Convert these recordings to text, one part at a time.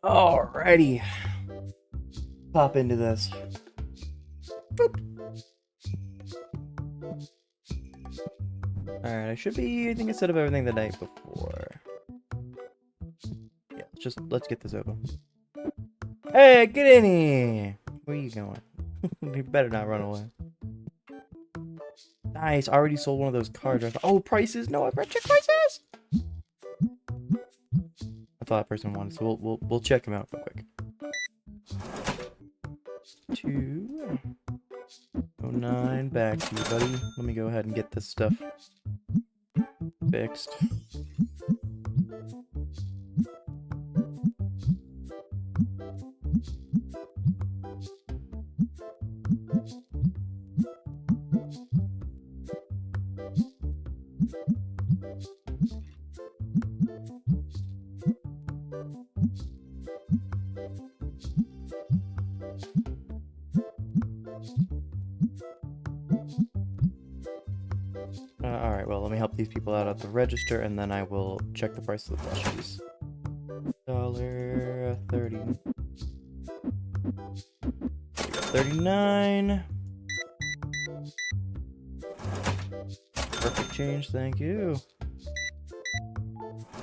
Alrighty. Pop into this. Boop. Alright, I should be, I think, instead of everything the night before. Yeah, let's get this open. Hey, get in here! Where are you going? You better not run away. Nice, I already sold one of those cards. Oh, prices? No, I've check prices! I thought that person wanted, so we'll check him out real quick. 209, back to you, buddy. Let me go ahead and get this stuff fixed. Alright, well, let me help these people out at the register, and then I will check the price of the plushies. $1.30. 39. Perfect change, thank you.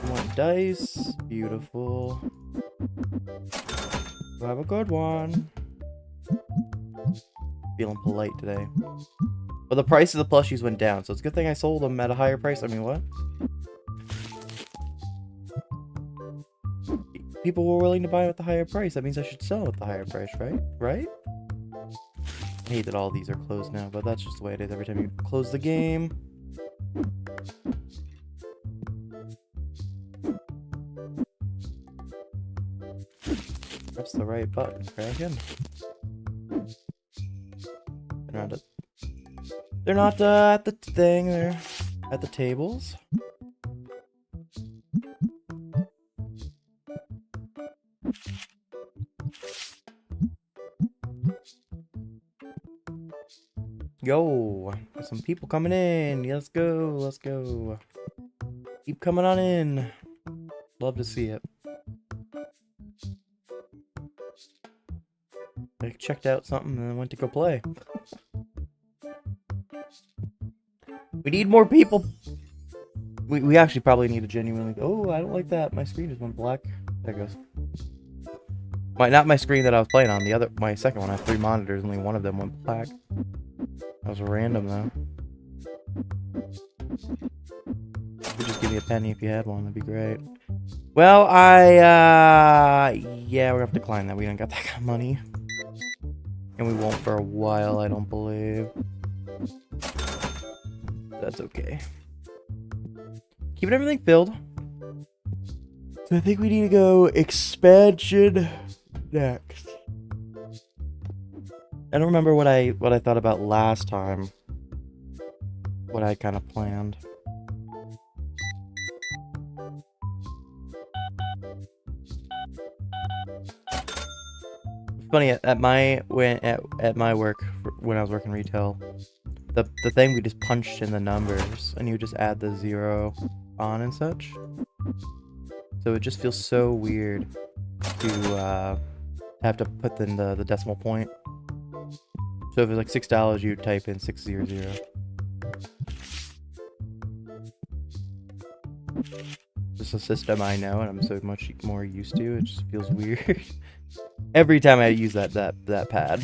One dice. Beautiful. Have a good one. Feeling polite today. But the price of the plushies went down, so it's a good thing I sold them at a higher price. I mean, what? People were willing to buy it at the higher price. That means I should sell it at the higher price, right? Right? I hate that all these are closed now, but that's just the way it is every time you close the game. Press the right button, Kraken. They're not at the thing, they're at the tables. Yo, there's some people coming in. Let's go, let's go. Keep coming on in. Love to see it. I checked out something and then went to go play. We need more people. We actually probably need to genuinely. Oh, I don't like that. My screen just went black. There it goes. Not my screen that I was playing on. My second one. I have 3 monitors. Only one of them went black. That was random though. You could just give me a penny if you had one. That'd be great. Well, yeah, we're gonna have to decline that. We don't got that kind of money, and we won't for a while. I don't believe. That's okay. Keeping everything filled. So I think we need to go expansion next. I don't remember what I thought about last time. What I kind of planned. Funny at my work when I was working retail. The thing, we just punched in the numbers and you just add the 0 on and such. So it just feels so weird to have to put in the decimal point. So if it's like $6, you type in 600. It's a system I know and I'm so much more used to. It just feels weird every time I use that pad.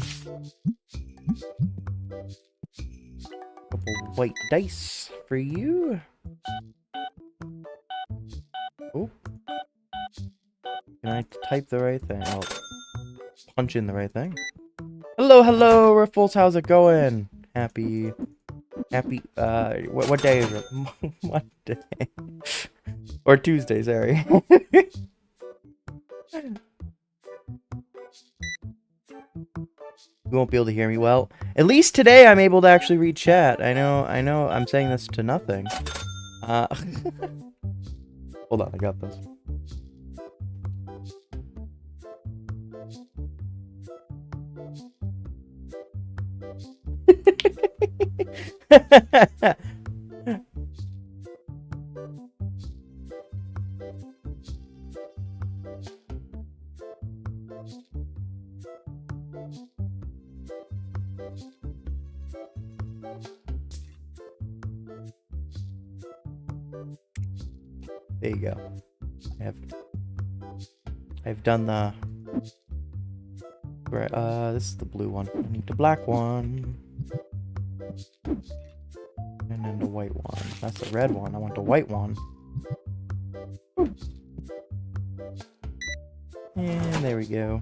Couple white dice for you. Oh, can I type the right thing? I'll punch in the right thing. Hello, Riffles. How's it going? Happy Happy, what day is it? Monday. Or Tuesday, sorry. You won't be able to hear me well. At least today I'm able to actually read chat. I know, I'm saying this to nothing. Hold on, I got this. There you go. I've done the... Right, this is the blue one. I need the black one. And then the white one. That's the red one. I want the white one. And there we go.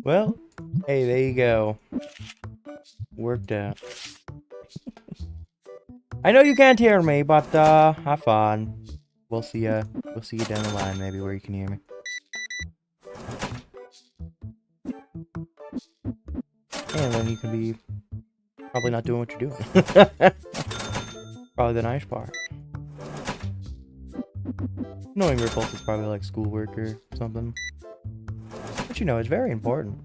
Well, hey, there you go. Worked out. I know you can't hear me, but have fun. We'll see you down the line, maybe, where you can hear me. And then you can be probably not doing what you're doing. Probably the nice part. Knowing Repulse is probably like schoolwork or something. But you know, it's very important.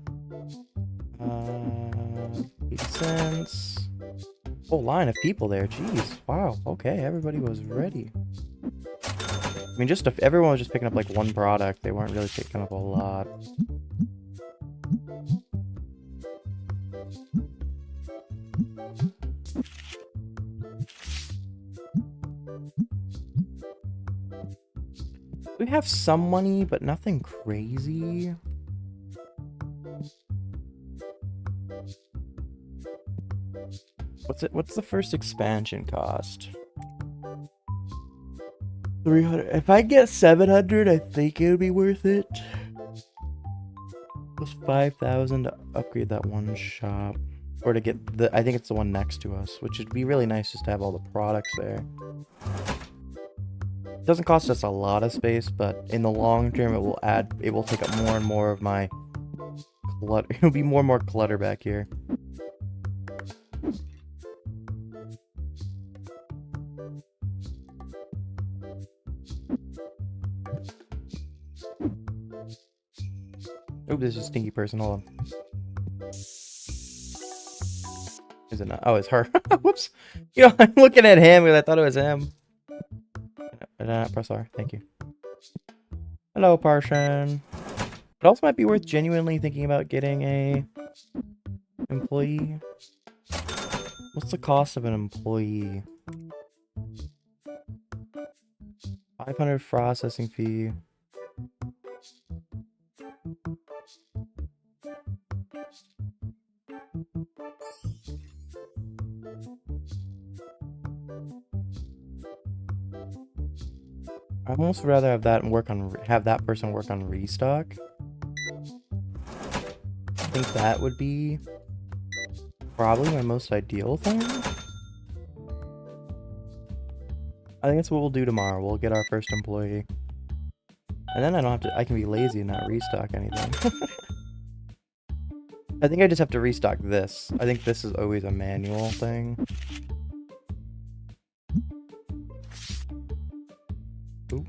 80 cents. Whole line of people there. Jeez. Wow. Okay, everybody was ready. I mean, just if everyone was just picking up like one product, they weren't really picking up a lot. We have some money, but nothing crazy. What's the first expansion cost? 300. If I get 700, I think it would be worth it. Plus 5,000 to upgrade that one shop. Or to get I think it's the one next to us, which would be really nice just to have all the products there. It doesn't cost us a lot of space, but in the long term, it will take up more and more of my clutter. It'll be more and more clutter back here. Oh, there's a stinky person. Hold on. Is it not? Oh, it's her. Whoops. You know, I'm looking at him because I thought it was him. Press R. Thank you. Hello, person. It also might be worth genuinely thinking about getting a employee. What's the cost of an employee? 500 processing fee. I'd almost rather have that and have that person work on restock. I think that would be probably my most ideal thing. I think that's what we'll do tomorrow. We'll get our first employee. And then I can be lazy and not restock anything. I think I just have to restock this. I think this is always a manual thing. Ooh.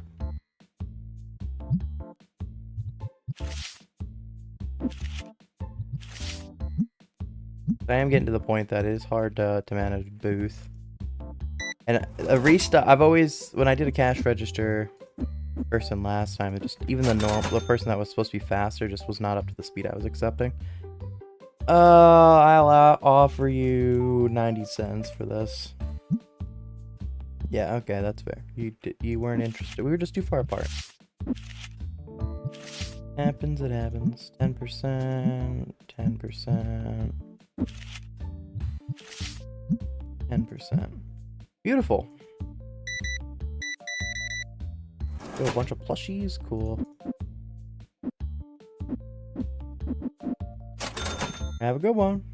I am getting to the point that it is hard to manage booth. And a restock, I've always, when I did a cash register person last time, it just, even the person that was supposed to be faster just was not up to the speed I was accepting. I'll offer you 90 cents for this. Yeah, okay, that's fair. You weren't interested. We were just too far apart. Happens, it happens. 10%, 10%, 10%. Beautiful. Oh, a bunch of plushies, cool. Have a good one.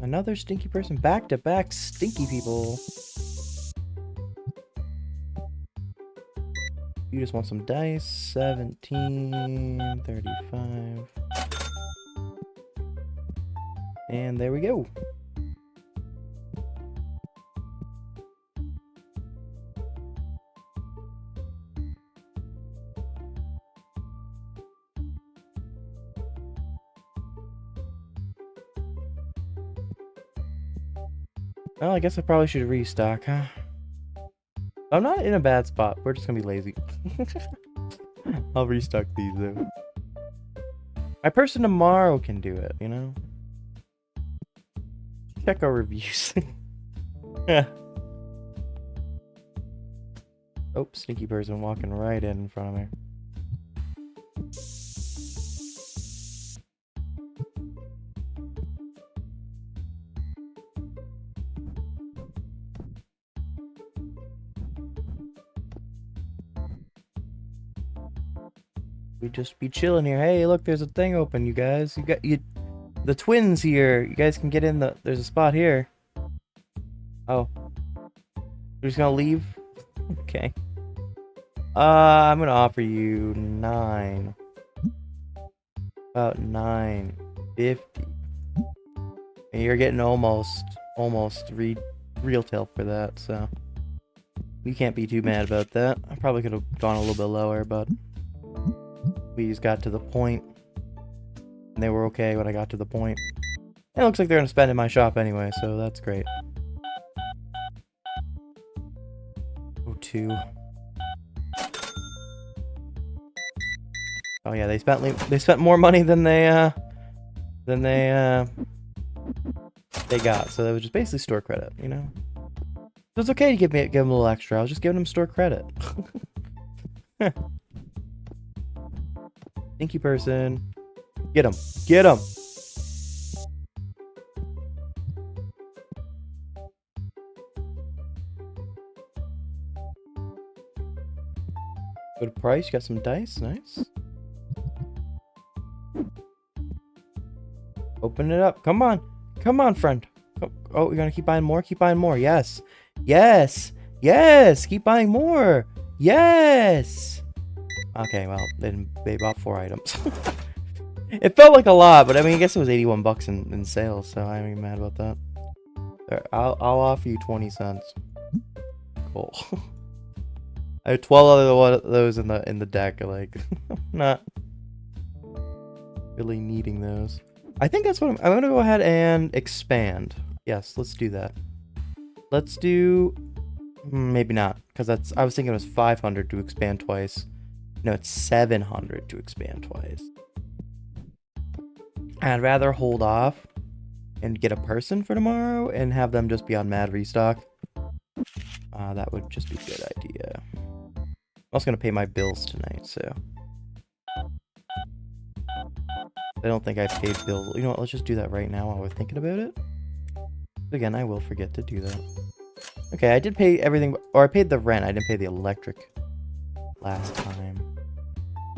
Another stinky person. Back-to-back stinky people. You just want some dice. 17, 35. And there we go. Well, I guess I probably should restock, huh? I'm not in a bad spot. We're just gonna be lazy. I'll restock these, though. My person tomorrow can do it, you know? Check our reviews. Yeah. Oh, sneaky person walking right in front of me. We just be chilling here. Hey, look, there's a thing open, you guys. The twins here. You guys can get in there's a spot here. Oh. You're just gonna leave? Okay. I'm gonna offer you 9. About 9.50. And you're getting almost retail for that, so you can't be too mad about that. I probably could have gone a little bit lower, but we just got to the point, and they were okay when I got to the point. And it looks like they're gonna spend in my shop anyway, so that's great. Oh, 2. Oh yeah, they spent more money than they got, so that was just basically store credit, you know. So it's okay to give them a little extra. I was just giving them store credit. Stinky person. Get him. Get him. Good price. You got some dice. Nice. Open it up. Come on. Come on, friend. Oh, you're gonna keep buying more? Keep buying more. Yes. Yes. Yes. Keep buying more. Yes. Okay, well, they bought 4 items. It felt like a lot, but I mean, I guess it was 81 bucks in sales, so I ain't mad about that. There, I'll offer you 20 cents. Cool. I have 12 other those in the deck. Like, not really needing those. I think that's what I'm gonna go ahead and expand. Yes, let's do that. Let's do maybe not, because I was thinking it was 500 to expand twice. No, it's 700 to expand twice. I'd rather hold off and get a person for tomorrow and have them just be on mad restock. That would just be a good idea. I'm also going to pay my bills tonight, so. I don't think I paid bills. You know what, let's just do that right now while we're thinking about it. Again, I will forget to do that. Okay, I did pay everything, or I paid the rent. I didn't pay the electric last time.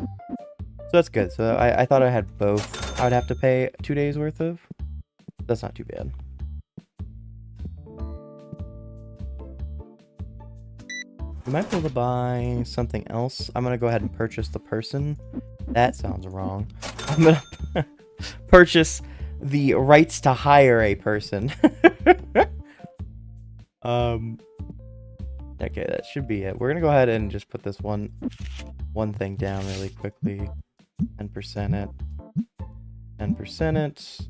So that's good. So I thought I had both. I would have to pay 2 days worth of. That's not too bad. We might be able to buy something else. I'm going to go ahead and purchase the person. That sounds wrong. I'm going to purchase the rights to hire a person. Okay, that should be it. We're going to go ahead and just put this one thing down really quickly. 10% it. 10% it.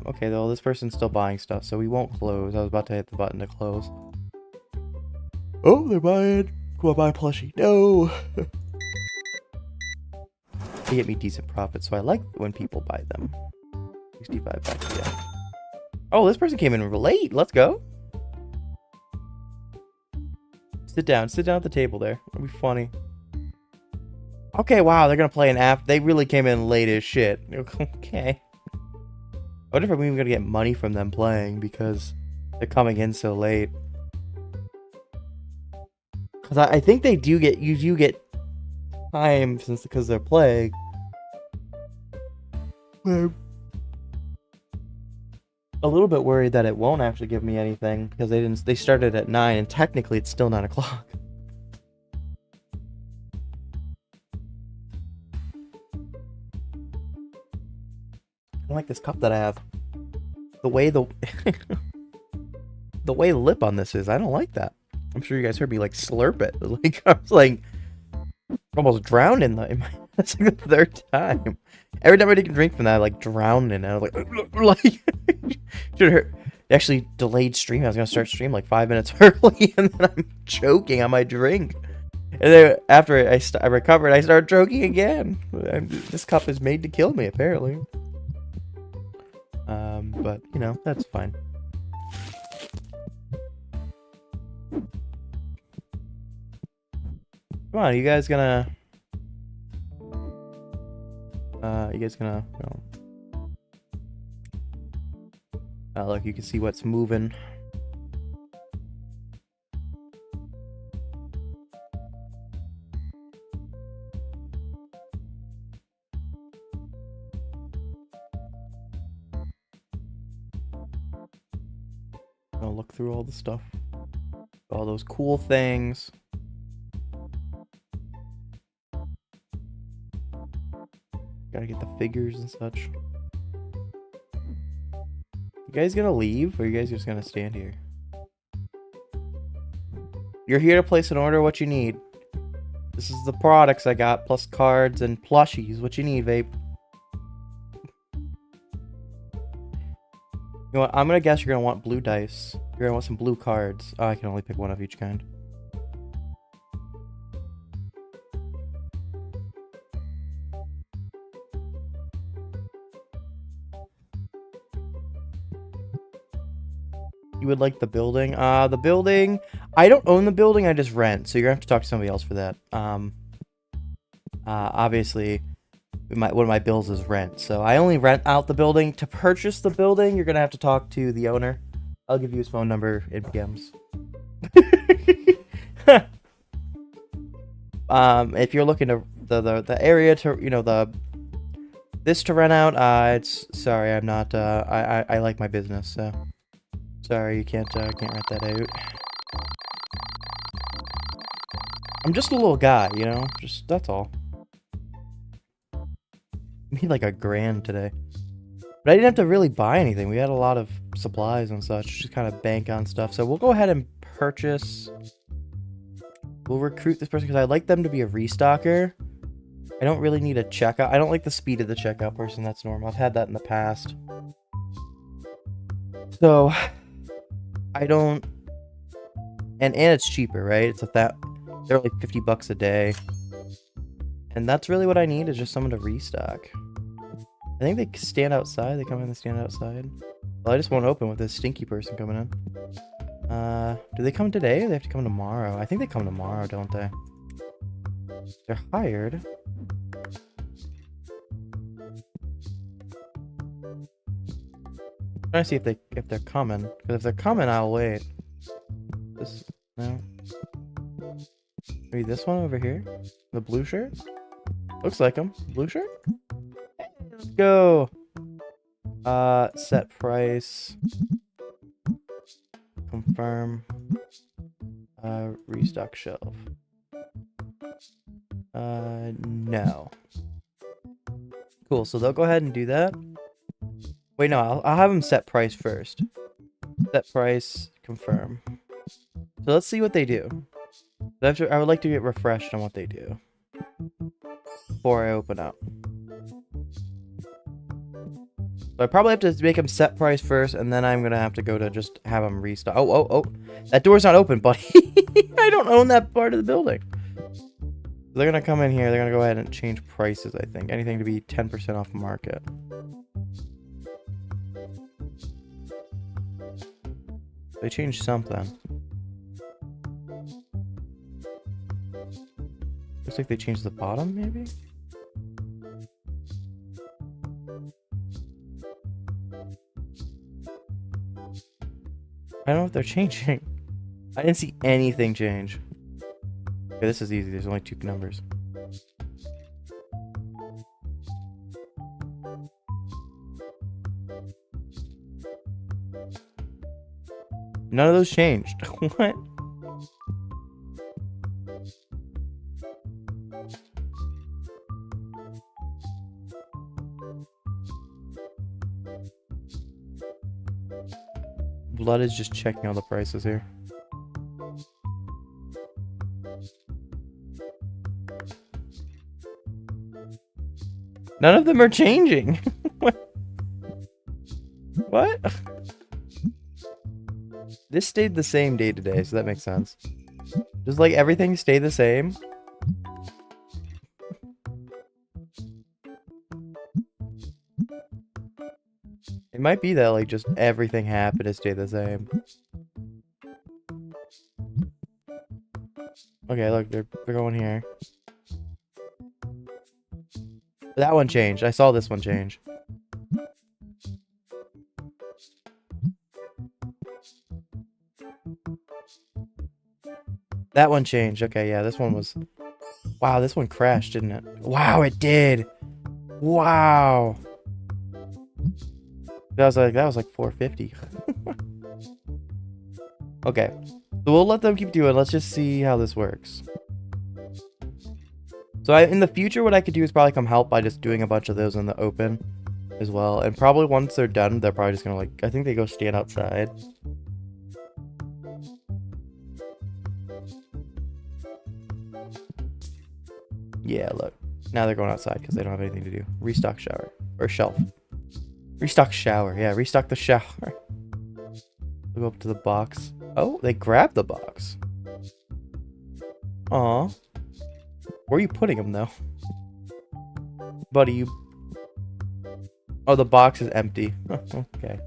Okay, though this person's still buying stuff, so we won't close. I was about to hit the button to close. Oh, they're buying. Go on, buy a plushie. No. They get me decent profit, so I like when people buy them. 65 bucks, yeah. Oh, this person came in late. Let's go. Sit down at the table there. It'll be funny. Okay, wow, they're gonna play an app. They really came in late as shit. Okay. I wonder if I'm even gonna get money from them playing because they're coming in so late. Because I think they do get, you do get time since because they're playing. I'm a little bit worried that it won't actually give me anything because they started at 9 and technically it's still 9 o'clock. I like this cup that I have. The way the way the lip on this is, I don't like that. I'm sure you guys heard me like slurp it. Like I was like almost drowned in the. That's like the third time. Every time I take a drink from that, I like drowned in it. I was like should hurt. Actually delayed stream. I was gonna start stream like 5 minutes early, and then I'm choking on my drink. And then after I recovered, I started choking again. This cup is made to kill me, apparently. But you know, that's fine. Come on, you guys gonna look, you can see what's moving. I'll look through all the stuff. All those cool things. Gotta get the figures and such. You guys gonna leave, or are you guys just gonna stand here? You're here to place an order. What you need? This is the products I got, plus cards and plushies. What you need, vape? You know what? I'm gonna guess you're gonna want blue dice. You're gonna want some blue cards. Oh, I can only pick one of each kind. You would like the building? The building... I don't own the building, I just rent, so you're gonna have to talk to somebody else for that. Obviously, one of my bills is rent, so I only rent out the building. To purchase the building, you're gonna have to talk to the owner. I'll give you his phone number in PMs. If you're looking to the area to, you know, this to rent out, it's sorry, I'm not. I like my business, so sorry you can't rent that out. I'm just a little guy, you know, just that's all. I made like $1,000 today. But I didn't have to really buy anything. We had a lot of supplies and such. Just kind of bank on stuff. So we'll go ahead and purchase. We'll recruit this person because I'd like them to be a restocker. I don't really need a checkout. I don't like the speed of the checkout person. That's normal. I've had that in the past. So I don't. And it's cheaper, right? It's they're like $50 a day. And that's really what I need is just someone to restock. I think they stand outside. They come in and stand outside. Well, I just won't open with this stinky person coming in. Do they come today or they have to come tomorrow? I think they come tomorrow, don't they? They're hired. I'm trying to see if they're coming. Because if they're coming, I'll wait. No. Maybe this one over here? The blue shirt? Looks like him. Blue shirt? Let's go. Set price. Confirm. Restock shelf. No. Cool, so they'll go ahead and do that. Wait, no, I'll have them set price first. Set price, confirm. So let's see what they do. I would like to get refreshed on what they do. before I open up. So I probably have to make them set price first, and then I'm gonna have to go to just have them restock. Oh. That door's not open, buddy. I don't own that part of the building. They're gonna come in here. They're gonna go ahead and change prices, I think. Anything to be 10% off market. They changed something. Looks like they changed the bottom, maybe? I don't know if they're changing. I didn't see anything change. Okay, this is easy. There's only 2 numbers. None of those changed. What? Blood is just checking all the prices here. None of them are changing. What? This stayed the same day to day, so that makes sense. Just like everything stayed the same. It might be that like just everything happened to stay the same. Okay, look, they're going here. That one changed. I saw this one change. That one changed. Okay, yeah, this one was... Wow, this one crashed, didn't it? Wow, it did! Wow! That was like 450. Okay. So we'll let them keep doing. Let's just see how this works. So in the future, what I could do is probably come help by just doing a bunch of those in the open as well. And probably once they're done, they're probably just gonna like... I think they go stand outside. Yeah, look. Now they're going outside because they don't have anything to do. Restock shower. Or shelf. Restock shower. Yeah, restock the shower. We'll go up to the box. Oh, they grabbed the box. Aw. Where are you putting them, though? Buddy, you... Oh, the box is empty. Okay.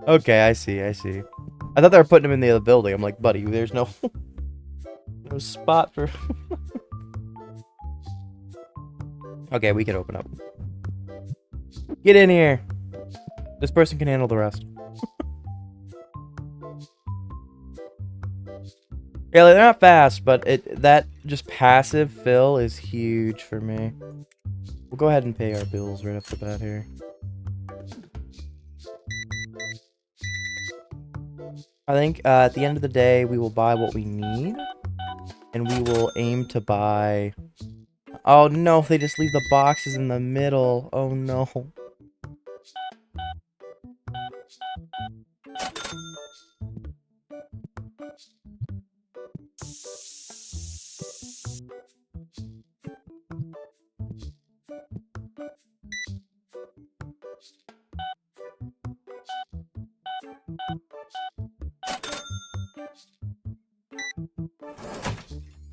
Okay, I see. I thought they were putting them in the other building. I'm like, buddy, there's no... no spot for... Okay, we can open up. Get in here. This person can handle the rest. Yeah, they're not fast, but that just passive fill is huge for me. We'll go ahead and pay our bills right off the bat here. I think at the end of the day, we will buy what we need. And we will aim to buy... Oh no, they just leave the boxes in the middle. Oh no.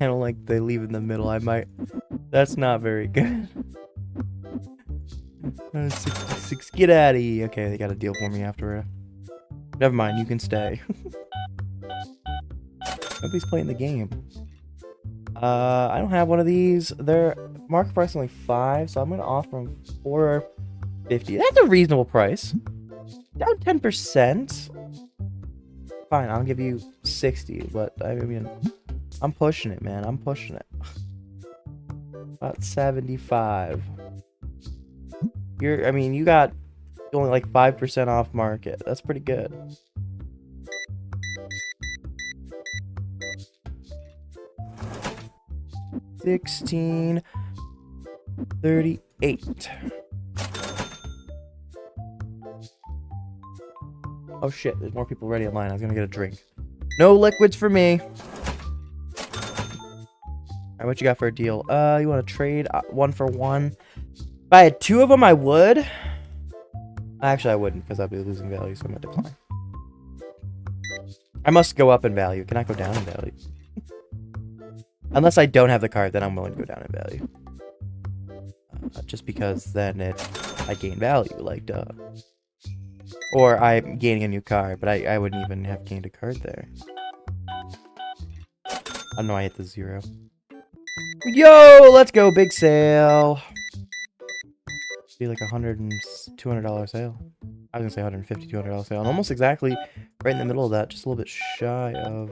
I don't like they leave in the middle. I might... That's not very good. 66, get out of here. Okay, they got a deal for me after. Never mind, you can stay. Nobody's playing the game. I don't have one of these. They're market price only 5, so I'm gonna offer them $4.50. That's a reasonable price. Down 10%. Fine, I'll give you 60, but I mean, I'm pushing it, man. I'm pushing it. About 75. I mean, you got only like 5% off market. That's pretty good. $16.38. Oh shit, there's more people ready in line. I was gonna get a drink. No liquids for me. Alright, what you got for a deal? You want to trade 1 for 1? If I had 2 of them, I would. Actually, I wouldn't because I'd be losing value, so I'm going to decline. I must go up in value. Can I go down in value? Unless I don't have the card, then I'm willing to go down in value. Just because then I gain value, like duh. Or I'm gaining a new card, but I wouldn't even have gained a card there. I don't know, I hit the 0. Yo, let's go, big sale. Be like $200 sale. I was gonna say $150, $200 sale. And almost exactly right in the middle of that, just a little bit shy of.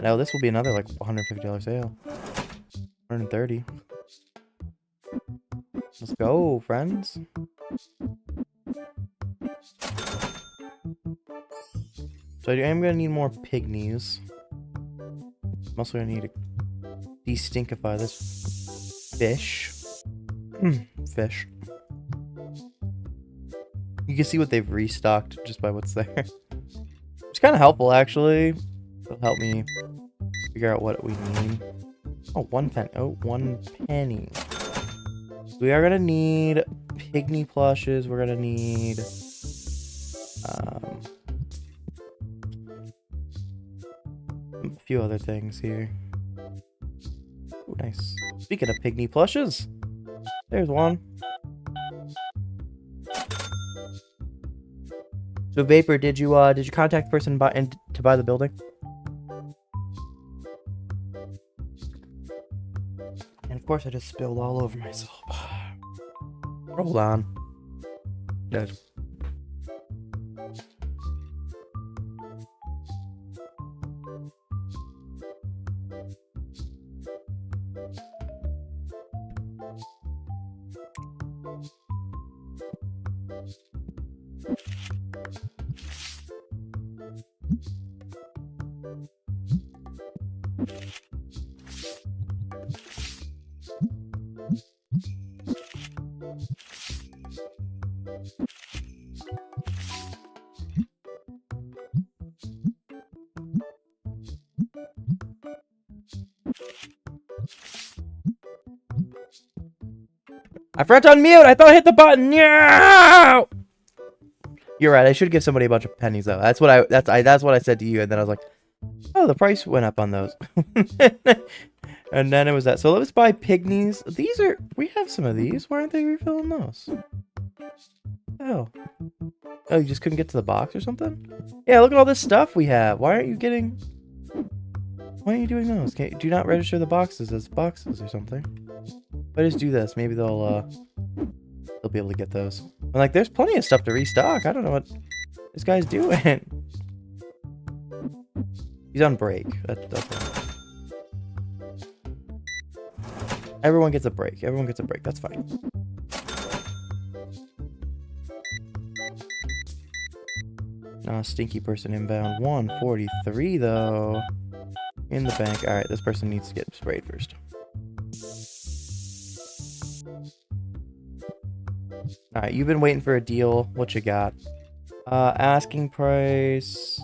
No, this will be another like $150 sale. 130. Let's go, friends. So I am gonna need more pygmies. I'm also gonna need to de-stinkify this fish. Fish. You can see what they've restocked just by what's there. It's kind of helpful, actually. It'll help me figure out what we need. Oh, 1 penny. Oh, 1 penny. We are gonna need pygmy plushes. We're gonna need a few other things here. Oh, nice. Speaking of pygmy plushes, there's one. So Vapor, did you contact the person to buy the building? And of course I just spilled all over myself. Hold on. Good. I forgot to unmute. I thought I hit the button. Yeah. You're right. I should give somebody a bunch of pennies though. That's what I said to you, and then I was like, oh, the price went up on those. And then it was that. So let's buy pygmies. We have some of these. Why aren't they refilling those? Oh. Oh, you just couldn't get to the box or something? Yeah, look at all this stuff we have. Why aren't you doing those? Do you not register the boxes as boxes or something? If I just do this, maybe they'll be able to get those. And like, there's plenty of stuff to restock. I don't know what this guy's doing. He's on break. That's right. Everyone gets a break. Everyone gets a break. That's fine. Stinky person inbound. 143 though. In the bank. Alright, this person needs to get sprayed first. Alright, you've been waiting for a deal. What you got? Asking price.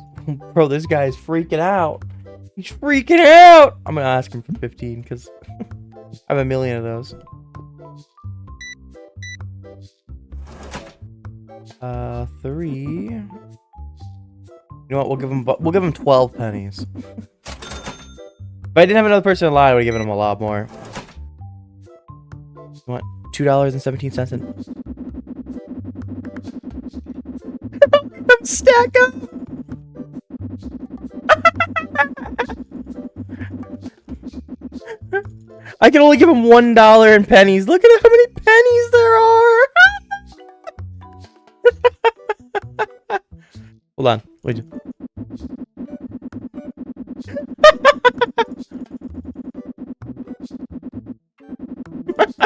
Bro, this guy's freaking out. He's freaking out! I'm gonna ask him for 15 because I have a million of those. 3. You know what? We'll give him 12 pennies. If I didn't have another person in line, I would have given him a lot more. You want $2.17 in? Stack up. I can only give him $1 in pennies. Look at how many pennies there are. Hold on. Wait.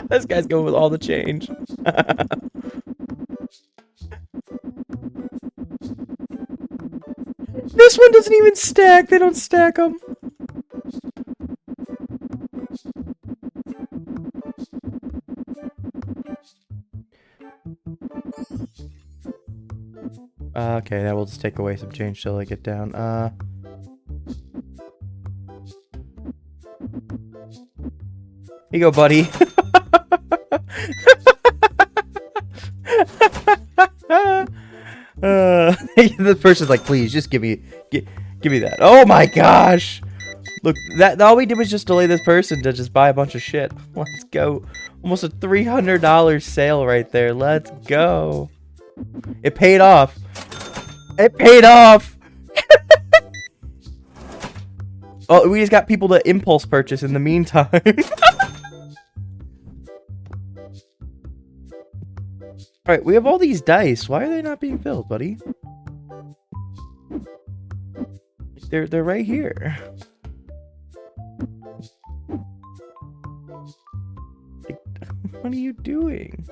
This guy's going with all the change. This one doesn't even stack. They don't stack them. Okay, that will just take away some change till I get down. you go, buddy. The person's like, please, just give me that. Oh my gosh! Look, that all we did was just delay this person to just buy a bunch of shit. Let's go. Almost a $300 sale right there. Let's go. It paid off. It paid off. Oh, we just got people to impulse purchase in the meantime. Alright, we have all these dice. Why are they not being filled, buddy? They're right here. What are you doing?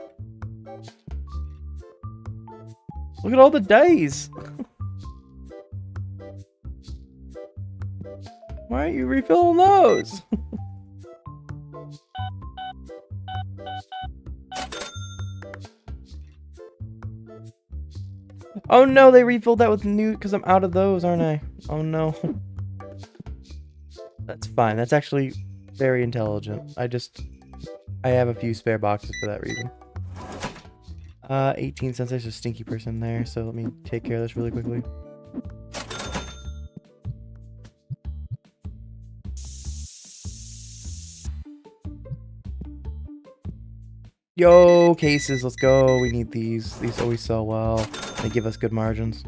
Look at all the dice. Why aren't you refilling those? Oh no, they refilled that with new because I'm out of those, aren't I? Oh no. That's fine. That's actually very intelligent. I have a few spare boxes for that reason. 18 cents. There's a stinky person there, so let me take care of this really quickly. Yo, cases, let's go. We need these. These always sell well. They give us good margins.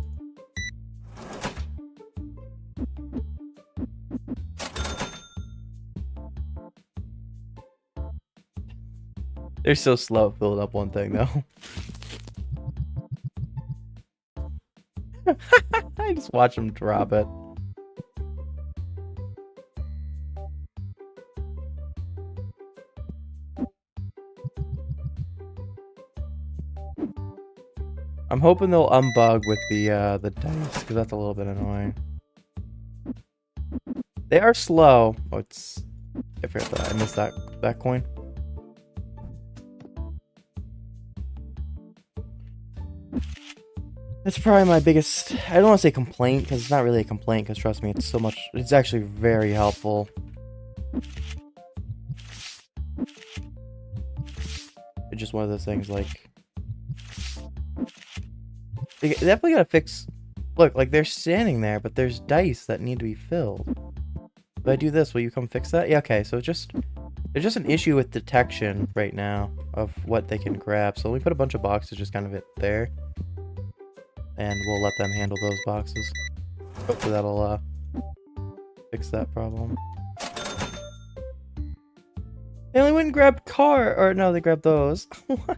They're so slow at filling up one thing, though. I just watch them drop it. I'm hoping they'll unbug with the dice, because that's a little bit annoying. They are slow. Oh, it's... I forgot that. I missed that coin. That's probably my biggest... I don't want to say complaint, because it's not really a complaint, because trust me, it's so much... It's actually very helpful. It's just one of those things, like... They definitely gotta fix... Look, like, they're standing there, but there's dice that need to be filled. If I do this, will you come fix that? Yeah, okay, so there's just an issue with detection right now of what they can grab. So let me put a bunch of boxes just kind of there. And we'll let them handle those boxes. Hopefully that'll, fix that problem. They only went and grabbed car, or no, they grabbed those. What?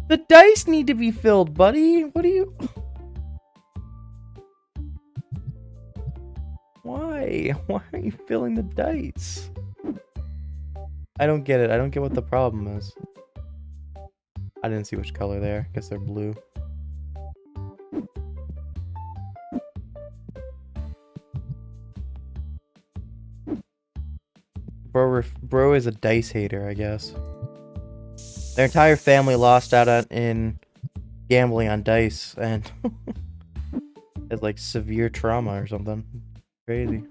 The dice need to be filled, buddy. What are you... Why? Why aren't you filling the dice? I don't get it. I don't get what the problem is. I didn't see which color there. I guess they're blue. Bro is a dice hater, I guess. Their entire family lost out in gambling on dice and has like severe trauma or something. Crazy.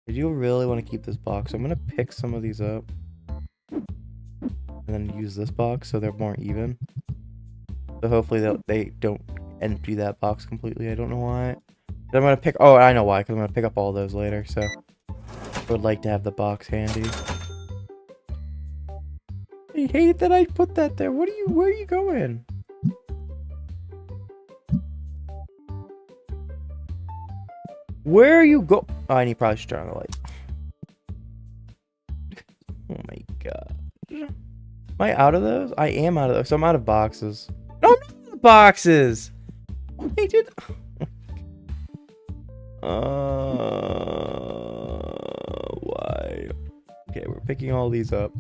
I do really want to keep this box. I'm gonna pick some of these up and then use this box so they're more even. So hopefully they don't empty that box completely. I don't know why. But I'm gonna pick. Oh, I know why. Because I'm gonna pick up all those later. So I would like to have the box handy. I hate that I put that there. Where are you going? Where are you go? Oh, I need probably turn on the light. Oh my god. Am I out of those? I am out of those. So I'm out of boxes. No, I'm not out of boxes. I did. Why? Okay, we're picking all these up.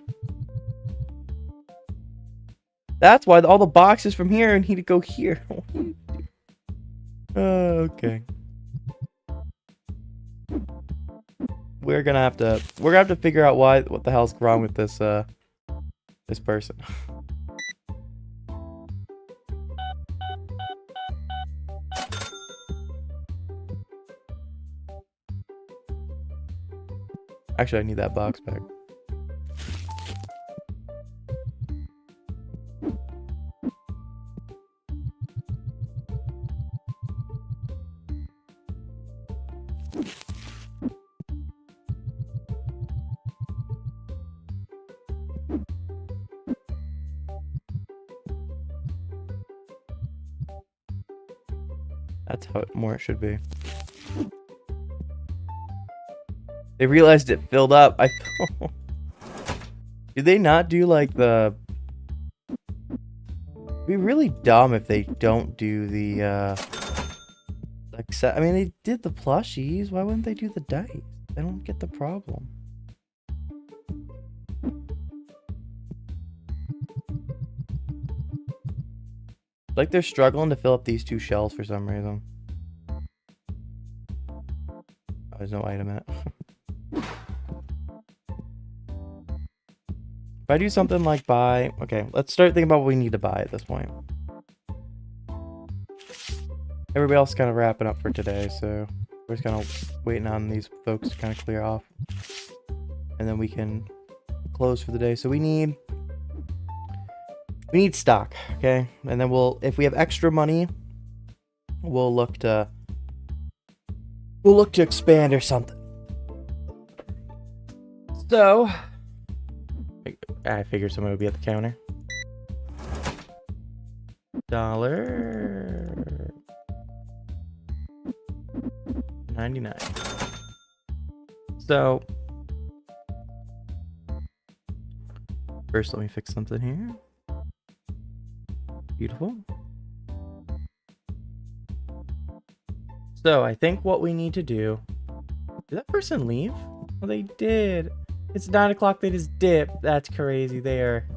That's why all the boxes from here need to go here. Okay. We're gonna have to figure out what the hell's wrong with this this person. Actually, I need that box back. That's how more it should be. They realized it filled up. Did they not do like the... It'd be really dumb if they don't do the I mean, they did the plushies. Why wouldn't they do the dice? I don't get the problem. Like they're struggling to fill up these 2 shells for some reason. Oh, there's no item in it. If I do something like buy... Okay, let's start thinking about what we need to buy at this point. Everybody else is kind of wrapping up for today, so we're just kind of waiting on these folks to kind of clear off. And then we can close for the day. So we need stock, okay? And then if we have extra money, we'll look to expand or something. So I figured someone would be at the counter. $1.99. So first, let me fix something here. Beautiful. So I think what we need to do... Did that person leave? Oh, they did. It's 9 o'clock. They just dipped. That's crazy. They are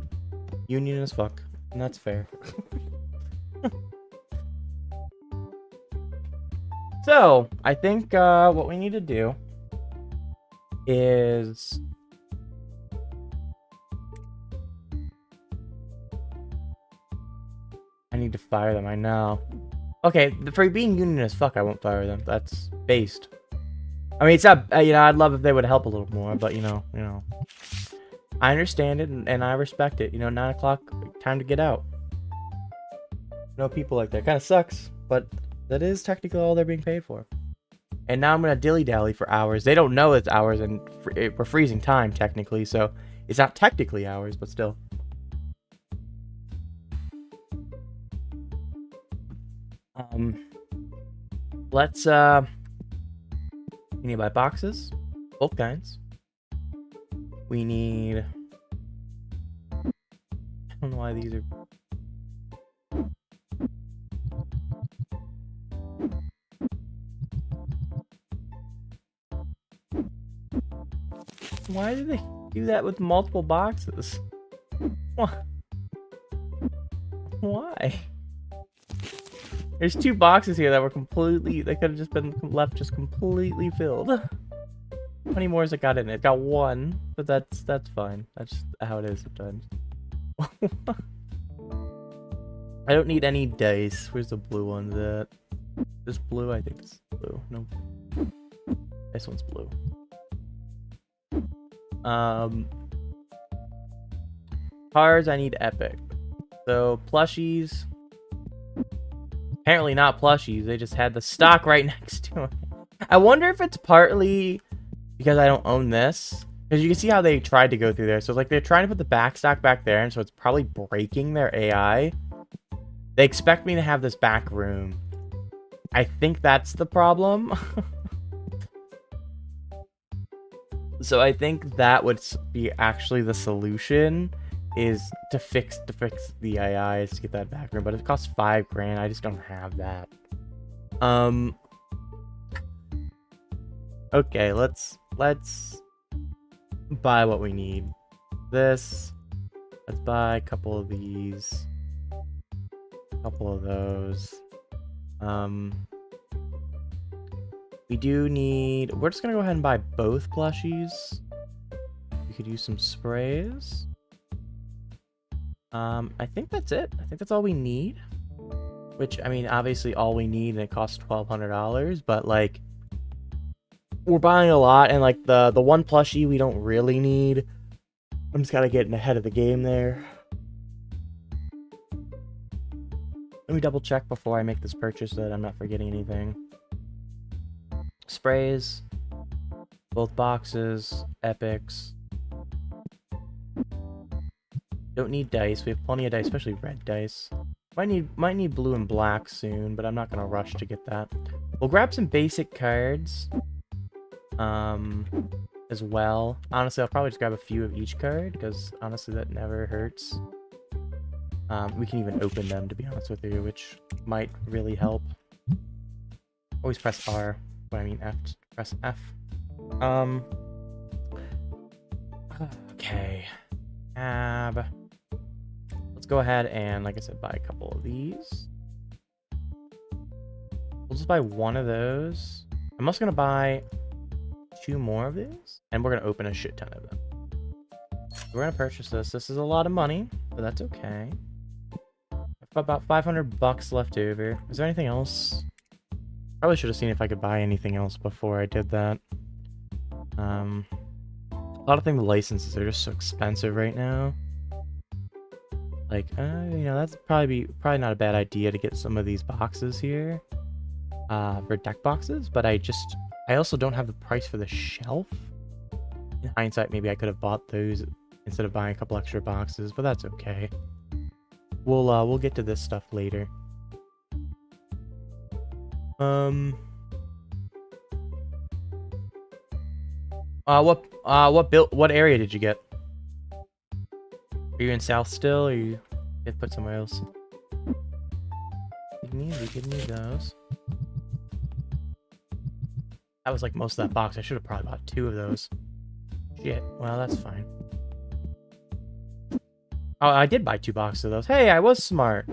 union as fuck. And that's fair. So I think what we need to do is... I need to fire them, I know. Okay, for being union as fuck, I won't fire them. That's based. I mean, it's not, you know, I'd love if they would help a little more, but you know. I understand it and I respect it. You know, 9 o'clock, time to get out. No people like that. Kind of sucks, but that is technically all they're being paid for. And now I'm gonna dilly-dally for hours. They don't know it's hours, and we're freezing time, technically, so it's not technically hours, but still. Let's we need to buy boxes, both kinds. We need... I don't know why these are... Why did they do that with multiple boxes? Why? There's 2 boxes here that were completely... They could have just been left just completely filled. How many more has it got in it? It got 1, but that's fine. That's just how it is sometimes. I don't need any dice. Where's the blue ones at? This blue? I think it's blue. No. This one's blue. Cards, I need epic. So, plushies. Apparently not plushies. They just had the stock right next to it. I wonder if it's partly because I don't own this. Because you can see how they tried to go through there. So, like, they're trying to put the back stock back there, and so it's probably breaking their AI. They expect me to have this back room. I think that's the problem. So I think that would be actually the solution, is to fix the AIs to get that back room, but it costs $5 grand. I just don't have that. Okay, let's buy what we need. This. Let's buy a couple of these. A couple of those. We do need... We're just gonna go ahead and buy both plushies. We could use some sprays. I think that's it. I think that's all we need. Which, I mean, obviously all we need, and it costs $1,200, but, like... we're buying a lot, and like the one plushie we don't really need. I'm just gotta get ahead of the game there. Let me double check before I make this purchase that I'm not forgetting anything. Sprays, both boxes, epics. Don't need dice. We have plenty of dice, especially red dice. Might need blue and black soon, but I'm not gonna rush to get that. We'll grab some basic cards. As well. Honestly, I'll probably just grab a few of each card, because honestly that never hurts. We can even open them, to be honest with you, which might really help. Always press R, but I mean F. Press F. Okay. Let's go ahead and, like I said, buy a couple of these. We'll just buy one of those. I'm also gonna buy 2 more of these, and we're gonna open a shit ton of them. We're gonna purchase this. This is a lot of money, but that's okay. I've got about 500 bucks left over. Is there anything else? Probably should have seen if I could buy anything else before I did that. A lot of things, the licenses are just so expensive right now. Like, you know, that's probably not a bad idea to get some of these boxes here, for deck boxes. But I also don't have the price for the shelf. In hindsight, maybe I could have bought those instead of buying a couple extra boxes, but that's okay. We'll get to this stuff later. What area did you get? Are you in South still, or you get put somewhere else? Give me those. That was like most of that box. I should have probably bought 2 of those. Shit. Well, that's fine. Oh, I did buy 2 boxes of those. Hey, I was smart.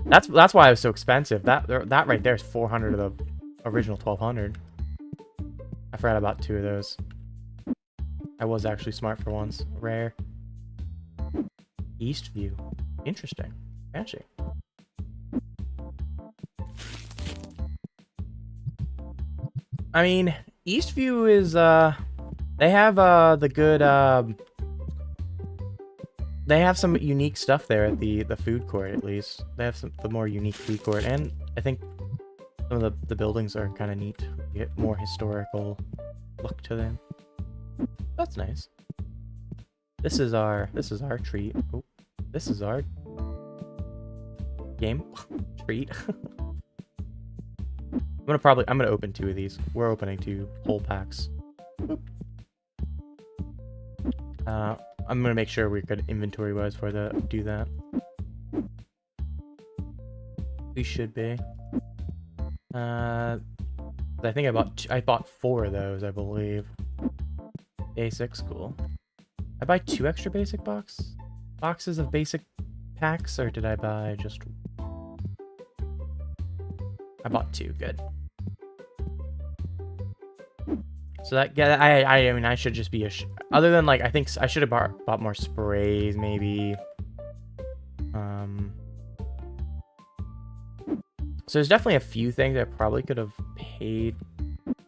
That's why it was so expensive. That right there is 400 of the original 1200. I forgot about 2 of those. I was actually smart for once. Rare. Eastview. Interesting. Actually. I mean, Eastview is, they have, the good, they have some unique stuff there at the food court, at least. They have the more unique food court, and I think some of the buildings are kind of neat. Get more historical look to them. That's nice. This is our treat. Oh, this is our game treat. I'm gonna open 2 of these. We're opening 2 whole packs. I'm gonna make sure we're good inventory wise for do that. We should be. I think I bought 4 of those, I believe. Basics, cool. I buy 2 extra basic boxes of basic packs, or did I buy just? I bought 2. Good. So that, yeah, I mean, I should just be other than, like, I think I should have bought more sprays, maybe. So there's definitely a few things I probably could have paid,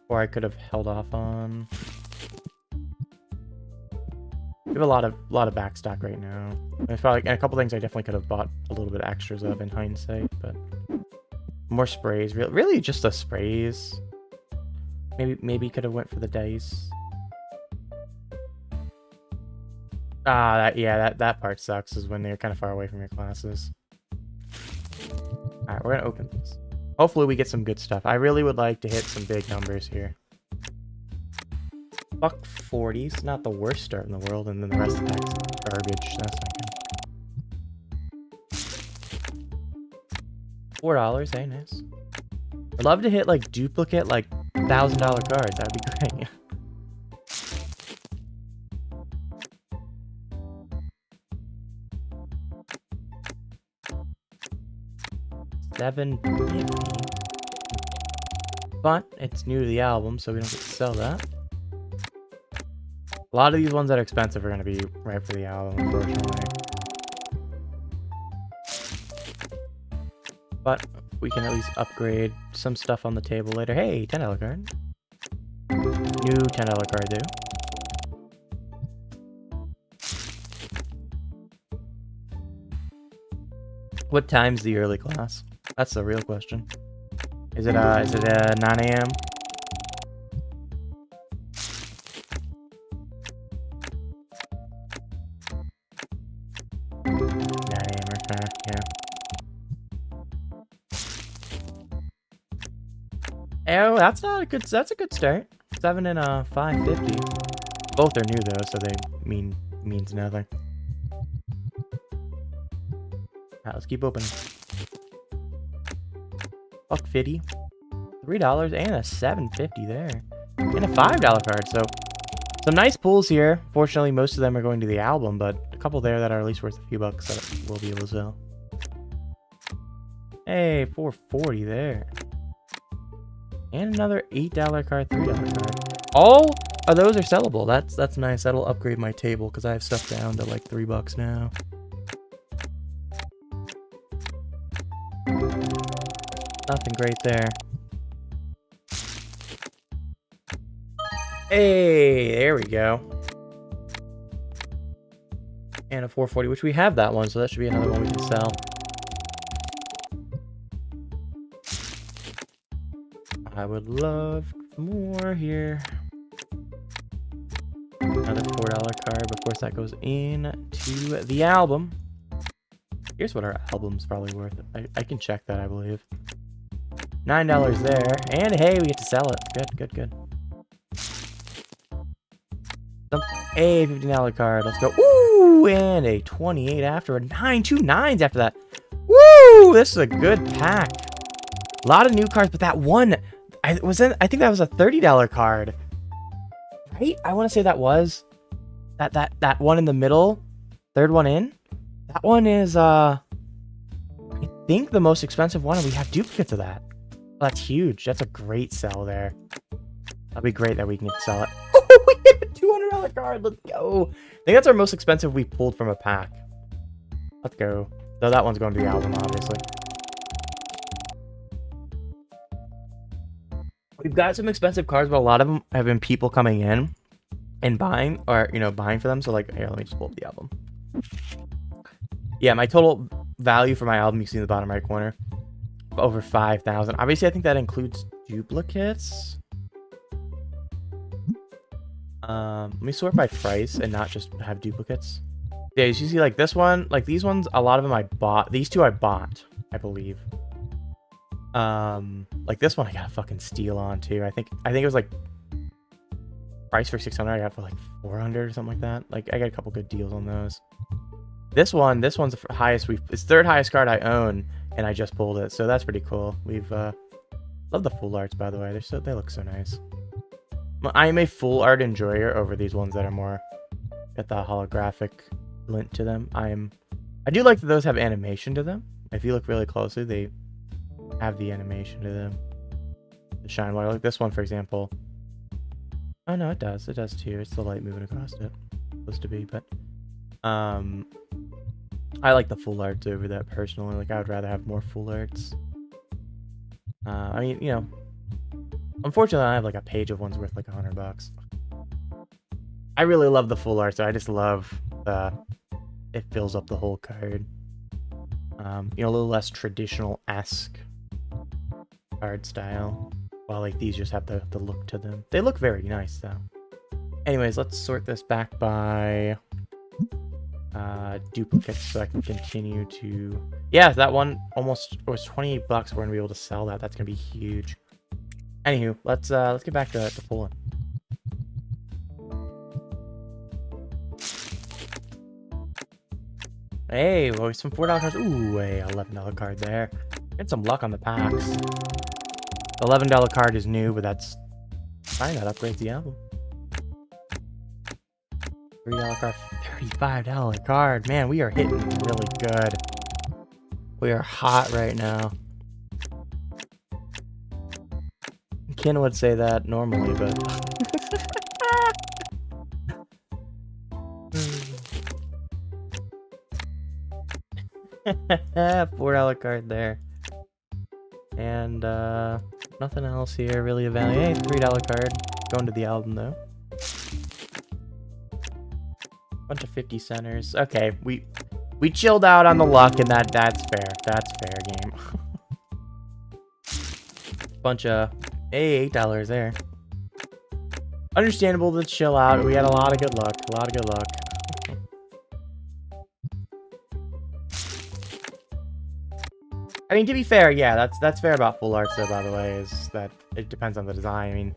or I could have held off on. We have a lot of backstock right now. There's probably, and a couple things I definitely could have bought a little bit extras of in hindsight, but more sprays. Really just the sprays. Maybe could have went for the dice. That part sucks, is when they're kind of far away from your classes. Alright, we're gonna open this. Hopefully we get some good stuff. I really would like to hit some big numbers here. $1.40's not the worst start in the world, and then the rest of the pack's garbage. That's not good. $4, hey, nice. I'd love to hit, like, duplicate, like, $1,000 cards. That'd be great. $7.50. But it's new to the album, so we don't get to sell that. A lot of these ones that are expensive are going to be right for the album, unfortunately. But we can at least upgrade some stuff on the table later. Hey, $10 card. New $10 card though. What time's the early class? That's the real question. Is it 9 a.m.? Yeah. Oh, that's a good start. 7 and 550. Both are new though, so they means nothing. Alright, let's keep opening. Buck 50. $3 and a $7.50 there. And a $5 card, so some nice pulls here. Fortunately, most of them are going to the album, but a couple there that are at least worth a few bucks that we'll be able to sell. Hey, $4.40 there. And another $8 card, $3 card. All of those are sellable. That's nice. That'll upgrade my table because I have stuff down to like $3 now. Nothing great there. Hey, there we go. And a 440, which we have that one, so that should be another one we can sell. I would love more here. Another $4 card, but of course that goes into the album. Here's what our album's probably worth. I can check that, I believe. $9 there, and hey, we get to sell it. Good. A $15 card. Let's go. Ooh, and a 28 after a 9. 2 9s after that. Woo! This is a good pack. A lot of new cards, but that one, I think that was a $30 card. Right? I want to say that was that one in the middle, third one in. That one is I think the most expensive one, and we have duplicates of that. Oh, that's huge. That's a great sell there. That'd be great that we can sell it. We hit a $200 card. Let's go. I think that's our most expensive we pulled from a pack. Let's go. Though that one's going to the album, obviously. We've got some expensive cards, but a lot of them have been people coming in and buying, or, buying for them. So, like, here, let me just pull up the album. Yeah, my total value for my album, you see in the bottom right corner, over 5,000. Obviously, I think that includes duplicates. Let me sort by price and not just have duplicates. Yeah, you see, like this one, like these ones, a lot of them I bought. These two I bought, I believe. Like this one I got a fucking steal on too. I think it was like price for 600. I got for like 400 or something like that. Like I got a couple good deals on those. This one's the highest it's third highest card I own, and I just pulled it, so that's pretty cool. We've love the full arts, by the way. They look so nice. I am a full art enjoyer over these ones that are more got the holographic glint to them. I do like that those have animation to them. If you look really closely, they have the animation to them. The shine water, like this one, for example. Oh no, it does too. It's the light moving across it. It's supposed to be, but I like the full arts over that personally. Like I would rather have more full arts. I mean, unfortunately, I have like a page of ones worth like $100. I really love the full art, so I just love it fills up the whole card. A little less traditional-esque card style, while like these just have the look to them. They look very nice though. Anyways, let's sort this back by duplicates so I can continue to. Yeah, that one almost was $28. We're gonna be able to sell that. That's gonna be huge. Anywho, let's get back to pulling. Hey, well, some $4 cards. Ooh, a $11 card there. Get some luck on the packs. The $11 card is new, but that's fine. That upgrades the album. $3 card, $35 card. Man, we are hitting really good. We are hot right now. Ken would say that normally, but $4 card there. And nothing else here really of value. Hey, $3 card. Going to the album though. Bunch of 50 centers. Okay, we chilled out on the luck, and that's fair. That's fair game. Bunch of $8 there. Understandable to chill out. We had a lot of good luck. A lot of good luck. I mean, to be fair, yeah, that's fair about full arts though, by the way, is that it depends on the design. I mean,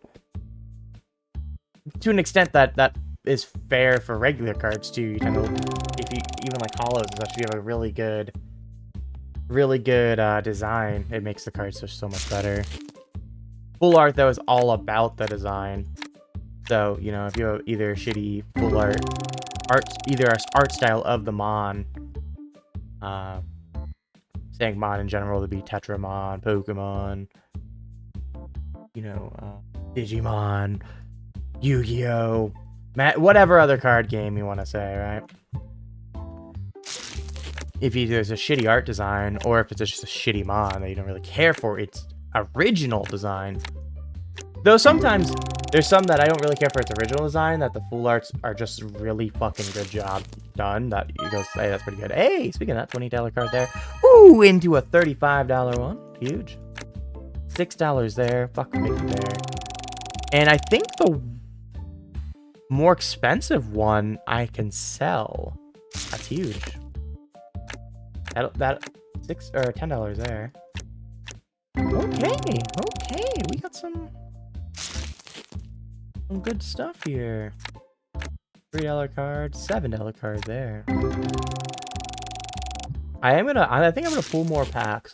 to an extent that is fair for regular cards too. You tend to, if you even like holos and such, if you have a really good design, it makes the cards just so much better. Full art though is all about the design. So, you know, if you have either shitty full art, either art style of the Mon, saying Mon in general to be Tetramon, Pokemon, you know, Digimon, Yu-Gi-Oh, whatever other card game you want to say, right? If either there's a shitty art design, or if it's just a shitty Mon that you don't really care for its original design. Though sometimes there's some that I don't really care for its original design, that the full arts are just really fucking good job done, that you go say that's pretty good. Hey, speaking of that, $20 card there. Ooh, into a $35 one. Huge. $6 there. Fuck big there. And I think the more expensive one I can sell. That's huge. That $6 or $10 there. Okay, we got some good stuff here. $3 card, $7 card there. I think I'm gonna pull more packs.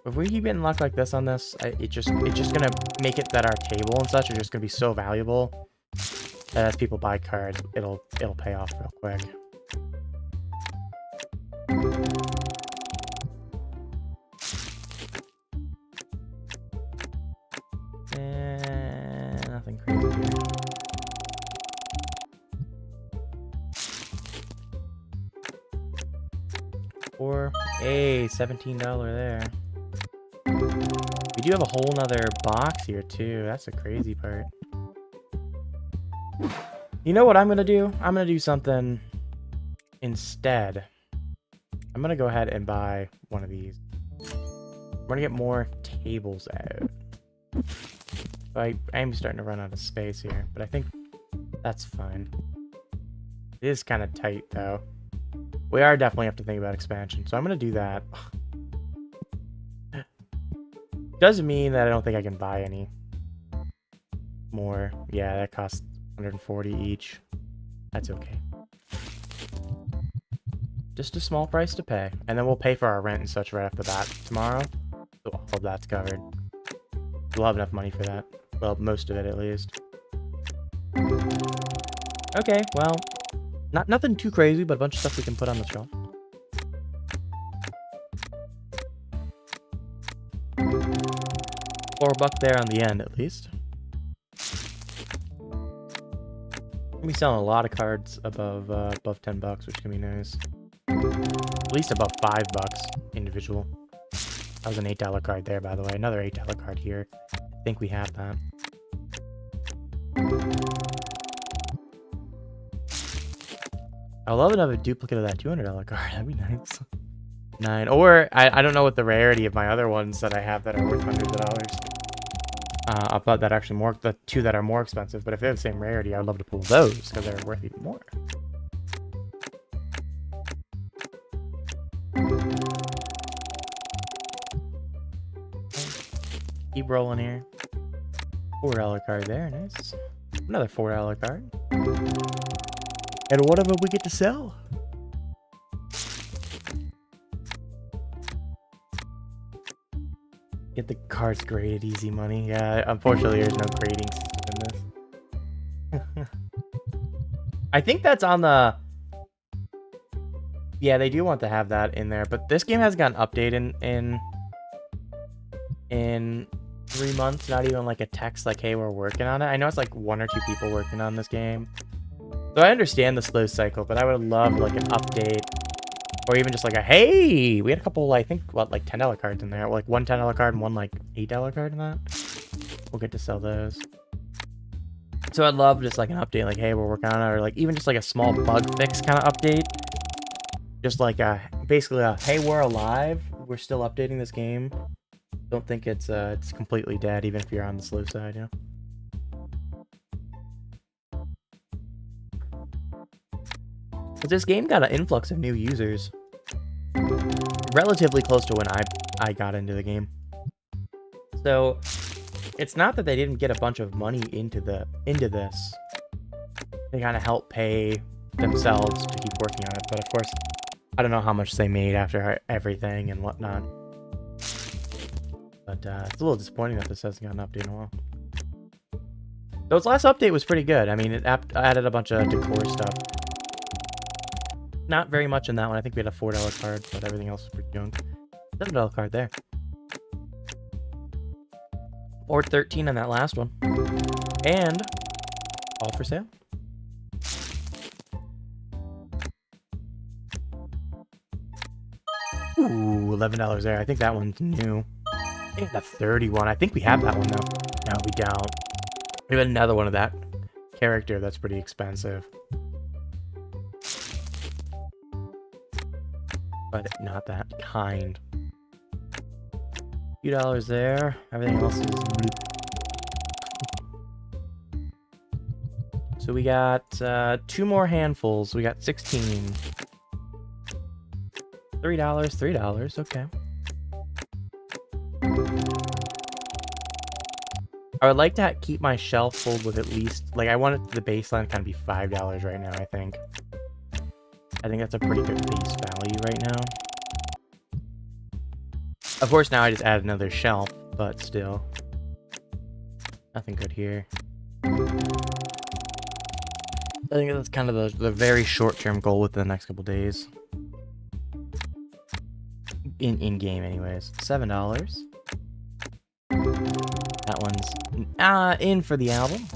If we keep getting luck like this on this, it's just gonna make it that our table and such are just gonna be so valuable that as people buy cards, it'll pay off real quick. And nothing crazy here. Or a $17 there. We do have a whole nother box here too. That's the crazy part. You know what I'm gonna do? I'm gonna do something instead. I'm gonna go ahead and buy one of these. We're gonna get more tables out. I am starting to run out of space here, but I think that's fine. It is kind of tight though. We are definitely have to think about expansion, so I'm gonna do that. Doesn't mean that I don't think I can buy any more. Yeah, that costs 140 each. That's okay. Just a small price to pay, and then we'll pay for our rent and such right off the bat tomorrow. So all of that's covered. We'll have enough money for that. Well, most of it at least. Okay, well, nothing too crazy, but a bunch of stuff we can put on the shelf. $4 there on the end, at least. We'll be selling a lot of cards above 10 bucks, which can be nice. At least above $5 individual. That was an $8 card there, by the way. Another $8 card here. I think we have that. I love another duplicate of that $200 card. That'd be nice. 9. Or I don't know what the rarity of my other ones that I have that are worth hundreds of dollars. I thought that actually the two that are more expensive, but if they're the same rarity, I'd love to pull those because they're worth even more. Keep rolling here. $4 card there, nice. Another $4 card. And what of them we get to sell? Get the cards graded, easy money. Yeah, unfortunately there's no grading system in this. I think that's on the... Yeah, they do want to have that in there, but this game hasn't gotten updated in 3 months. Not even like a text like, hey, we're working on it. I know it's like 1 or 2 people working on this game. So I understand the slow cycle, but I would love like an update Or even just like a, hey, we had a couple, I think, what, like $10 cards in there. Like one $10 card and one like $8 card in that. We'll get to sell those. So I'd love just like an update, like, hey, we're working on it, or like even just like a small bug fix kind of update. Just like basically a, hey, we're alive. We're still updating this game. Don't think it's completely dead, even if you're on the slow side, you know. But this game got an influx of new users, relatively close to when I got into the game. So it's not that they didn't get a bunch of money into this. They kind of helped pay themselves to keep working on it. But of course, I don't know how much they made after everything and whatnot. But it's a little disappointing that this hasn't gotten an update in a while. So its last update was pretty good. I mean, it added a bunch of decor stuff. Not very much in that one. I think we had a $4 card, but everything else was pretty junk. $7 card there. Or 13 on that last one. And all for sale. Ooh, $11 there. I think that one's new. I think the 31. I think we have that one though. No, we don't. We have another one of that character that's pretty expensive. But not that kind. Few dollars there. Everything else is bloop. So we got 2 more handfuls. We got 16. $3, okay. I would like to keep my shelf full with at least, like, I want it, the baseline to kind of be $5 right now, I think. I think that's a pretty good base value right now. Of course, now I just add another shelf, but still. Nothing good here. I think that's kind of the very short-term goal within the next couple days. In-game, anyways. $7. That one's in for the album.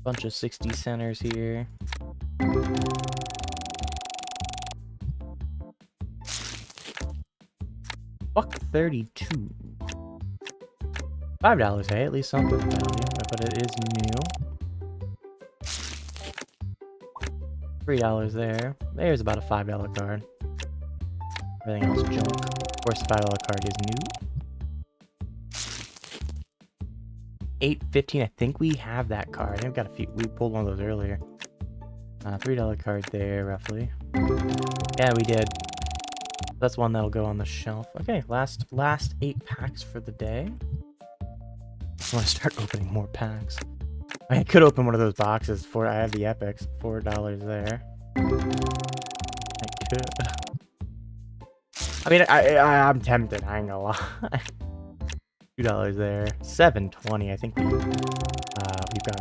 Bunch of 60 centers here. Buck 32. $5, hey, at least something value, but it is new. $3 there. There's about a $5 card. Everything else junk. Of course, the $5 card is new. $8.15. I think we have that card. I think we've got a few. We pulled one of those earlier. $3 card there, roughly. Yeah, we did. That's one that'll go on the shelf. Okay, last 8 packs for the day. I want to start opening more packs. I could open one of those boxes. I have the epics. $4 there. I could. I mean, I'm tempted. I ain't gonna lie. $2 there. $7.20. I think we've gotten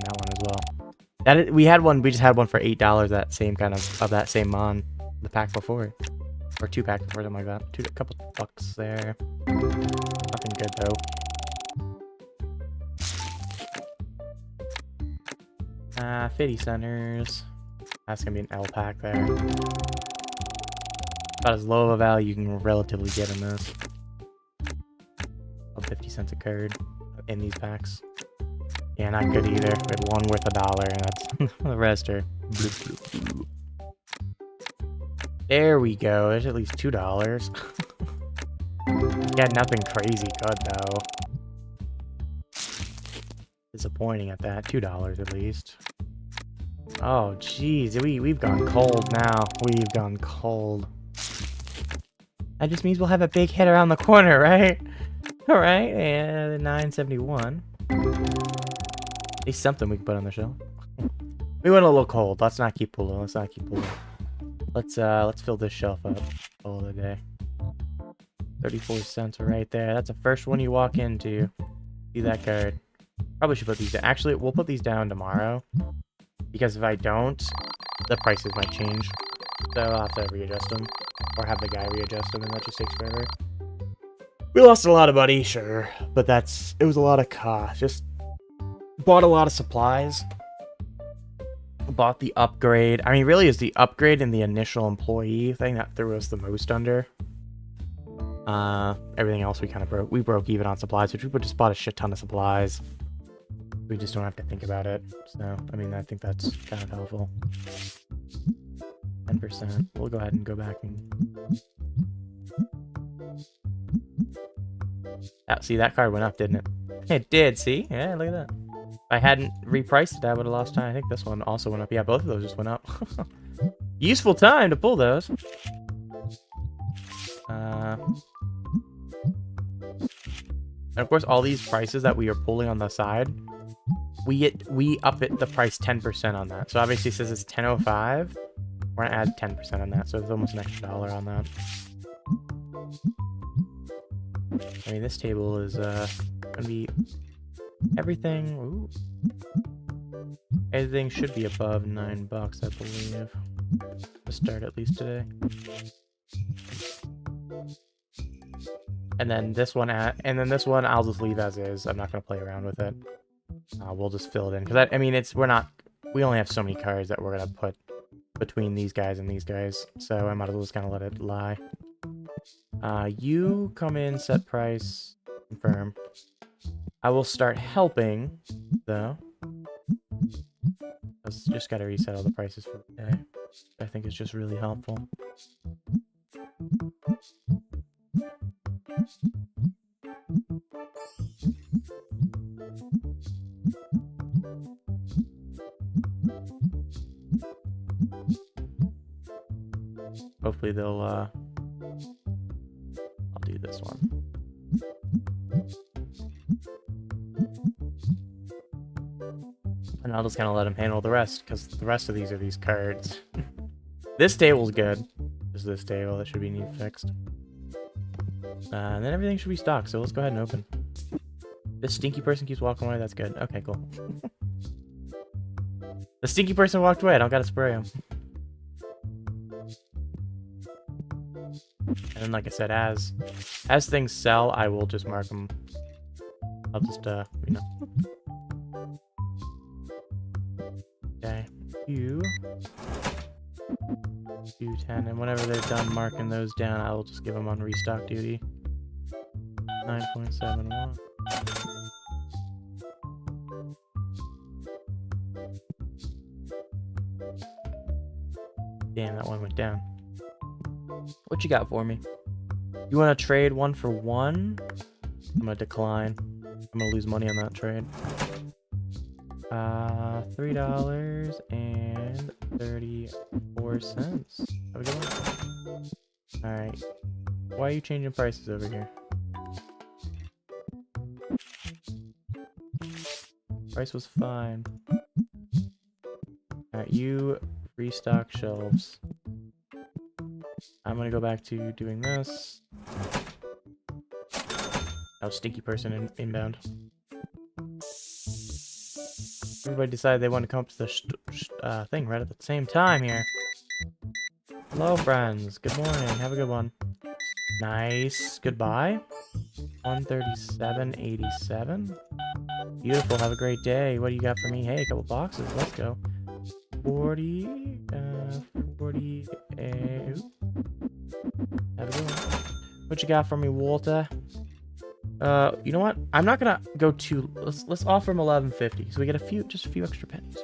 that one as well. We had one. We just had one for $8. That same kind of that same mon. The pack before, or 2 packs before, something like that. A couple bucks there. Nothing good though. 50 centers. That's gonna be an L pack there. About as low of a value you can relatively get in this. 50 cents a card in these packs. Yeah, not good either. We had one worth $1, and that's the rest are. There we go. There's at least $2. Yeah, nothing crazy good though. Disappointing at that. $2 at least. Oh jeez, we've gone cold now. We've gone cold. That just means we'll have a big hit around the corner, right? All right, and $9.71. At least something we can put on the shelf. We went a little cold. Let's not keep pulling. Let's fill this shelf up all the day. 34 cents right there. That's the first one you walk into. See that card. Probably should put these down. Actually, we'll put these down tomorrow. Because if I don't, the prices might change. So I'll have to readjust them. Or have the guy readjust them, and that just takes forever. We lost a lot of money, sure. But it was a lot of cost. Just bought a lot of supplies. bought the upgrade. I mean, really, it's the upgrade and the initial employee thing that threw us the most under. Everything else we kind of broke. We broke even on supplies, which we just bought a shit ton of supplies. We just don't have to think about it. So, I mean, I think that's kind of helpful. 10%. We'll go ahead and go back and... see, that card went up, didn't it? It did, see? Yeah, look at that. If I hadn't repriced it, I would have lost time. I think this one also went up. Yeah, both of those just went up. Useful time to pull those. And of course, all these prices that we are pulling on the side, we up it the price 10% on that. So obviously it says it's 10.05. We're gonna add 10% on that, so it's almost an extra $1 on that. I mean, this table is gonna be everything. Ooh, everything should be above $9, I believe. To start at least today. And then this one, I'll just leave as is. I'm not gonna play around with it. We'll just fill it in because I mean, we only have so many cards that we're gonna put between these guys and these guys, so I might as well just kind of let it lie. You come in, set price, confirm. I will start helping, though. I just gotta reset all the prices for the day. I think it's just really helpful. Hopefully they'll, I'll do this one. And I'll just kind of let them handle the rest, because the rest of these are these cards. This table's good. Just this table that should be need fixed. And then everything should be stocked, so let's go ahead and open. This stinky person keeps walking away, that's good. Okay, cool. The stinky person walked away, I don't gotta spray him. And then, like I said, as things sell, I will just mark them. I'll just, you know. Okay, you 10, and whenever they're done marking those down, I will just give them on restock duty. 9.71. Damn, that one went down. What you got for me? You want to trade 1 for 1? I'm gonna decline. I'm gonna lose money on that trade. $3.34. Have a good one. Alright. Why are you changing prices over here? Price was fine. Alright, you restock shelves. I'm gonna go back to doing this. Oh, stinky person inbound. Everybody decided they wanted to come up to the thing right at the same time here. Hello, friends. Good morning. Have a good one. Nice. Goodbye. 137.87. Beautiful. Have a great day. What do you got for me? Hey, a couple boxes. Let's go. 40. 40. Have a good one. What you got for me, Walter? You know what? I'm not gonna go too. Let's offer him 11.50, so we get just a few extra pennies.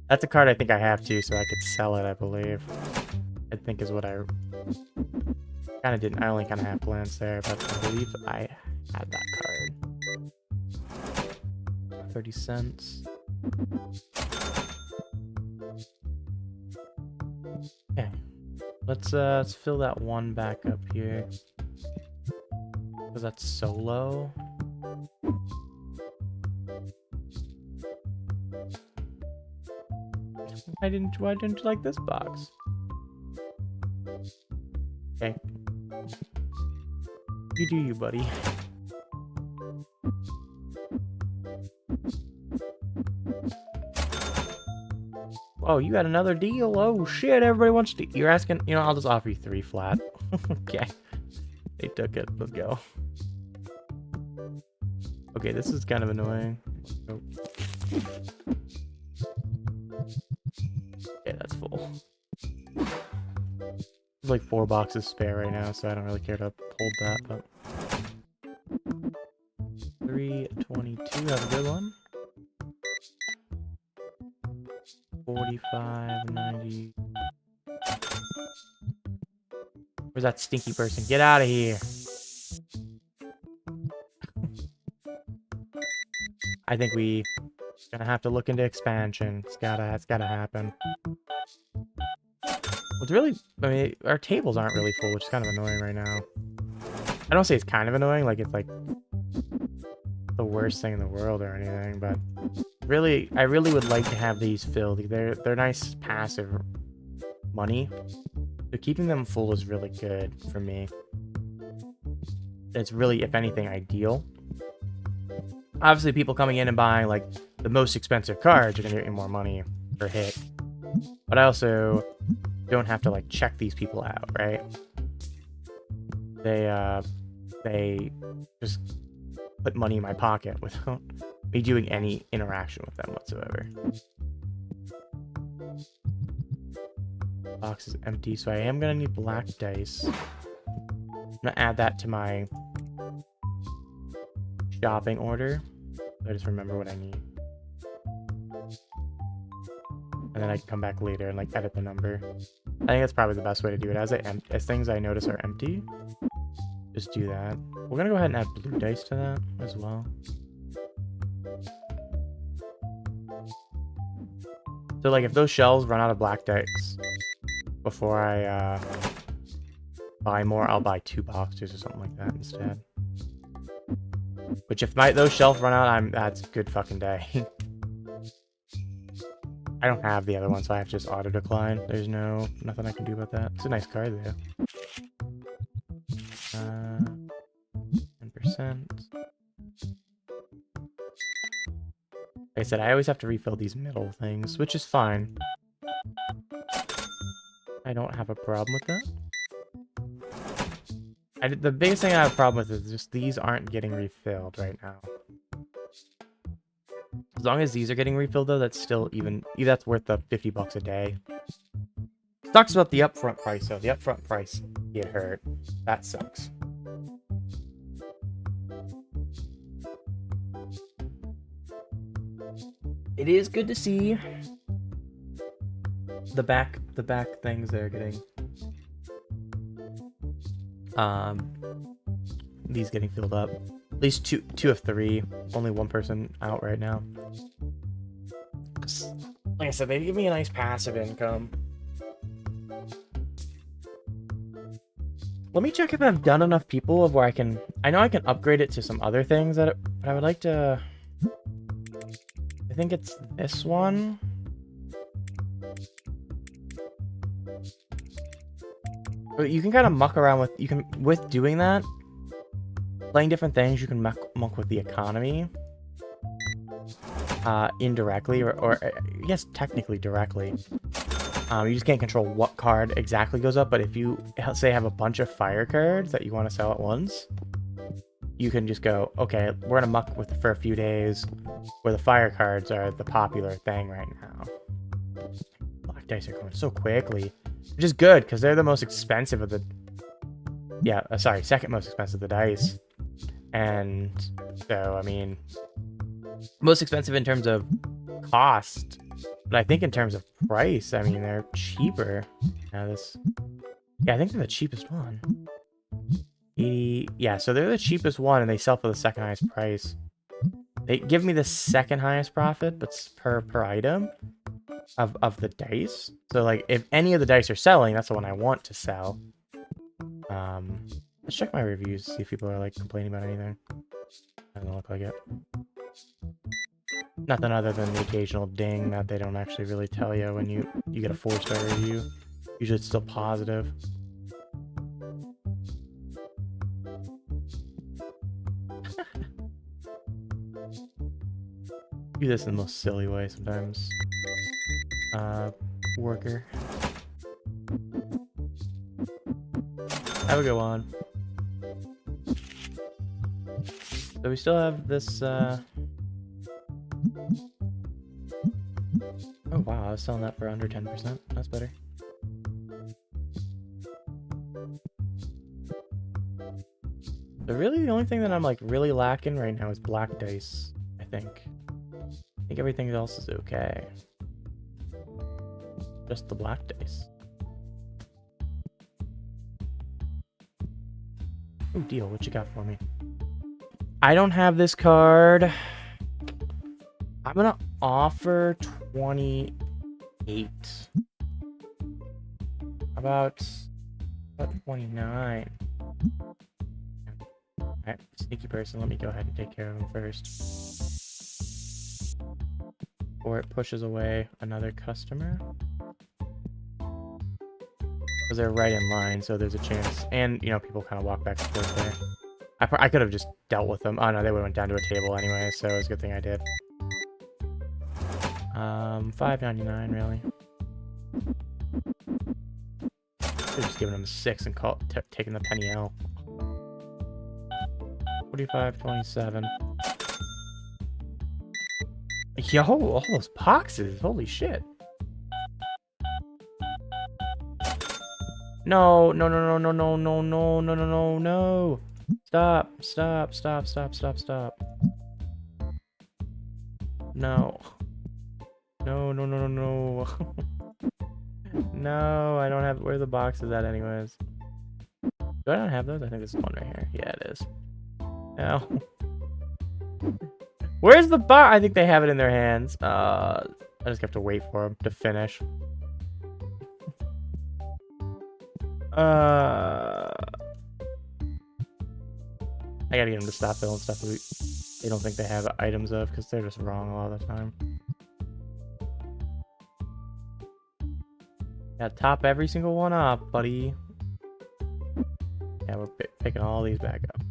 That's a card I think I have too, so I could sell it. I believe. I think is what I kind of didn't. I only kind of have plans there, but I believe I had that card. 30 cents. Okay. Let's fill that one back up here. Because that's so low. Why didn't you like this box? Okay. You do you, buddy. Oh, you got another deal? Oh shit, everybody wants to. You're asking, you know, I'll just offer you 3 flat. Okay. They took it. Let's go. Okay, this is kind of annoying. Oh. Okay, that's full. There's like 4 boxes spare right now, so I don't really care to hold that, but 322, have a good one. 45, 90. Where's that stinky person? Get out of here. I think we gonna have to look into expansion. It's gotta happen. What's really, I mean, our tables aren't really full, which is kind of annoying right now. I don't say it's kind of annoying, like it's like the worst thing in the world or anything, but really, I really would like to have these filled. They're nice passive money. So keeping them full is really good for me. It's really, if anything, ideal. Obviously, people coming in and buying like the most expensive cards are gonna get more money per hit. But I also don't have to like check these people out, right? They just put money in my pocket without me doing any interaction with them whatsoever. Box is empty, so I am gonna need black dice. I'm gonna add that to my shopping order. I just remember what I need. And then I can come back later and like edit the number. I think that's probably the best way to do it. As things I notice are empty, just do that. We're gonna go ahead and add blue dice to that as well. So like if those shelves run out of black dice before I buy more, I'll buy 2 boxes or something like that instead. Which if those shelves run out, that's a good fucking day. I don't have the other one, so I have to just auto decline. There's nothing I can do about that. It's a nice card though. 10%. Like I said, I always have to refill these middle things, which is fine. I don't have a problem with that. The biggest thing I have a problem with is just these aren't getting refilled right now. As long as these are getting refilled though, that's still that's worth the $50 a day. Sucks about the upfront price though. The upfront price get hurt. That sucks. It is good to see the back things they're getting. These getting filled up. At least two of 3. Only 1 person out right now. Like I said, they give me a nice passive income. Let me check if I've done enough people of where I know I can upgrade it to some other things but I would like to. I think it's this one. But you can kind of muck around with doing that. Playing different things, you can muck with the economy. Indirectly, or I guess technically directly. You just can't control what card exactly goes up, but if you, say, have a bunch of fire cards that you want to sell at once, you can just go, okay, we're going to muck with for a few days where the fire cards are the popular thing right now. Black dice are going so quickly, which is good, because they're the most expensive of the... Yeah, sorry, second most expensive of the dice. And so, I mean, most expensive in terms of cost, but I think in terms of price, I mean, they're cheaper. Yeah, I think they're the cheapest one. 80, yeah, so they're the cheapest one, and they sell for the second highest price. They give me the second highest profit, but it's per item of the dice. So, like, if any of the dice are selling, that's the one I want to sell. Let's check my reviews, see if people are like complaining about anything. Doesn't look like it. Nothing other than the occasional ding that they don't actually really tell you when you get a 4-star review. Usually it's still positive. Do this in the most silly way sometimes. Worker. Have a good one. So we still have this, Oh wow, I was selling that for under 10%. That's better. But really, the only thing that I'm like really lacking right now is black dice, I think. I think everything else is okay. Just the black dice. Oh, deal. What you got for me? I don't have this card. I'm gonna offer 28. About 29. Alright, sneaky person, let me go ahead and take care of him first. Or it pushes away another customer. Because they're right in line, so there's a chance. And, you know, people kind of walk back and forth there. I could have just dealt with them. Oh no, they would have went down to a table anyway, so it's a good thing I did. $5.99 really. Could've just given him 6 and taking the penny out. 45.27. Yo, all those boxes! Holy shit! No, no, no, no, no, no, no, no, no, no, no! Stop! Stop! Stop! Stop! Stop! Stop! No. No! No! No! No! No! No! I don't have. Where are the boxes at, anyways? Do I not have those? I think this is one right here. Yeah, it is. No. Where's the box? I think they have it in their hands. I just have to wait for them to finish. I gotta get them to stop filling stuff they don't think they have items of, because they're just wrong a lot of the time. Gotta top every single one up, buddy. Yeah, we're picking all these back up.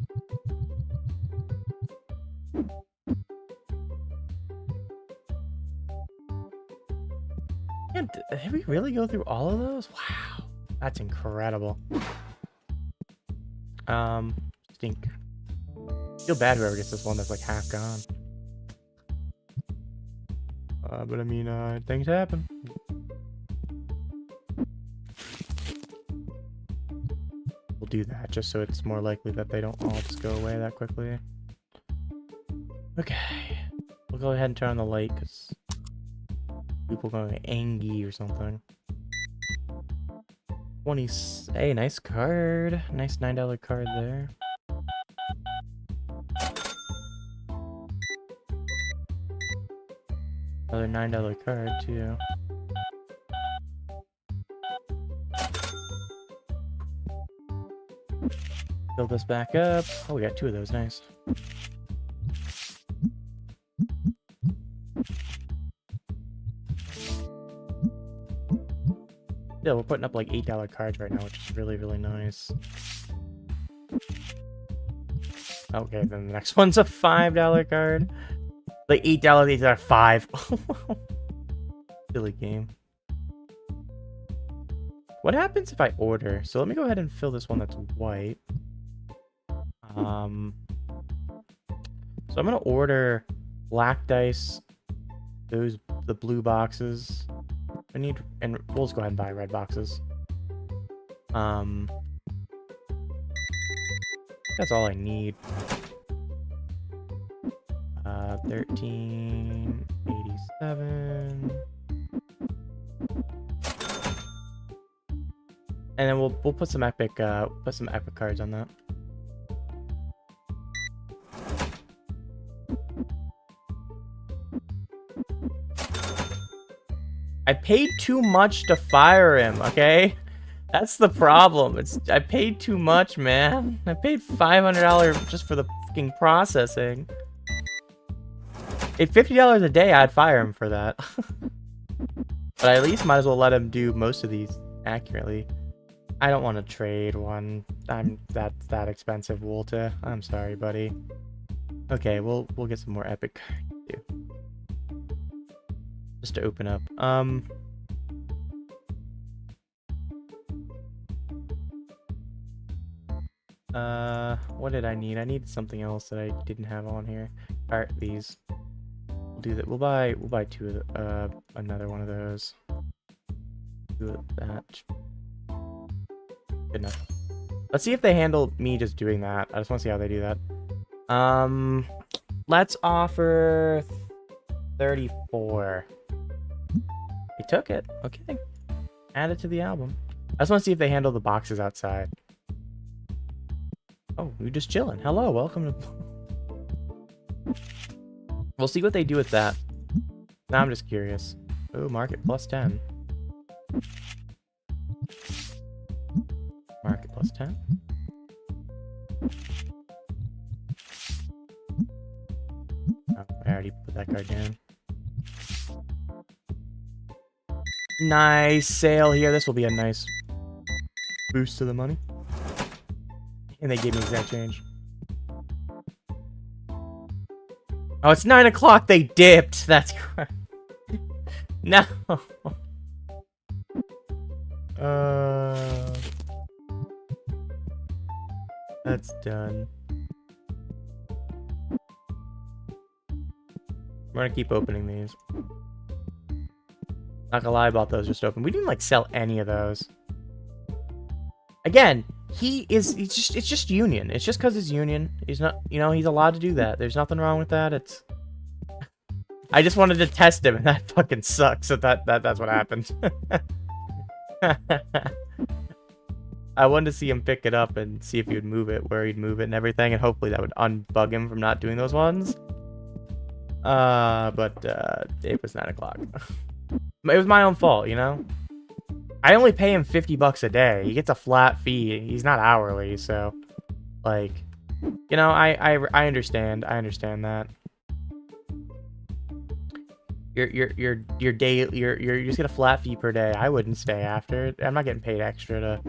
And did we really go through all of those? Wow, that's incredible. Stink. Feel bad whoever gets this one that's like half gone. But I mean, things happen. We'll do that just so it's more likely that they don't all just go away that quickly. Okay, we'll go ahead and turn on the light because people are going angry or something. 20. Hey, nice card. Nice $9 card there. Another $9 card too. Fill this back up. Oh, we got 2 of those. Nice. Yeah, we're putting up like $8 cards right now, which is really, really nice. Okay, then the next one's a $5 card. Like $8, these are 5. Silly game. What happens if I order? So let me go ahead and fill this one that's white. So I'm gonna order black dice, the blue boxes. I need, and we'll just go ahead and buy red boxes. That's all I need. 1387. And then we'll put some epic cards on that. I paid too much to fire him, okay? That's the problem. I paid too much, man. I paid $500 just for the fucking processing. At $50 a day, I'd fire him for that. But I at least might as well let him do most of these accurately. I don't want to trade one. That's that expensive, Walter. I'm sorry, buddy. Okay, we'll get some more epic cards too. Just to open up. What did I need? I need something else that I didn't have on here. Alright, these. We'll do that. We'll buy 2 of the, another one of those. Do that. Good enough. Let's see if they handle me just doing that. I just want to see how they do that. Let's offer 34. They took it. Okay. Add it to the album. I just want to see if they handle the boxes outside. Oh, you're just chilling. Hello, welcome to... We'll see what they do with that. Now I'm just curious. Oh, market plus 10. Market plus 10. Oh, I already put that card down. Nice sale here. This will be a nice boost to the money. And they gave me exact change. Oh, it's 9 o'clock. They dipped. That's correct. No. That's done. We're gonna keep opening these. Not gonna lie about those just open. We didn't like sell any of those. Again, it's just Union. It's just because it's Union. He's not, you know, he's allowed to do that. There's nothing wrong with that. It's... I just wanted to test him, and that fucking sucks. So that's what happened. I wanted to see him pick it up and see if he would move it, where he'd move it and everything, and hopefully that would unbug him from not doing those ones. But it was 9 o'clock. It was my own fault, you know? I only pay him $50 a day. He gets a flat fee. He's not hourly, so... Like... You know, I understand. I understand that. Your day... You just get a flat fee per day. I wouldn't stay after it. I'm not getting paid extra to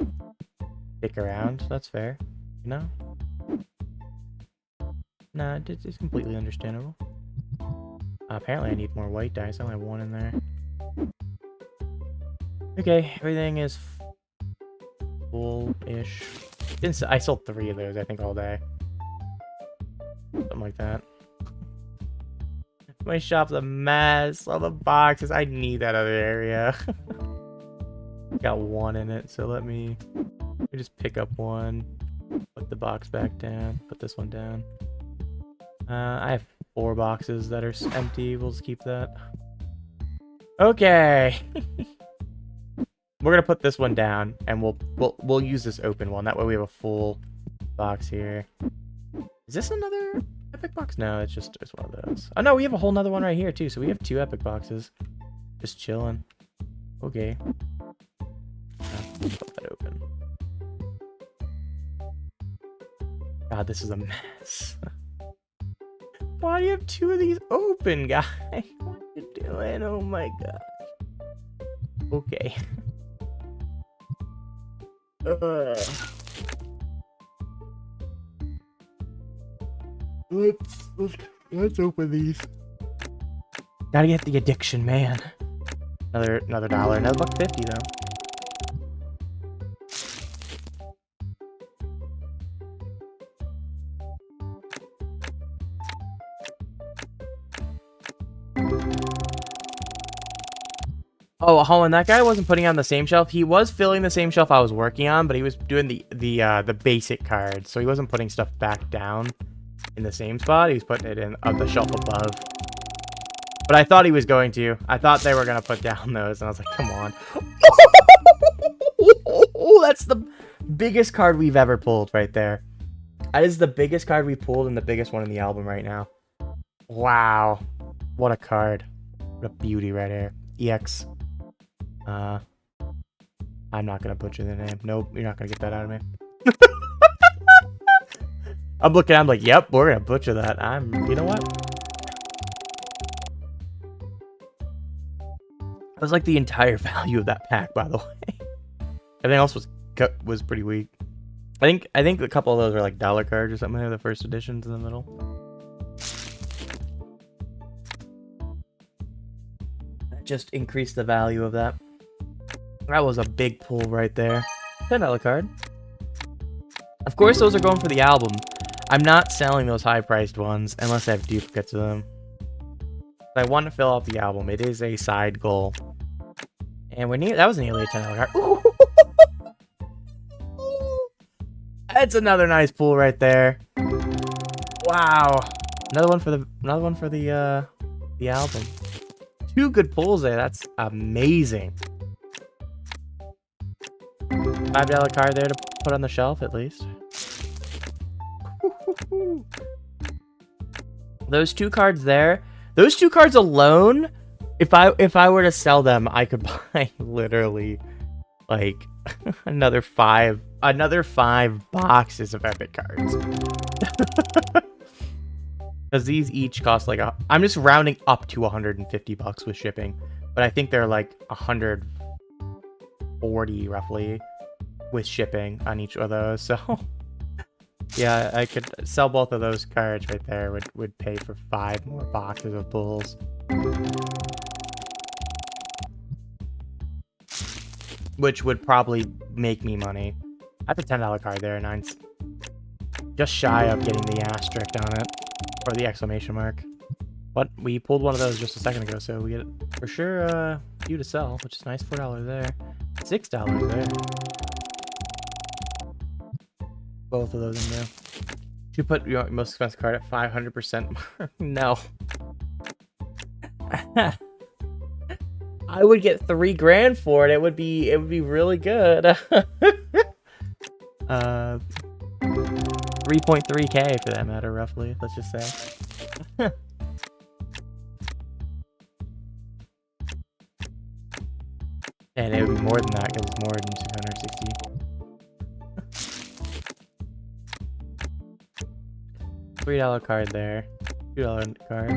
stick around. That's fair. You know? Nah, it's completely understandable. Apparently I need more white dice. I only have 1 in there. Okay, everything is full-ish. I sold 3 of those, I think, all day. Something like that. My shop's a mess. All the boxes. I need that other area. Got 1 in it, so let me just pick up 1. Put the box back down. Put this one down. I have 4 boxes that are empty. We'll just keep that. Okay. We're gonna put this one down, and we'll use this open one. That way we have a full box here. Is this another epic box? No, it's one of those. Oh no, we have a whole nother one right here too. So we have 2 epic boxes, just chilling. Okay. Put that open. God, this is a mess. Why do you have 2 of these open, guy? What are you doing? Oh my god. Okay. Let's open these. Gotta get the addiction, man. Another $1. Another $1.50 though. Oh, and that guy wasn't putting on the same shelf. He was filling the same shelf I was working on, but he was doing the basic cards, so he wasn't putting stuff back down in the same spot. He was putting it in the shelf above. But I thought he was going to. I thought they were gonna put down those, and I was like, come on. That's the biggest card we've ever pulled right there. That is the biggest card we pulled and the biggest one in the album right now. Wow, what a card! What a beauty right here. EX. I'm not gonna butcher the name. Nope, you're not gonna get that out of me. I'm looking, I'm like, yep, we're gonna butcher that. You know what? That was like the entire value of that pack, by the way. Everything else was pretty weak. I think a couple of those are like dollar cards or something. They're the first editions in the middle. That just increased the value of that. That was a big pull right there. $10 card. Of course, those are going for the album. I'm not selling those high-priced ones unless I have duplicates of them. I want to fill out the album. It is a side goal. And that was nearly a $10 card. That's another nice pull right there. Wow. Another one for the album. 2 good pulls there. That's amazing. $5 card there to put on the shelf at least. Those 2 cards there. Those 2 cards alone, if I were to sell them, I could buy literally like another 5 boxes of epic cards. Because these each cost like I'm just rounding up to $150 with shipping, but I think they're like 140 roughly with shipping on each of those. So yeah, I could sell both of those cards right there. Would pay for 5 more boxes of pulls. Which would probably make me money. That's a $10 card there, and I'm just shy of getting the asterisk on it. Or the exclamation mark. But we pulled one of those just a second ago, so we get for sure a few to sell, which is nice. $4 there. $6 there. Both of those in there. Should you put your most expensive card at 500%? No. I would get $3 grand for it. It would be really good. 3.3K for that matter, roughly. Let's just say. And it would be more than that because it's more than 260. $3 card there. $2 card.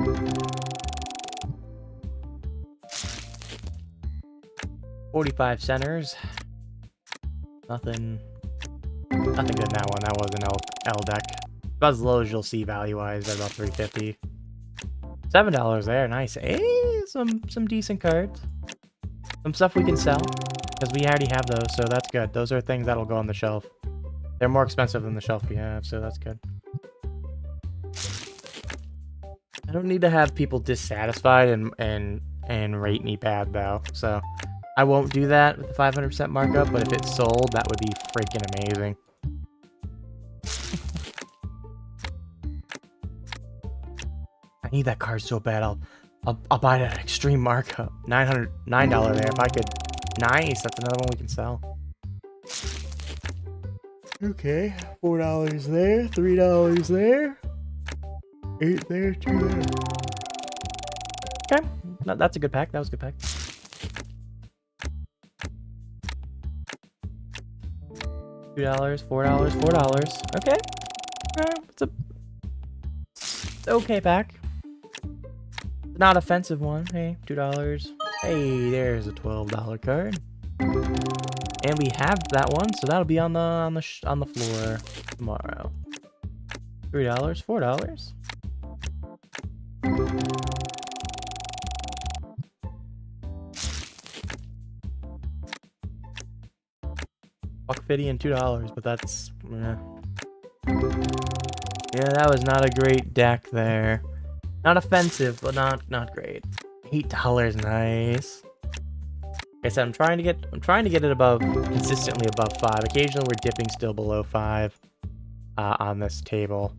$45 centers. Nothing good in that one. That was an L deck. About as low as you'll see value-wise at about $350. $7 there. Nice. Hey, some decent cards. Some stuff we can sell. Because we already have those, so that's good. Those are things that'll go on the shelf. They're more expensive than the shelf we have, so that's good. I don't need to have people dissatisfied and rate me bad, though. So I won't do that with the 500% markup, but if it's sold, that would be freaking amazing. I need that card so bad. I'll buy it at extreme markup. $9 there. If I could. Nice. That's another one we can sell. Okay. $4 there. $3 there. 8 there. 2 there. Okay. No, that's a good pack. That was a good pack. $2, $4, $4. Okay. It's a okay pack. Not offensive one. Hey, $2. Hey, there's a $12 card. And we have that one, so that'll be on the floor tomorrow. $3, $4. $150 and $2, but that's yeah, that was not a great deck there. Not offensive, but not great. $8, nice. Like I said, I'm trying to get it above, consistently above 5. Occasionally we're dipping still below 5 on this table.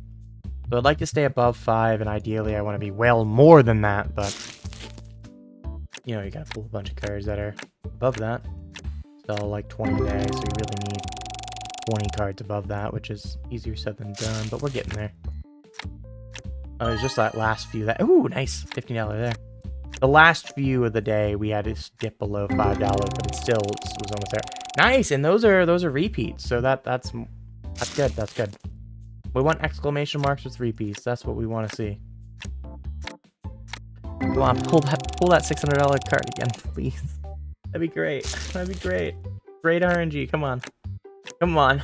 So I'd like to stay above 5, and ideally I want to be well more than that, but you know, you gotta pull a bunch of cards that are above that. Sell like 20 a day, so you really need 20 cards above that, which is easier said than done, but we're getting there. Oh, it was just that last few that... Ooh, nice. $15 there. The last few of the day, we had to dip below $5, but it still was almost there. Nice, and those are repeats, so that's good. That's good. We want exclamation marks with repeats. That's what we want to see. Come on, pull that $600 card again, please. That'd be great. That'd be great. Great RNG. Come on. Come on.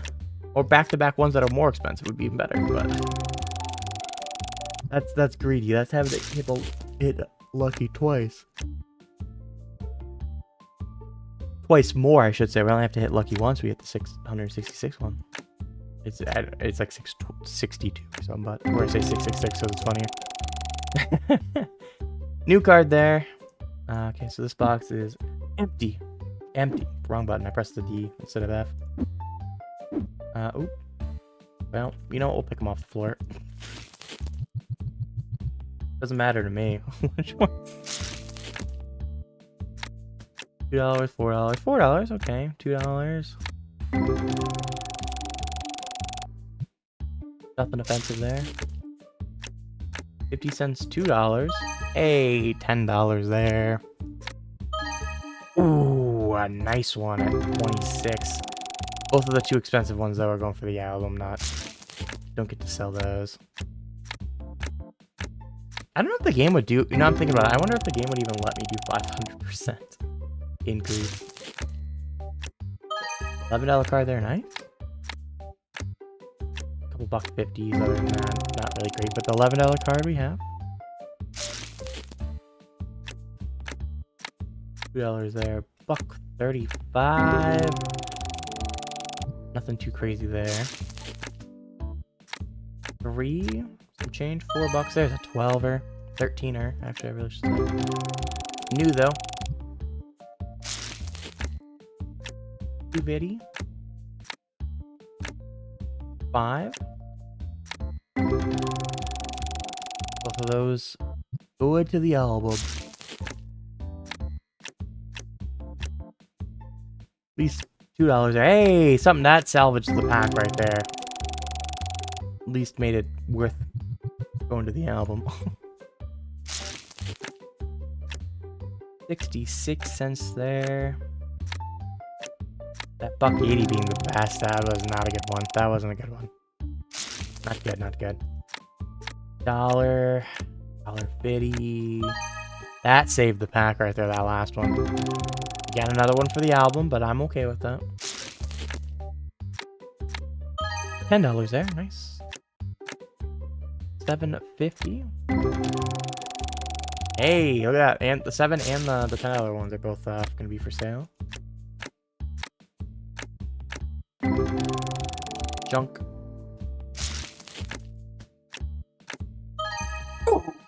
Or back-to-back ones that are more expensive would be even better, but... That's greedy. That's having to hit lucky twice. Twice more, I should say. We only have to hit lucky once. We hit the 666 one. It's like 662 or something, but or I say 666, so it's funnier. New card there. Okay, so this box is empty. Empty. Wrong button. I pressed the D instead of F. Oop. Well, you know what? We'll pick them off the floor. Doesn't matter to me. Which one? $2, $4, $4. Okay, $2. Nothing offensive there. 50 cents, $2. Hey, $10 there. Ooh, a nice one at 26. Both of the two expensive ones, though, are going for the album, don't get to sell those. I don't know if the game would do... You know, I'm thinking about it. I wonder if the game would even let me do 500% increase. $11 card there, nice. Couple $1.50s other than that. Not really great, but the $11 card we have. $2 there. $1.35. Nothing too crazy there. 3, some change, $4. There's a 12er, 13er. Actually, I really should say. New though. $2.50. 5. Both of those good to the album. At least $2 there. Hey, something that salvaged the pack right there. At least made it worth going to the album. 66 cents there. That $1.80 being the best, that was not a good one. That wasn't a good one. Not good, not good. $1.50. That saved the pack right there, that last one. Got another one for the album, but I'm okay with that. $10 there, nice. $7.50. Hey, look at that. And the 7 and the $10 ones are both going to be for sale. Junk.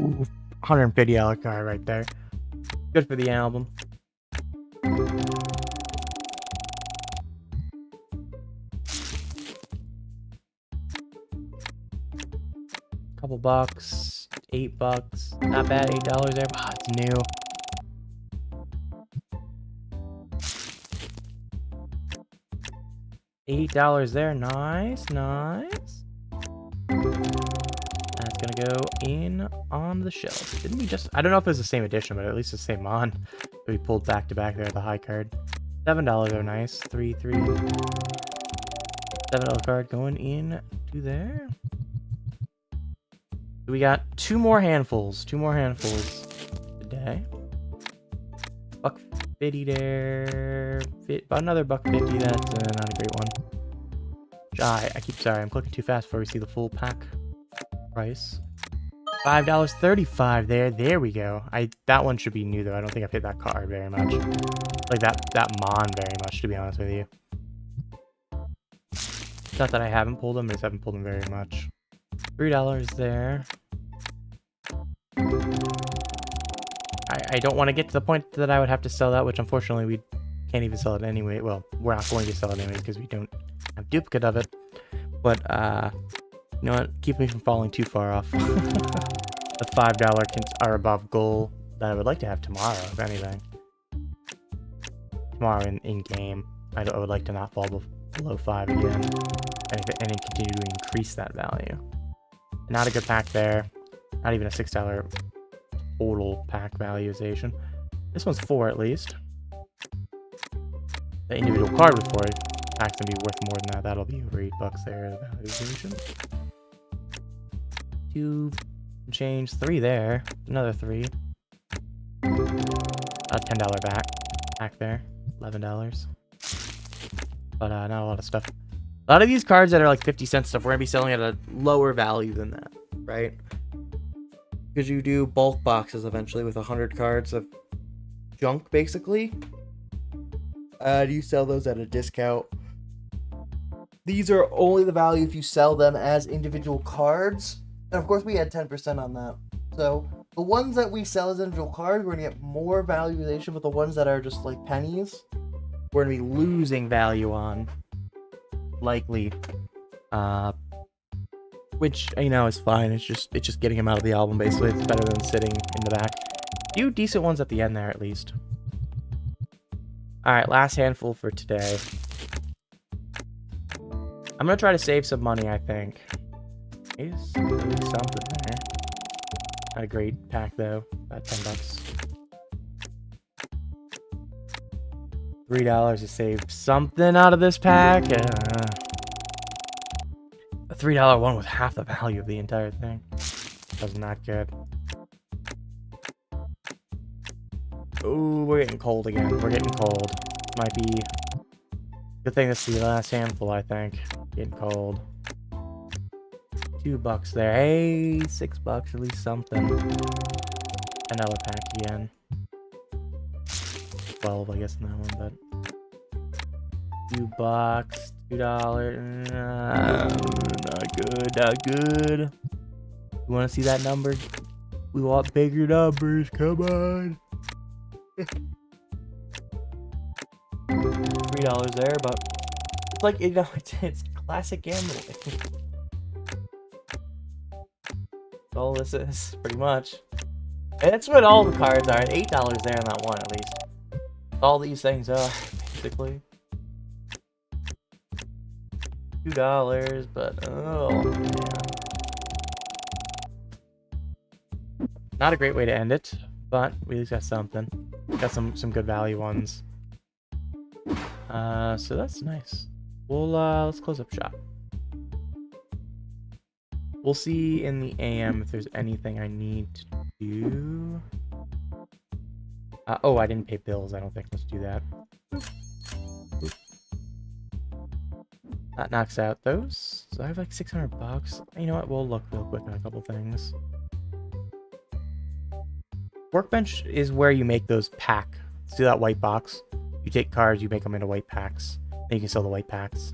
Ooh, $150 card right there. Good for the album. Couple bucks, $8. Not bad, $8 there. Wow, it's new. $8 there. Nice, nice. That's gonna go in on the shelf. Didn't we just... I don't know if it's the same edition, but at least it's the same mon. We pulled back to back there, the high card. $7 are nice. 3, 3. $7 card going in to there. We got 2 more handfuls. 2 more handfuls today. $1.50 there. About another $1.50. That's not a great one. Sorry, I'm clicking too fast before we see the full pack price. $5.35 there. There we go. That one should be new though. I don't think I've hit that card very much. Like that mon very much, to be honest with you. Not that I haven't pulled them, I just haven't pulled them very much. $3 there. I don't want to get to the point that I would have to sell that, which unfortunately we can't even sell it anyway. Well, we're not going to sell it anyways because we don't have duplicate of it. But you know what? Keep me from falling too far off the $5 or above goal that I would like to have tomorrow, if anything. Tomorrow in game, I would like to not fall below 5 again, and continue to increase that value. Not a good pack there. Not even a $6 total pack valuation. This one's 4 at least. The individual card was 4. Pack's gonna be worth more than that. That'll be over $8 there. The valuation. 2 change. 3 there. Another 3. A $10 pack there. $11. But not a lot of stuff. A lot of these cards that are like 50 cent stuff, we're gonna be selling at a lower value than that, right? Because you do bulk boxes eventually with 100 cards of junk, basically. You sell those at a discount. These are only the value if you sell them as individual cards. And of course we had 10% on that. So The ones that we sell as individual cards, we're gonna get more valuation, but the ones that are just like pennies, We're gonna be losing value on. Likely. Which, you know, is fine. It's just getting him out of the album, basically. It's better than sitting in the back. Few decent ones at the end there, at least. Alright, last handful for today. I'm gonna try to save some money, I think. Is at least something there. Not a great pack, though. About $10. $3 to save something out of this pack. A $3 one with half the value of the entire thing. That's not good. Ooh, we're getting cold again. We're getting cold. Might be... Good thing this is the last handful, I think. Getting cold. $2 there. Hey, $6, at least something. Another pack again. 12, I guess, in that one, but... $2, $2. Not good, not good. You want to see that number? We want bigger numbers, come on. $3 there, but it's like, you know, it's classic gambling. That's all this is, pretty much. And that's what all the cards are. $8 there on that one, at least. All these things are, basically. $2, but oh man. Not a great way to end it, but we at least got something. Got some good value ones. So that's nice. We'll let's close up shop. We'll see in the AM if there's anything I need to do. Oh, I didn't pay bills. I don't think. Let's do that. That knocks out those. So I have like $600. You know what? We'll look real quick on a couple things. Workbench is where you make those pack. See that white box? You take cards, you make them into white packs. Then you can sell the white packs.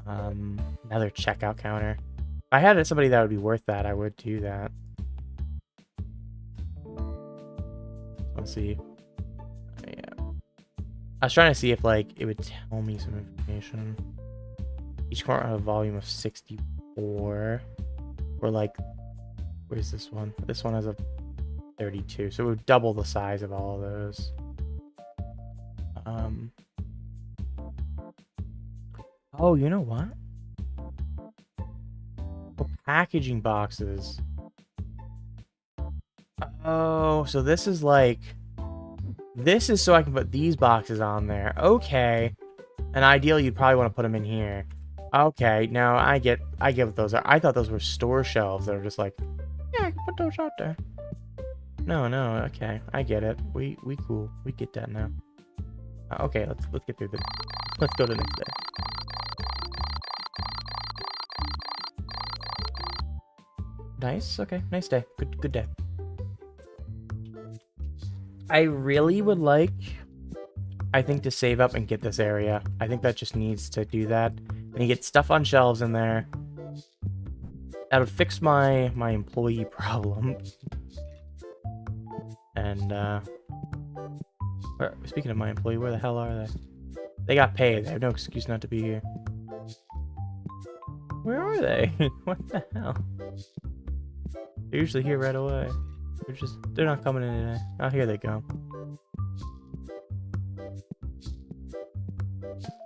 Another checkout counter. If I had somebody that would be worth that, I would do that. Let's see. Yeah. I was trying to see if, like, it would tell me some information. Each card has a volume of 64. Or, like, where's this one? This one has a 32. So it would double the size of all of those. Oh, you know what? Oh, packaging boxes. Oh, so this is like... This is so I can put these boxes on there. Okay. And ideally, you'd probably want to put them in here. Okay, now I get what those are. I thought those were store shelves that are just like, yeah, I can put those out there. No, okay, I get it. We cool. We get that now. Okay, let's get through this. Let's go to the next day. Nice. Okay, nice day. Good day. I really would like, I think, to save up and get this area. I think that just needs to do that. And you get stuff on shelves in there. That would fix my employee problem. And speaking of my employee, where the hell are they? They got paid. They have no excuse not to be here. Where are they? What the hell? They're usually here right away. They're not coming in today. Oh, here they go.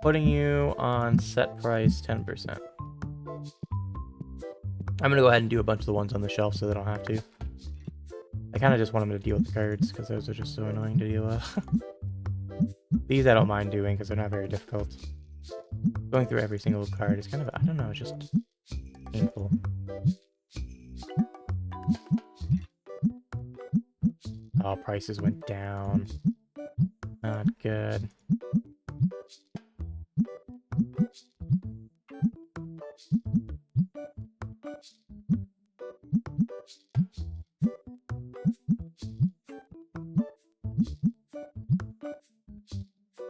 Putting you on set price 10%. I'm gonna go ahead and do a bunch of the ones on the shelf so they don't have to. I kind of just want them to deal with the cards because those are just so annoying to deal with. These I don't mind doing because they're not very difficult. Going through every single card is kind of, I don't know, it's just painful. Oh, prices went down. Not good.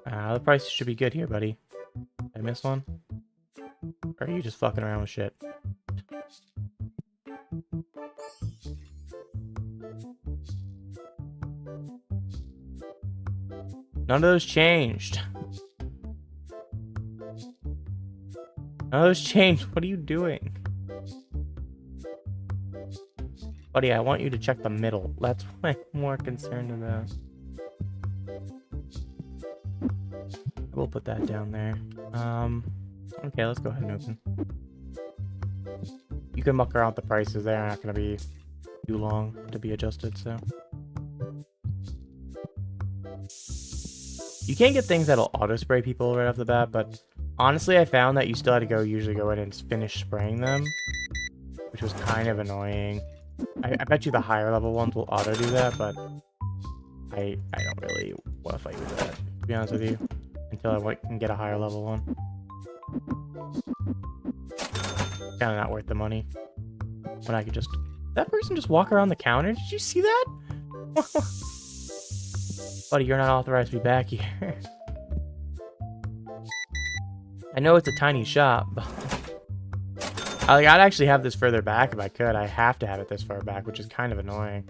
The price should be good here, buddy. Did I miss one? Or are you just fucking around with shit? None of those changed. None of those changed. What are you doing? Buddy, I want you to check the middle. That's what I'm more concerned about. We'll put that down there. Okay, let's go ahead and open. You can muck around with the prices. They're not going to be too long to be adjusted, so. You can't get things that'll auto spray people right off the bat, but honestly, I found that you still had to usually go in and finish spraying them, which was kind of annoying. I bet you the higher level ones will auto do that, but I don't really want to fight with that, to be honest with you, until I can get a higher level one. Kind of not worth the money. When I could just... That person just walk around the counter? Did you see that? Buddy, you're not authorized to be back here. I know it's a tiny shop, but... I'd actually have this further back if I could. I have to have it this far back, which is kind of annoying.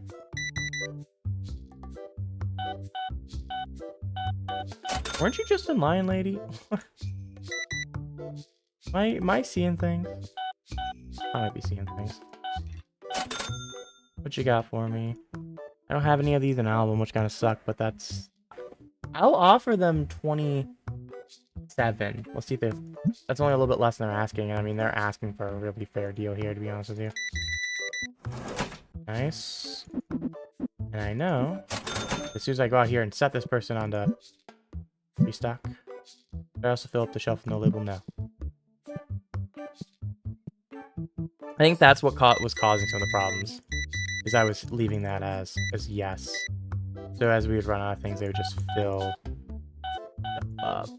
Weren't you just in line, lady? Am I seeing things? I might be seeing things. What you got for me? I don't have any of these in album, which kind of suck, but that's... I'll offer them 27. Let's see if that's only a little bit less than they're asking. I mean, they're asking for a really fair deal here, to be honest with you. Nice. And I know, as soon as I go out here and set this person on the restock, I also fill up the shelf with no label no. I think that's what was causing some of the problems, is I was leaving that as yes. So as we would run out of things, they would just fill up.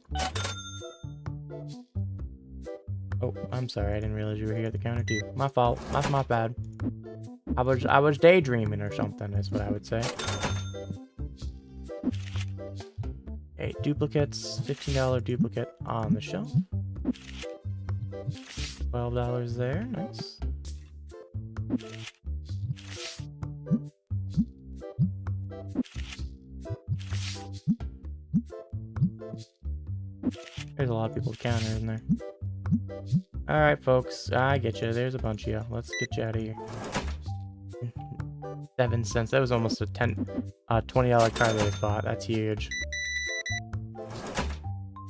Oh, I'm sorry. I didn't realize you were here at the counter too. My fault. My bad. I was daydreaming or something, is what I would say. Okay, duplicates. $15 duplicate on the shelf. $12 there. Nice. There's a lot of people to counter, isn't there? Alright, folks. I get you. There's a bunch of you. Let's get you out of here. 7 cents. That was almost a $20 card that I bought. That's huge.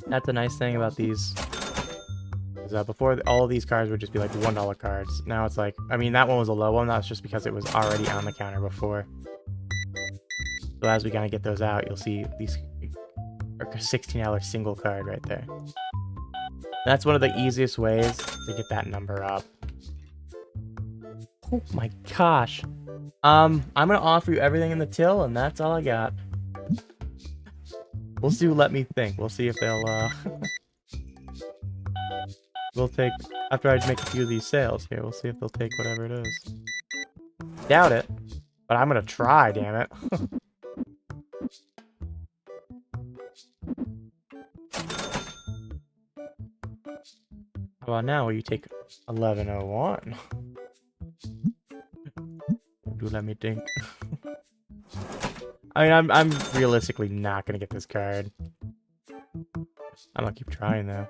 That's a nice thing about these. Before, all of these cards would just be like $1 cards. Now it's like, I mean, that one was a low one. That's just because it was already on the counter before. So as we kind of get those out, you'll see these are $16 single card right there. That's one of the easiest ways to get that number up. Oh my gosh. I'm gonna offer you everything in the till, and that's all I got. We'll see who let me think. We'll see if they'll we'll take, after I make a few of these sales here, we'll see if they'll take whatever it is. Doubt it, but I'm gonna try, damn it. How about now, will you take 1101? Do let me think. I mean, I'm realistically not gonna get this card. I'm gonna keep trying though.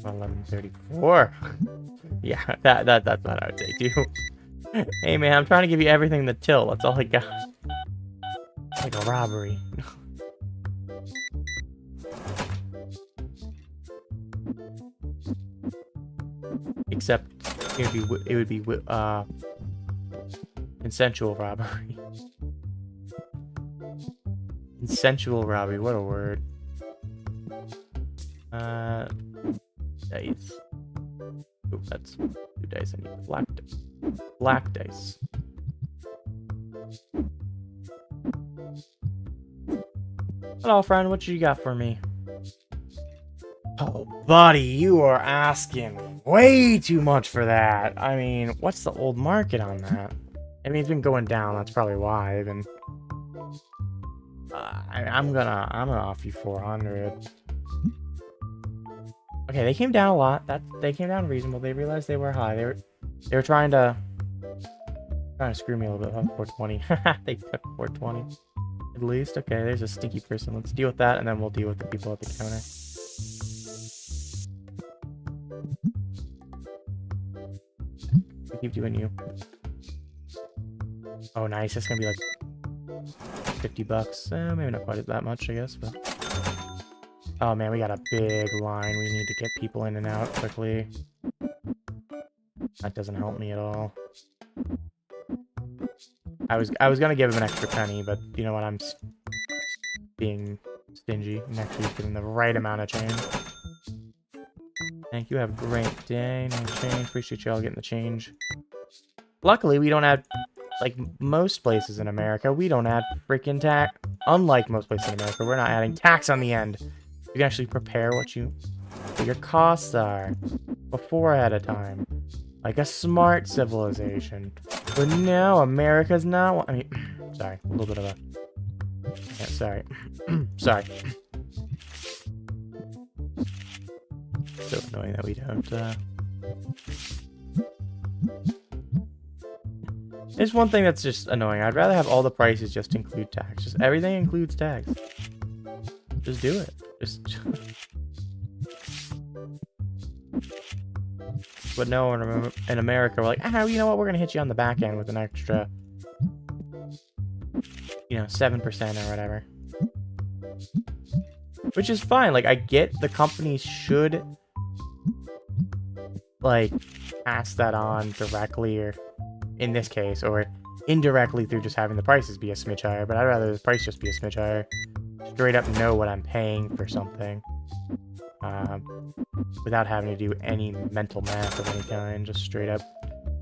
1134. Yeah, that's what I would say too. Hey man, I'm trying to give you everything in the till. That's all I got. It's like a robbery. Except it would be consensual robbery. Consensual robbery, what a word. Dice. Oh, that's 2 dice. I need black dice. Black dice. Hello, friend. What you got for me? Oh, buddy, you are asking way too much for that. I mean, what's the old market on that? I mean, it's been going down. That's probably why. I've been. I'm gonna offer you 400. Okay, they came down a lot. They came down reasonable. They realized they were high. They were trying to screw me a little bit on 420. They took 420. At least. Okay, there's a stinky person. Let's deal with that, and then we'll deal with the people at the counter. We keep doing you. Oh, nice. It's gonna be like 50 bucks. Maybe not quite that much, I guess, but... Oh, man, we got a big line. We need to get people in and out quickly. That doesn't help me at all. I was gonna give him an extra penny, but you know what? I'm being stingy and actually giving the right amount of change. Thank you. Have a great day. No change. Appreciate y'all getting the change. Luckily, we don't have, like most places in America, we don't add freaking tax. Unlike most places in America, we're not adding tax on the end. You can actually prepare what your costs are before ahead of time. Like a smart civilization. But no, America's not. I mean, sorry, a little bit of a... Yeah, sorry. Sorry. So annoying that we don't, There's one thing that's just annoying. I'd rather have all the prices just include tax. Just everything includes tax. Just do it. Just... But no, in America, we're like, you know what? We're going to hit you on the back end with an extra, 7% or whatever. Which is fine. Like, I get the companies should, like, pass that on directly, or in this case, or indirectly through just having the prices be a smidge higher. But I'd rather the price just be a smidge higher. Straight up know what I'm paying for something. Without having to do any mental math of any kind, just straight up.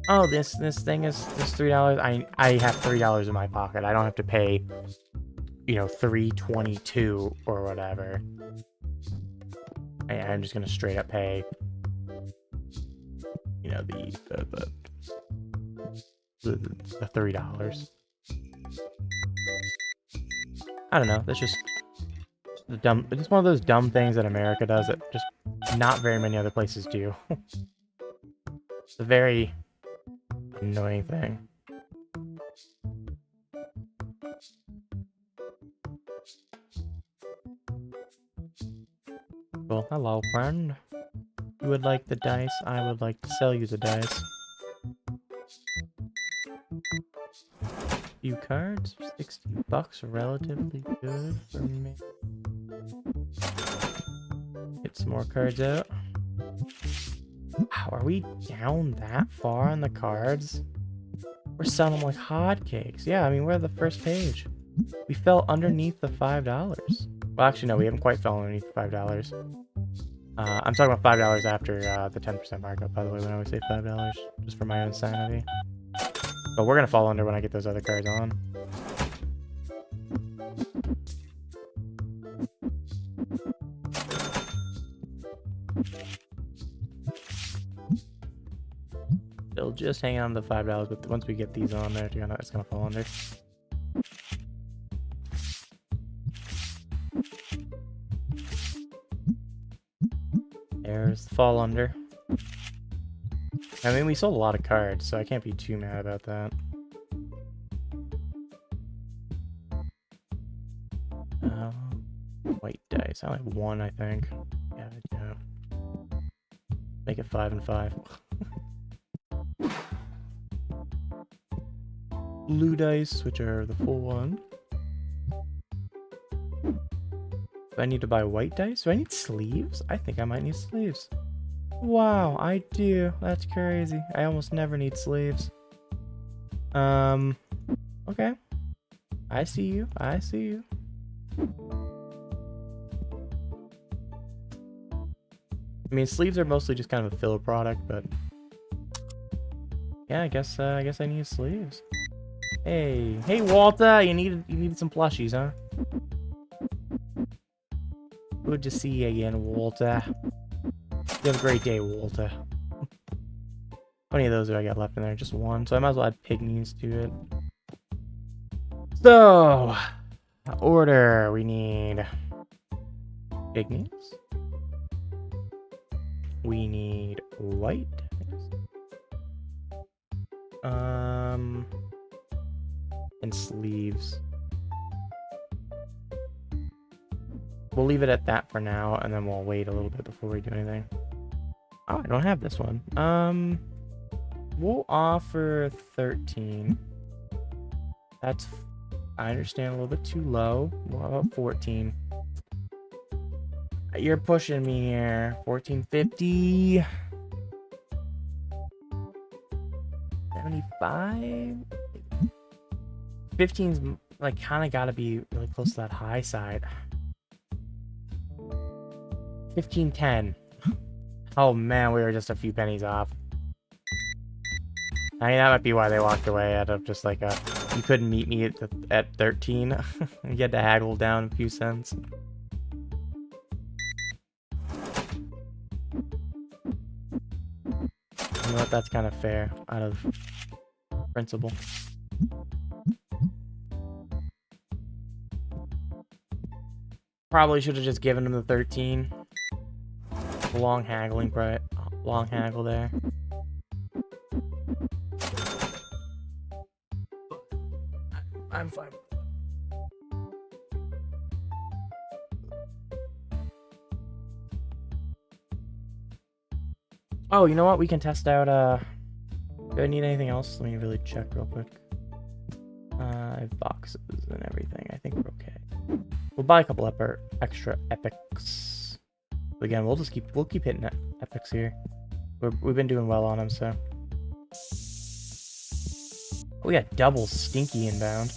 Oh, this thing is $3. I have $3 in my pocket. I don't have to pay, $3.22 or whatever. I'm just gonna straight up pay, the $3. I don't know. That's just dumb. It's one of those dumb things that America does that just not very many other places do. It's a very annoying thing. Well, hello, friend. You would like the dice? I would like to sell you the dice. Few cards, 60 bucks, relatively good for me. Get some more cards out. Wow, are we down that far on the cards? We're selling them like hotcakes. Yeah, I mean, we're at the first page. We fell underneath the $5. Well, actually, no, we haven't quite fell underneath the $5. I'm talking about $5 after the 10% markup, by the way, when I always say $5, just for my own sanity. But we're gonna fall under when I get those other cards on. Still just hang on to the $5, but once we get these on there, it's gonna fall under. There's the fall under. I mean, we sold a lot of cards, so I can't be too mad about that. White dice. I only have one, I think. Yeah, I do. Make it 5 and 5. Blue dice, which are the full one. Do I need to buy white dice? Do I need sleeves? I think I might need sleeves. Wow, I do. That's crazy. I almost never need sleeves. Okay. I see you. I see you. I mean, sleeves are mostly just kind of a filler product, but yeah, I guess I need sleeves. Hey, Walter, you needed some plushies, huh? Good to see you again, Walter. You have a great day, Walter. How many of those do I got left in there? Just one, so I might as well add pygmies to it. So, order. We need pygmies. We need white. And sleeves. We'll leave it at that for now, and then we'll wait a little bit before we do anything. Oh, I don't have this one. We'll offer 13. That's, I understand, a little bit too low. What about 14? You're pushing me here. 1450. 75. 15's like kind of got to be really close to that high side. 1510. Oh man, we were just a few pennies off. I mean, that might be why they walked away out of just like a, you couldn't meet me at 13. You had to haggle down a few cents. You know what, that's kind of fair out of principle. Probably should have just given him the 13. Long haggling, right? Long haggle there. I'm fine. Oh, you know what? We can test out, do I need anything else? Let me really check real quick. I have boxes and everything. I think we're okay. We'll buy a couple extra epics. But again, we'll keep hitting epics here. We've been doing well on them, so. We got double stinky inbound.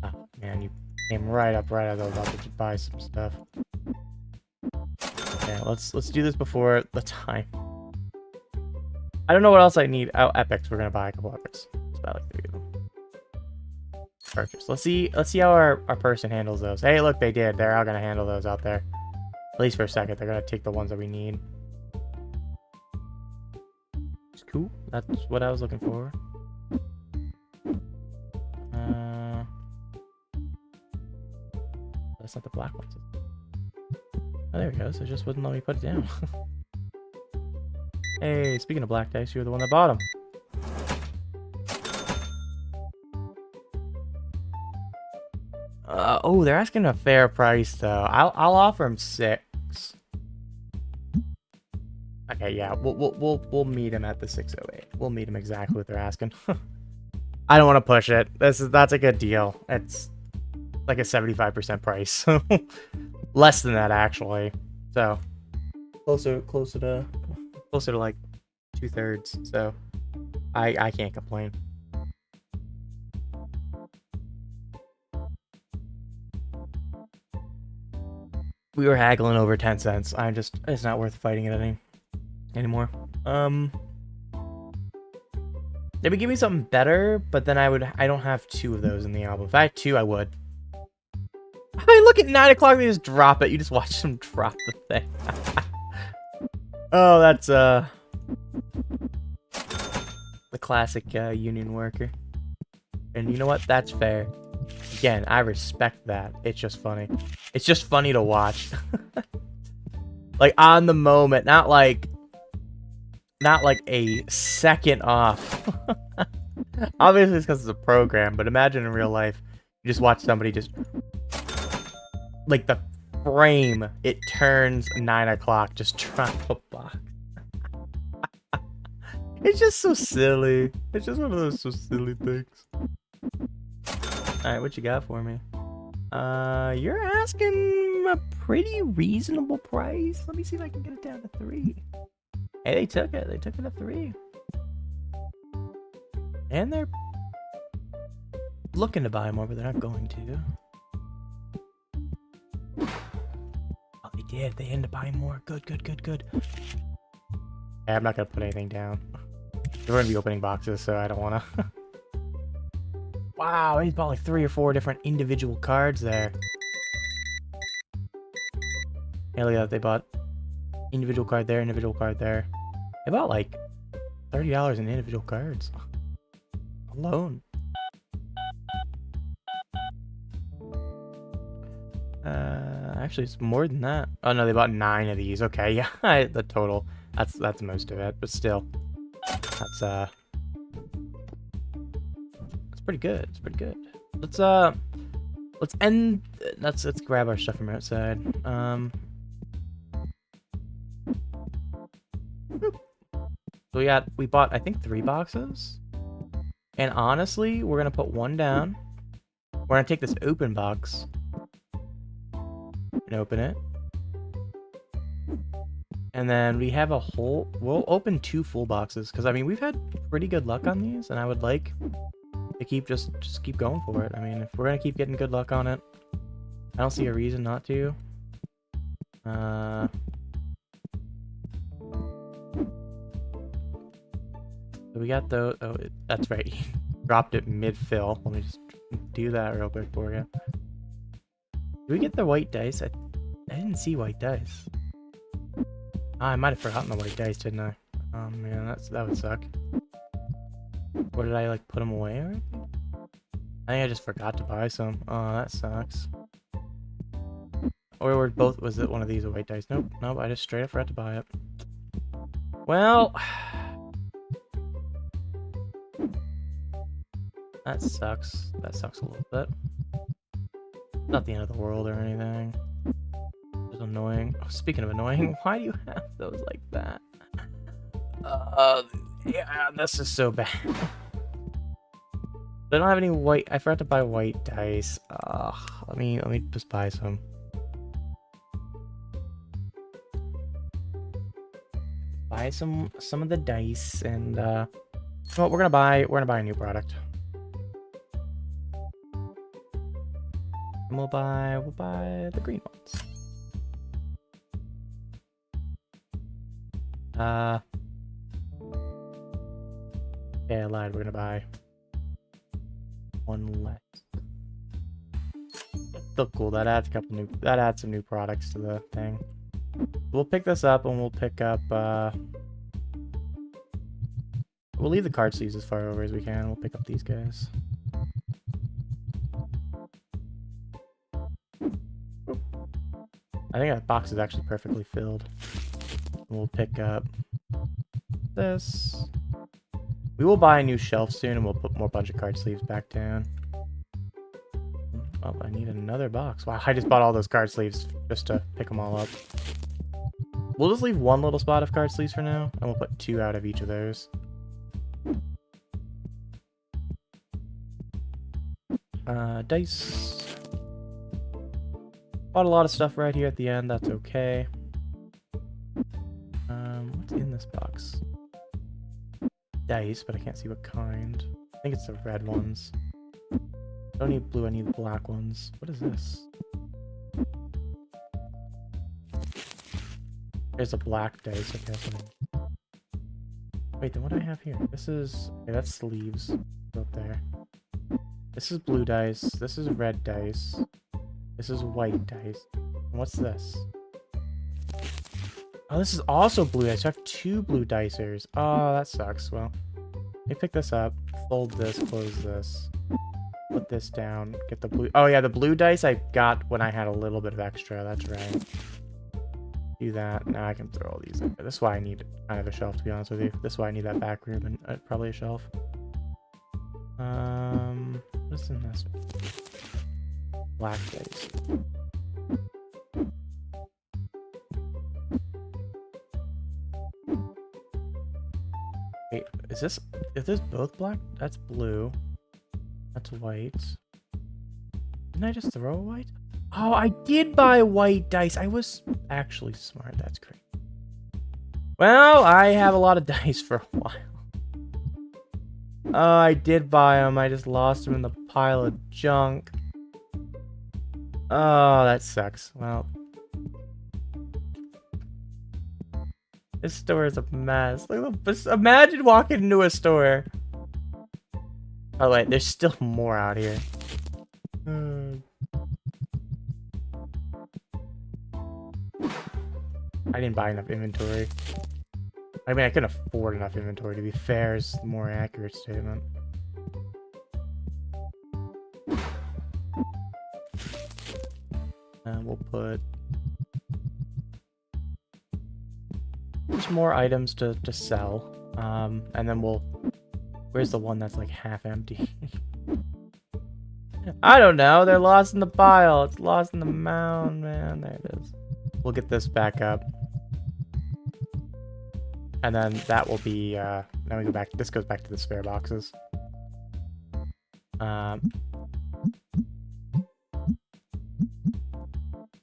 Oh man, you came right up right as I was about to buy some stuff. Okay, let's do this before the time. I don't know what else I need. Oh, epics. We're gonna buy a couple epics. Let's buy like 3 of them. Purchase. Let's see how our person handles those. Hey, look, they did. They're all gonna handle those out there. At least for a second. They're gonna take the ones that we need. It's cool. That's what I was looking for. That's not the black ones. Oh, there we go. So it just wouldn't let me put it down. Hey, speaking of black dice, you were the one that bought them. Oh, they're asking a fair price though. I'll offer him 6. Okay, yeah, we'll meet him at the 608. We'll meet him exactly what they're asking. I don't want to push it. That's a good deal. It's like a 75% price. Less than that actually. So closer to like 2/3. So I can't complain. We were haggling over 10 cents. It's not worth fighting it anymore. They would give me something better, but then I don't have 2 of those in the album. If I had 2, I would. I mean, look at 9 o'clock, they just drop it. You just watch them drop the thing. Oh, that's the classic union worker. And you know what? That's fair. Again, I respect that. It's just funny. It's just funny to watch. Like on the moment, not like a second off. Obviously it's because it's a program, but imagine in real life, you just watch somebody just like the frame, it turns 9 o'clock, just drop a box. It's just so silly. It's just one of those so silly things. Alright, what you got for me? You're asking a pretty reasonable price. Let me see if I can get it down to 3. Hey, they took it. They took it at 3. And they're looking to buy more, but they're not going to. Oh, they did. They ended up buying more. Good, good, good, good. Yeah, I'm not going to put anything down. We're going to be opening boxes, so I don't want to. Wow, he's bought like 3 or 4 different individual cards there. Hey, look at that. They bought individual card there, individual card there. They bought like $30 in individual cards. Alone. actually, it's more than that. Oh no, they bought 9 of these. Okay, yeah, the total. That's most of it, but still, that's it's pretty good. It's pretty good. Let's end. Let's grab our stuff from outside. So we bought I think 3 boxes, and honestly, we're gonna put one down. We're gonna take this open box and open it. And then we have a whole... We'll open 2 full boxes, because, I mean, we've had pretty good luck on these, and I would like to keep just keep going for it. I mean, if we're going to keep getting good luck on it, I don't see a reason not to. So we got the... Oh, that's right. Dropped it mid-fill. Let me just do that real quick for you. Did we get the white dice? I didn't see white dice. I might have forgotten the white dice, didn't I? Oh man, that would suck. Or did I like put them away or anything? I think I just forgot to buy some. Oh, that sucks. Or were both... Was it one of these a white dice? Nope, nope. I just straight up forgot to buy it. Well, that sucks. That sucks a little bit. Not the end of the world or anything. Just annoying. Oh, speaking of annoying, why do you have those like that? Yeah, this is so bad. I don't have any white. I forgot to buy white dice. Let me just buy some. Buy some of the dice, and well, we're gonna buy a new product. And we'll buy the green ones. Yeah, I lied. We're gonna buy one less. Still cool. That adds some new products to the thing. We'll pick this up, and we'll pick up. We'll leave the card sleeves as far over as we can. We'll pick up these guys. I think that box is actually perfectly filled. We'll pick up this. We will buy a new shelf soon, and we'll put more bunch of card sleeves back down. Oh, I need another box. Wow, I just bought all those card sleeves just to pick them all up. We'll just leave one little spot of card sleeves for now, and we'll put 2 out of each of those. Dice. Bought a lot of stuff right here at the end. That's okay. What's in this box? Dice, but I can't see what kind. I think it's the red ones. I don't need blue, I need the black ones. What is this? There's a black dice, I guess. Wait, then what do I have here? This is... Okay, that's sleeves. Up there. This is blue dice. This is red dice. This is white dice. And what's this? Oh, this is also blue dice. I have 2 blue dicers. Oh, that sucks. Well, let me pick this up. Fold this. Close this. Put this down. Get the blue... Oh, yeah, the blue dice I got when I had a little bit of extra. That's right. Do that. Now I can throw all these in. This is why I need kind of a shelf, to be honest with you. This is why I need that back room and probably a shelf. What's in this? Black dice. Wait, is this both black? That's blue. That's white. Didn't I just throw a white? Oh, I did buy white dice. I was actually smart. That's great. Well, I have a lot of dice for a while. Oh, I did buy them. I just lost them in the pile of junk. Oh, that sucks. Well, this store is a mess. Imagine walking into a store. Oh wait, there's still more out here. I didn't buy enough inventory. I mean, I couldn't afford enough inventory, to be fair, is the more accurate statement. And we'll put bunch more items to sell. And then we'll... Where's the one that's like half empty? I don't know. They're lost in the pile. It's lost in the mound, man. There it is. We'll get this back up. And then that will be... now we go back... This goes back to the spare boxes. I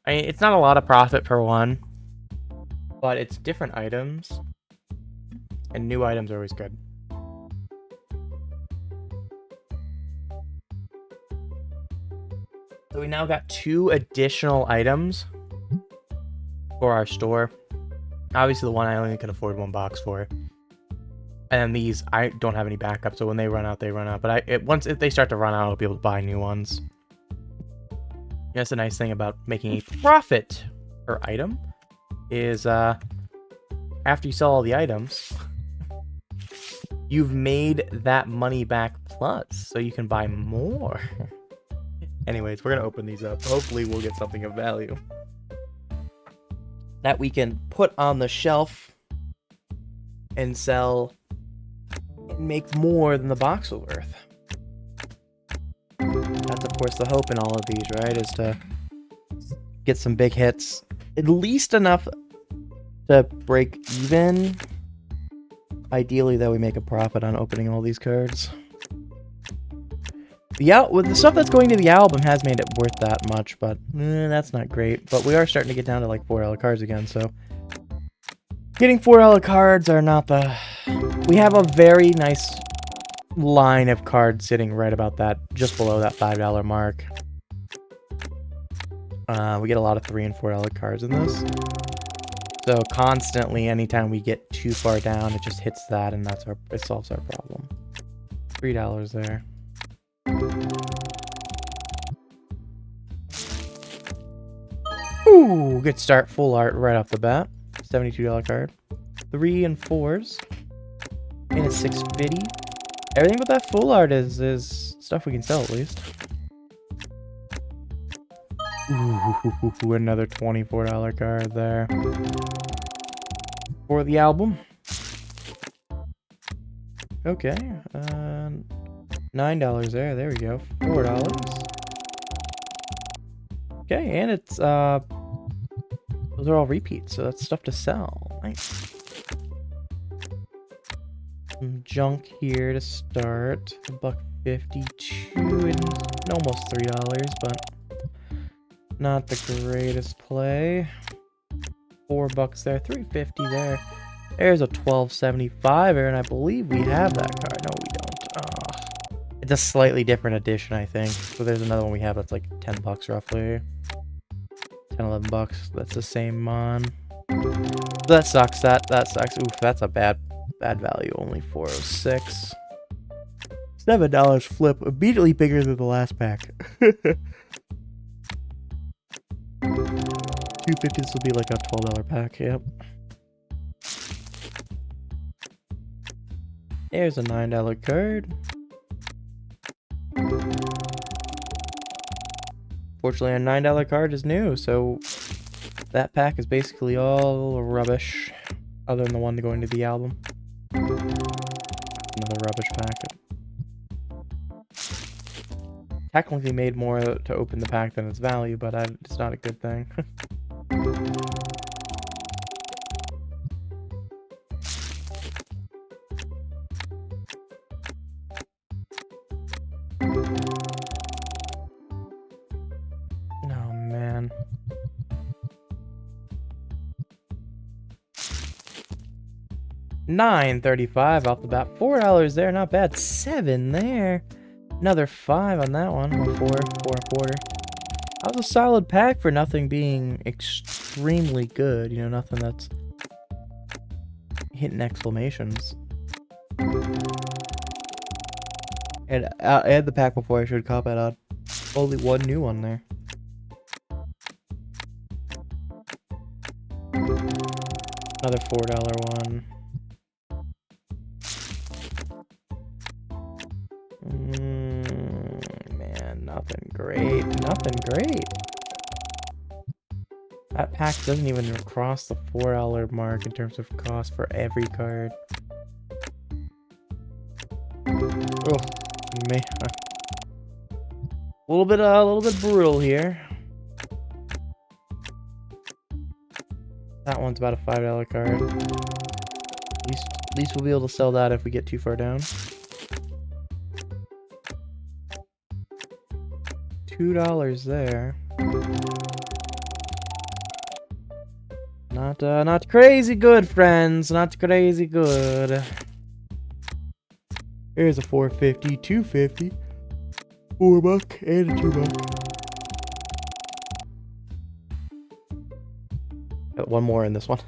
mean, it's not a lot of profit per one. But it's different items. And new items are always good. So we now got 2 additional items for our store. Obviously the one I only can afford 1 box for. And then these, I don't have any backup, so when they run out, they run out. But once if they start to run out, I'll be able to buy new ones. That's the nice thing about making a profit per item. Is after you sell all the items, you've made that money back plus, so you can buy more. Anyways, we're gonna open these up. Hopefully we'll get something of value that we can put on the shelf and sell and make more than the box was worth. That's of course the hope in all of these, right? Is to get some big hits, at least enough to break even. Ideally, though, we make a profit on opening all these cards. The stuff that's going to the album has made it worth that much, but that's not great. But we are starting to get down to like $4 cards again, so getting $4 cards are not the... We have a very nice line of cards sitting right about that, just below that $5 mark. We get a lot of $3 and $4 cards in this. So constantly, anytime we get too far down, it just hits that, and it solves our problem. $3 there. Ooh, good start. Full art right off the bat. $72 card. 3 and 4s. And a 650. Everything but that full art is stuff we can sell at least. Ooh, another $24 card there. For the album. Okay. $9 there. There we go. $4. Okay, and it's those are all repeats, so that's stuff to sell. Nice. Some junk here to start. $1.52 and almost $3, but not the greatest play. $4 there, $3.50 there. There's a $12.75, and I believe we have that card. No, we don't. It's a slightly different edition, I think. So there's another one we have that's like $10 roughly. 10, $11. That's the same mon. That sucks. That sucks. Oof, that's a bad value. Only $4.06. $7 flip. Immediately bigger than the last pack. $2.50. This will be like a $12 pack. Yep. There's a $9 card. Fortunately, a $9 card is new, so that pack is basically all rubbish, other than the one going to the album. Another rubbish pack. Technically made more to open the pack than its value, but it's not a good thing. $9.35 off the bat. $4 there, not bad. $7 there. Another 5 on that one. Or 4 4.25. That was a solid pack for nothing being extremely good. You know, nothing that's hitting exclamations. And I had the pack before I showed cop it on. Only one new one there. Another $4 one. Man, nothing great. Nothing great. That pack doesn't even cross the $4 mark in terms of cost for every card. Oh man, a little bit brutal here. That one's about a $5 card. At least we'll be able to sell that if we get too far down. $2 there. Not crazy good, friends. Not crazy good. Here's a $4.50, $2.50, $4 and a $2. Got one more in this one.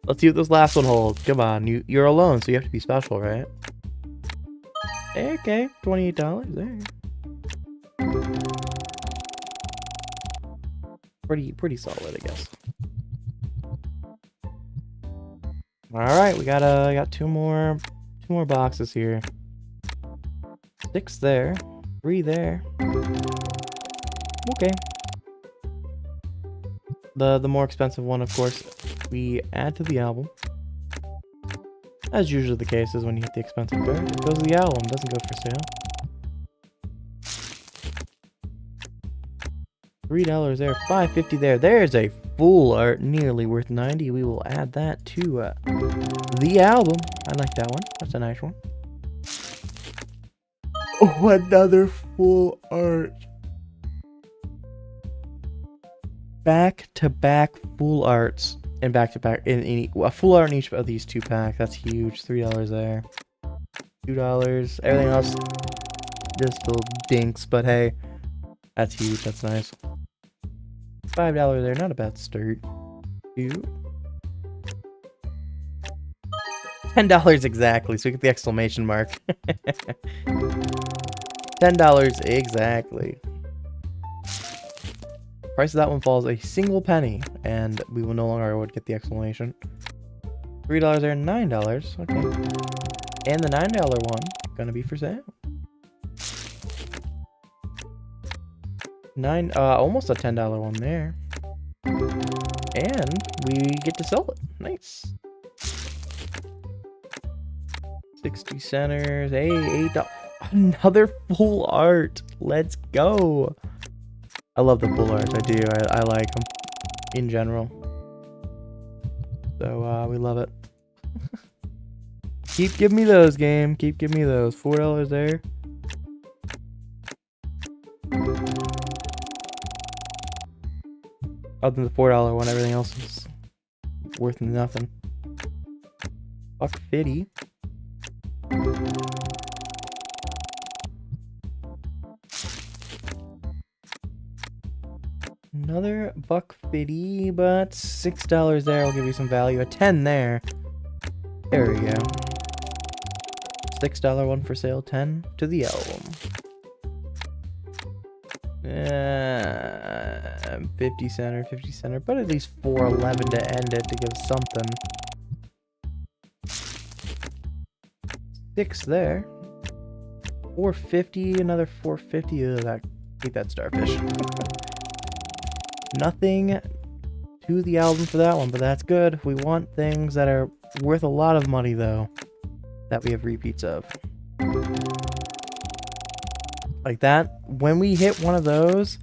Let's see what this last one holds. Come on, you're alone, so you have to be special, right? Okay, $28 there. Pretty solid, I guess. All right, we got two more boxes here. 6 there, 3 there. Okay. The more expensive one, of course, we add to the album. As usually the case is when you hit the expensive card, it goes to the album, doesn't go for sale. $3 there, $5.50 there. There's a full art, nearly worth 90. We will add that to the album. I like that one. That's a nice one. Oh, another full art. Back-to-back full arts and back-to-back in a full art in each of these 2 packs. That's huge. $3 there. $2. Everything else just little dinks, but hey, that's huge. That's nice. $5 there. Not a bad start. $10 exactly, so we get the exclamation mark. $10 exactly. Price of that one falls a single penny, and we will no longer would get the exclamation. $3 there, $9. Okay. And the $9 one gonna be for sale. Almost a $10 one there. And we get to sell it. Nice. 60 centers. Hey, $8. Another full art. Let's go. I love the full arts. I do. I like them in general. So we love it. Keep giving me those, game. Keep giving me those. $4 there. Other than the $4 one, everything else is worth nothing. $1.50. Another $1.50, but $6 there will give you some value. A 10 there. There we go. $6 one for sale, 10 to the album. 50 center, but at least $4.11 to end it to give something. 6 there. $4.50, another $4.50. Ugh, eat that starfish. Nothing to the album for that one, but that's good. We want things that are worth a lot of money, though, that we have repeats of. Like that, when we hit one of those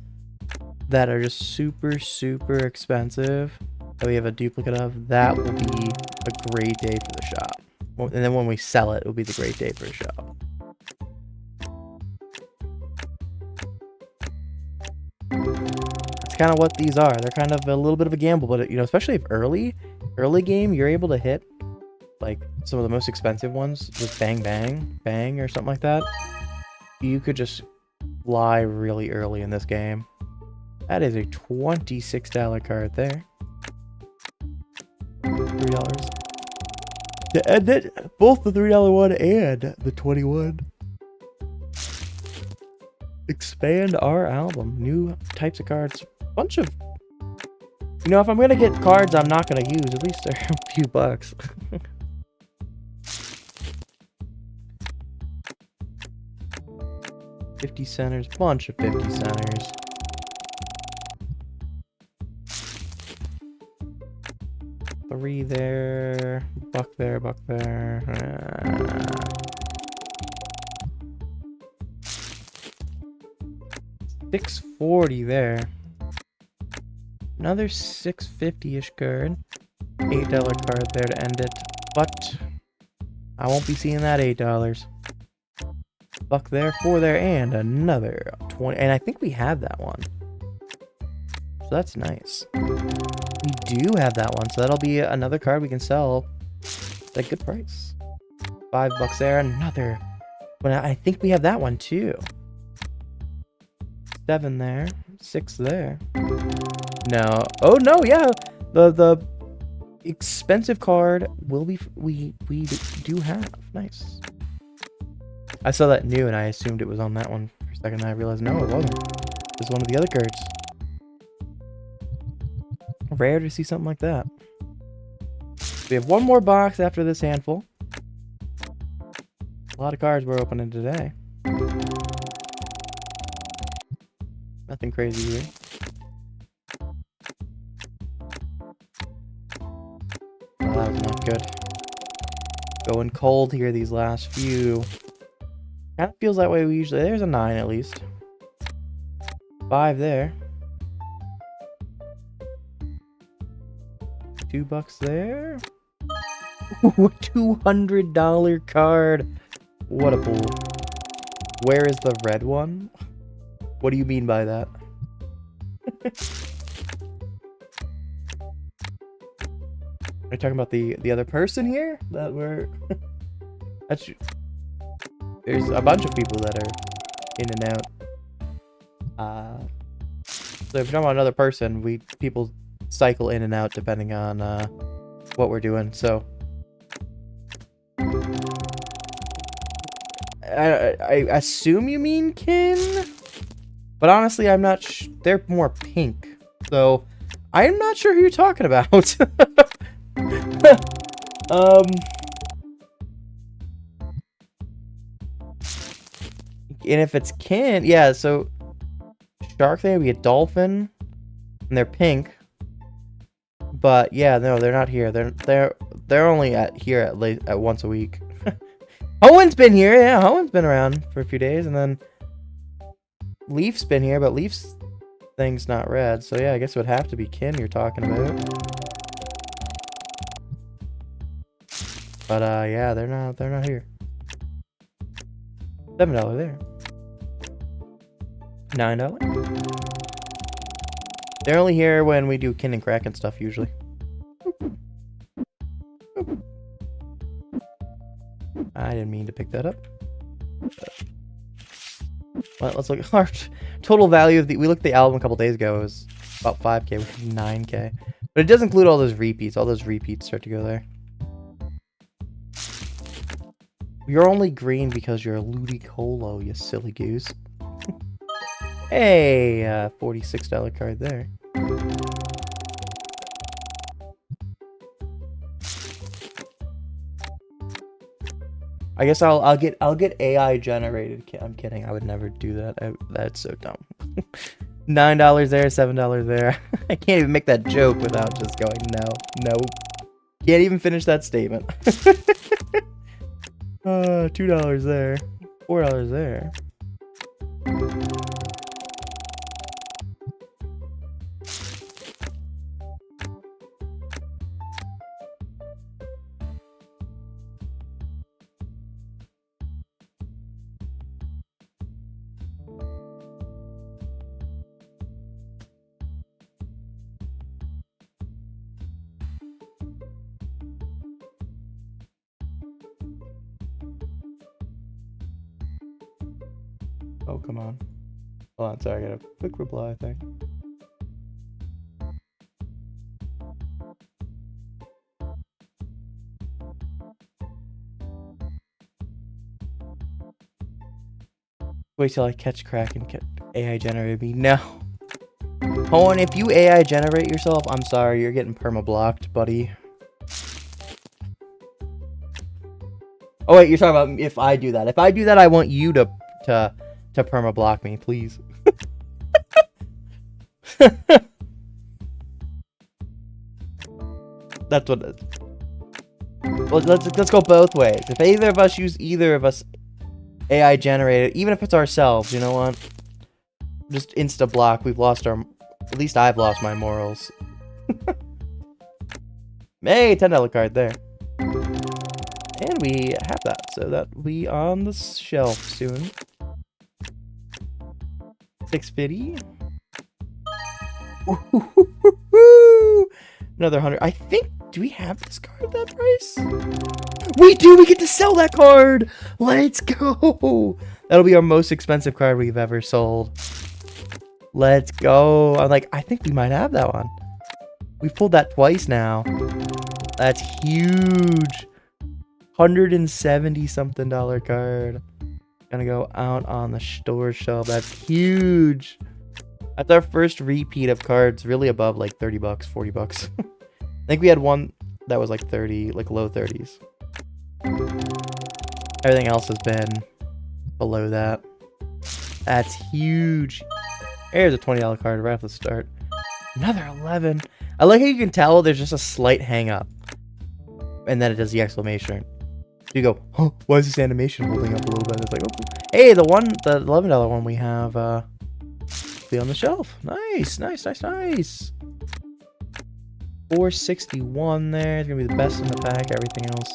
that are just super, super expensive, that we have a duplicate of, that will be a great day for the shop. And then when we sell it, it will be the great day for the shop. Kind of what these are. They're kind of a little bit of a gamble, but you know, especially if early game, you're able to hit like some of the most expensive ones, just bang or something like that. You could just fly really early in this game. That is a $26 card there. $3 to end it. Both the $3 one and the 21. Expand our album. New types of cards. Bunch of, you know, if I'm gonna get cards I'm not gonna use, at least they're a few bucks. $50 centers, bunch of 50 centers. 3 there. Buck there, buck there. 640 there. Another 650-ish card. $8 card there to end it. But I won't be seeing that $8. Buck there, 4 there, and another 20. And I think we have that one. So that's nice. We do have that one, so that'll be another card we can sell at a good price. $5 there, another. But I think we have that one too. 7 there, 6 there. No. Oh no, yeah. The expensive card will be we do have. Nice. I saw that new and I assumed it was on that one for a second, and I realized no, it wasn't. It was one of the other cards. Rare to see something like that. We have one more box after this handful. A lot of cards we're opening today. Nothing crazy here. Oh, that was not good. Going cold here these last few. Kind of feels that way we usually. There's a 9 at least. 5 there. $2 there. Ooh, $200 card. What a pull. Where is the red one? What do you mean by that? Are you talking about the other person here? That we're... That's... There's a bunch of people that are in and out. So if you're talking about another person, people cycle in and out depending on what we're doing. So I assume you mean kin, but honestly, I'm not. They're more pink, so I'm not sure who you're talking about. And if it's kin, yeah. So shark, there would be a dolphin, and they're pink. But yeah, no, they're not here. They're only here at once a week. Owen's been here, yeah. Owen's been around for a few days, and then Leaf's been here, but Leaf's thing's not red, so yeah, I guess it would have to be kin you're talking about. But yeah, they're not here. $7 there. $9. They're only here when we do kin and kraken stuff usually. I didn't mean to pick that up. Well, let's look at our total value of we looked at the album a couple days ago. It was about 5K. We have 9K. But it does include all those repeats. All those repeats start to go there. You're only green because you're a Ludicolo, you silly goose. Hey, $46 card there. I guess I'll get AI generated. I'm kidding. I would never do that. That's so dumb. $9 there, $7 there. I can't even make that joke without just going no. Can't even finish that statement. $2 there, $4 there. Oh, come on. Hold on, sorry, I got a quick reply thing. Wait till I catch crack and get AI generate me. No. Owen, if you AI generate yourself, I'm sorry, you're getting perma-blocked, buddy. Oh wait, you're talking about if I do that. If I do that, I want you to perma-block me, please. That's what it is. Well, let's go both ways. If either of us use either of us AI generated, even if it's ourselves, you know what? Just insta block. We've lost our. At least I've lost my morals. Hey, $10 card there. And we have that, so that we on the shelf soon. 650. Another 100. I think. Do we have this card at that price? We do. We get to sell that card. Let's go. That'll be our most expensive card we've ever sold. Let's go. I'm like, I think we might have that one. We've pulled that twice now. That's huge. $170 something card. Gonna go out on the store shelf. That's huge. That's our first repeat of cards really above like 30 bucks, 40 bucks. I think we had one that was like 30, like low 30s. Everything else has been below that. That's huge. Here's a $20 card right off the start. Another 11. I like how you can tell there's just a slight hang up. And then it does the exclamation. You go, huh, why is this animation holding up a little bit? It's like, oh. Hey, the $11 one we have be on the shelf. Nice, nice, nice, nice. 461 there. It's gonna be the best in the pack. Everything else,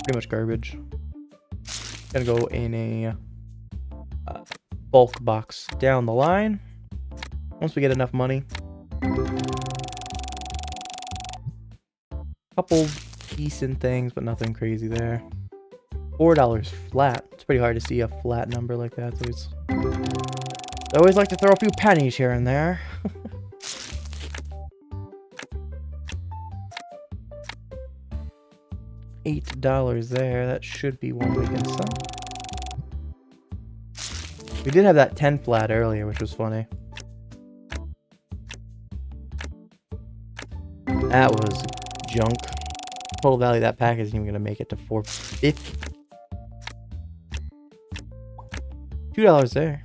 pretty much garbage. Gonna go in a bulk box down the line. Once we get enough money. Couple decent things, but nothing crazy there. $4 flat. It's pretty hard to see a flat number like that. So I always like to throw a few pennies here and there. $8 there. That should be one we can sell. We did have that 10 flat earlier, which was funny. That was junk. Total value of that pack isn't even gonna make it to $4.50. $2 there.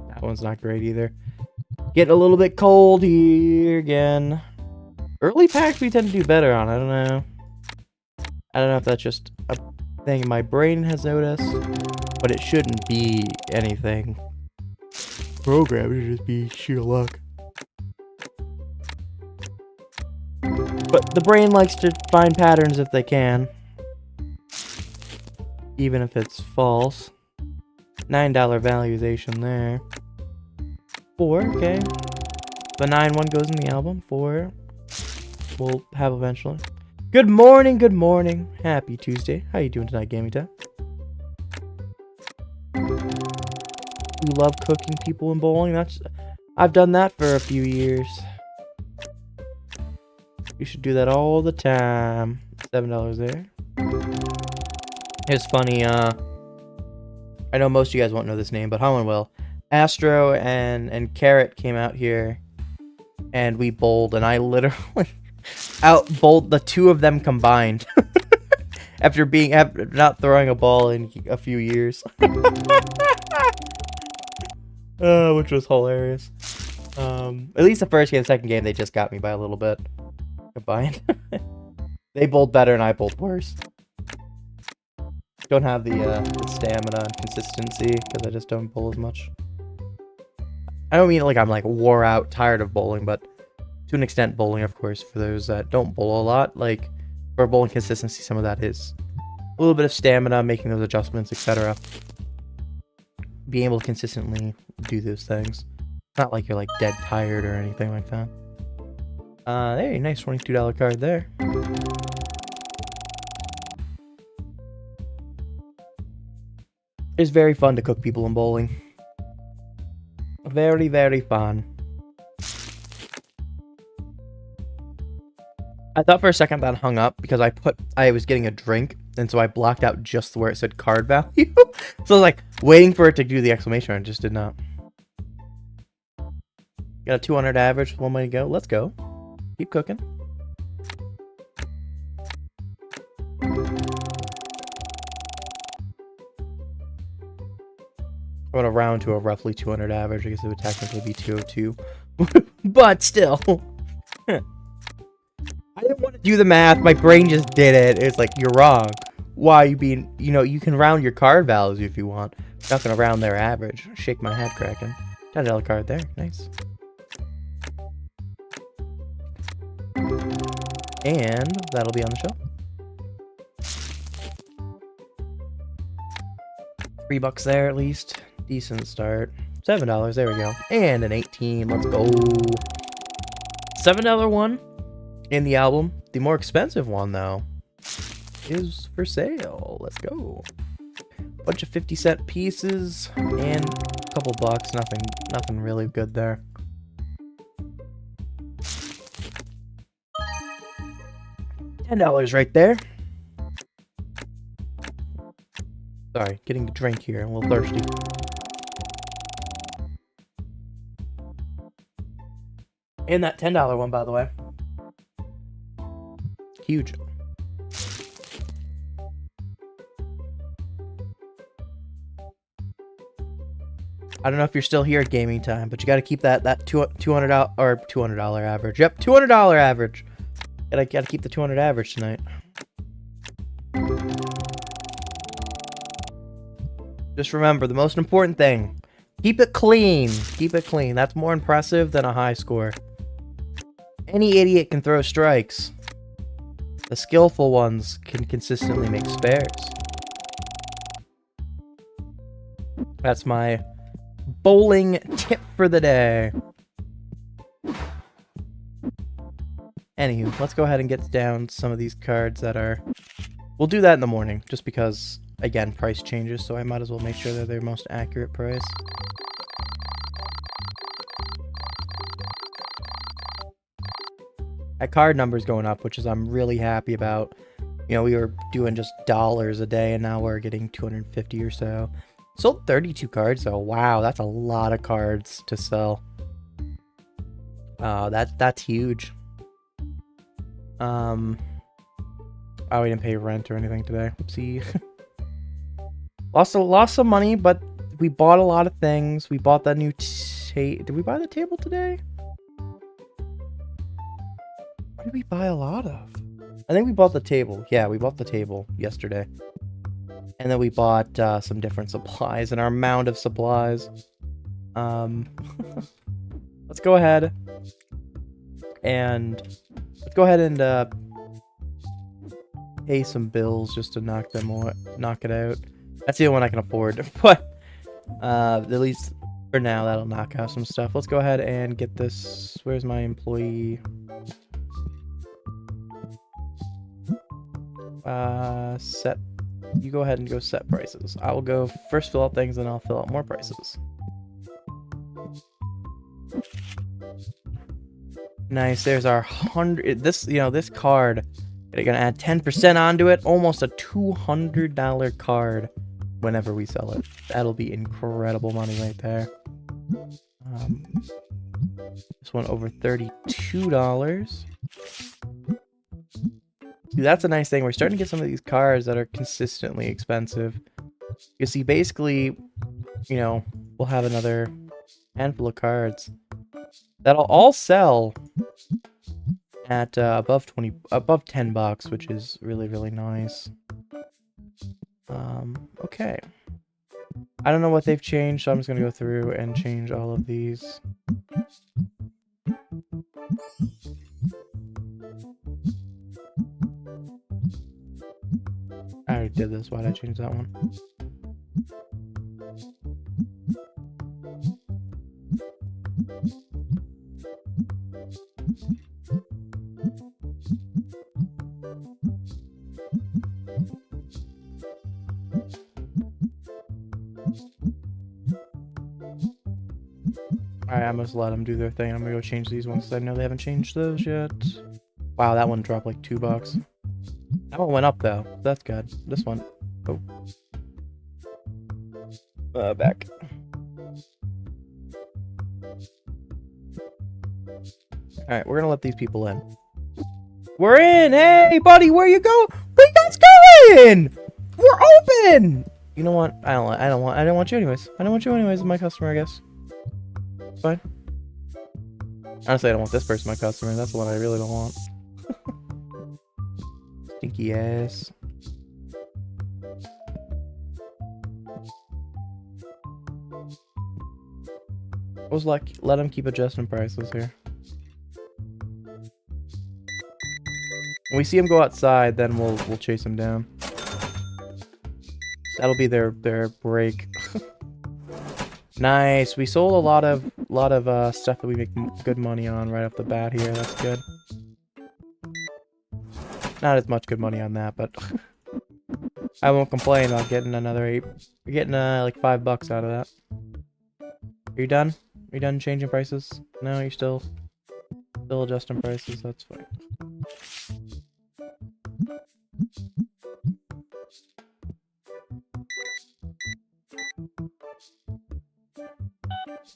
That one's not great either. Getting a little bit cold here again. Early packs we tend to do better on. I don't know. I don't know if that's just a thing my brain has noticed, but it shouldn't be anything programmed. It should just be sheer luck. But the brain likes to find patterns if they can. Even if it's false. $9 valuation there. 4, okay. The 9 one goes in the album. 4 we'll have eventually. Good morning, good morning. Happy Tuesday. How you doing tonight, Gaming Time? You love cooking people in bowling? I've done that for a few years. You should do that all the time. $7 there. It's funny, I know most of you guys won't know this name, but Holland will. Astro and Carrot came out here, and we bowled, and I literally out-bowled the two of them combined. after not throwing a ball in a few years. Which was hilarious. At least the first game, the second game, they just got me by a little bit. Combined. They bowled better and I bowled worse. Don't have the stamina and consistency because I just don't bowl as much. I don't mean like I'm like wore out, tired of bowling, but to an extent bowling, of course, for those that don't bowl a lot, like for bowling consistency, some of that is a little bit of stamina, making those adjustments, etc. Being able to consistently do those things. Not like you're like dead tired or anything like that. Hey, nice $22 card there. It's very fun to cook people in bowling. Very, very fun. I thought for a second that hung up because I was getting a drink, and so I blocked out just where it said card value. So I was like waiting for it to do the exclamation, and it just did not. Got a 200 average, 1 way to go. Let's go. Keep cooking. I'm gonna round to a roughly 200 average. I guess it would technically be 202. But still. I didn't want to do the math. My brain just did it. It's like, you're wrong. Why are you being... You know, you can round your card values if you want. I'm not gonna round their average. Shake my head, Kraken. $10 card there. Nice. And that'll be on the shelf. $3 there at least. Decent start. $7. There we go. And an 18. Let's go. $7 one in the album. The more expensive one, though, is for sale. Let's go. Bunch of 50-cent pieces and a couple bucks. Nothing really good there. $10 right there. Sorry, getting a drink here. I'm a little thirsty. And that $10 one, by the way. Huge. I don't know if you're still here at gaming time, but you got to keep that $200 or $200 average. Yep, $200 average. Gotta keep the 200 average tonight. Just remember, the most important thing, keep it clean. Keep it clean. That's more impressive than a high score. Any idiot can throw strikes. The skillful ones can consistently make spares. That's my bowling tip for the day. Anywho, let's go ahead and get down some of these cards that are... We'll do that in the morning, just because, again, price changes, so I might as well make sure they're their most accurate price. That card number's going up, which is I'm really happy about. You know, we were doing just dollars a day, and now we're getting 250 or so. Sold 32 cards, though. Wow, that's a lot of cards to sell. That's huge. Oh, we didn't pay rent or anything today. Oopsie. Lost some money, but we bought a lot of things. We bought that new did we buy the table today? What did we buy a lot of? I think we bought the table. Yeah, we bought the table yesterday. And then we bought some different supplies and our mound of supplies. Let's go ahead and pay some bills just to knock it out. That's the only one I can afford, but at least for now that'll knock out some stuff. Let's go ahead and get this. Where's my employee? Set. You go ahead and go set prices. I will go first fill out things, and I'll fill out more prices. Nice. There's our 100. This card. They're gonna add 10% onto it. Almost a $200 card. Whenever we sell it, that'll be incredible money right there. This one over $32. See, that's a nice thing. We're starting to get some of these cards that are consistently expensive. You see, basically, you know, we'll have another handful of cards that'll all sell at above $10, which is really, really nice. Okay. I don't know what they've changed, so I'm just gonna go through and change all of these. I already did this. Why did I change that one? Alright, I must let them do their thing. I'm gonna go change these ones because I know they haven't changed those yet. Wow, that one dropped like $2. That one went up though. That's good. This one. Oh. Back. Alright, we're gonna let these people in. We're in! Hey, buddy, where you going? Where you guys going? We're open! You know what? I don't want you anyways. I don't want you anyways as my customer, I guess. It's fine. Honestly, I don't want this person my customer. That's the one I really don't want. Stinky ass. I was like, let him keep adjusting prices here. When we see him go outside, then we'll chase him down. That'll be their break. Nice. We sold a lot of stuff that we make good money on right off the bat here. That's good. Not as much good money on that, but I won't complain about getting another 8. You're getting like $5 out of that. Are you done? Are you done changing prices? No, you're still adjusting prices. That's fine.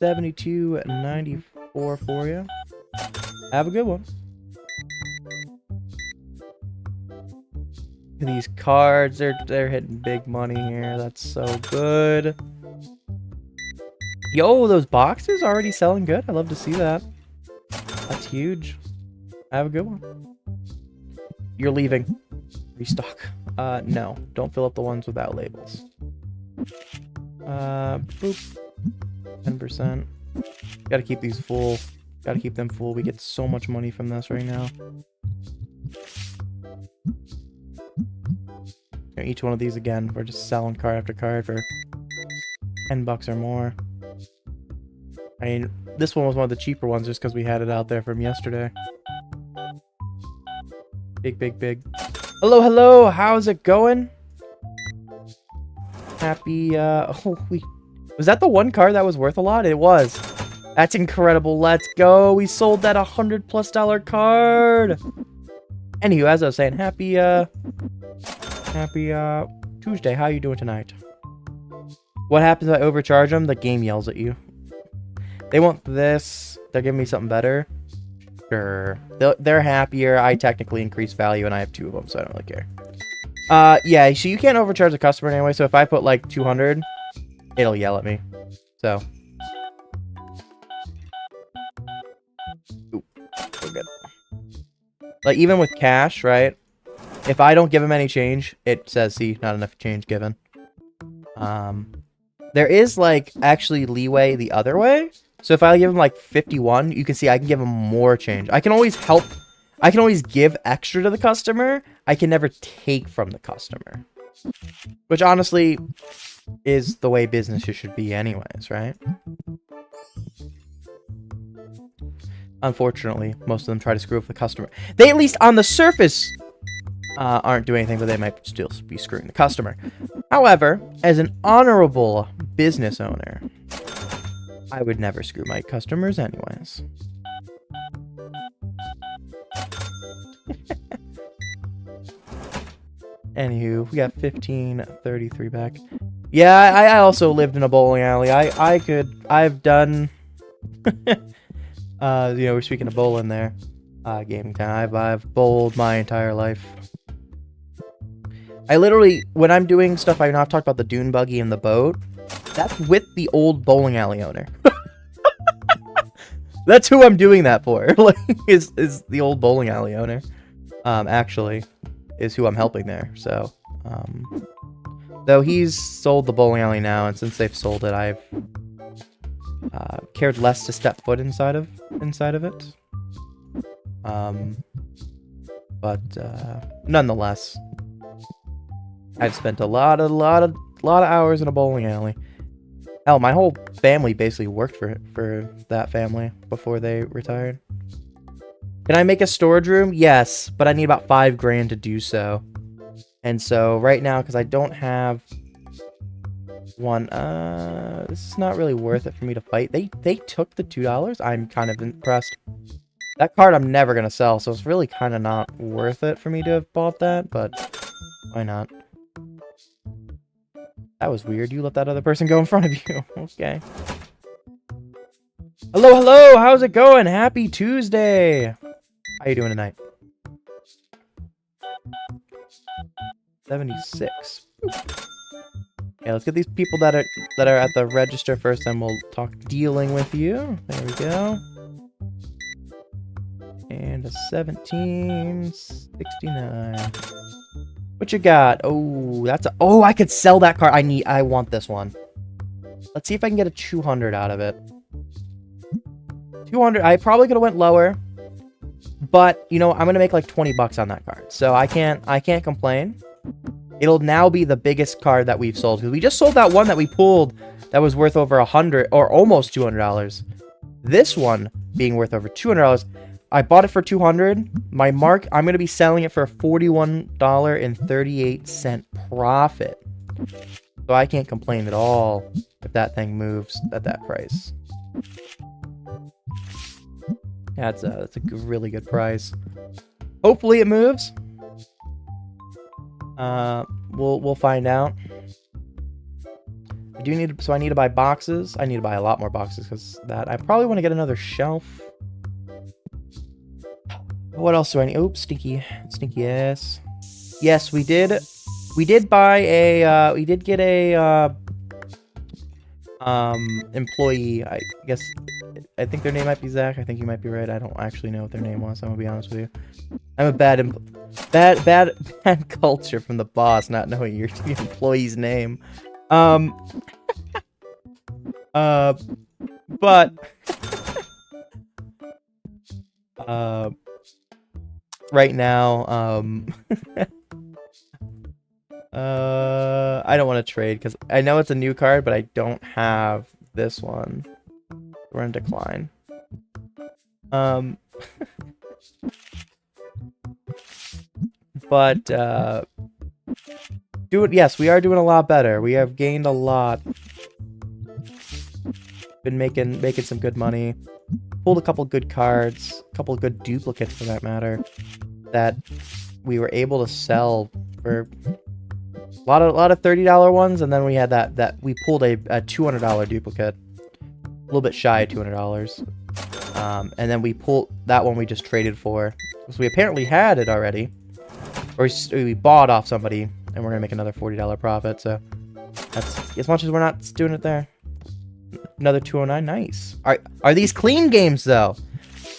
$72.94 for you. Have a good one. These cards, they're hitting big money here. That's so good. Yo, those boxes already selling good. I love to see that. That's huge. Have a good one. You're leaving. Restock. No. Don't fill up the ones without labels. Boop. 10%. Gotta keep these full. Gotta keep them full. We get so much money from this right now. Each one of these again. We're just selling card after card for $10 or more. I mean, this one was one of the cheaper ones just because we had it out there from yesterday. Big. Hello, hello. How's it going? Happy, was that the one card that was worth a lot? It was. That's incredible. Let's go. We sold that $100+ card. Anywho, as I was saying, happy Tuesday. How you doing tonight? What happens if I overcharge them? The game yells at you. They want this. They're giving me something better. Sure. They're happier. I technically increase value, and I have 2 of them, so I don't really care. Yeah, so you can't overcharge the customer anyway, so if I put, like, 200, it'll yell at me. So. Ooh, we're good. Like, even with cash, right? If I don't give him any change, it says, see, not enough change given. There is, like, actually leeway the other way. So if I give him, like, 51, you can see I can give him more change. I can always help. I can always give extra to the customer. I can never take from the customer. Which, honestly, is the way businesses should be anyways, right? Unfortunately, most of them try to screw up the customer. They, at least on the surface, aren't doing anything, but they might still be screwing the customer. However, as an honorable business owner, I would never screw my customers anyways. Anywho, we got 1533 back. Yeah, I also lived in a bowling alley. I've done you know, we're speaking of bowling there. Gaming time. I've bowled my entire life. I literally, when I'm doing stuff, I know I've talked about the dune buggy and the boat. That's with the old bowling alley owner. That's who I'm doing that for. Like, is the old bowling alley owner. Actually, is who I'm helping there. So, though he's sold the bowling alley now, and since they've sold it, I've cared less to step foot inside of it. But nonetheless, I've spent a lot of hours in a bowling alley. Hell, my whole family basically worked for that family before they retired. Can I make a storage room? Yes, but I need about $5 grand to do so. And so right now, because I don't have one, this is not really worth it for me to fight. They took the $2. I'm kind of impressed. That card I'm never gonna sell, so it's really kind of not worth it for me to have bought that. But why not? That was weird. You let that other person go in front of you. Okay. Hello, hello. How's it going? Happy Tuesday. How you doing tonight? 76. Yeah, let's get these people that are at the register first, and we'll talk dealing with you. There we go. And a 1769. What you got? Oh, that's a. Oh, I could sell that car. I want this one. Let's see if I can get a 200 out of it. 200. I probably could have went lower, but you know I'm gonna make like 20 bucks on that card, so I can't complain. It'll now be the biggest card that we've sold, because we just sold that one that we pulled that was worth over $100 or almost $200. This one being worth over $200. I bought it for $200. My mark, I'm going to be selling it for a $41.38 profit. So I can't complain at all if that thing moves at that price. Yeah, that's a really good price. Hopefully it moves. We'll find out. I need to buy boxes. I need to buy a lot more boxes because that. I probably want to get another shelf. What else do I need? Oops, stinky ass. Yes, we did buy a. We did get a employee. I guess. I think their name might be Zach. I think you might be right. I don't actually know what their name was. I'm gonna be honest with you. I'm a bad culture from the boss, not knowing your employee's name. But right now, I don't want to trade because I know it's a new card, but I don't have this one. We're in decline. But yes, we are doing a lot better. We have gained a lot. Been making some good money. Pulled a couple good cards, a couple good duplicates for that matter, that we were able to sell for a lot of $30 ones, and then we had that we pulled a $200 duplicate, a little bit shy of $200, and then we pulled that one we just traded for, because we apparently had it already, or we bought off somebody, and we're gonna make another $40 profit. So that's as much as we're not doing it there. Another 209, nice. Are these clean games though?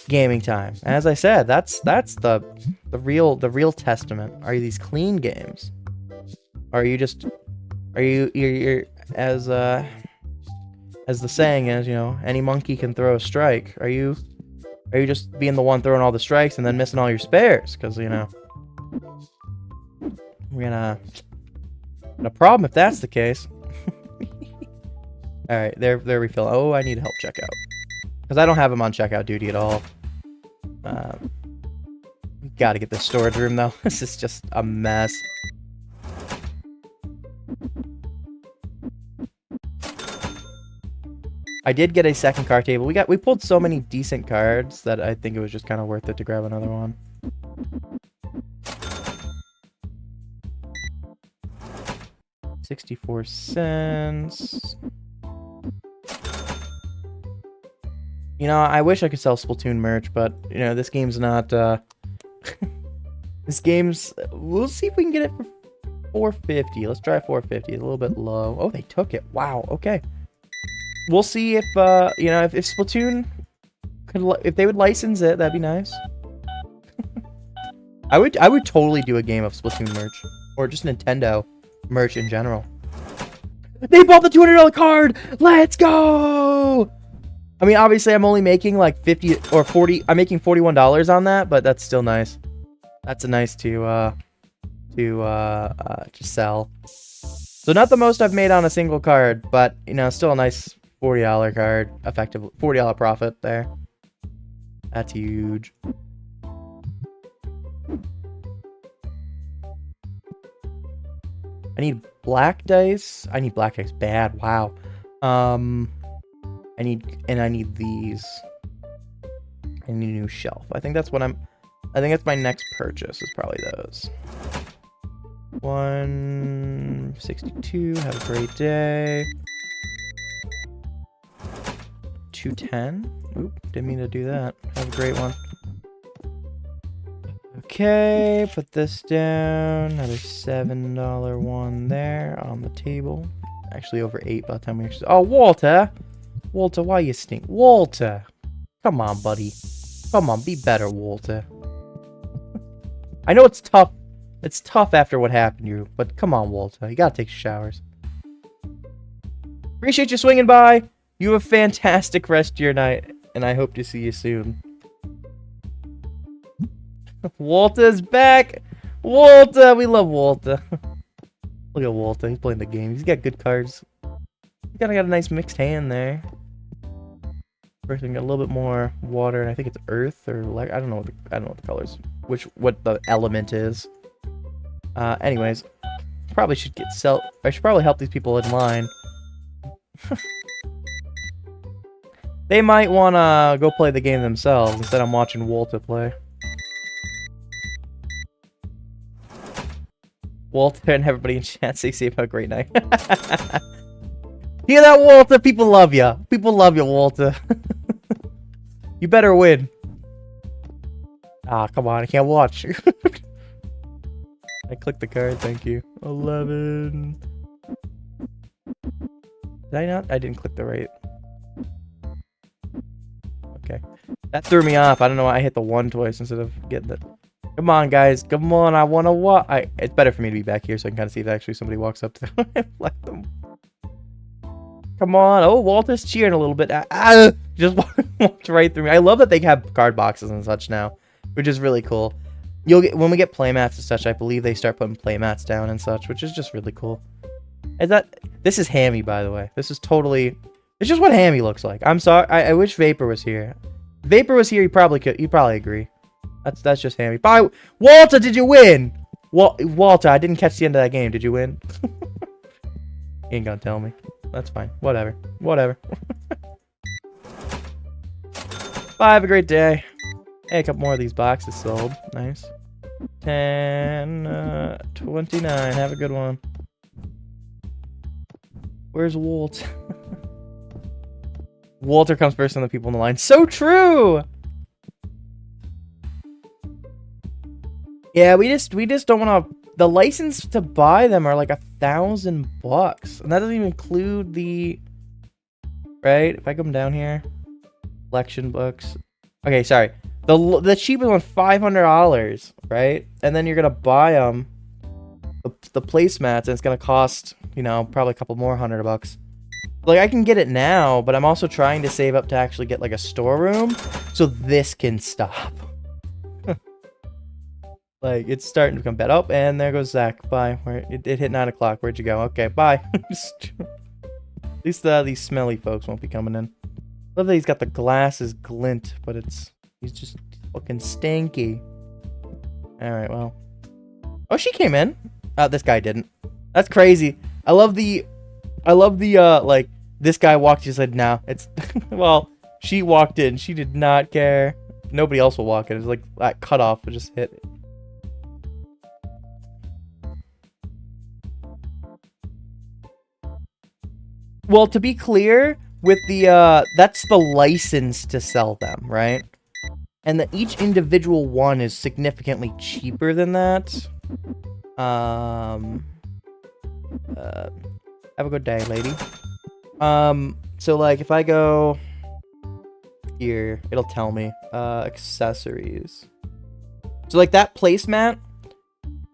Gaming time. As I said, that's the real testament. Are these clean games? Or are you just you're as the saying is, you know, any monkey can throw a strike. Are you just being the one throwing all the strikes and then missing all your spares? Because you know we're gonna no problem if that's the case. All right, they're refilling. Oh, I need help checkout because I don't have them on checkout duty at all. Got to get this storage room though. This is just a mess. I did get a second card table. We pulled so many decent cards that I think it was just kind of worth it to grab another one. $0.64. You know, I wish I could sell Splatoon merch, but, you know, this game's not, this game's, we'll see if we can get it for $4.50. Let's try $4.50. It's a little bit low. Oh, they took it. Wow, okay. We'll see if, you know, if Splatoon could, if they would license it, that'd be nice. I would totally do a game of Splatoon merch, or just Nintendo merch in general. They bought the $200 card! Let's go! I mean, obviously, I'm only making like 50 or 40. I'm making $41 on that, but that's still nice. That's a nice to sell. So not the most I've made on a single card, but you know, still a nice $40 card. Effectively, $40 profit there. That's huge. I need black dice. I need black dice bad. Wow. I need these. I need a new shelf. I think that's what I think that's my next purchase is probably those. 162. Have a great day. 210. Oop, didn't mean to do that. Have a great one. Okay, put this down. Another $7 one there on the table. actually over 8 by the time we actually... Oh, Walter! Walter, why you stink? Walter! Come on, buddy. Come on, be better, Walter. I know it's tough. It's tough after what happened to you, but come on, Walter. You gotta take showers. Appreciate you swinging by. You have a fantastic rest of your night, and I hope to see you soon. Walter's back! Walter! We love Walter. Look at Walter. He's playing the game. He's got good cards. He's got a nice mixed hand there. First, we got a little bit more water, and I think it's earth or like I don't know what the colors, what the element is. Anyways, probably should I should probably help these people in line. They might wanna go play the game themselves instead of watching Walter play. Walter and everybody in chat say safe. Have a great night. Hear that, Walter? People love you. People love you, Walter. You better win. Ah, come on. I can't watch. I clicked the card. Thank you. 11. Did I not? I didn't click the right. Okay. That threw me off. I don't know why I hit the 1 twice instead of getting it. Come on, guys. Come on. I want to walk. It's better for me to be back here so I can kind of see if actually somebody walks up to them and let them. Come on. Oh, Walter's cheering a little bit. Just walked right through me. I love that they have card boxes and such now, which is really cool. When we get playmats and such, I believe they start putting playmats down and such, which is just really cool. This is Hammy, by the way. This is totally... It's just what Hammy looks like. I'm sorry. I wish Vapor was here. If Vapor was here, you probably agree. That's just Hammy. Bye, Walter. Did you win? Walter, I didn't catch the end of that game. Did you win? You ain't gonna tell me. That's fine. Whatever. Whatever. Bye. Have a great day. Hey, a couple more of these boxes sold. Nice. 10, 29. Have a good one. Where's Walt? Walter comes first on the people in the line. So true! Yeah, we just don't want to... The license to buy them are like $1,000, and that doesn't even include the... Right? If I come down here, collection books. Okay, sorry. The cheapest one, $500, right? And then you're gonna buy them, the placemats, and it's gonna cost, you know, probably a couple more $100. Like, I can get it now, but I'm also trying to save up to actually get like a storeroom, so this can stop. Like, it's starting to become bad. Oh, and there goes Zach. Bye. It hit 9 o'clock. Where'd you go? Okay, bye. At least these smelly folks won't be coming in. Love that he's got the glasses glint, but he's just fucking stinky. Alright, well. Oh, she came in. This guy didn't. That's crazy. I love the, like, this guy walked, she said, no, it's, well, she walked in. She did not care. Nobody else will walk in. It's like that cutoff would just hit. Well, to be clear, with the, that's the license to sell them, right? And each individual one is significantly cheaper than that. Have a good day, lady. So, like, if I go here, it'll tell me, accessories. So, like, that placemat,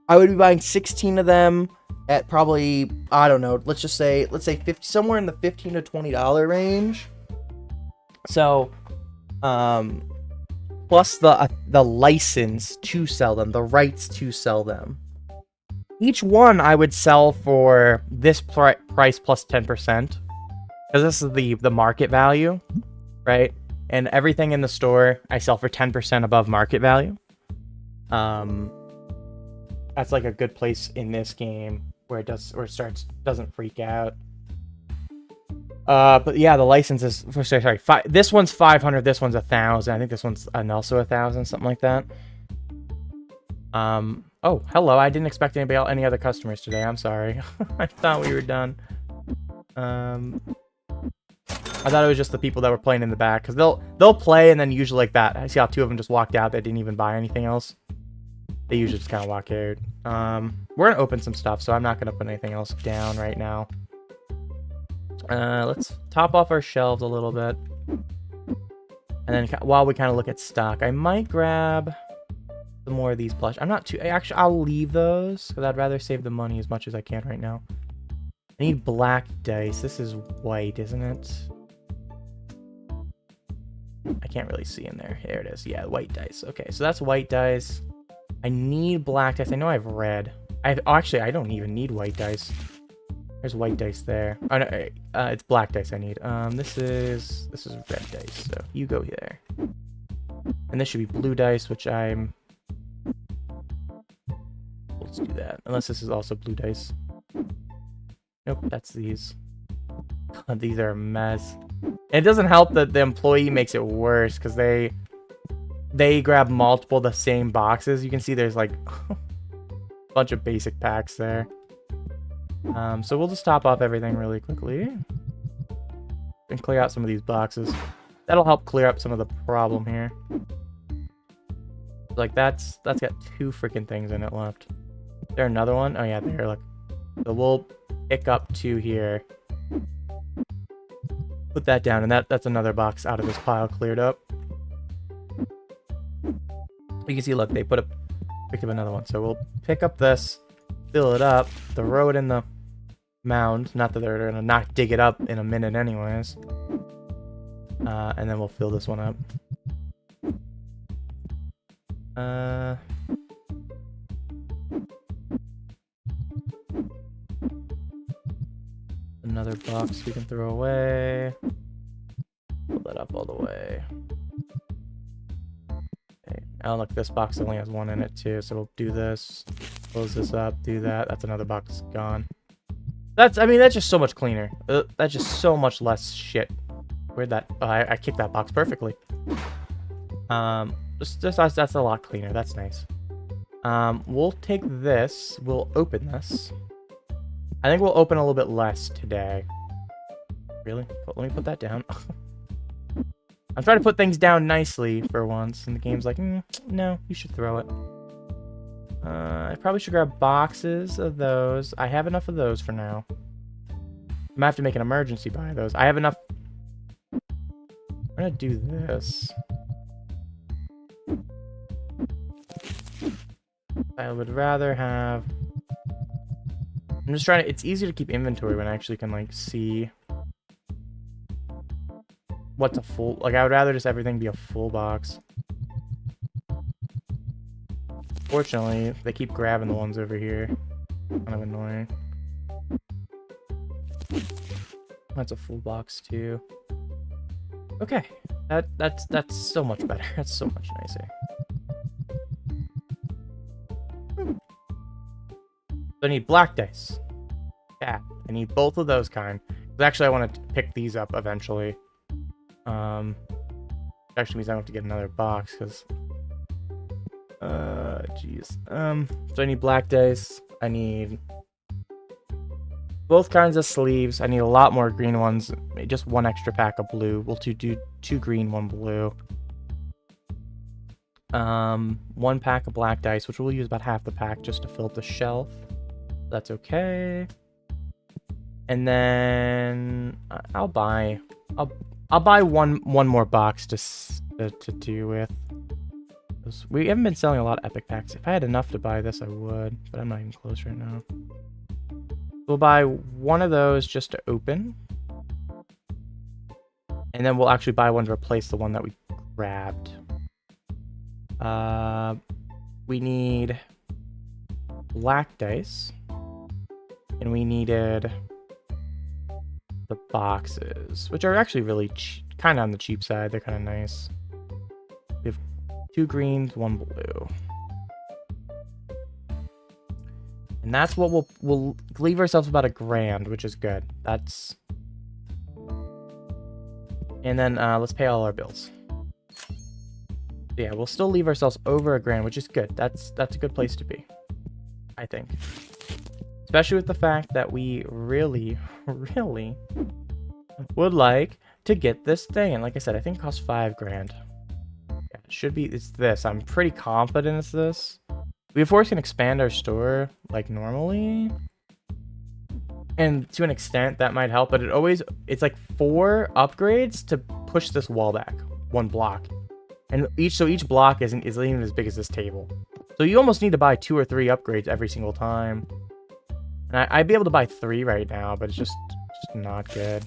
I would be buying 16 of them at probably, I don't know, let's say 50, somewhere in the $15 to $20 range. So, plus the license to sell them, the rights to sell them. Each one I would sell for this price plus 10%, because this is the market value, right? And everything in the store I sell for 10% above market value. That's like a good place in this game where it doesn't freak out. But yeah, the license is sorry. This one's 500. This one's 1,000. I think this one's also 1,000, something like that. Oh, hello. I didn't expect any other customers today. I'm sorry. I thought we were done. I thought it was just the people that were playing in the back, because they'll play and then usually like that. I see how 2 of them just walked out. They didn't even buy anything else. They usually just kind of walk out. We're gonna open some stuff, so I'm not gonna put anything else down right now. Let's top off our shelves a little bit. And then while we kind of look at stock, I might grab some more of these plush. I'm not too... Actually, I'll leave those because I'd rather save the money as much as I can right now. I need black dice. This is white, isn't it? I can't really see in there. There it is. Yeah, white dice. Okay, so that's white dice. I need black dice. I know I have red. Actually, I don't even need white dice. There's white dice there. Oh, no, it's black dice I need. This is red dice. So you go there. And this should be blue dice, which I'm... Let's do that. Unless this is also blue dice. Nope, that's these. These are a mess. And it doesn't help that the employee makes it worse because they grab multiple of the same boxes. You can see there's like a bunch of basic packs there. So we'll just top off everything really quickly and clear out some of these boxes. That'll help clear up some of the problem here. Like that's got 2 freaking things in it left. Is there another one? Oh yeah, there. Look. So we'll pick up 2 here. Put that down, and that's another box out of this pile cleared up. You can see, look, they picked up another one. So we'll pick up this, fill it up, throw it in the mound. Not that they're gonna not dig it up in a minute anyways. And then we'll fill this one up. Another box we can throw away. Pull that up all the way. Okay. Oh, look, this box only has 1 in it too, so we'll do this. Close this up, do that. That's another box gone. I mean, that's just so much cleaner. That's just so much less shit. Where'd that... Oh, I kicked that box perfectly. That's a lot cleaner. That's nice. We'll take this. We'll open this. I think we'll open a little bit less today. Really? Let me put that down. I'm trying to put things down nicely for once, and the game's like, no, you should throw it. I probably should grab boxes of those. I have enough of those for now. I might have to make an emergency buy of those. I have enough. I'm gonna do this. I would rather have... I'm just trying to... It's easier to keep inventory when I actually can, like, see what's a full... Like, I would rather just everything be a full box. Fortunately, they keep grabbing the ones over here. Kind of annoying. That's a full box, too. Okay. That's so much better. That's so much nicer. So I need black dice. Yeah, I need both of those kind. Actually, I want to pick these up eventually. Actually means I have to get another box because... jeez. So I need black dice. I need both kinds of sleeves. I need a lot more green ones. Just 1 extra pack of blue. We'll do 2 green, 1 blue. 1 pack of black dice, which we'll use about half the pack just to fill up the shelf. That's okay. And then I'll buy one more box to do with. We haven't been selling a lot of epic packs. If I had enough to buy this, I would, but I'm not even close right now. We'll buy 1 of those just to open. And then we'll actually buy 1 to replace the one that we grabbed. We need black dice. And we needed the boxes, which are actually really kind of on the cheap side. They're kind of nice. We have 2 greens, 1 blue. And that's what we'll leave ourselves about $1,000, which is good. That's... And then let's pay all our bills. Yeah, we'll still leave ourselves over $1,000, which is good. That's a good place to be, I think. Especially with the fact that we really, really would like to get this thing. And like I said, I think it costs $5,000. Yeah, it should be, it's this. I'm pretty confident it's this. We of course can expand our store like normally. And to an extent, that might help, but it's like 4 upgrades to push this wall back 1 block. And each block isn't even as big as this table. So you almost need to buy 2 or 3 upgrades every single time. And I'd be able to buy 3 right now, but it's just not good.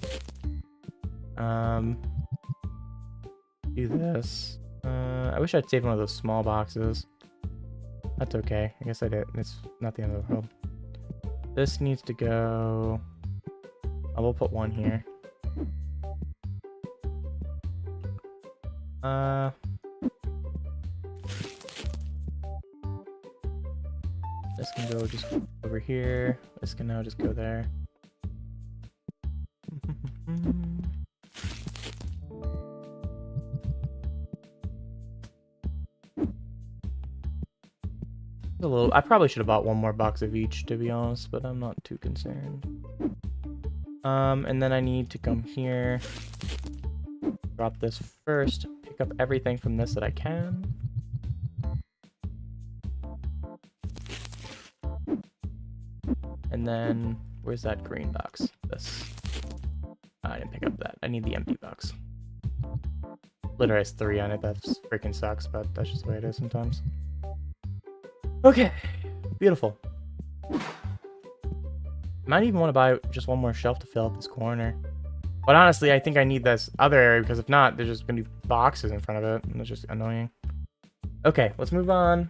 Do this. I wish I'd saved one of those small boxes. That's okay. I guess I did. It's not the end of the world. This needs to go... I will put 1 here. This can go just over here. This can now just go there. I probably should have bought 1 more box of each, to be honest, but I'm not too concerned. And then I need to come here, drop this first, pick up everything from this that I can. And then, where's that green box? This. I didn't pick up that. I need the empty box. Literally has 3 on it. That freaking sucks, but that's just the way it is sometimes. Okay, beautiful. Might even want to buy just 1 more shelf to fill out this corner. But honestly, I think I need this other area, because if not, there's just going to be boxes in front of it, and it's just annoying. Okay, let's move on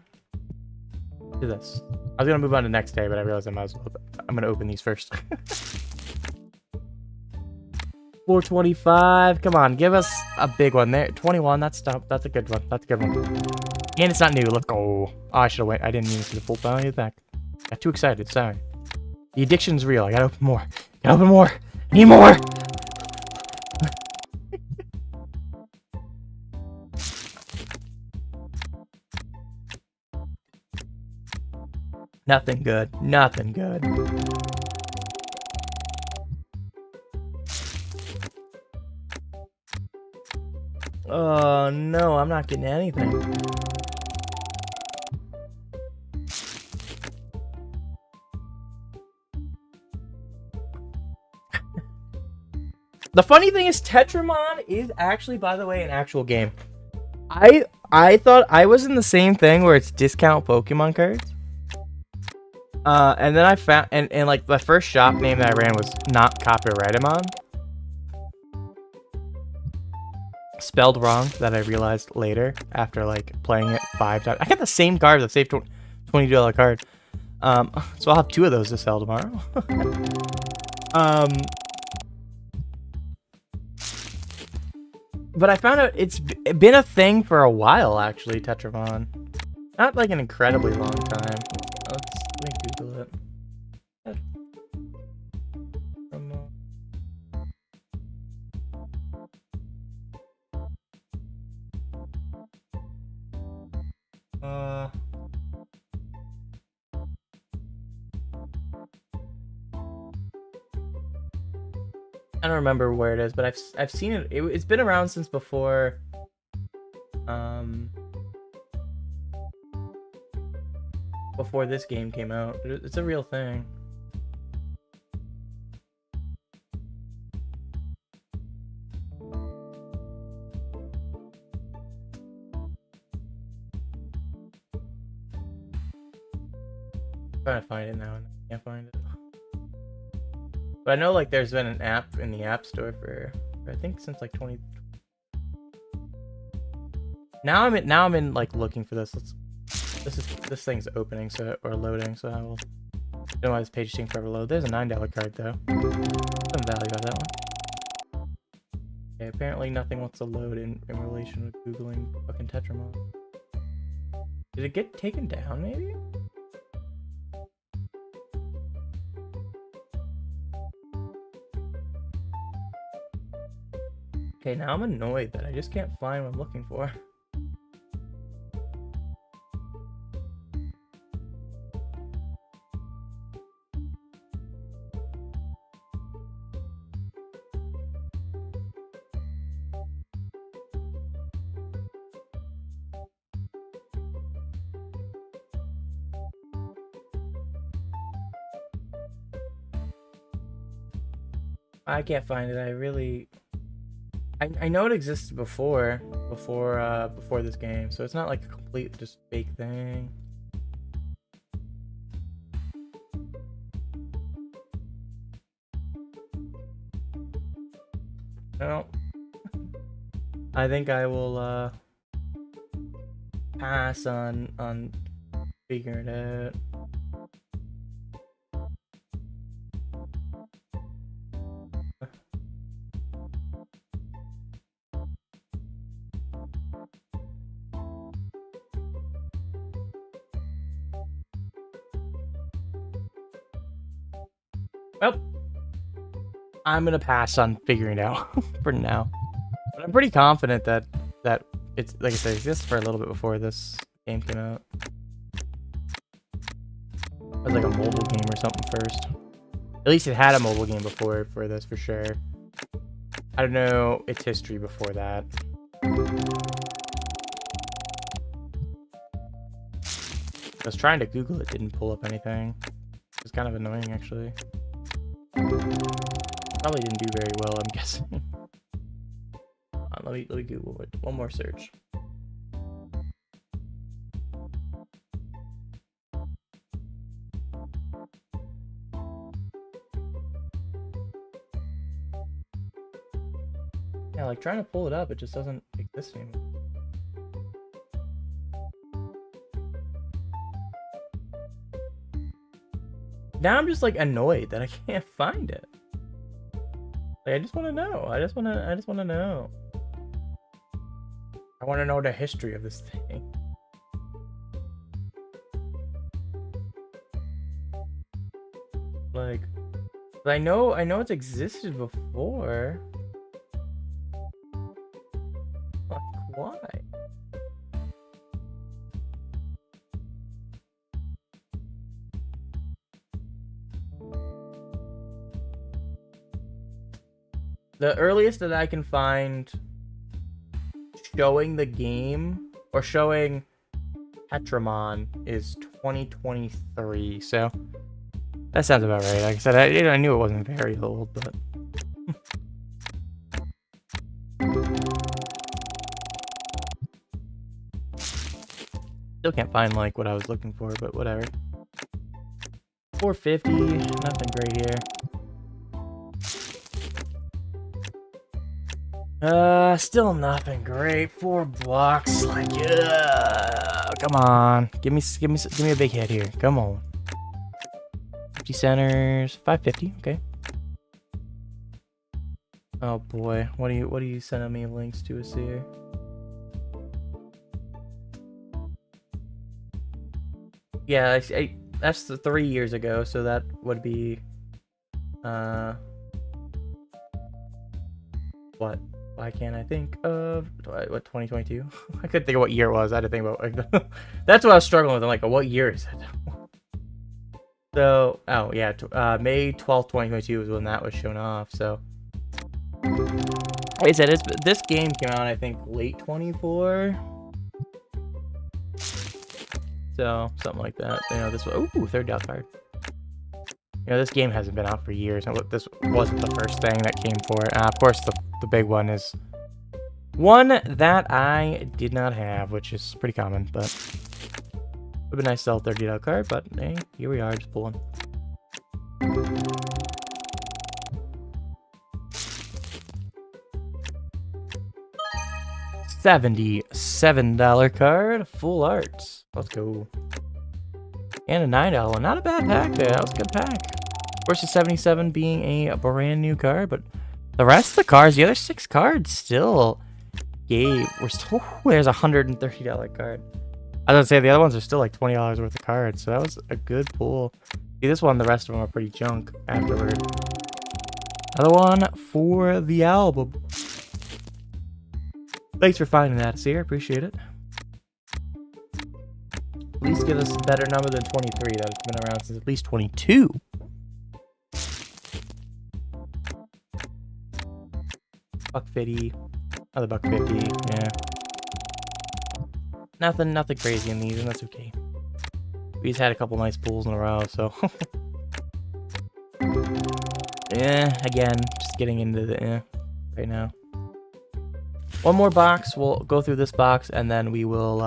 to this. I was going to move on to next day, but I realized I might as well. I'm going to open these first. 425. Come on, give us a big one there. 21. That's a good one. That's a good one. And it's not new. Let's go. Oh, I should have went. I didn't even see the full value of that. Got too excited. Sorry. The addiction's real. I gotta open more. Gotta open more. I need more. Nothing good. Nothing good. Oh no, I'm not getting anything. The funny thing is, Tetramon is actually, by the way, an actual game. I thought I was in the same thing where it's discount Pokemon cards. And then I found, and like the first shop name that I ran was not Copyrightemon. Spelled wrong, that I realized later after like playing it 5 times. I got the same card, the same $20 card. So I'll have 2 of those to sell tomorrow. But I found out it's been a thing for a while, actually, Tetramon. Not like an incredibly long time. Let me Google it. I don't remember where it is, but I've seen it. It's been around since before. Before this game came out. It's a real thing. I'm trying to find it now and I can't find it. But I know like there's been an app in the App Store for I think since like 20. Now I'm in like looking for this. This thing's opening or loading, so I will. I don't know why this page is taking forever to load. There's a $9 card though. Some value about that one. Okay, apparently nothing wants to load in relation to googling fucking Tetramon. Did it get taken down maybe? Okay, now I'm annoyed that I just can't find what I'm looking for. I can't find it. I know it existed before this game, so it's not like a complete just fake thing. No. I think I will pass on figuring it out. Well, I'm gonna pass on figuring it out for now. But I'm pretty confident that it's, like I said, it exists for a little bit before this game came out. It was like a mobile game or something first. At least it had a mobile game before for this, for sure. I don't know its history before that. I was trying to Google it, didn't pull up anything. It's kind of annoying, actually. Probably didn't do very well, I'm guessing. Let me Google it. One more search. Yeah, like trying to pull it up, it just doesn't exist anymore. Now I'm just like annoyed that I can't find it. Like I just want to know. I just want to know. I want to know the history of this thing. Like, I know it's existed before. Like, why? The earliest that I can find showing the game or showing Tetramon is 2023, so that sounds about right. Like I said, I knew it wasn't very old, but still can't find like what I was looking for, but whatever. 450, nothing great here. Still nothing great. $4, like, come on, give me a big hit here. Come on. 50 centers, 550. Okay. Oh boy, what are you sending me links to us here? Yeah, that's 3 years ago, so that would be what? Why can't I think of what 2022? I couldn't think of what year it was. I had to think about like that's what I was struggling with. I'm like, what year is it? So, oh yeah, May 12th, 2022 was when that was shown off. So, like I said, this game came out I think late 24. So something like that. You know, this was third out card. You know, this game hasn't been out for years, and this wasn't the first thing that came for it. Of course, the big one is one that I did not have, which is pretty common, but it would be nice to sell a 30 card, but hey, here we are, just pulling. $77 card, full art. Let's go. And a $9 one. Not a bad pack there. That was a good pack. Of course, the 77 being a brand new card, but the rest of the cards, the other 6 cards still gave. There's a $130 card. I was gonna say the other ones are still like $20 worth of cards, so that was a good pull. See, this one, the rest of them are pretty junk afterward. Another one for the album. Thanks for finding that, Seer. Appreciate it. At least give us a better number than 23. That's been around since at least 22. $1.50. Another $1.50. Yeah. Nothing crazy in these, and that's okay. We just had a couple nice pulls in a row, so. Again, just getting into the right now. One more box. We'll go through this box, and then we will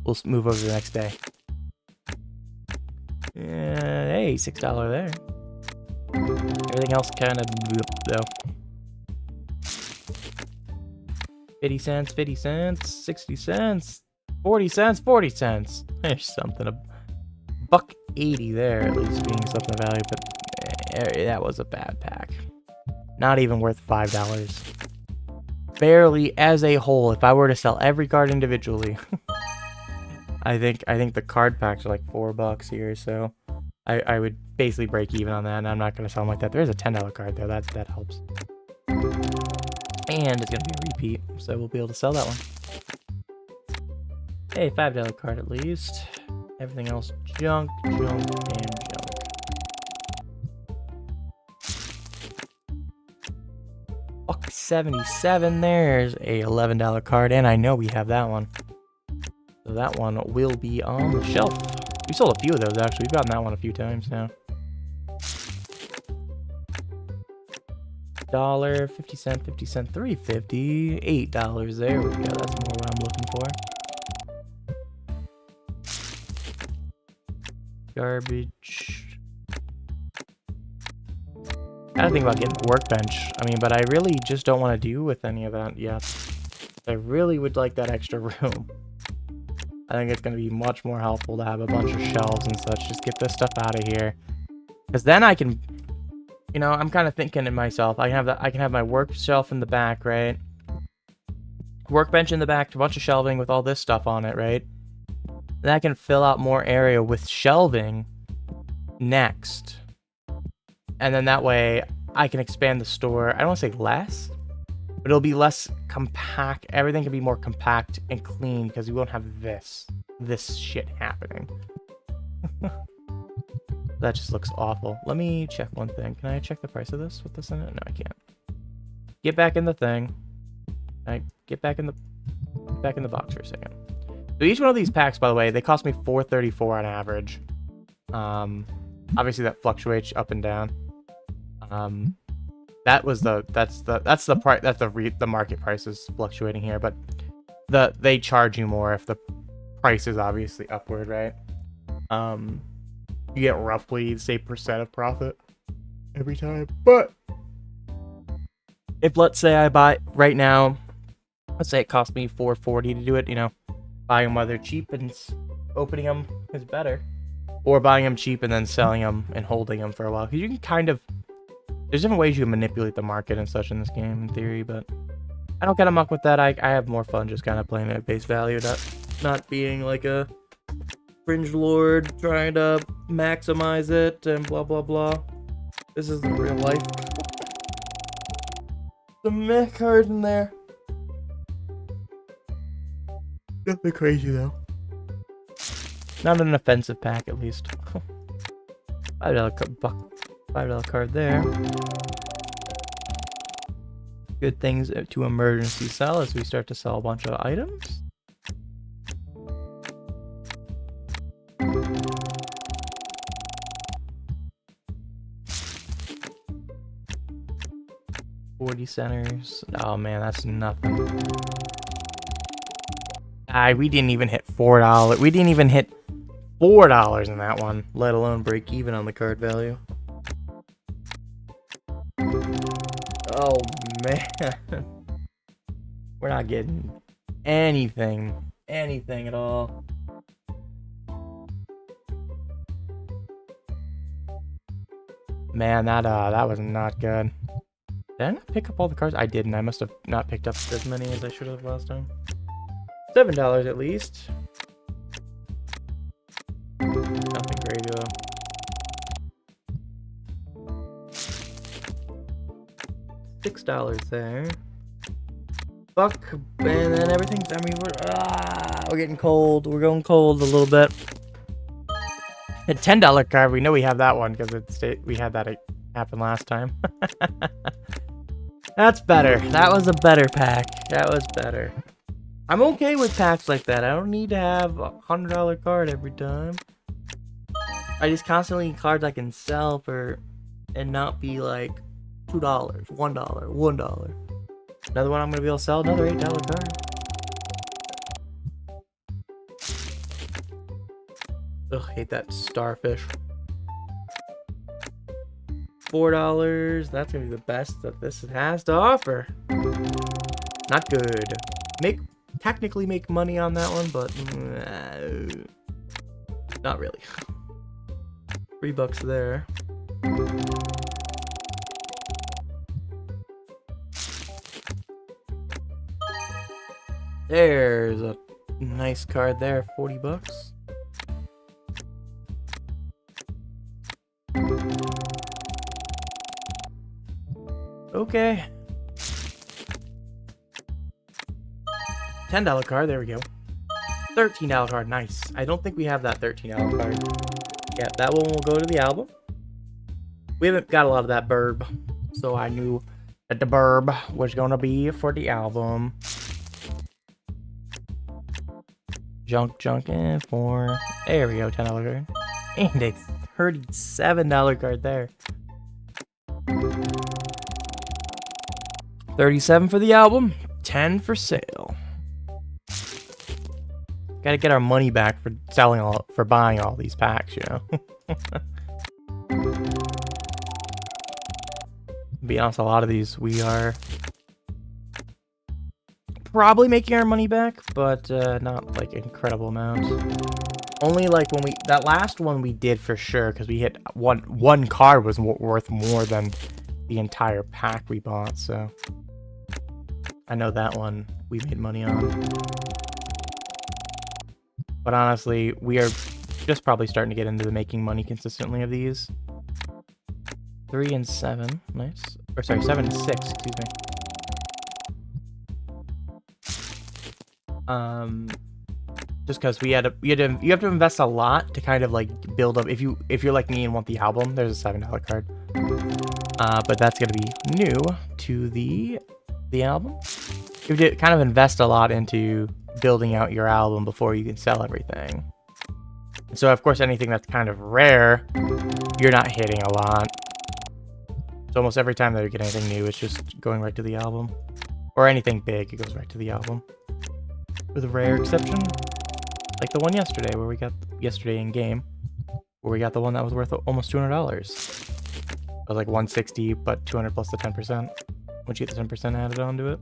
we'll move over to the next day. Hey, $6 there. Everything else kind of though. 50 cents, 50 cents, 60 cents, 40 cents, 40 cents. There's something. $1.80 there, at least being something of value, but that was a bad pack. Not even worth $5. Barely as a whole. If I were to sell every card individually, I think the card packs are like $4 here, so I would basically break even on that, and I'm not gonna sell them like that. There is a $10 card there. That helps. And it's gonna be a repeat, so we'll be able to sell that one. Hey, $5 card at least. Everything else junk, and junk. $1.77. There's a $11 card, and I know we have that one. So that one will be on the shelf. We sold a few of those actually. We've gotten that one a few times now. $1, 50 cent, 50 cent, $3.50, $8 there we go. That's more what I'm looking for. Garbage. I gotta think about getting a workbench. I mean, but I really just don't want to do with any of that yet. I really would like that extra room. I think it's going to be much more helpful to have a bunch of shelves and such. Just get this stuff out of here. Because then I can, you know, I'm kind of thinking to myself, I can have my work shelf in the back, right? Workbench in the back, a bunch of shelving with all this stuff on it, right? Then I can fill out more area with shelving next. And then that way I can expand the store. I don't want to say less, but it'll be less compact. Everything can be more compact and clean because we won't have this shit happening. That just looks awful. Let me check one thing. Can I check the price of this with this in it? No, I can't. Get back in the thing. I get back in the box for a second. So each one of these packs, by the way, they cost me $4.34 on average. Obviously that fluctuates up and down. That's the market price is fluctuating here, but they charge you more if the price is obviously upward, right? You get roughly, say, % of profit every time. But if, let's say, I buy right now, let's say it cost me $4.40 to do it, you know, buying them while they're cheap and opening them is better, or buying them cheap and then selling them and holding them for a while, because you can kind of, there's different ways you can manipulate the market and such in this game in theory, but I don't get a muck with that. I have more fun just kind of playing at base value, not being like a fringe lord trying to maximize it and blah blah blah. This isn't real life. The meh card in there. Nothing crazy though. Not an offensive pack, at least. $5 card there. Good things to emergency sell as we start to sell a bunch of items. $40 centers. Oh man, that's nothing. We didn't even hit $4. We didn't even hit $4 in that one, let alone break even on the card value. Oh man, we're not getting anything at all. Man, that was not good. Did I not pick up all the cards? I didn't. I must have not picked up as many as I should have last time. $7 at least. Nothing great though. $6 there. Fuck, and then everything's. I mean, we're getting cold. We're going cold a little bit. A $10 card. We know we have that one because we had that happen last time. That's better. That was a better pack. That was better. I'm okay with packs like that. I don't need to have a $100 card every time. I just constantly need cards I can sell for and not be like $2, $1. Another one I'm gonna be able to sell, another $8 card. Ugh, hate that starfish. $4, that's gonna be the best that this has to offer. Not good. Technically make money on that one, but not really. $3 there. There's a nice card there, $40. Okay. $10 card, there we go. $13 card, nice. I don't think we have that $13 card. Yeah, that one will go to the album. We haven't got a lot of that burb, so I knew that the burb was gonna be for the album. Junk in for, there we go, $10 card. And a $37 card there. 37 for the album, 10 for sale. Gotta get our money back for buying all these packs, you know. To be honest, a lot of these we are probably making our money back, but not like incredible amounts. Only like when that last one we did for sure, because we hit one card was worth more than the entire pack we bought, so I know that one we made money on. But honestly, we are just probably starting to get into the making money consistently of these. 3 and 7, nice. Or sorry, 7 and 6, excuse me. Just because you have to invest a lot to kind of like build up. If you're like me and want the album, there's a $7 card. But that's gonna be new to the album. You have to kind of invest a lot into building out your album before you can sell everything. So of course, anything that's kind of rare, you're not hitting a lot. So almost every time that you get anything new, it's just going right to the album. Or anything big, it goes right to the album. With a rare exception, like the one yesterday, where we got yesterday in game, where we got the one that was worth almost $200. It was like 160, but 200 plus the 10%. Once you get the 10% added onto it.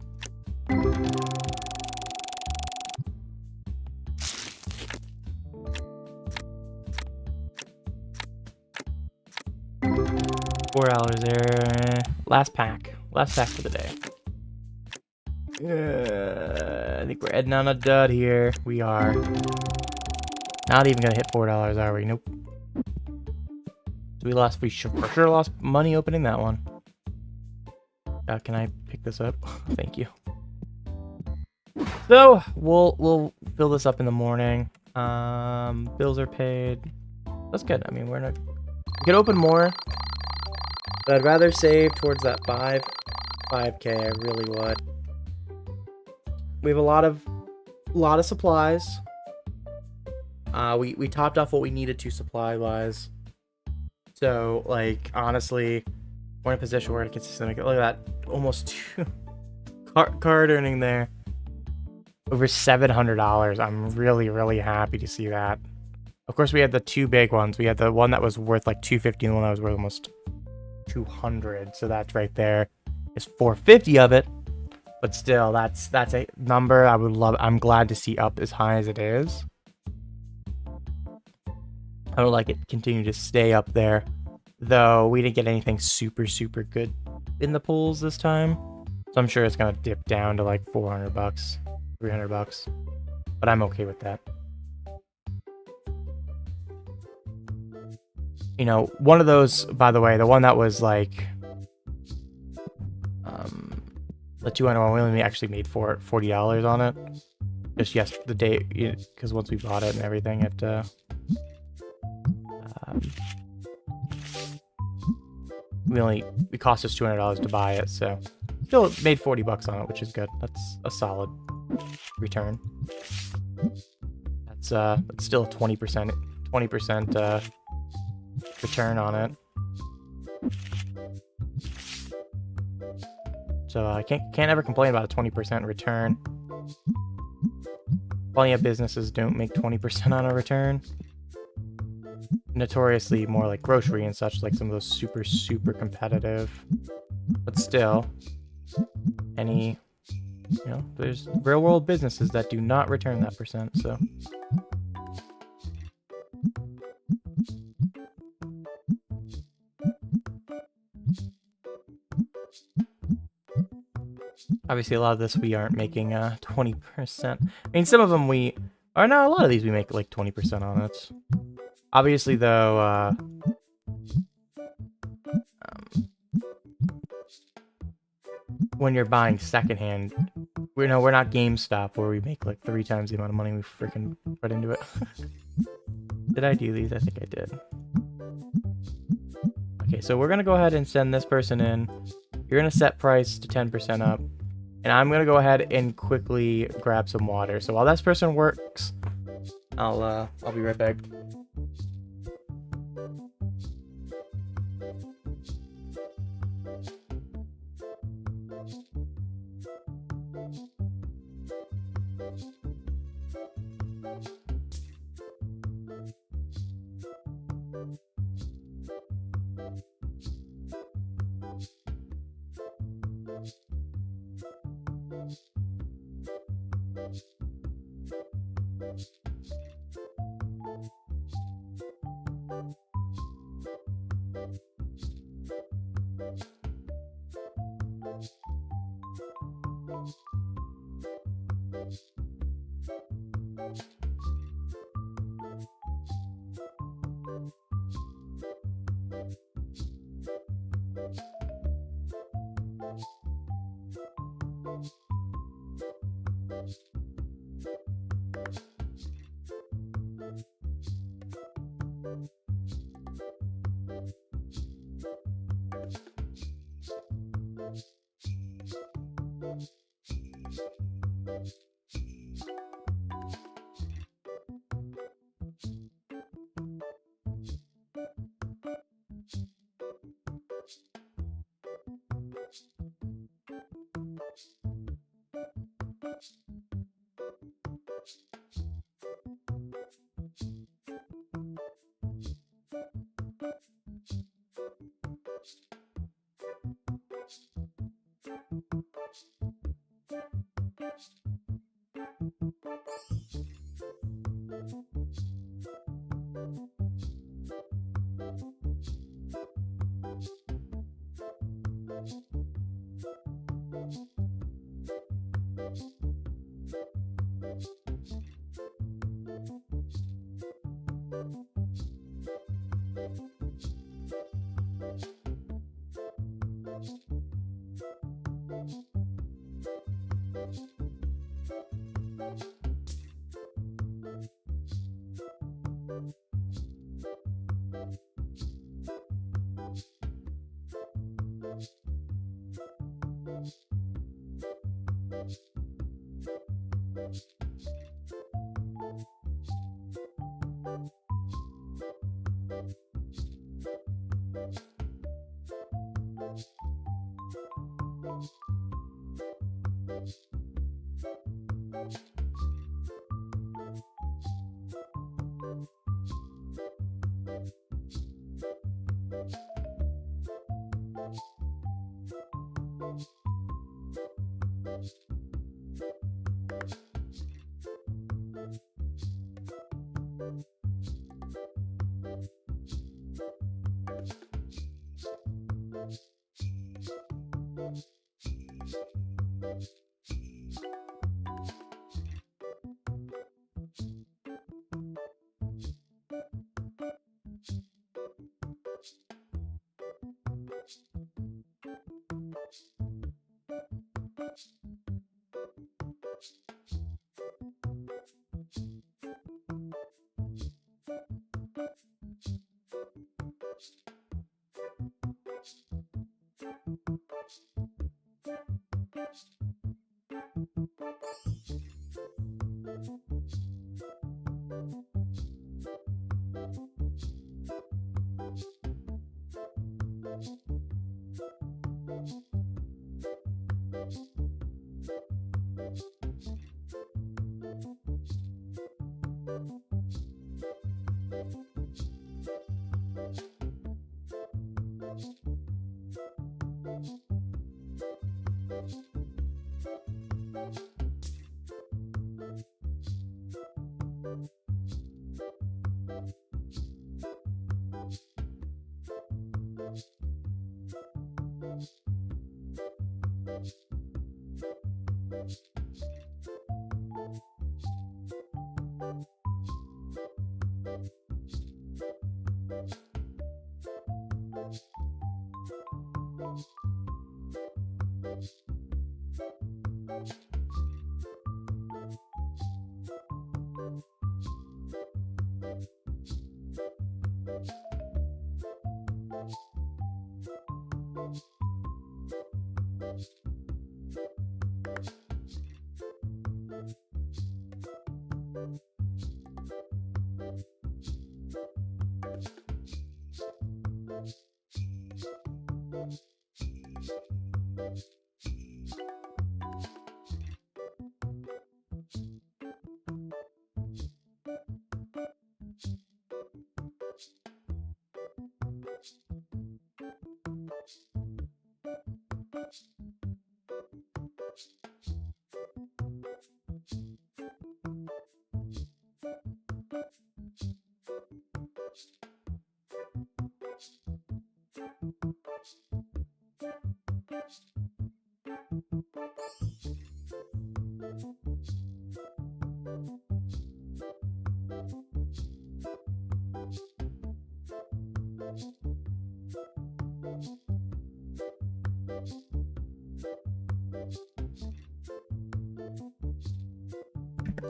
$4 there. Last pack for the day. I think we're heading on a dud here. We are not even gonna hit $4, are we? Nope. So we for sure lost money opening that one. Can I pick this up? Thank you. So we'll fill this up in the morning. Bills are paid. That's good. I mean, we could open more, but I'd rather save towards that 5K. I really would. We have a lot of supplies. We topped off what we needed to supply wise. So like honestly, we're in a position where it consistently look at that, almost card earning there. Over $700. I'm really happy to see that. Of course, we had the two big ones. We had the one that was worth like $250 and the one that was worth almost $200. So that's right there. Is $450 of it. But still, that's a number I would love. I'm glad to see up as high as it is. I would like it to continue to stay up there, though we didn't get anything super good in the pools this time. So I'm sure it's gonna dip down to like $400, $300, but I'm okay with that. You know, one of those, by the way, the one that was like the 200 one, we only actually made $40 on it. Just the day, because once we bought it and everything, it it cost us $200 to buy it, so still made $40 on it, which is good. That's a solid return. That's still 20% return on it. So I can't ever complain about a 20% return. Plenty of businesses don't make 20% on a return. Notoriously more like grocery and such, like some of those super competitive. But still, there's real world businesses that do not return that percent, so. Obviously, a lot of this we aren't making 20%. I mean, some of them a lot of these we make like 20% on it. Obviously, though, when you're buying secondhand, we're not GameStop where we make like 3 times the amount of money we freaking put into it. Did I do these? I think I did. Okay, so we're gonna go ahead and send this person in. You're gonna set price to 10% up. And I'm gonna go ahead and quickly grab some water. So while this person works, I'll be right back.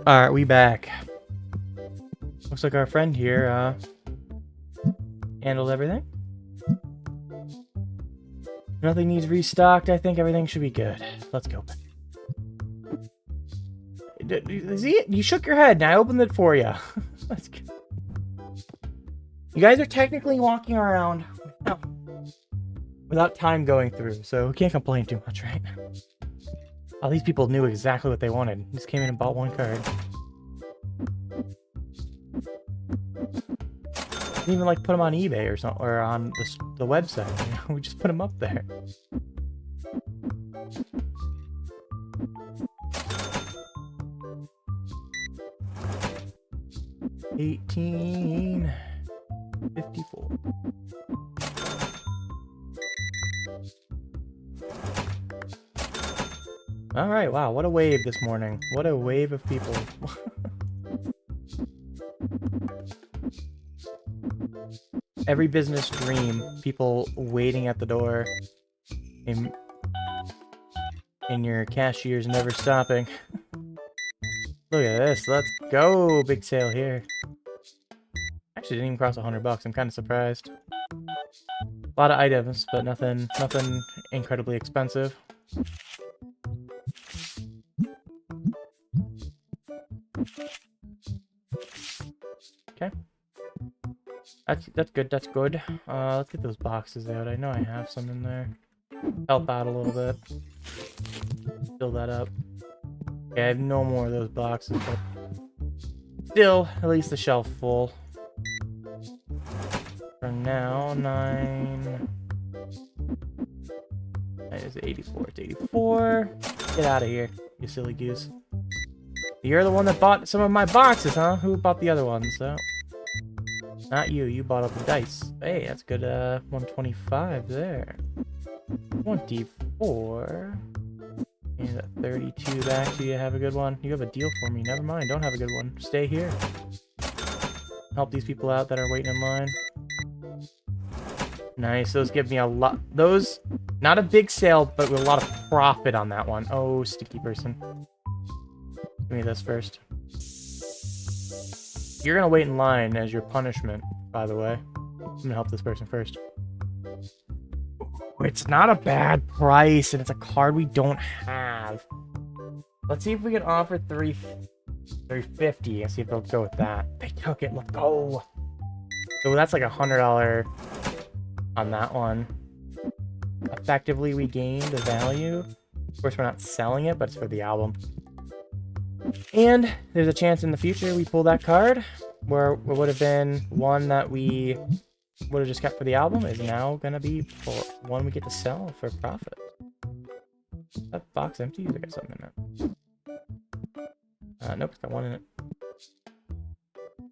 Alright, we back. Looks like our friend here, handled everything. Nothing needs restocked. I think everything should be good. Let's go. See, you shook your head, and I opened it for you. Let's go. You guys are technically walking around without time going through, so we can't complain too much, right? All these people knew exactly what they wanted. Just came in and bought one card. Didn't even like put them on eBay or something, or on the website. You know? We just put them up there. $18.54. All right, wow, what a wave this morning. What a wave of people. Every business dream, people waiting at the door, and your cashier's never stopping. Look at this, let's go, big sale here. Actually didn't even cross $100, I'm kind of surprised. A lot of items, but nothing incredibly expensive. Okay. That's good, that's good. Let's get those boxes out. I know I have some in there. Help out a little bit. Fill that up. Okay, I have no more of those boxes, but still, at least the shelf full. For now, 9 is 84. It's 84. Get out of here, you silly goose. You're the one that bought some of my boxes, huh? Who bought the other ones? So, not you. You bought up the dice. Hey, that's good. 125 there. 24. And a 32 back to you. Have a good one. You have a deal for me. Never mind. Don't have a good one. Stay here. Help these people out that are waiting in line. Nice. Those give me a lot. Those, not a big sale, but with a lot of profit on that one. Oh, sticky person. Give me this first. You're gonna wait in line as your punishment, by the way. I'm gonna help this person first. It's not a bad price, and it's a card we don't have. Let's see if we can offer $350 and see if they'll go with that. They took it. Let's go. So that's like $100 on that one. Effectively, we gained the value. Of course, we're not selling it, but it's for the album. And there's a chance in the future we pull that card where it would have been one that we would have just kept for the album is now gonna be for one we get to sell for profit. Is that box empty? Or got something in it? Nope, it's got one in it.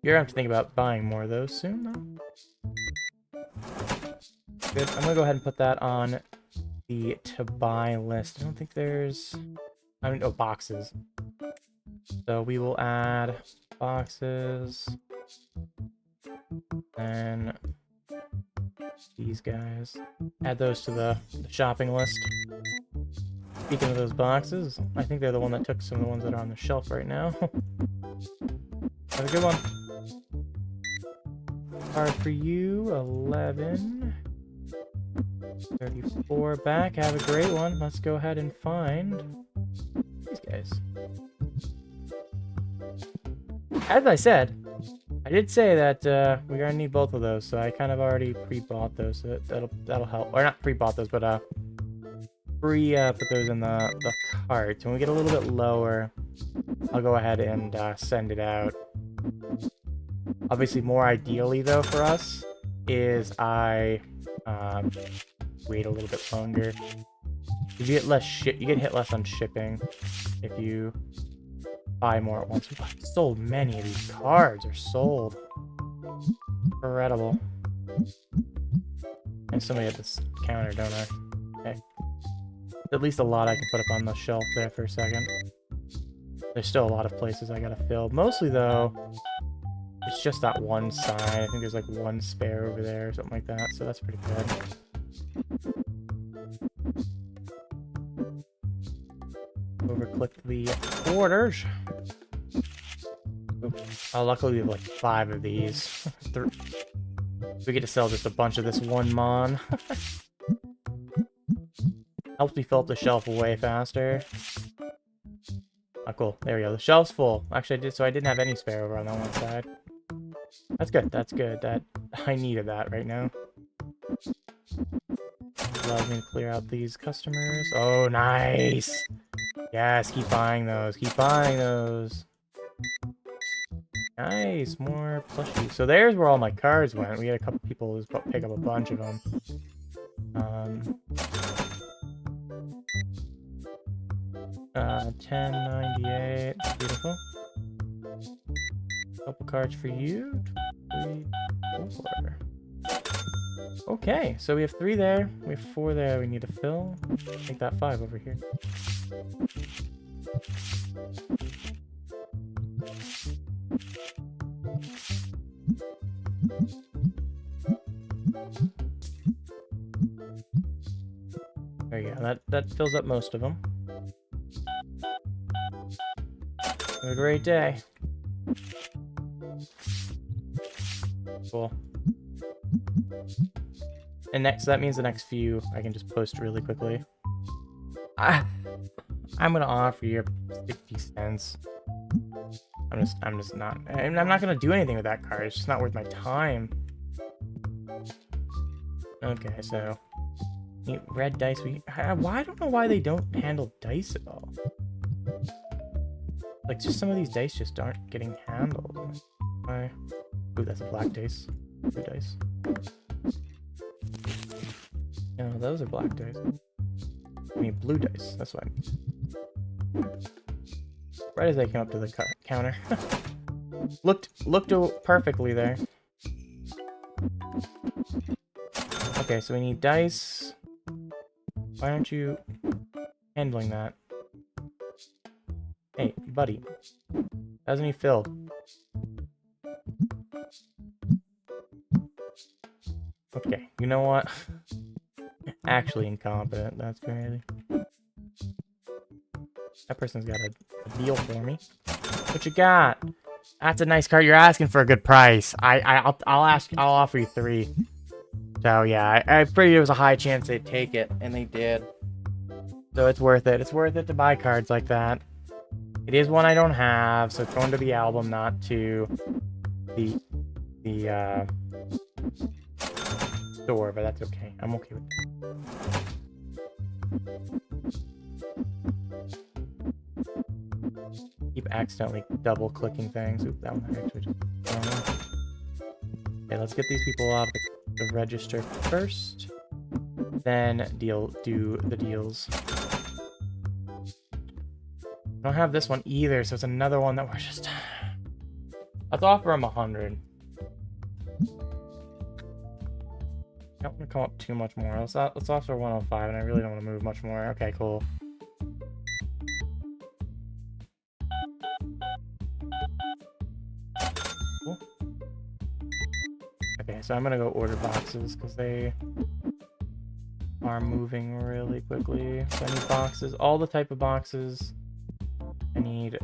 You're gonna have to think about buying more of those soon, though. Good. I'm gonna go ahead and put that on the to buy list. I don't think there's. Oh, boxes. So we will add boxes. And these guys. Add those to the shopping list. Speaking of those boxes, I think they're the one that took some of the ones that are on the shelf right now. Have a good one. Card for you, 11. 34 back. Have a great one. Let's go ahead and find these guys. As I said, I did say that we're gonna need both of those, so I kind of already pre-bought those. So that'll help. Or not pre-bought those, but put those in the cart. So when we get a little bit lower, I'll go ahead and send it out. Obviously, more ideally though for us is I wait a little bit longer. You get less you get hit less on shipping if you buy more at once. We've sold many of these cards are sold. Incredible. And somebody at this counter, don't I? Okay. At least a lot I can put up on the shelf there for a second. There's still a lot of places I gotta fill. Mostly though, it's just that one side. I think there's like one spare over there or something like that, so that's pretty good. Overclick the orders. Oh, luckily we have like 5 of these. We get to sell just a bunch of this one mon. Helps me fill up the shelf way faster. Oh, cool. There we go. The shelf's full. Actually, I didn't have any spare over on that one side. That's good. That's good. I needed that right now. Allows me to clear out these customers. Oh, nice. Yes, keep buying those. Keep buying those. Nice, more plushies. So there's where all my cards went. We had a couple people who pick up a bunch of them. 1098. Beautiful. Couple cards for you. 3, 4. Okay, so we have 3 there. We have 4 there. We need to fill. Make that 5 over here. There you go. That fills up most of them. Have a great day. Cool. And so that means the next few I can just post really quickly. I'm gonna offer you 50 cents. I'm just not. I'm not gonna do anything with that card. It's just not worth my time. Okay, so red dice. I don't know why they don't handle dice at all. Like, just some of these dice just aren't getting handled. Why? Ooh, that's a black dice. Blue dice. No, those are black dice. I mean, blue dice. That's what I mean. Right as I came up to the counter. looked perfectly there. Okay, so we need dice. Why aren't you handling that? Hey, buddy. Hasn't he filled? Okay, you know what? Actually incompetent. That's crazy. That person's got a deal for me. What you got? That's a nice card. You're asking for a good price. I'll offer you 3. So yeah, I figured there was a high chance they'd take it, and they did. So it's worth it. It's worth it to buy cards like that. It is one I don't have, so it's going to the album, not to the store, but that's okay. I'm okay with it. keep accidentally double clicking things. Oop, that one actually just... Okay, let's get these people out of the register first. Then do the deals. I don't have this one either, so it's another one that we're just... Let's offer him 100. I don't want to come up too much more. Let's offer 105, and I really don't want to move much more. Okay, cool. Cool. Okay, so I'm gonna go order boxes because they are moving really quickly. So I need boxes, all the type of boxes. I need...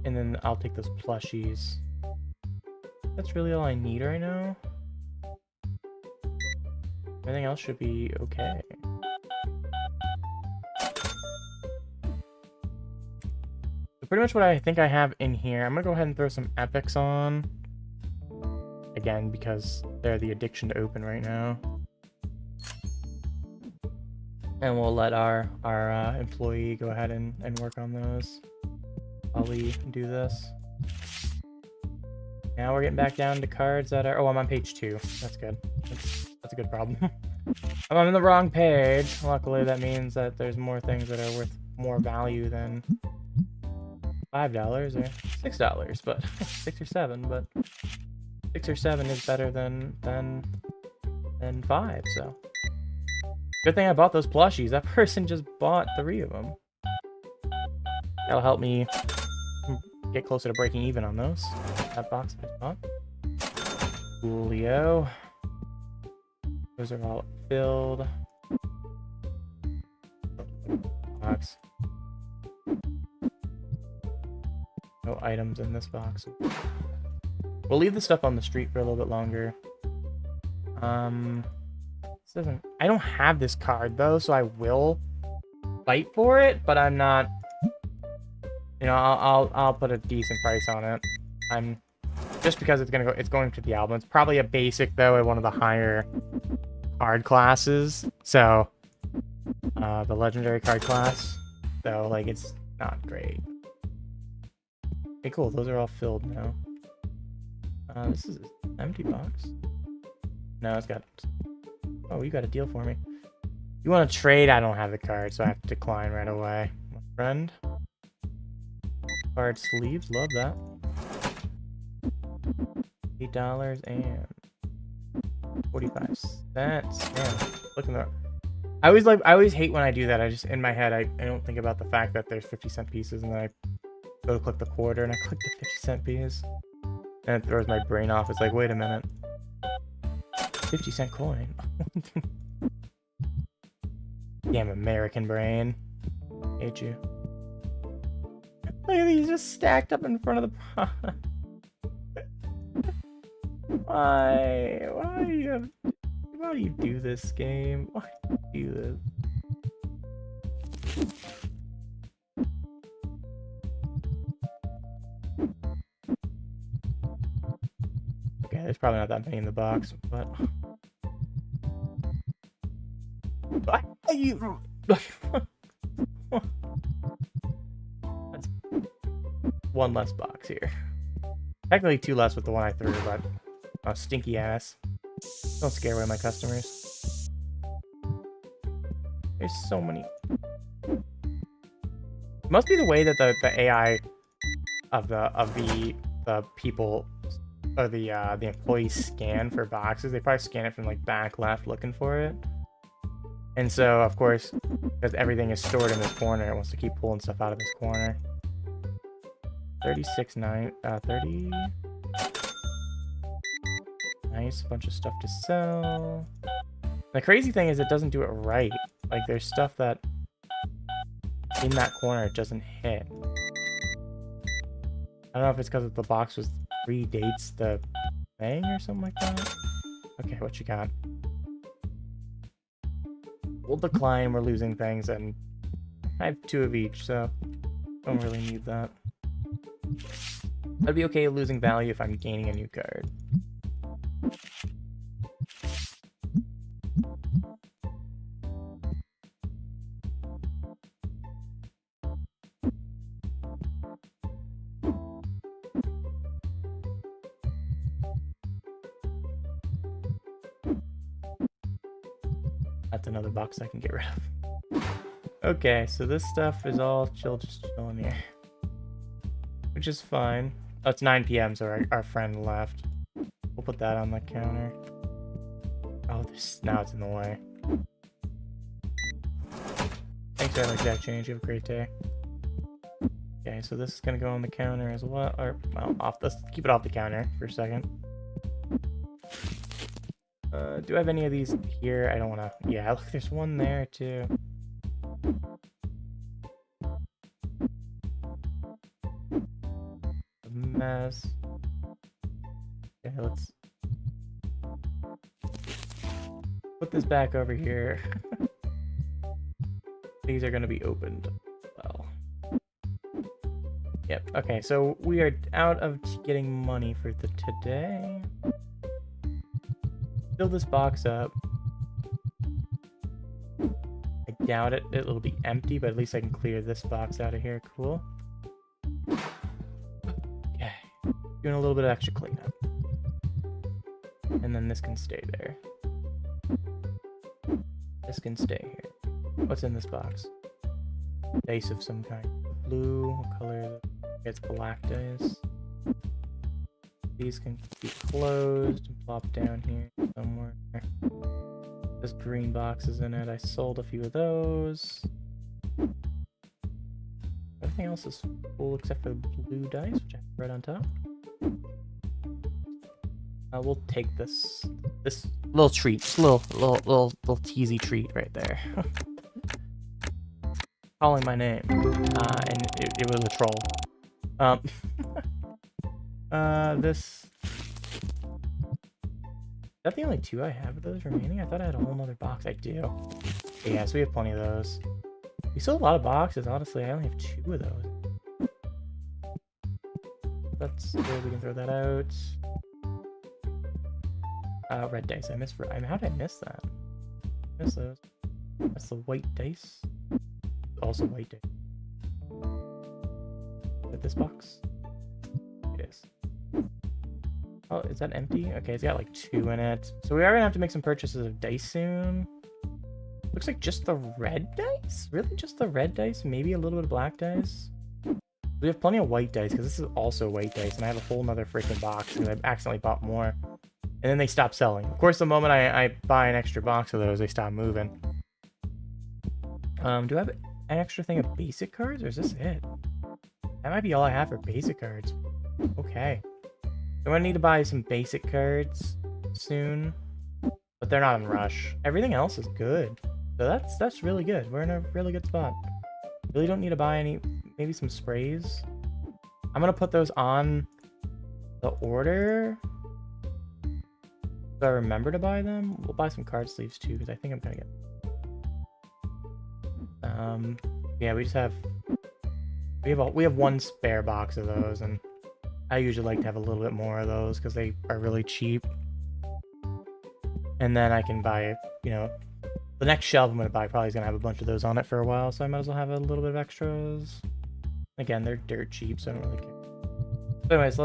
and then I'll take those plushies. That's really all I need right now. Everything else should be okay. So pretty much what I think I have in here. I'm gonna go ahead and throw some epics on. Again, because they're the addiction to open right now. And we'll let our employee go ahead and work on those. While we do this. Now we're getting back down to cards that are... Oh, I'm on page 2. That's good. That's a good problem. I'm on the wrong page. Luckily, that means that there's more things that are worth more value than $5 or $6, but 6 or 7. But 6 or 7 is better than 5. So good thing I bought those plushies. That person just bought 3 of them. That'll help me get closer to breaking even on those. That box I bought. Coolio. Those are all filled. Box. No items in this box. We'll leave the stuff on the street for a little bit longer. This doesn't... I don't have this card though, so I will fight for it, but I'm not... You know, I'll put a decent price on it. I'm just because it's going to the album. It's probably a basic though at one of the higher card classes. So the legendary card class. So like it's not great. Okay, cool. Those are all filled now. This is an empty box. No, it's got... Oh, you got a deal for me. You want to trade? I don't have the card, so I have to decline right away. My friend. Card sleeves, love that. $8 and 45 cents. Man, look at that. I always hate when I do that. I just, in my head, I don't think about the fact that there's 50-cent pieces, and then I go to click the quarter and I click the 50-cent piece. And it throws my brain off. It's like, wait a minute. 50-cent coin. Damn American brain. Hate you. Look at these just stacked up in front of the pot. Why do you do this game? Why do you do this? Okay, there's probably not that many in the box, but why are you... That's one less box here. Technically 2 less with the one I threw, but oh, stinky ass. Don't scare away my customers. There's so many. It must be the way that the AI of the people or the employees scan for boxes. They probably scan it from like back left looking for it. And so of course, because everything is stored in this corner, it wants to keep pulling stuff out of this corner. 30. Nice, bunch of stuff to sell. The crazy thing is it doesn't do it right. Like there's stuff that in that corner it doesn't hit. I don't know if it's because the box was predates the thing or something like that. Okay, what you got? We'll decline, we're losing things, and I have 2 of each, so don't really need that. I'd be okay losing value if I'm gaining a new card. That's another box I can get rid of. Okay, so this stuff is all just chilling here. Which is fine. Oh, it's 9 p.m., so our friend left. We'll put that on the counter. Oh, now it's in the way. Thanks, Early Jack Change. You have a great day. Okay, so this is gonna go on the counter as well. Or, well, let's keep it off the counter for a second. Do I have any of these here? I don't wanna... Yeah, look, there's one there, too. A mess. Okay, let's... put this back over here. These are gonna be opened. Well. Yep, okay, so we are out of getting money for today. Fill this box up. I doubt it'll be empty, but at least I can clear this box out of here. Cool. Okay. Doing a little bit of extra cleanup. And then this can stay there. This can stay here. What's in this box? Dice of some kind. Blue, what color is it? It's black dice. These can be closed and plop down here somewhere. There's green boxes in it. I sold a few of those. Everything else is full except for the blue dice, which I have right on top. We'll take this little treat, little teasy treat right there. Calling my name, and it was a troll. This. Is that the only 2 I have of those remaining? I thought I had a whole nother box. I do. Yeah, so we have plenty of those. We sold a lot of boxes, honestly. I only have 2 of those. That's good. We can throw that out. Red dice. How did I miss that? Miss those. That's the white dice. Also white dice. Is it this box? It is. Oh, is that empty? Okay, it's got like 2 in it. So we are gonna have to make some purchases of dice soon. Looks like just the red dice? Really? Just the red dice? Maybe a little bit of black dice? We have plenty of white dice, because this is also white dice, and I have a whole nother freaking box, because I accidentally bought more. And then they stop selling. Of course, the moment I buy an extra box of those, they stop moving. Do I have an extra thing of basic cards, or is this it? That might be all I have for basic cards. Okay. I'm gonna need to buy some basic cards soon, but they're not in rush. Everything else is good, so that's really good. We're in a really good spot. Really don't need to buy any, maybe some sprays. I'm gonna put those on the order. If I remember to buy them, we'll buy some card sleeves too, because I think I'm gonna get. Yeah, we have one spare box of those, and I usually like to have a little bit more of those because they are really cheap. And then I can buy, you know, the next shelf I'm going to buy probably is going to have a bunch of those on it for a while, so I might as well have a little bit of extras. Again, they're dirt cheap, so I don't really care. But anyways,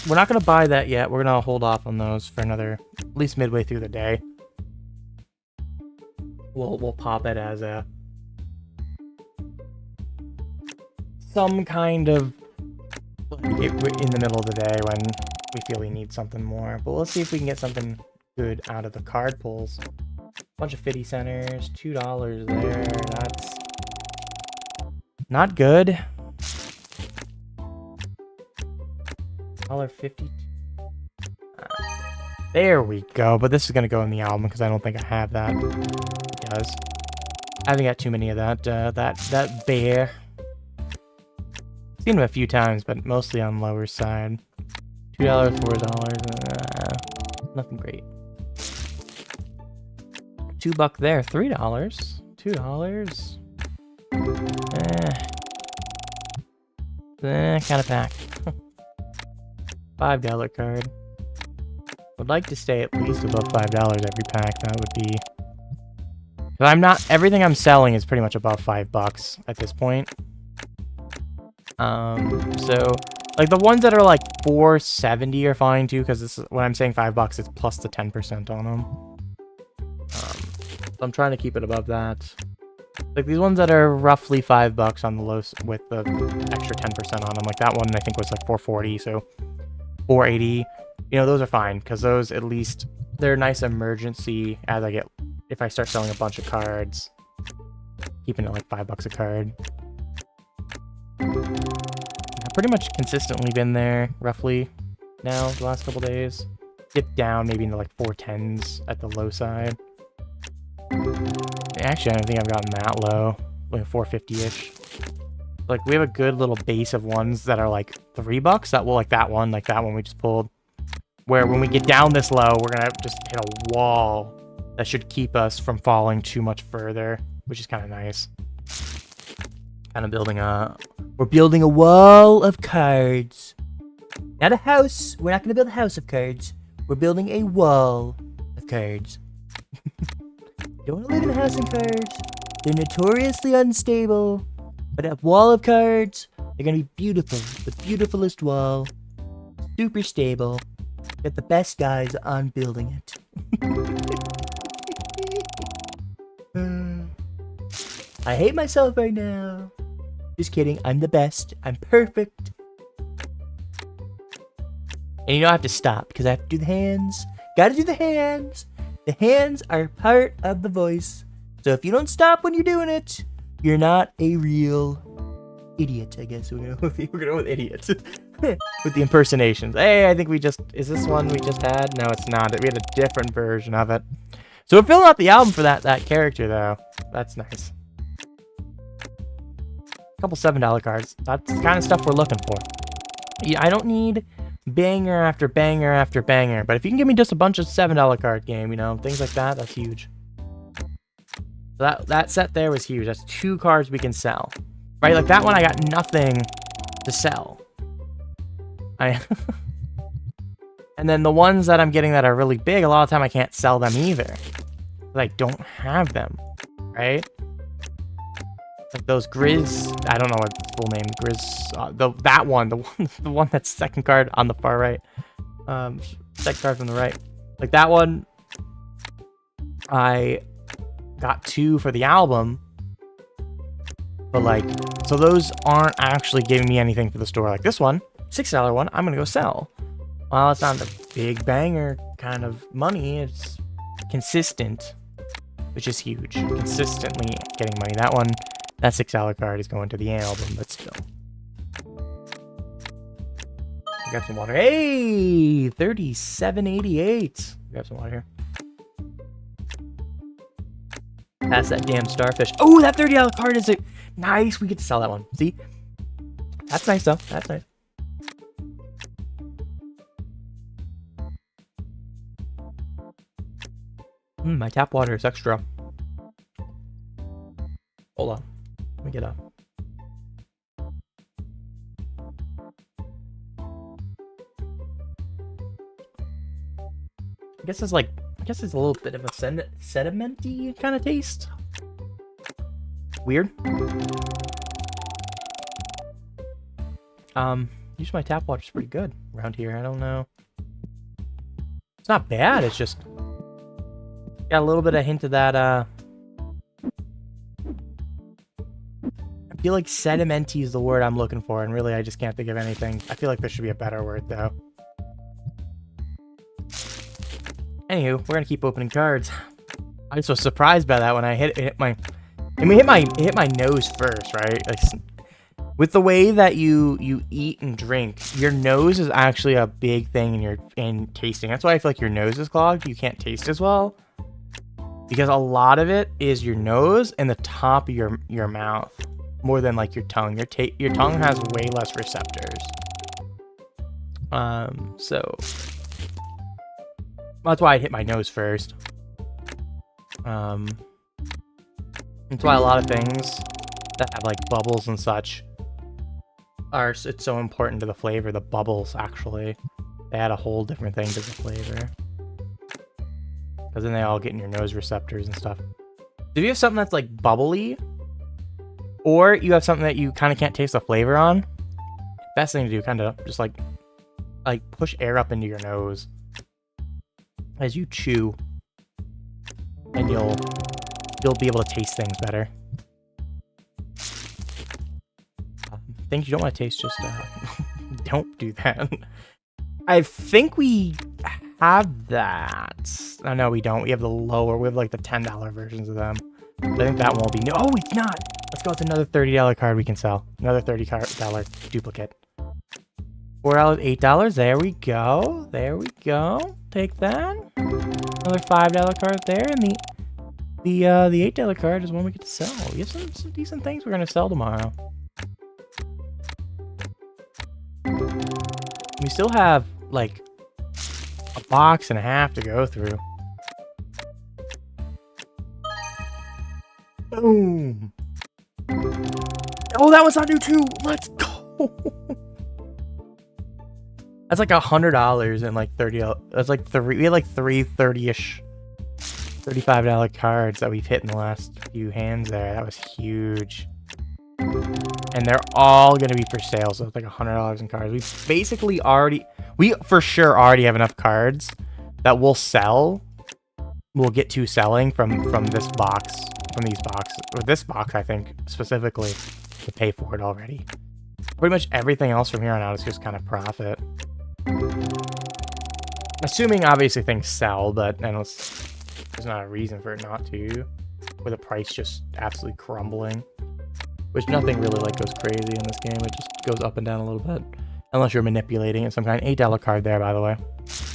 we're not going to buy that yet. We're going to hold off on those for another, at least midway through the day. We'll pop it as a some kind of in the middle of the day when we feel we need something more. But let's see if we can get something good out of the card pulls. Bunch of 50 centers, $2 there. That's not good. $1.50. There we go. But this is gonna go in the album because I don't think I have that. It does. I haven't got too many of that. That bear. Seen him a few times, but mostly on lower side. $2, $4. Nothing great. $2 there. $3. $2. Kind of pack. $5 card. Would like to stay at least above $5 every pack. That would be. But I'm not. Everything I'm selling is pretty much above $5 at this point. So like the ones that are like $4.70 are fine too, because this is when I'm saying $5, it's plus the 10% on them. So I'm trying to keep it above that. Like these ones that are roughly $5 on the low with the extra 10% on them. Like that one I think was like 440, so 480. You know, those are fine because those at least they're a nice emergency as if I start selling a bunch of cards, keeping it like $5 a card. I've pretty much consistently been there roughly now the last couple days. Dipped down maybe into like 410s at the low side. Actually, I don't think I've gotten that low, like 450-ish. Like we have a good little base of ones that are like $3. That will like that one we just pulled. Where when we get down this low, we're gonna just hit a wall that should keep us from falling too much further, which is kind of nice. Kind of we're building a wall of cards. Not a house. We're not gonna build a house of cards. We're building a wall of cards. You don't want to live in a house of cards. They're notoriously unstable. But a wall of cards, they're gonna be beautiful. The beautifulest wall. Super stable. Get the best guys on building it. I hate myself right now. Just kidding. I'm the best. I'm perfect. And you don't have to stop because I have to do the hands. Gotta do the hands. The hands are part of the voice. So if you don't stop when you're doing it, you're not a real idiot, I guess. We're going go with idiot. With the impersonations. Hey, I think is this one we just had? No, it's not. We had a different version of it. So we're filling out the album for that character, though. That's nice. A couple $7 cards. That's the kind of stuff we're looking for. Yeah, I don't need banger after banger after banger, but if you can give me just a bunch of $7 card game, you know, things like that, that's huge. That set there was huge. That's 2 cards we can sell. Right? Like that one I got nothing to sell. And then the ones that I'm getting that are really big, a lot of the time I can't sell them either. But I don't have them. Right? Like those Grizz, I don't know what its full name, Grizz, that one, the one that's second card on the far right. Second card from the right. Like that one, I got 2 for the album. But like, so those aren't actually giving me anything for the store. Like this one, $6 one, I'm gonna go sell. Well, it's not a big banger kind of money. It's consistent, which is huge. Consistently getting money. That one, that $6 card is going to the album, but still. Grab some water. Hey, 37.88. Grab some water here. Pass that damn starfish. Oh, that $30 card is nice. We get to sell that one. See? That's nice, though. That's nice. My tap water is extra. Hold on. Let me get up. I guess it's a little bit of a sedimenty kind of taste. Weird. Usually my tap water's pretty good around here. I don't know. It's not bad. It's just got a little bit of hint of that. I feel like sedimenty is the word I'm looking for, and really I just can't think of anything. I feel like there should be a better word though. Anywho, we're gonna keep opening cards. I was so surprised by that when I hit my nose first, right? Like, with the way that you eat and drink, your nose is actually a big thing in tasting. That's why I feel like your nose is clogged. You can't taste as well because a lot of it is your nose and the top of your mouth more than like your tongue. Your tongue has way less receptors. So that's why I hit my nose first. That's why a lot of things that have like bubbles and such it's so important to the flavor. The bubbles, actually, they add a whole different thing to the flavor, because then they all get in your nose receptors and stuff. So if you have something that's like bubbly, or you have something that you kind of can't taste the flavor on, best thing to do, kind of just like push air up into your nose as you chew. and you'll be able to taste things better. Things you don't want to taste, just don't do that. I think we have that. Oh, no, we don't. We have the lower. We have like the $10 versions of them. I think that won't be new. Oh, it's not. Let's go with another $30 card we can sell. Another $30 duplicate. $4, $8. There we go. There we go. Take that. Another $5 card there, and the $8 card is one we get to sell. We have some decent things we're gonna sell tomorrow. We still have like a box and a half to go through. Boom. Oh, that was on new too. Let's go. That's like $100 and like $30. That's like we had like three 30-ish, $35 cards that we've hit in the last few hands there. That was huge. And they're all gonna be for sale, so it's like $100 in cards. We basically for sure already have enough cards that we'll sell. We'll get to selling from this box, from these boxes, or this box, I think specifically, to pay for it already. Pretty much everything else from here on out is just kind of profit. Assuming obviously things sell, but there's not a reason for it not to, with the price just absolutely crumbling. Which nothing really like goes crazy in this game. It just goes up and down a little bit. Unless you're manipulating it. Some kind. $8 card there, by the way.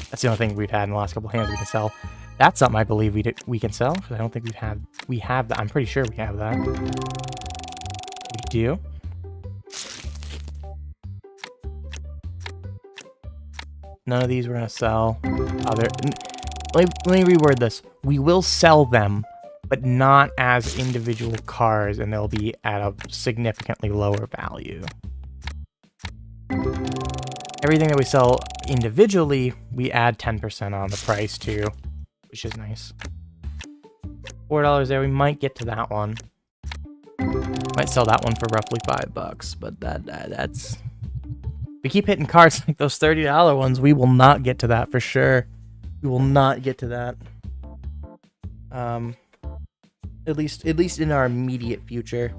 That's the only thing we've had in the last couple hands we can sell. That's something I believe we can sell. Because I don't think we have that. I'm pretty sure we have that. We do. None of these we're going to sell. Let me reword this. We will sell them, but not as individual cars, and they'll be at a significantly lower value. Everything that we sell individually, we add 10% on the price too, which is nice. $4 there, we might get to that one. Might sell that one for roughly $5, but that's... If we keep hitting cards like those $30 ones, we will not get to that for sure. We will not get to that. At least in our immediate future.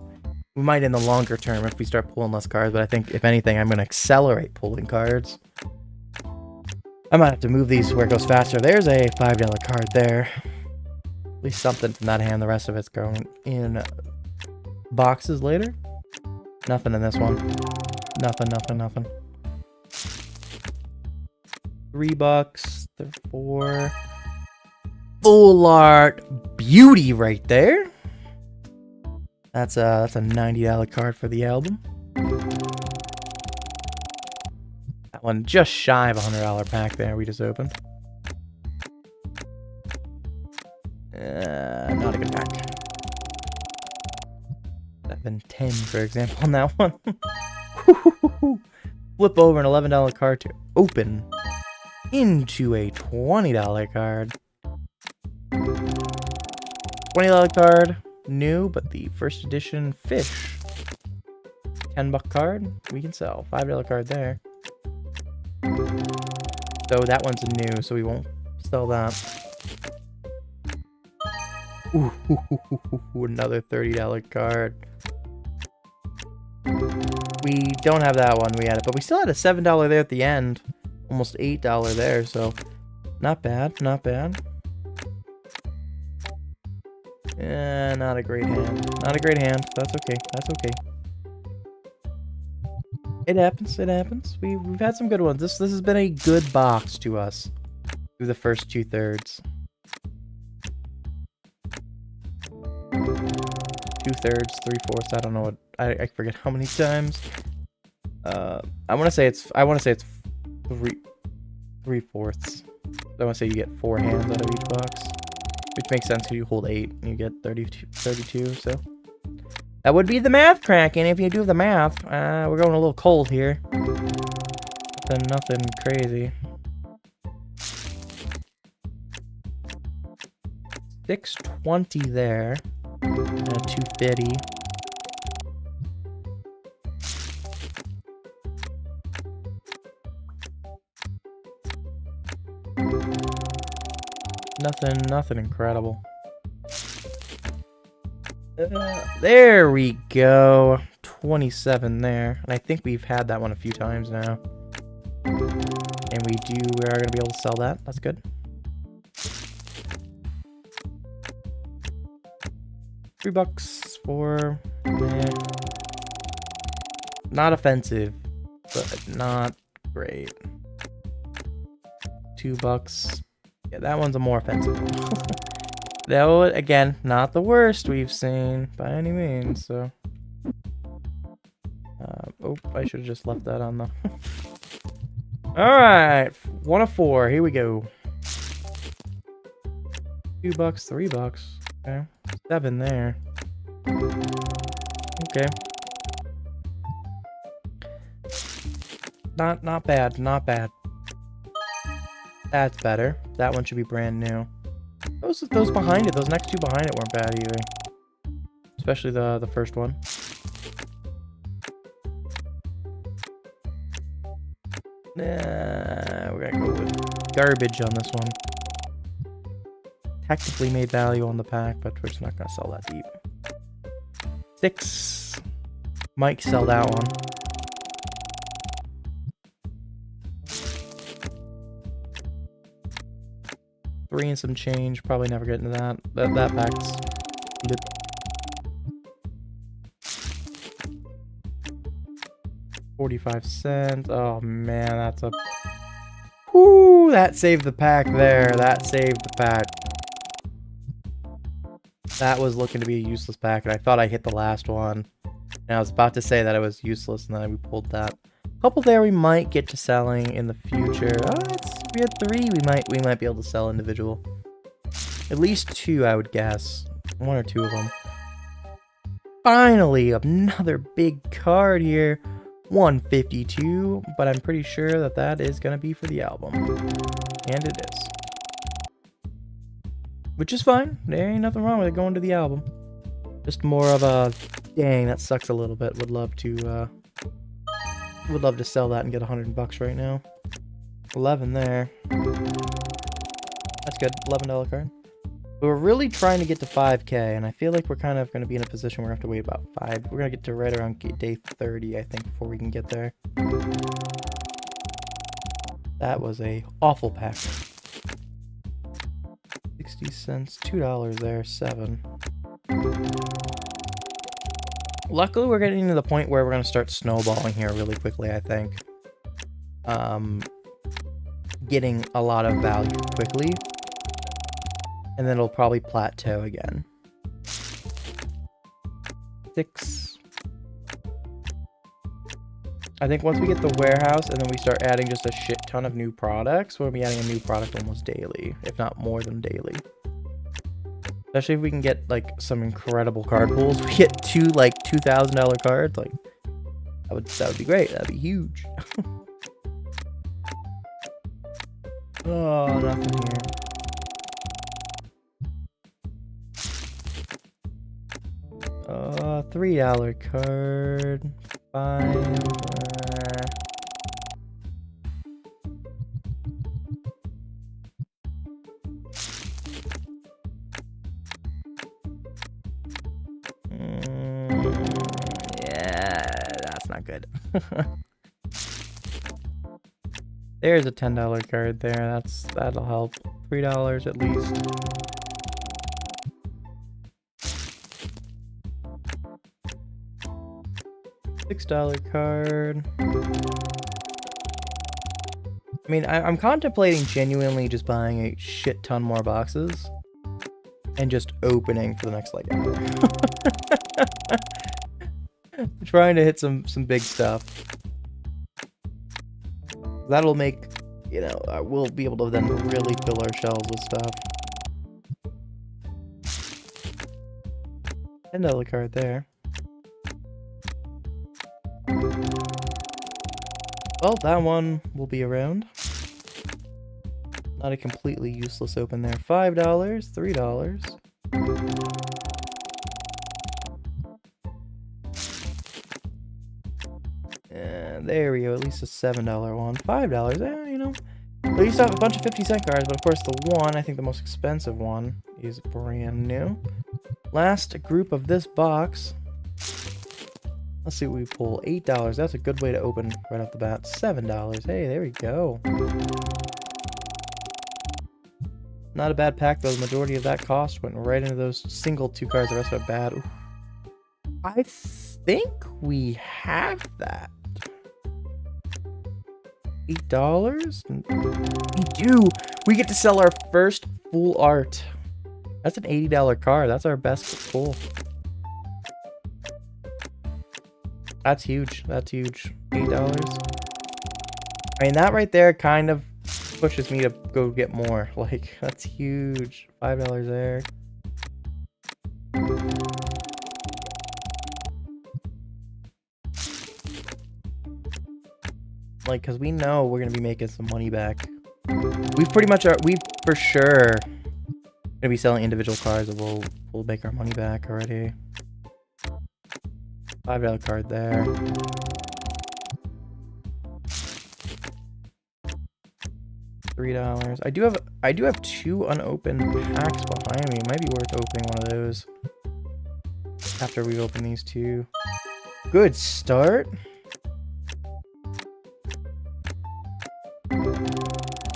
We might in the longer term if we start pulling less cards, but I think, if anything, I'm going to accelerate pulling cards. I might have to move these where it goes faster. There's a $5 card there. At least something from that hand. The rest of it's going in boxes later. Nothing in this one. Nothing. $3. $4. Full art beauty right there. That's a $90 card for the album. That one just shy of $100 pack there we just opened. Not a good pack. 710, for example, on that one. Flip over an $11 card to open into a $20 card. $20 card, new, but the first edition fish. $10 card, we can sell. $5 card there. So that one's new, so we won't sell that. Ooh, another $30 card. We don't have that one, we had it, but we still had a $7 there at the end. Almost $8 there, so not bad, not bad. Yeah, not a great hand. Not a great hand. That's okay. That's okay. It happens. It happens. We've had some good ones. This has been a good box to us through the first 2/3. 2/3, 3/4. I don't know what. I forget how many times. I want to say it's 3/4. I want to say you get 4 hands out of each box. Which makes sense because you hold 8 and you get 32, so. That would be the math cracking if you do the math. We're going a little cold here. Nothing crazy. 620 there. And a 250. Nothing incredible. There we go. 27 there. And I think we've had that one a few times now. And we are going to be able to sell that. That's good. $3 for... Not offensive, but not great. $2. Yeah, that one's a more offensive one. Though, again, not the worst we've seen by any means, so... oh, I should have just left that on the... Alright, 1 of 4, here we go. $2, $3. Okay, 7 there. Okay. Not bad, not bad. That's better. That one should be brand new. Those behind it, those next two behind it weren't bad either. Especially the first one. Nah, we're gonna go with garbage on this one. Technically made value on the pack, but we're just not gonna sell that deep. 6. Might sell that one. $3 and some change. Probably never get into that. That pack's lip. $0.45. Oh man, that's a... Whoo! That saved the pack there. That saved the pack. That was looking to be a useless pack, and I thought I hit the last one. And I was about to say that it was useless, and then we pulled that. A couple there we might get to selling in the future. We had 3. We might be able to sell individual. At least 2, I would guess. 1 or 2 of them. Finally, another big card here. 152, but I'm pretty sure that is going to be for the album. And it is. Which is fine. There ain't nothing wrong with it going to the album. Just more of a, dang, that sucks a little bit. Would love to sell that and get $100 right now. 11 there. That's good. $11 card. But we're really trying to get to 5K, and I feel like we're kind of going to be in a position where we have to wait about 5. We're going to get to right around day 30, I think, before we can get there. That was a awful pack. 60 cents, $2 there, 7. Luckily, we're getting to the point where we're going to start snowballing here really quickly, I think. Getting a lot of value quickly. And then it'll probably plateau again. 6. I think once we get the warehouse and then we start adding just a shit ton of new products, we'll be adding a new product almost daily, if not more than daily. Especially if we can get like some incredible card pools. We get 2 like $2,000 cards, like that would be great. That'd be huge. Oh, nothing here. $3 card. 5. Yeah, that's not good. There's a $10 card there. That'll help. $3 at least. $6 card. I mean, I'm contemplating genuinely just buying a shit ton more boxes and just opening for the next like hour. Trying to hit some big stuff. That'll make, you know, we'll be able to then really fill our shelves with stuff. $10 card there. Well, that one will be around. Not a completely useless open there. $5, $3. And there we go, at least a $7 one. $5, you know. At least I have a bunch of 50-cent cards, but of course the one, I think the most expensive one, is brand new. Last group of this box. Let's see what we pull. $8. That's a good way to open right off the bat. $7. Hey, there we go. Not a bad pack, though. The majority of that cost went right into those single 2 cards. The rest of it bad. Ooh. I think we have that. $8? We do. We get to sell our first full art. That's an $80 card. That's our best pull. That's huge. That's huge. $8. I mean, that right there kind of pushes me to go get more. Like, that's huge. $5 there. Like, because we know we're going to be making some money back. We for sure going to be selling individual cards and we'll make our money back already. $5 card there. $3. I do have 2 unopened packs behind me. It might be worth opening one of those after we open these 2. Good start.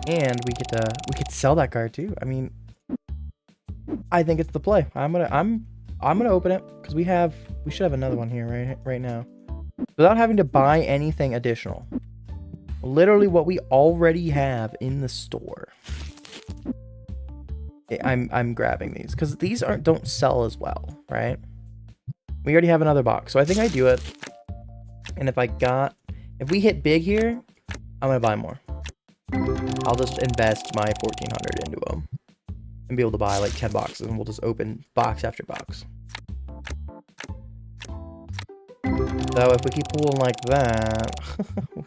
And we get to sell that card too. I mean, I think it's the play. I'm gonna open it because we should have another one here right now, without having to buy anything additional. Literally what we already have in the store. I'm grabbing these because these don't sell as well, right? We already have another box, so I think I do it. And if we hit big here, I'm gonna buy more. I'll just invest my $1,400 into them and be able to buy like 10 boxes, and we'll just open box after box. So if we keep pulling like that,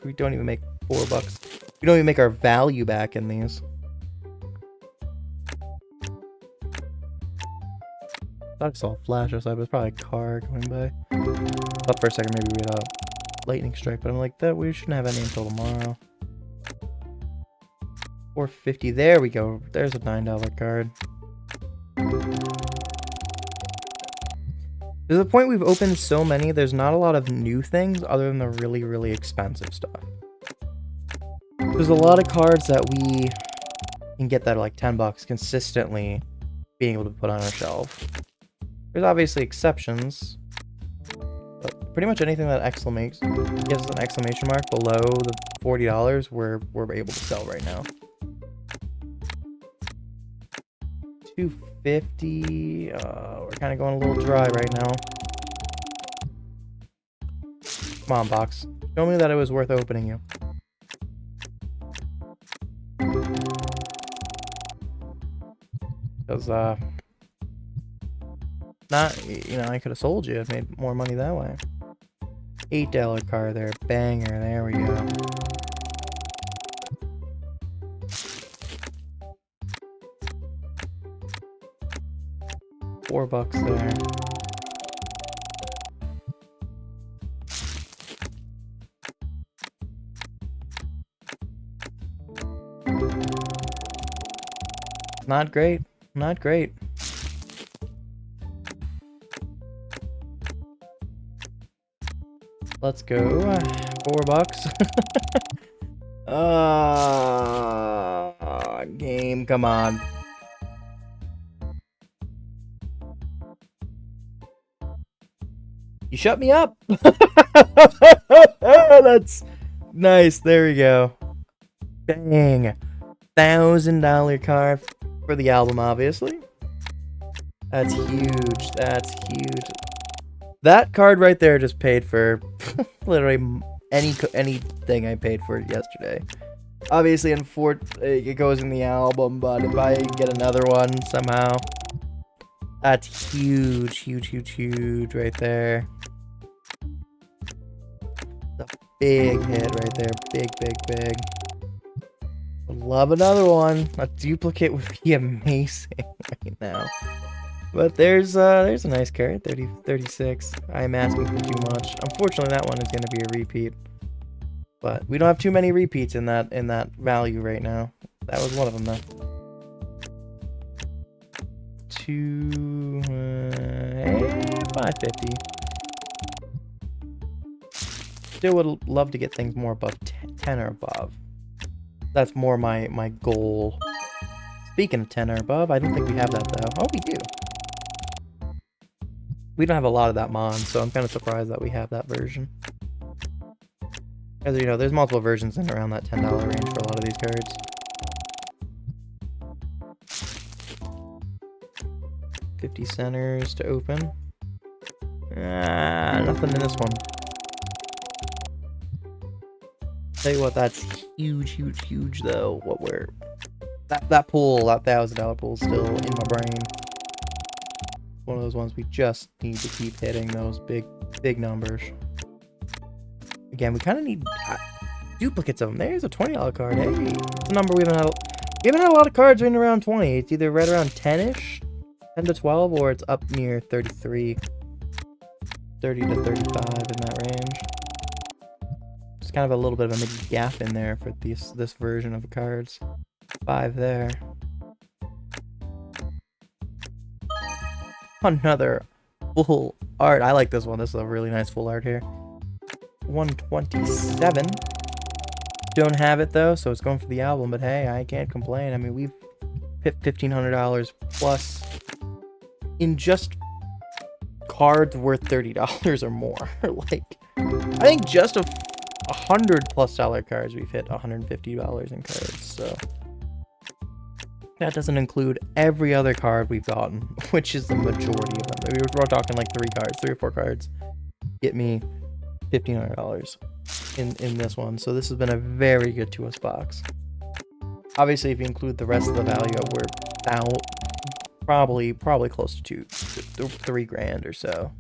we don't even make $4. We don't even make our value back in these. Thought I saw a flash outside, but it's probably a car going by. Thought for a second maybe we had a lightning strike, but I'm like, that we shouldn't have any until tomorrow. $4.50. There we go. There's a $9 card. To the point we've opened so many, there's not a lot of new things other than the really, really expensive stuff. There's a lot of cards that we can get that are like $10 consistently being able to put on our shelf. There's obviously exceptions, but pretty much anything that gives us an exclamation mark below the $40, we're able to sell right now. $2.50. We're kind of going a little dry right now. Come on, box. Show me that it was worth opening you. Because, I could have sold you and made more money that way. $8 card there. Banger. There we go. $4 there. Not great. Not great. Let's go. $4. Game, come on. You shut me up. That's nice. There we go. Bang. $1,000 card for the album, obviously. That's huge. That's huge. That card right there just paid for literally anything I paid for it yesterday. Obviously, it goes in the album, but if I get another one somehow, that's huge, huge, huge, huge right there. The big hit right there. Big, big, big. Would love another one. A duplicate would be amazing right now. But there's a nice card. 36. I am asking for too much. Unfortunately, that one is going to be a repeat. But we don't have too many repeats in that value right now. That was one of them, though. to 550. Still would love to get things more above 10 or above. That's more my goal. Speaking of 10 or above, I don't think we have that though. Oh, we do. We don't have a lot of that mon, so I'm kind of surprised that we have that version. As you know, there's multiple versions in around that $10 range for a lot of these cards. $50 centers to open. Nothing in this one. Tell you what, that's huge though. What we're that pool, that $1,000 pool, is still in my brain. One of those ones we just need to keep hitting those big numbers. Again, we kind of need duplicates of them. There's a $20 card. Hey, it's a number we haven't had a lot of cards in around 20. It's either right around 10-ish, 10 to 12, or it's up near 33, 30 to 35 in that range. Just kind of a little bit of a mid gap in there for this version of the cards. 5 there. Another full art. I like this one. This is a really nice full art here. 127. Don't have it though, so it's going for the album. But hey, I can't complain. I mean, we've hit $1,500 plus in just cards worth $30 or more. Like, I think just of $100+ cards, we've hit $150 in cards. So that doesn't include every other card we've gotten, which is the majority of them. We're talking like 3 or 4 cards. Get me $1,500 in this one. So this has been a very good to us box. Obviously, if you include the rest of the value, we're out probably close to $3 or so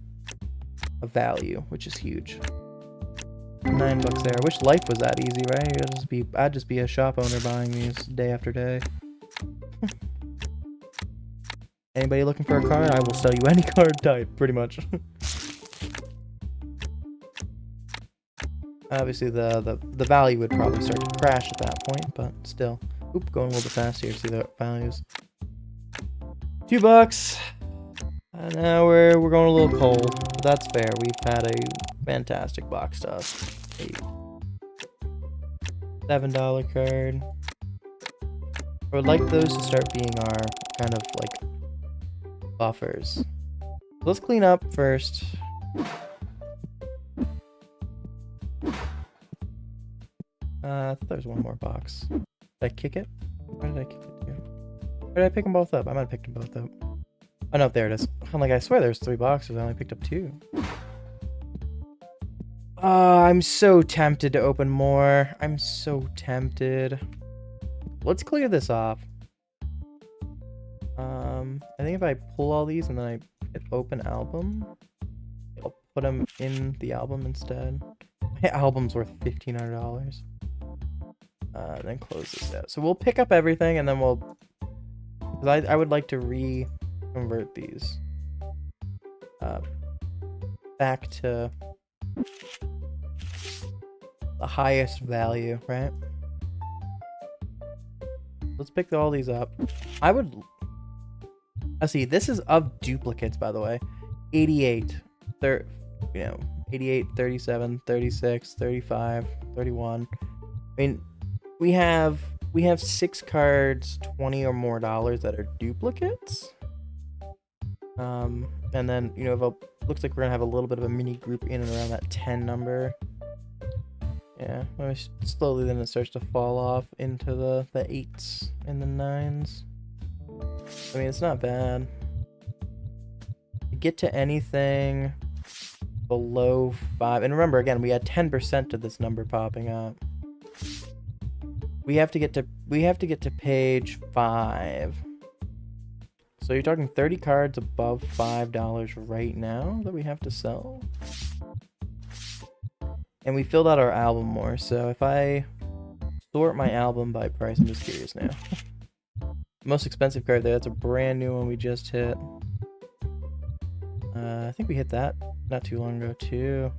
of value, which is huge. $9 there. I wish life was that easy, right? I'd just be a shop owner buying these day after day. Anybody looking for a card? I will sell you any card type, pretty much. Obviously, the value would probably start to crash at that point, but still. Oop, going a little bit fast here to see the values. $2. Now we're going a little cold, but that's fair. We've had a fantastic box to us. $7 card. I would like those to start being our kind of like buffers. Let's clean up first. I thought there was one more box. Did I kick it? Where did I kick it to? Where did I pick them both up? I might have picked them both up. Oh no, there it is. I'm like, I swear there's 3 boxes. I only picked up 2. I'm so tempted to open more. I'm so tempted. Let's clear this off. I think if I pull all these and then I hit open album, I'll put them in the album instead. My album's worth $1,500. Then close this out. So we'll pick up everything and then we'll... Cause I would like to re-convert these back to the highest value, right? Let's pick all these up. I would... Let's see, this is of duplicates, by the way. 88, 88, 37, 36, 35, 31. I mean, we have 6 cards, 20 or more dollars that are duplicates. And then, you know, looks like we're gonna have a little bit of a mini group in and around that 10 number. Yeah, slowly then it starts to fall off into the 8s and the 9s. I mean, it's not bad. To get to anything below 5, and remember again, we had 10% of this number popping up. We have to get to page 5. So you're talking 30 cards above $5 right now that we have to sell. And we filled out our album more, so if I sort my album by price, I'm just curious now. Most expensive card there, that's a brand new one we just hit. I think we hit that not too long ago too.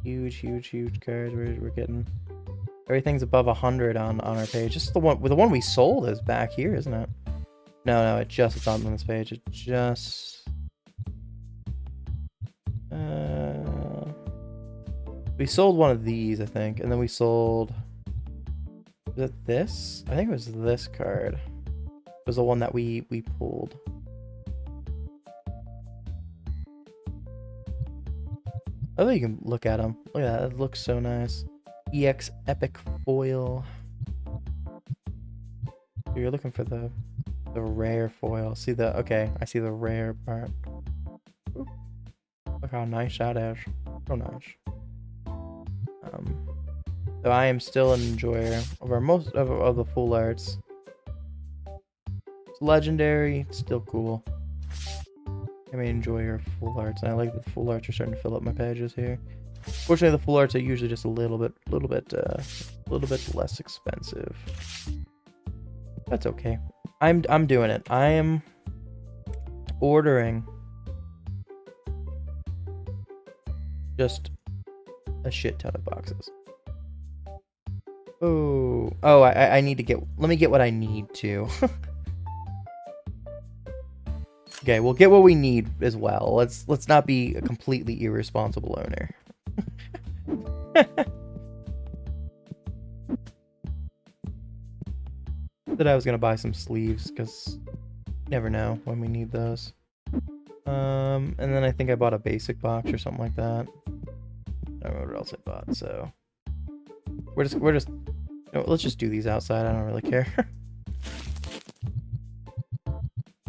Huge cards we're getting. Everything's above 100 on our page. Just the one we sold is back here, isn't it? No, it's on this page. It just... we sold one of these, I think, and then we sold... Was it this? I think it was this card. It was the one that we pulled. I think you can look at them. Look at that. It looks so nice. EX Epic Foil. You're looking for the rare foil. See the... Okay, I see the rare part. Ooh. Look how nice that is. So nice. So I am still an enjoyer of most of the full arts. It's legendary. It's still cool. I'm an enjoyer of full arts, and I like that the full arts are starting to fill up my pages here. Fortunately, the full arts are usually just a little bit less expensive. That's okay. I'm doing it. I am ordering just a shit ton of boxes. Oh, I need to get... Let me get what I need to. Okay, we'll get what we need as well. Let's not be a completely irresponsible owner. Said I was gonna buy some sleeves because you never know when we need those. And then I think I bought a basic box or something like that. I don't know what else I bought, so we're just let's just do these outside. I don't really care.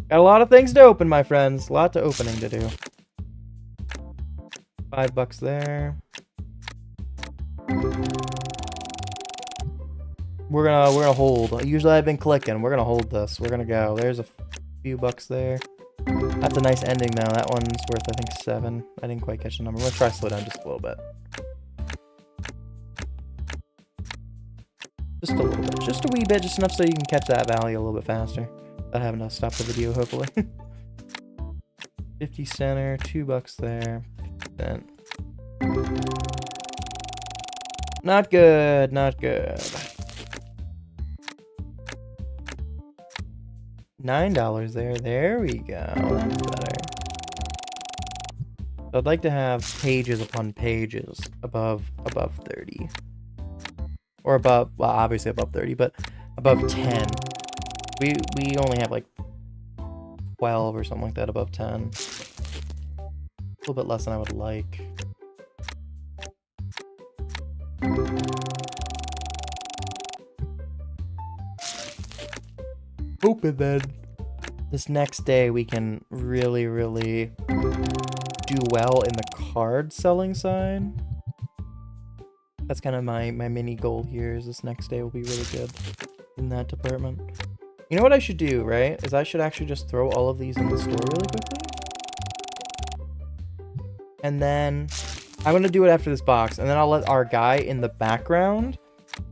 Got a lot of things to open, my friends. A lot of opening to do. $5 there. We're gonna hold. Usually I've been clicking. We're gonna hold this. We're gonna go. There's a few bucks there. That's a nice ending though. That one's worth I think 7. I didn't quite catch the number. We're gonna try to slow down just a little bit. Just a little bit. Just a wee bit. Just enough so you can catch that value a little bit faster. Without having to stop the video, hopefully. 50 center, $2 there. Then. Not good, not good. $9 there. There we go. That's better. So I'd like to have pages upon pages above 30. Or above, well, obviously above 30, but above 10. We only have like 12 or something like that above 10. A little bit less than I would like. Hoping then this next day we can really do well in the card selling side. That's kind of my mini goal here, is this next day will be really good in that department. You know what I should do, right? Is I should actually just throw all of these in the store really quickly. And then I'm going to do it after this box. And then I'll let our guy in the background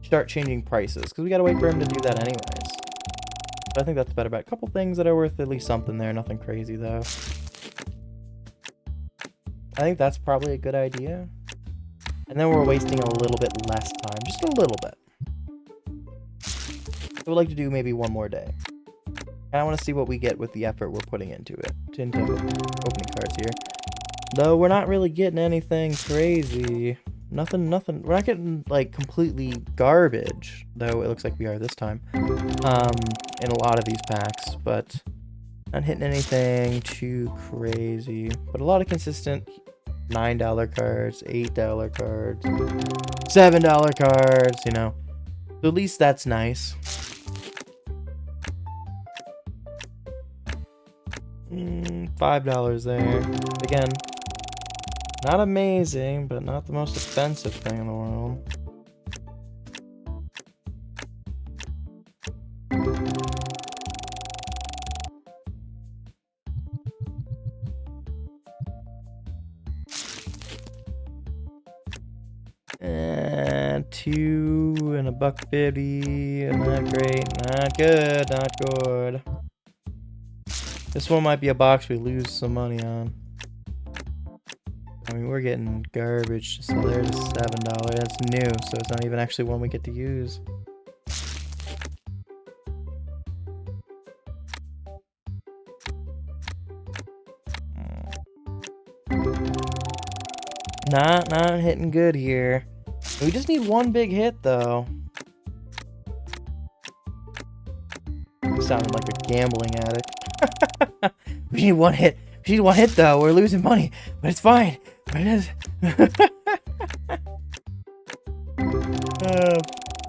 start changing prices. Because we got to wait for him to do that anyways. But I think that's a better bet. A couple things that are worth at least something there. Nothing crazy, though. I think that's probably a good idea. And then we're wasting a little bit less time. Just a little bit. I would like to do maybe one more day. And I want to see what we get with the effort we're putting into it. Into opening cards here. Though we're not really getting anything crazy. Nothing. We're not getting, like, completely garbage. Though it looks like we are this time. In a lot of these packs. But not hitting anything too crazy. But a lot of consistent $9 cards, $8 cards, $7 cards, you know. So at least that's nice. $5 there. Again, not amazing, but not the most expensive thing in the world. And $2 and $1.50. Not great. Not good. Not good. This one might be a box we lose some money on. I mean, we're getting garbage. So there's $7. That's new, so it's not even actually one we get to use. not hitting good here. We just need one big hit, though. Sounded like a gambling addict. We need one hit. We need one hit, though. We're losing money, but it's fine. But it is.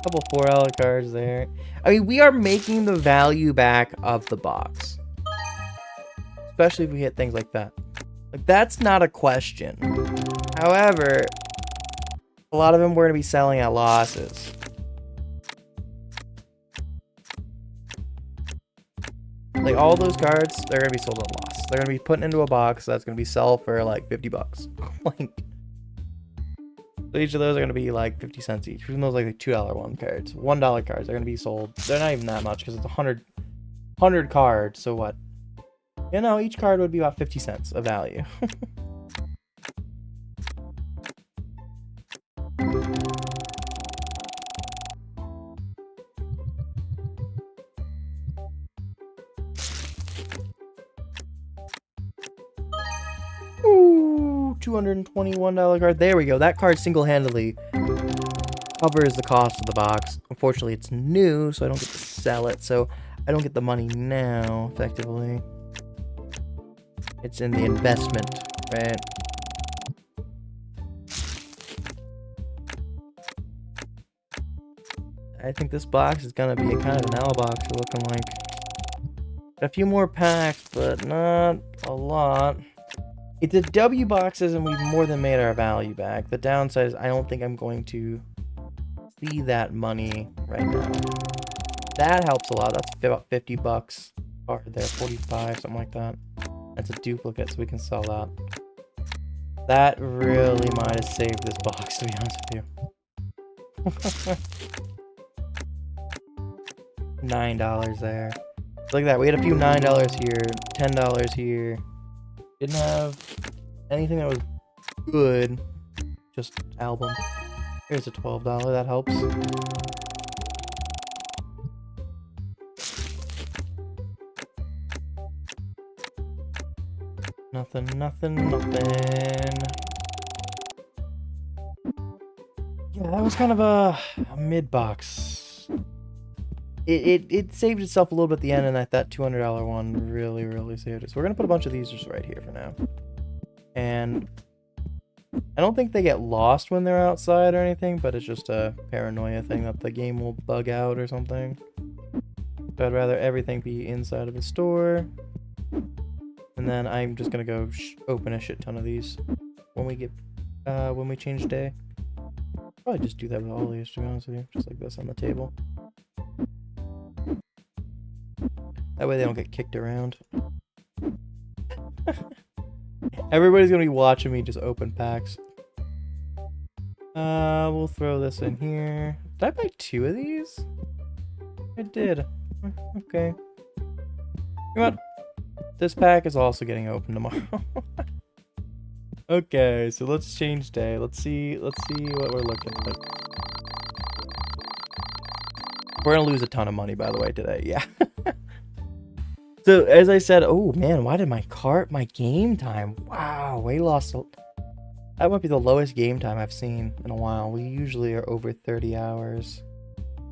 Couple $4 cards there. I mean, we are making the value back of the box. Especially if we hit things like that. Like, that's not a question. However, a lot of them we're going to be selling at losses. Like, all those cards, they're going to be sold at a loss. They're going to be put into a box that's going to be sell for like $50. Like, so each of those are going to be like 50 cents each. Even those like the $2 one cards. $1 cards are going to be sold. They're not even that much because it's 100 cards. So what? You know, each card would be about 50 cents of value. Ooh, $221 card. There we go. That card single-handedly covers the cost of the box. Unfortunately, it's new, so I don't get to sell it. So I don't get the money now, effectively. It's in the investment, right? I think this box is gonna be a kind of an L box, looking like. A few more packs, but not a lot. It's a W boxes, and we've more than made our value back. The downside is I don't think I'm going to see that money right now. That helps a lot. That's about $50 card there, 45, something like that. That's a duplicate, so we can sell that. That really might have saved this box, to be honest with you. $9 there. Look at that. We had a few $9 here, $10 here. Didn't have anything that was good. Just album. Here's a $12. That helps. Nothing. Yeah, that was kind of a mid box. It saved itself a little bit at the end, and that $200 one really saved it. So we're gonna put a bunch of these just right here for now. And I don't think they get lost when they're outside or anything, but it's just a paranoia thing that the game will bug out or something. So I'd rather everything be inside of the store. And then I'm just gonna go open a shit ton of these when we change day. Probably just do that with all these, to be honest with you. Just like this on the table. That way they don't get kicked around. Everybody's gonna be watching me just open packs. We'll throw this in here. Did I buy 2 of these? I did. Okay. You know what? This pack is also getting open tomorrow. Okay, so let's change day. Let's see what we're looking like. We're gonna lose a ton of money, by the way, today. Yeah. So as I said, oh man, why did my game time? Wow, we lost. That might be the lowest game time I've seen in a while. We usually are over 30 hours,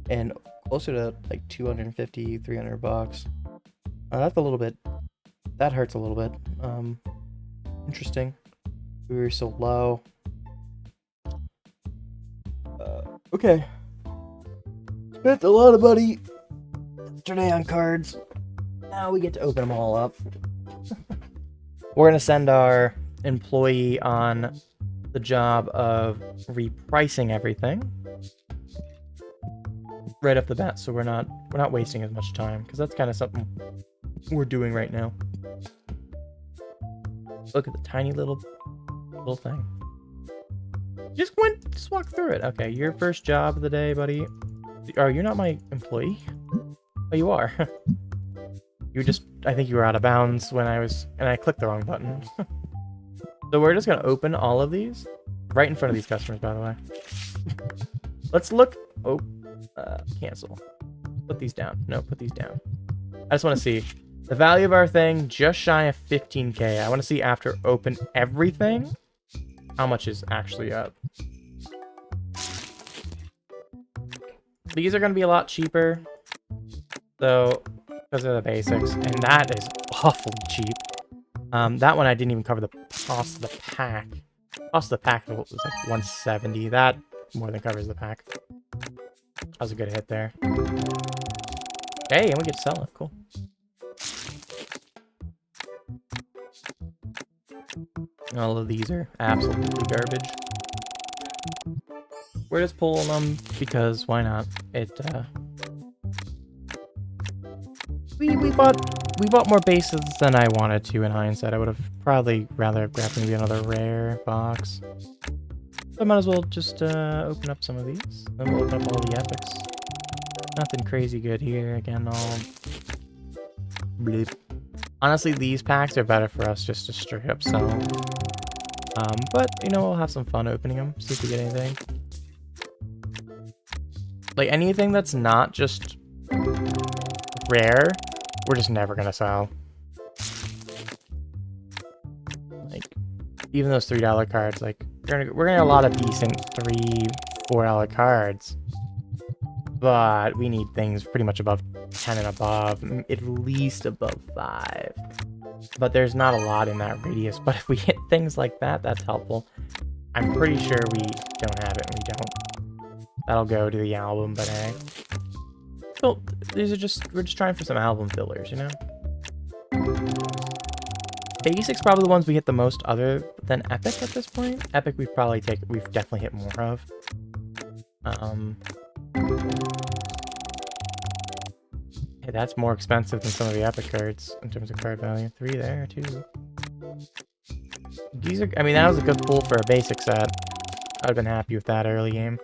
and closer to like 250, $300. That's a little bit. That hurts a little bit. Interesting. We were so low. Okay. Spent a lot of money yesterday on cards. Now we get to open them all up. We're gonna send our employee on the job of repricing everything right off the bat, so we're not wasting as much time, because that's kind of something we're doing right now. Look at the tiny little thing. Just walk through it. Okay, your first job of the day, buddy. Oh, you're not my employee? Oh, you are. I think you were out of bounds and I clicked the wrong button. So we're just gonna open all of these right in front of these customers, by the way. Let's look. Oh, cancel. Put these down. No, put these down. I just want to see the value of our thing, just shy of 15K. I want to see after open everything how much is actually up. These are going to be a lot cheaper, though, because of the basics, and that is awfully cheap. That one I didn't even cover the cost of the pack. Cost of the pack was like 170. That more than covers the pack. That was a good hit there. Hey, and we get to sell it. Cool. All of these are absolutely garbage. We're just pulling them because why not? We bought more bases than I wanted to in hindsight. I would have probably rather grabbed maybe another rare box. So I might as well just open up some of these. Then we'll open up all the epics. Nothing crazy good here. Again, all bleep. Honestly, these packs are better for us just to straight up sell. But, you know, we'll have some fun opening them. See if we get anything. Like, anything that's not just rare, we're just never gonna sell. Like, even those $3 cards, like, we're gonna get a lot of decent $3, $4 cards. But we need things pretty much above 10 and above, at least above 5. But there's not a lot in that radius. But if we hit things like that, that's helpful. I'm pretty sure we don't have it, and we don't. That'll go to the album, but hey. So these are we're just trying for some album fillers, you know? Basics probably the ones we hit the most other than Epic at this point. Epic we've definitely hit more of. Hey, that's more expensive than some of the Epic cards in terms of card value. 3 there, 2. These are, I mean, that was a good pull for a basic set. I'd have been happy with that early game.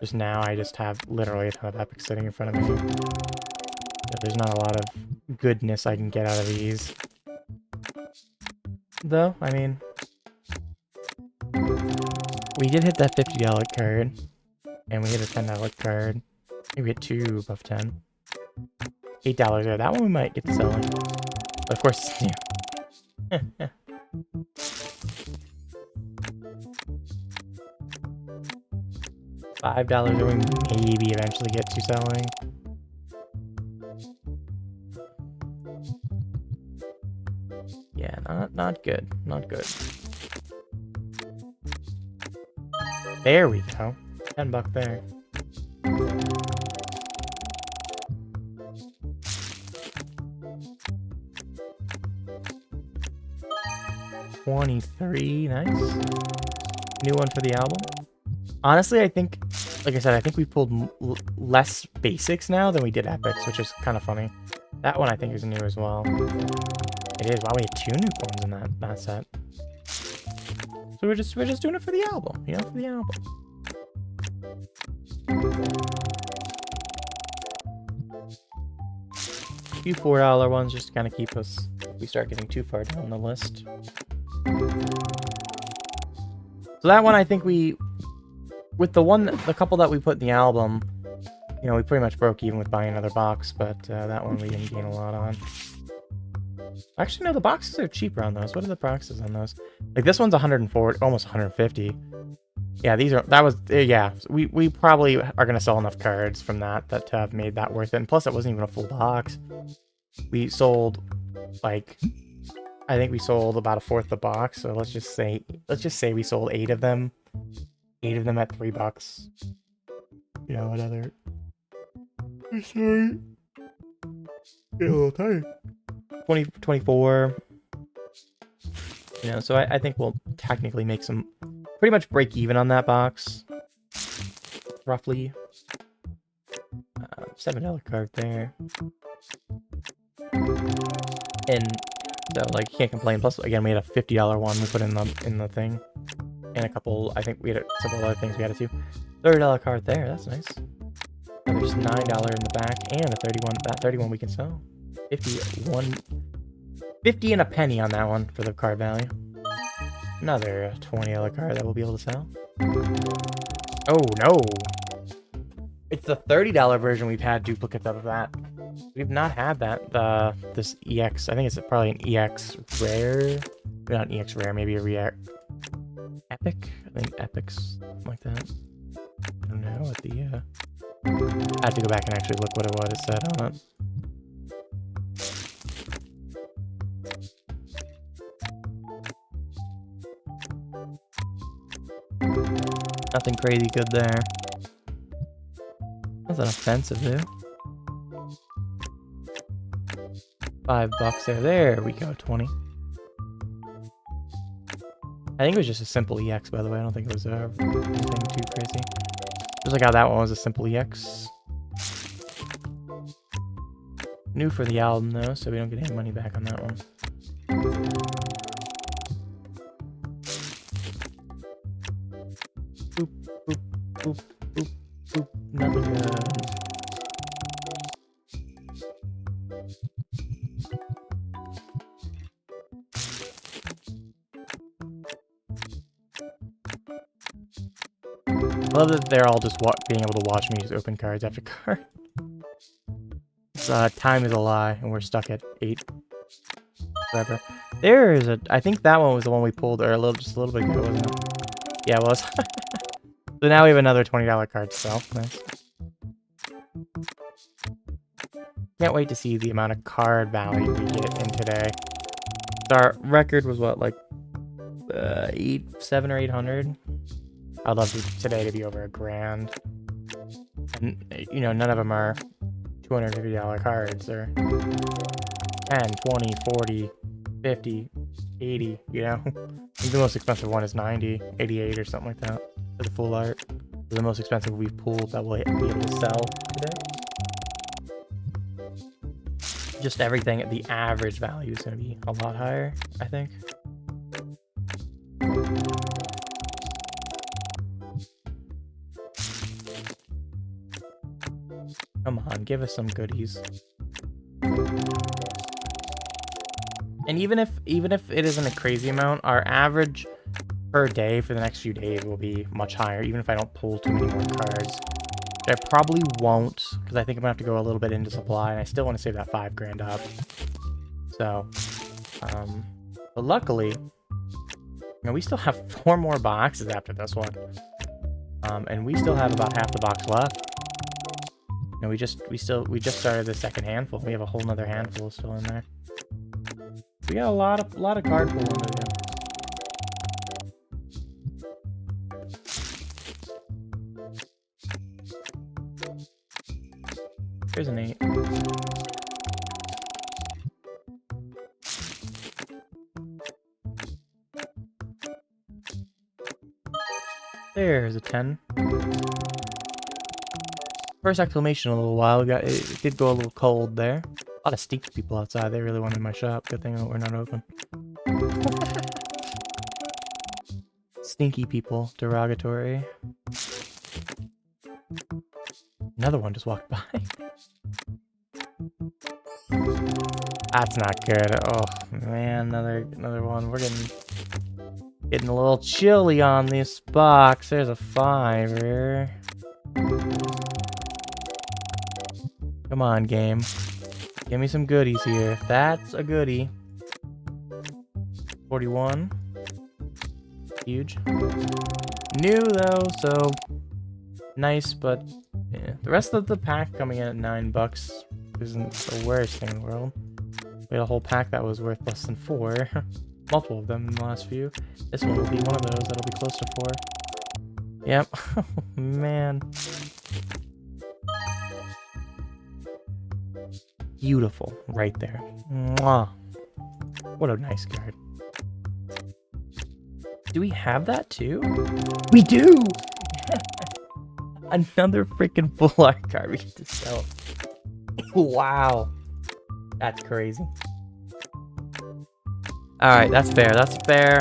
Just now, I just have literally a ton of Epics sitting in front of me. Yeah, there's not a lot of goodness I can get out of these. Though, I mean, we did hit that $50 card, and we hit a $10 card. Maybe hit 2 above 10. $8 there. That one we might get to selling. But of course, yeah. $5 or we maybe eventually get to selling. Yeah, not good. Not good. There we go. $10 there. $23, nice. New one for the album. Honestly, I think, like I said, I think we pulled less basics now than we did epics, which is kind of funny. That one I think is new as well. It is. Wow, we had 2 new ones in that set. So we're just doing it for the album, you know, for the album. A few $4 ones just to kind of keep us, if we start getting too far down the list. So that one, I think with the couple that we put in the album, you know, we pretty much broke even with buying another box, but that one we didn't gain a lot on. Actually, no, the boxes are cheaper on those. What are the boxes on those? Like this one's 140, almost 150. Yeah, yeah, we probably are going to sell enough cards from that to have made that worth it. And plus, it wasn't even a full box. We sold, like, I think we sold about 1/4 the box. So let's just say we sold 8 of them. 8 of them at $3. You know, another. Sorry. Get a little tired. 24. You know, so I think we'll technically make some. Pretty much break even on that box. Roughly. $7 card there. And so, like, can't complain. Plus, again, we had a $50 one we put in the thing. And a couple, I think we had several other things we had to do. $30 card there, that's nice. And there's $9 in the back and a 31. That 31 we can sell. 50 and a penny on that one for the card value. Another $20 card that we'll be able to sell. Oh no! It's the $30 version we've had duplicates of that. We've not had that. This EX, I think it's probably an EX rare Not EX rare, maybe a rare epic. I think epics like that. I don't know what the I have to go back and actually look what it said on it. Nothing crazy good there. Nothing offensive there. $5 there. There we go, 20. I think it was just a simple EX, by the way. I don't think it was anything too crazy. Just like how that one was a simple EX. New for the album, though, so we don't get any money back on that one. Boop, boop, boop, boop, boop. Nothing good. I love that they're all just being able to watch me just open cards after card. Time is a lie, and we're stuck at 8 forever. There is I think that one was the one we pulled just a little bit ago, wasn't it? Yeah, it was. So now we have another $20 card to sell. Nice. Can't wait to see the amount of card value we get in today. Our record was what, like 700 or 800? I'd love today to be over $1,000. And, you know, none of them are $250 cards. They're 10, 20, 40, 50, 80, you know? I think the most expensive one is 90, 88 or something like that for the full art. The most expensive we've pulled that we'll be able to sell today. Just everything, the average value is going to be a lot higher, I think. Come on, give us some goodies. And even if it isn't a crazy amount, our average per day for the next few days will be much higher, even if I don't pull too many more cards. Which I probably won't, because I think I'm gonna have to go a little bit into supply, and I still want to save that $5,000 up. So, but luckily, you know, we still have 4 more boxes after this one, and we still have about half the box left. You know, we just started the second handful. We have a whole nother handful still in there. We got a lot of card pulling to do. Here's an 8. There's a 10. First exclamation in a little while. It did go a little cold there. A lot of stinky people outside. They really wanted my shop. Good thing that we're not open. Stinky people. Derogatory. Another one just walked by. That's not good. Oh man, another one. We're getting a little chilly on this box. There's a 5-er. Come on, game. Give me some goodies here. That's a goodie. 41. Huge. New though, so nice, but yeah. The rest of the pack coming in at $9 isn't the worst thing in the world. We had a whole pack that was worth less than 4. Multiple of them in the last few. This one will be one of those that'll be close to 4. Yep. Oh, man. Beautiful. Right there. Mwah. What a nice card. Do we have that too? We do! Another freaking full art card we get to sell. Wow. That's crazy. Alright, that's fair. That's fair.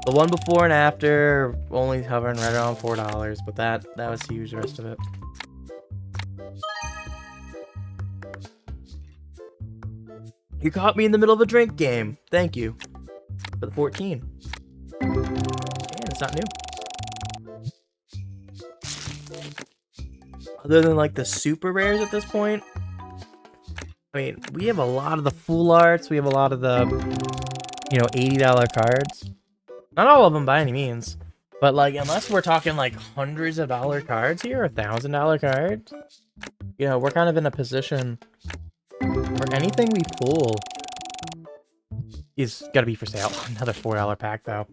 The one before and after only hovering right around $4, but that was huge, the rest of it. You caught me in the middle of a drink game. Thank you. For the 14. And it's not new. Other than like the super rares at this point. I mean, we have a lot of the full arts. We have a lot of the you know, $80 cards. Not all of them by any means. But, like, unless we're talking, like, hundreds of dollar cards here, or $1,000 cards, you know, we're kind of in a position where anything we pull is gotta be for sale. Another $4 pack, though.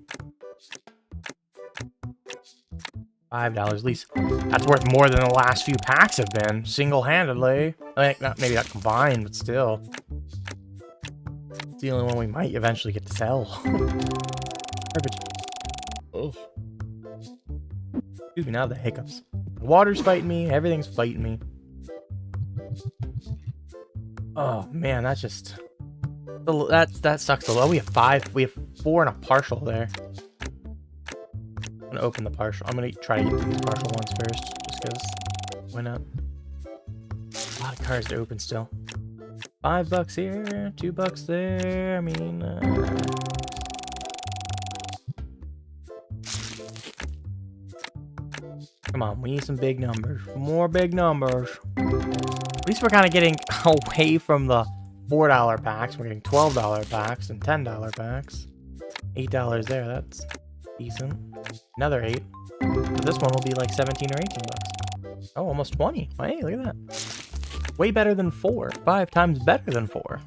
$5 at least. That's worth more than the last few packs have been, single-handedly. Like, maybe not combined, but still. It's the only one we might eventually get to sell. Garbage. Ugh. Excuse me, now the hiccups. The water's fighting me, everything's fighting me. Oh man, that's just... That sucks a lot. We have 4 and a partial there. I'm gonna open the partial. I'm gonna try to get to these partial ones first, just because, why not? A lot of cards to open still. $5 here, $2 there. I mean, come on, we need some big numbers. More big numbers. At least we're kind of getting away from the $4 packs. We're getting $12 packs and $10 packs. $8 there, that's decent. Another 8. But this one will be like 17 or 18 bucks. Oh, almost 20. Hey, look at that. Way better than 4. 5 times better than 4.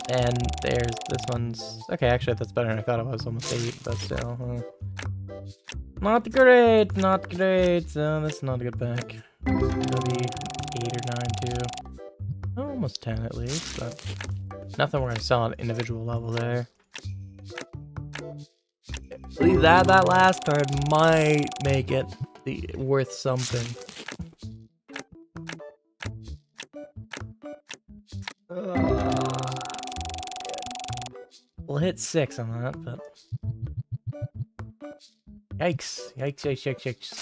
And there's this one's... Okay, actually, that's better than I thought it was. Almost 8, but still. Not great, not great. That's not a good pack. Maybe 8 or 9, too. Oh, almost 10 at least, but... Nothing we're gonna sell on an individual level there. Leave that last card might make it worth something. We'll hit 6 on that, but... Yikes. Yikes, yikes, yikes, yikes.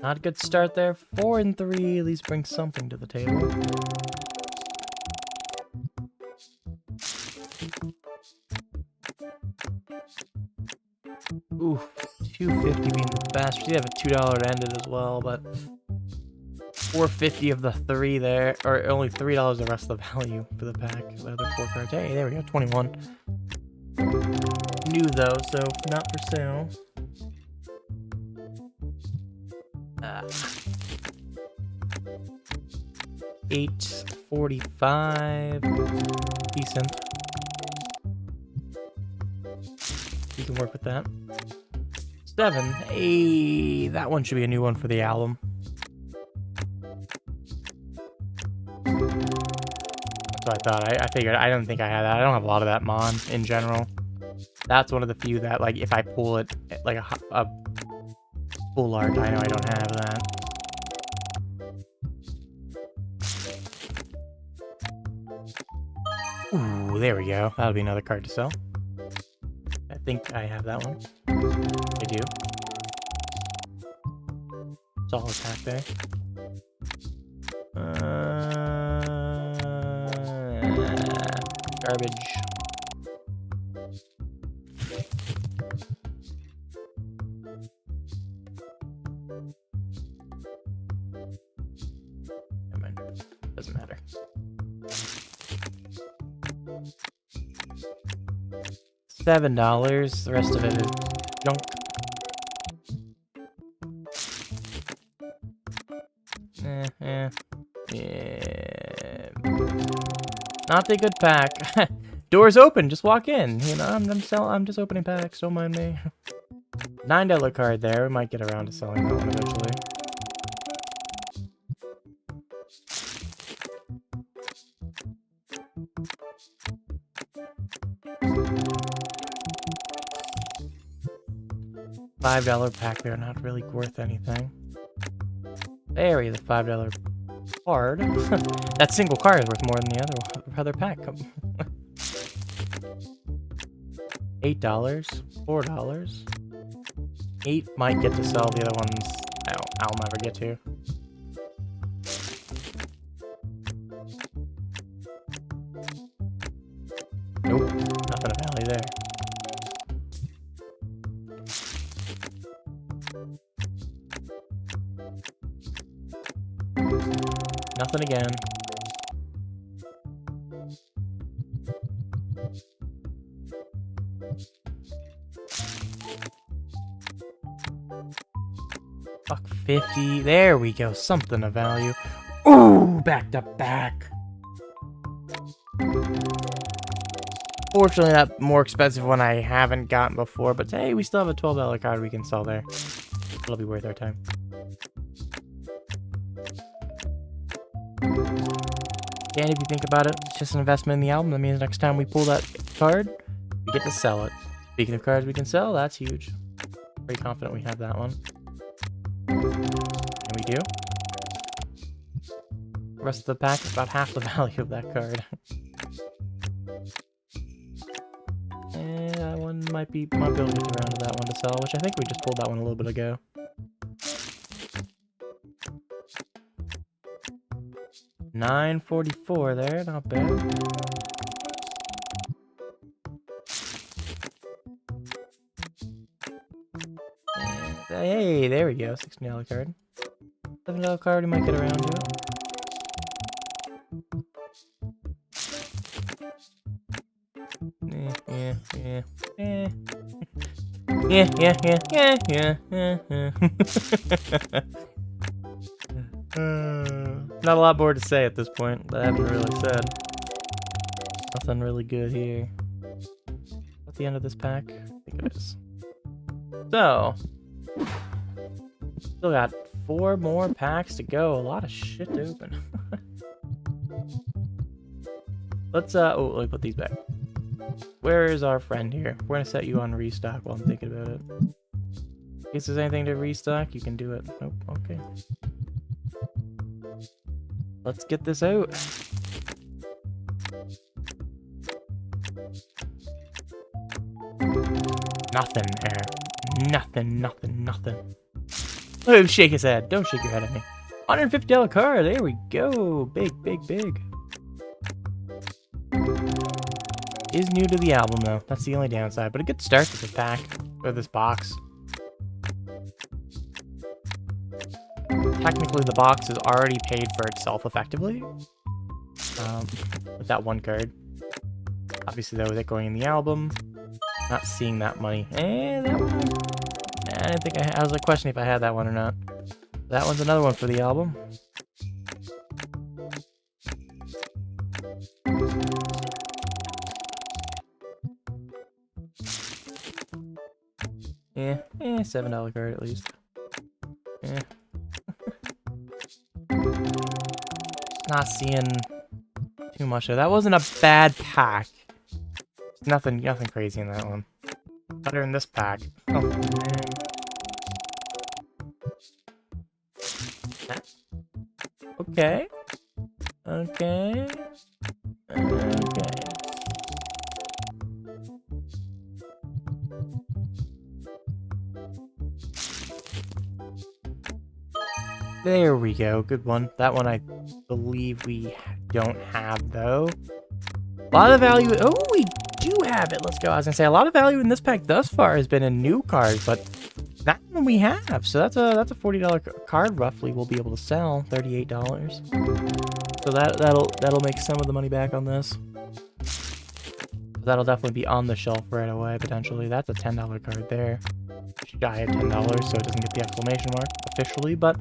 Not a good start there. 4 and 3 at least bring something to the table. Ooh, $2.50 being the best. We did have a $2 ended as well, but $4.50 of the 3 there, or only $3 the rest of the value for the pack. The other 4 cards. Hey, there we go, 21. New though, so not for sale. $8.45. Decent. You can work with that. 7. Hey, that one should be a new one for the album. That's what I thought. I figured. I don't think I had that. I don't have a lot of that Mon in general. That's one of the few that, like, if I pull it like a full art, I know I don't have that. Ooh, there we go. That'll be another card to sell. I think I have that one. I do. Solid pack there. Garbage. Never mind. Doesn't matter. $7. The rest of it is junk. Yeah. Not a good pack. Doors open. Just walk in. You know, I'm just opening packs. Don't mind me. $9 card there. We might get around to selling that one eventually. $5 pack there, not really worth anything. There we have the $5 card. That single card is worth more than the other pack. $8, $4. 8 might get to sell, the other ones I'll never get to. Nope, nothing of value there. Nothing again. Fuck 50. There we go. Something of value. Ooh, back to back. Fortunately, that more expensive one I haven't gotten before, but hey, we still have a $12 card we can sell there. It'll be worth our time. And if you think about it, it's just an investment in the album. That means next time we pull that card, we get to sell it. Speaking of cards we can sell, that's huge. Very confident we have that one. And we do. The rest of the pack is about half the value of that card. And that one might be able to get around to that one to sell, which I think we just pulled that one a little bit ago. $9.44 there, not bad. And, hey, there we go, $16 card. $7 card, we might get around to it. Not a lot more to say at this point, but I haven't really said. Nothing really good here. At the end of this pack? I think it is. So, still got 4 more packs to go. A lot of shit to open. Let's let me put these back. Where is our friend here? We're gonna set you on restock while I'm thinking about it. In case there's anything to restock, you can do it. Nope, okay. Let's get this out. Nothing there. Nothing. Oh, shake his head. Don't shake your head at me. $150 card. There we go. Big. Is new to the album though. That's the only downside, but a good start to this pack or this box. Technically, the box is already paid for itself effectively. With that one card. Obviously, though, with it going in the album, not seeing that money. That one. I didn't think I was like questioning if I had that one or not. That one's another one for the album. $7 card at least. Not seeing too much of that. Wasn't a bad pack. Nothing crazy in that one. Better in this pack. Oh, man. Okay. There we go. Good one. That one I believe we don't have, though. A lot of value. Oh, we do have it. Let's go. I was going to say, a lot of value in this pack thus far has been in new cards, but that one we have. So that's a $40 card, roughly, we'll be able to sell. $38. So that'll make some of the money back on this. That'll definitely be on the shelf right away, potentially. That's a $10 card there. Shy of $10, so it doesn't get the exclamation mark officially, but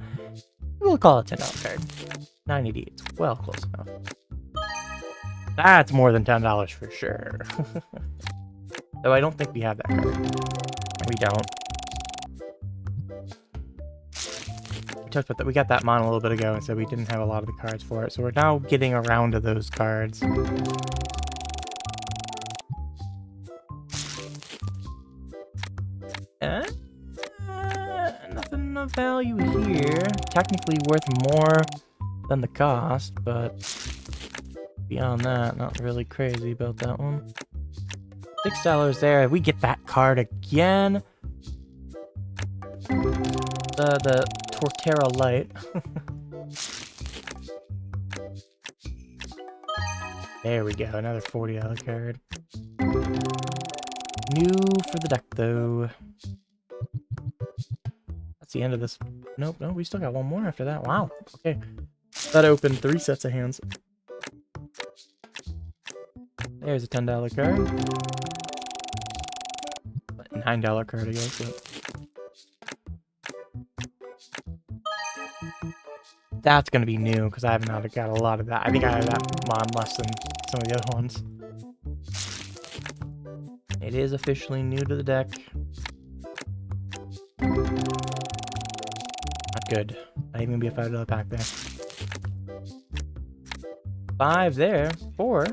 we'll call it $10 card. 90D, it's well close enough. That's more than $10 for sure. Though I don't think we have that card. We don't. We talked about that. We got that mon a little bit ago and said we didn't have a lot of the cards for it, so we're now getting around to those cards. Nothing of value here. Technically worth more than the cost, but beyond that, not really crazy about that one. $6 there. We get that card again. The Torterra Light. There we go. Another $40 card. New for the deck, though. That's the end of this. Nope, no, we still got one more after that. Wow. Okay. That opened 3 sets of hands. There's a $10 card. $9 card, I guess. But... that's gonna be new because I have not got a lot of that. I think I have that mon less than some of the other ones. It is officially new to the deck. Not good. Not even gonna be a $5 pack there. 5 there. 4.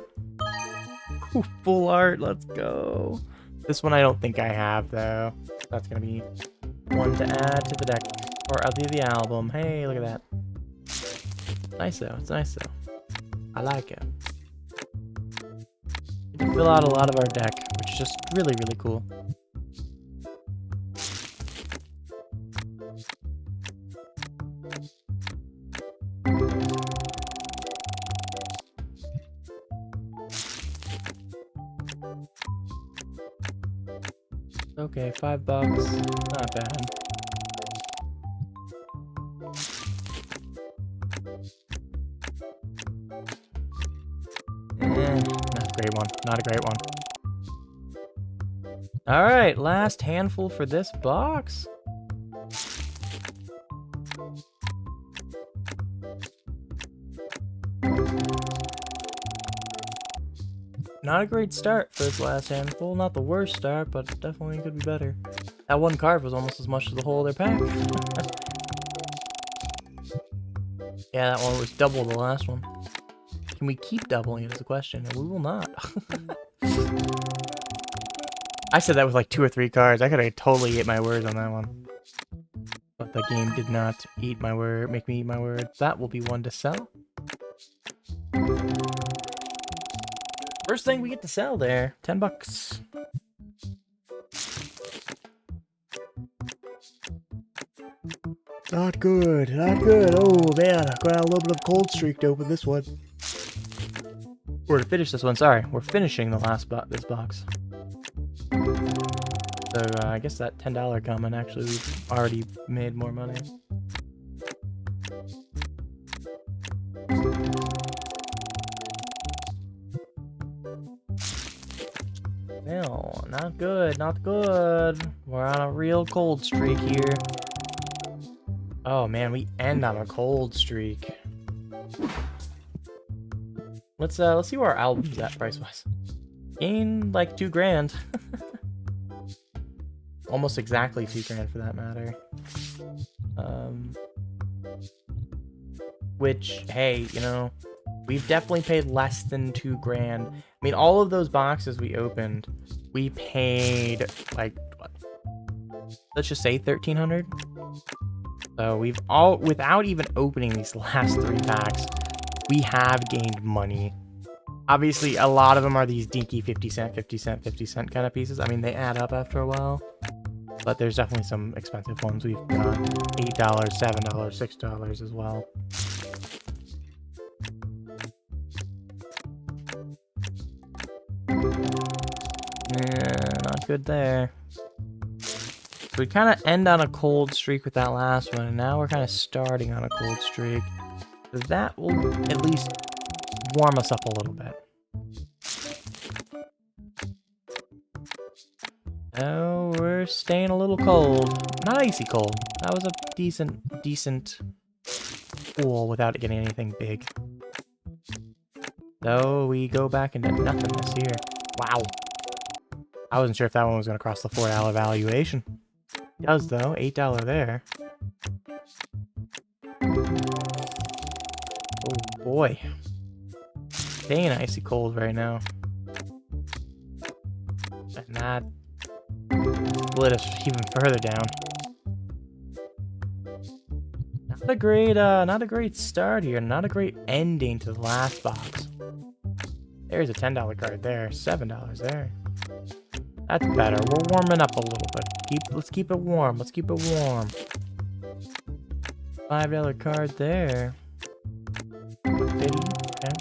Ooh, full art. Let's go. This one I don't think I have though. That's gonna be one to add to the deck or I'll do the album. Hey, look at that. Nice though. It's nice though. I like it. You can fill out a lot of our deck, which is just really, really cool. Okay, $5. Not bad. Not a great one. Not a great one. Alright, last handful for this box. Not a great start for this last handful. Not the worst start, but definitely could be better. That one card was almost as much as the whole of their pack. Yeah, that one was double the last one. Can we keep doubling it is the question, and we will not. I said that with like 2 or 3 cards. I could have totally ate my words on that one. But the game did not eat my word, make me eat my word. That will be one to sell. First thing we get to sell there, $10. Not good, not good. Oh man, I got a little bit of cold streak to open this one. Or to finish this one, sorry. We're finishing the last this box. So I guess that $10 comment, actually, we've already made more money. No, not good, not good. We're on a real cold streak here. Oh man, we end on a cold streak. Let's see where our album's at price-wise. Gained like $2 grand. Almost exactly $2 grand for that matter. Which, hey, you know, we've definitely paid less than $2 grand. I mean, all of those boxes we opened, we paid like, what? Let's just say $1,300. So we've all, without even opening these last 3 packs, we have gained money. Obviously, a lot of them are these dinky 50 cent, 50 cent, 50 cent kind of pieces. I mean, they add up after a while. But there's definitely some expensive ones. We've got $8, $7, $6 as well. Yeah, not good there. So we kind of end on a cold streak with that last one, and now we're kind of starting on a cold streak. So that will at least warm us up a little bit. Oh, we're staying a little cold. Not icy cold. That was a decent pool without it getting anything big. So we go back into nothingness here. Wow. I wasn't sure if that one was going to cross the $4 valuation. It does though. $8 there. Oh boy. Staying icy cold right now. And that split us even further down. Not a great start here. Not a great ending to the last box. There's a $10 card there. $7 there. That's better. We're warming up a little bit. Let's keep it warm. Let's keep it warm. $5 card there. $50. Okay.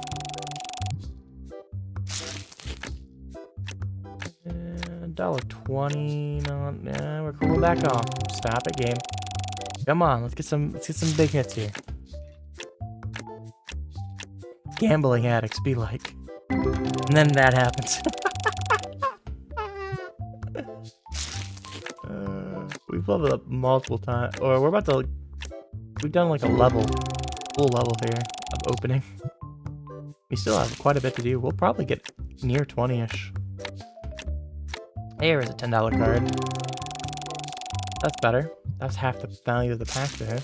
$1.20. No, nah, we're cooling back off. Stop it, game. Come on, let's get some big hits here. Gambling addicts be like. And then that happens. leveled up multiple times. Or we're about to... We've done like a level. Full level here of opening. We still have quite a bit to do. We'll probably get near 20-ish. Here is a $10 card. That's better. That's half the value of the pack there.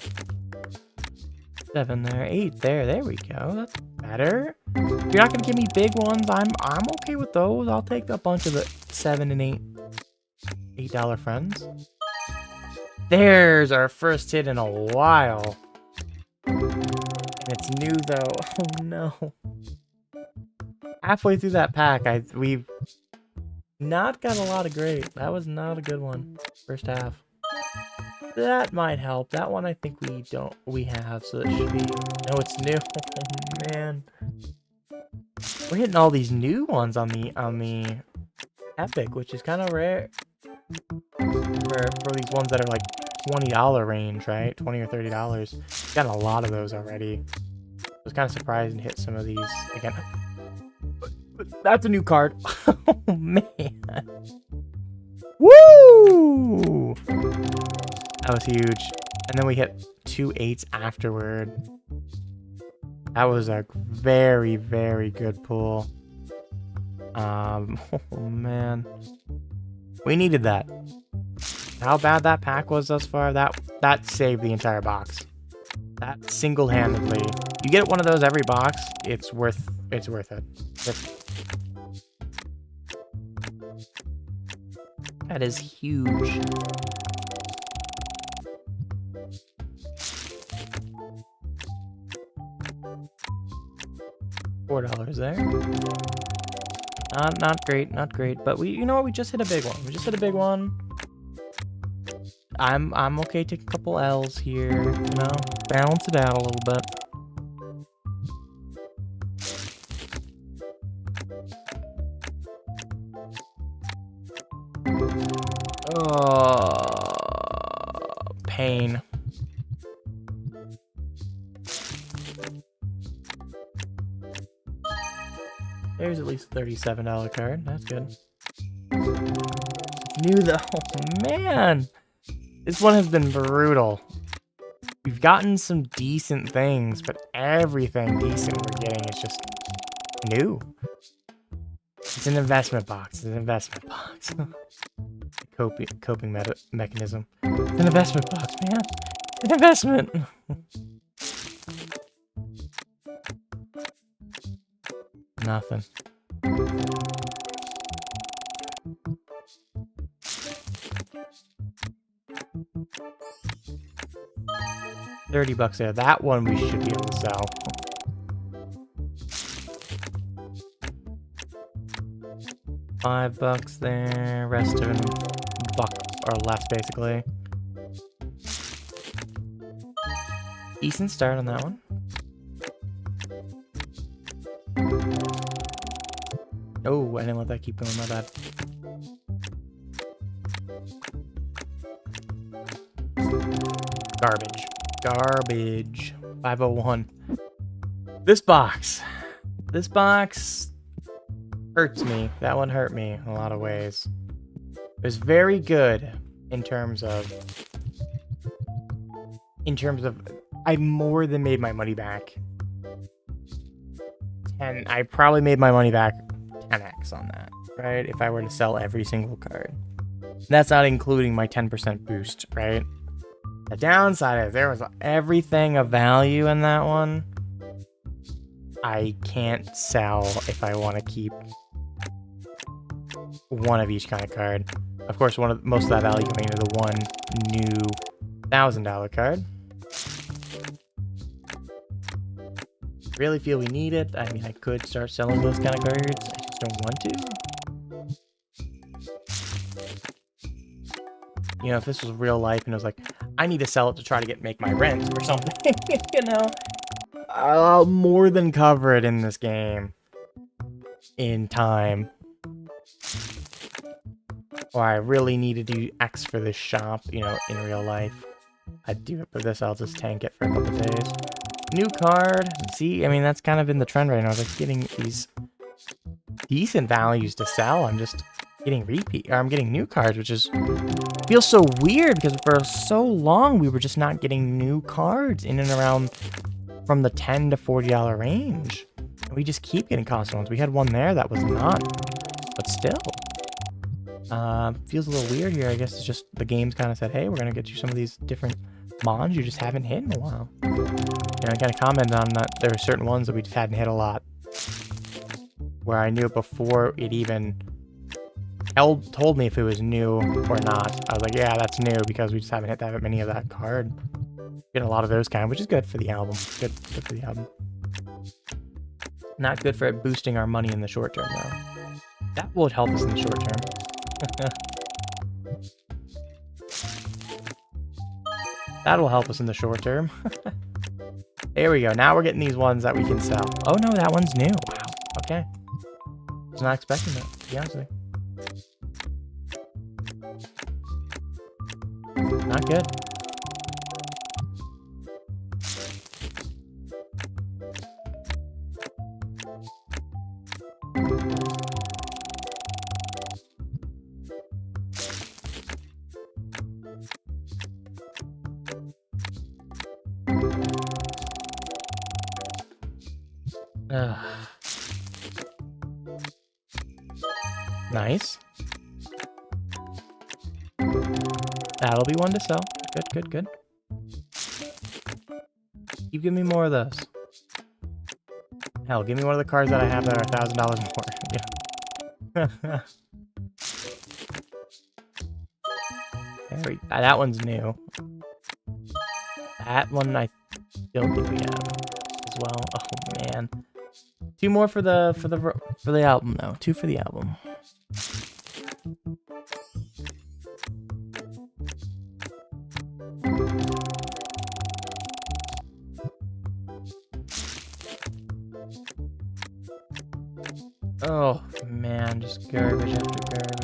7 there, 8 there. There we go. That's better. If you're not gonna give me big ones, I'm okay with those. I'll take a bunch of the 7 and $8 friends. There's our first hit in a while. And it's new though. Oh no. Halfway through that pack, we've not got a lot of great. That was not a good one. First half. That might help. That one I think we have, so it should be... No, it's new. Oh man. We're hitting all these new ones on the Epic, which is kind of rare for these ones that are like $20 range, right? $20 or $30. Got a lot of those already. I was kind of surprised to hit some of these again. But that's a new card. Oh man. Woo! That was huge. And then we hit 2 8s afterward. That was a very, very good pull. Oh man. We needed that. How bad that pack was thus far, that saved the entire box. That single-handedly. You get one of those every box, it's worth it. That is huge. $4 there. Not great. But you know what? We just hit a big one. I'm okay taking a couple L's here. You know, balance it out a little bit. Oh, pain. There's at least a $37 card. That's good. New though. Oh, man. This one has been brutal. We've gotten some decent things, but everything decent we're getting is just new. It's an investment box. Coping mechanism. It's an investment box, man. It's an investment. Nothing. $30 there. That one we should be able to sell. $5 there. Rest of them $1 or less, basically. Decent start on that one. Oh, I didn't let that keep going, my bad. Garbage. 501. This box hurts me. That one hurt me in a lot of ways. It was very good in terms of I more than made my money back. And I probably made my money back 10x on that, right? If I were to sell every single card. That's not including my 10% boost, right? The downside is there was everything of value in that one. I can't sell if I want to keep one of each kind of card. Of course, most of that value coming into the one new $1,000 card. Really feel we need it. I mean, I could start selling those kind of cards. I just don't want to. You know, if this was real life and it was like, I need to sell it to make my rent or something, you know, I'll more than cover it in this game in time. Or I really need to do X for this shop, you know, in real life. I'd do it, but this I'll just tank it for a couple days. New card. See, I mean, that's kind of been the trend right now. I was like getting these decent values to sell. I'm just getting repeat, or I'm getting new cards, which is feels so weird because for so long we were just not getting new cards in and around from the $10 to $40 range. And we just keep getting constant ones. We had one there that was not, but still. Feels a little weird here. I guess it's just the game's kind of said, hey, we're gonna get you some of these different mons you just haven't hit in a while. And I kind of commented on that there were certain ones that we just hadn't hit a lot, where I knew it before it even told me if it was new or not. I was like, yeah, that's new because we just haven't hit that many of that card. Getting a lot of those kind, which is good for the album. Good for the album. Not good for boosting our money in the short term, though. That would help us in the short term. That'll help us in the short term. There we go. Now we're getting these ones that we can sell. Oh no, that one's new. Wow. Okay. Was not expecting that, to be honest with you. Not good. Nice. That'll be one to sell. Good, good, good. Keep giving me more of those. Hell, give me one of the cards that I have that are $1,000 more. Yeah. That one's new. That one I don't think we have as well. Oh man. Two more for the album though. Two for the album. Oh man, just garbage after garbage.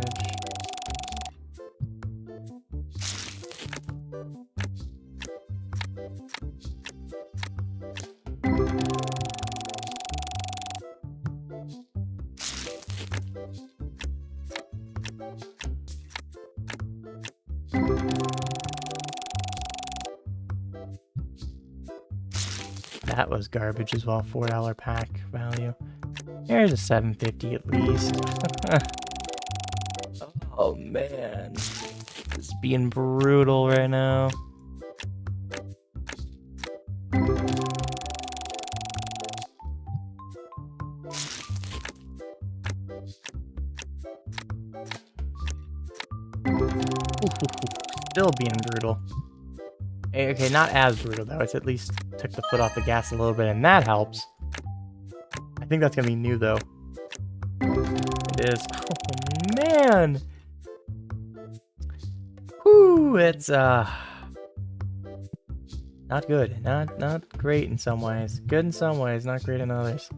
That was garbage as well. $4 pack value. There's a $7.50 at least. Oh man, it's being brutal right now. Still being brutal. Okay, not as brutal though. It's at least took the foot off the gas a little bit, and that helps. I think that's gonna be new though. It is. Oh man. Whew, it's not good. Not great in some ways. Good in some ways, not great in others.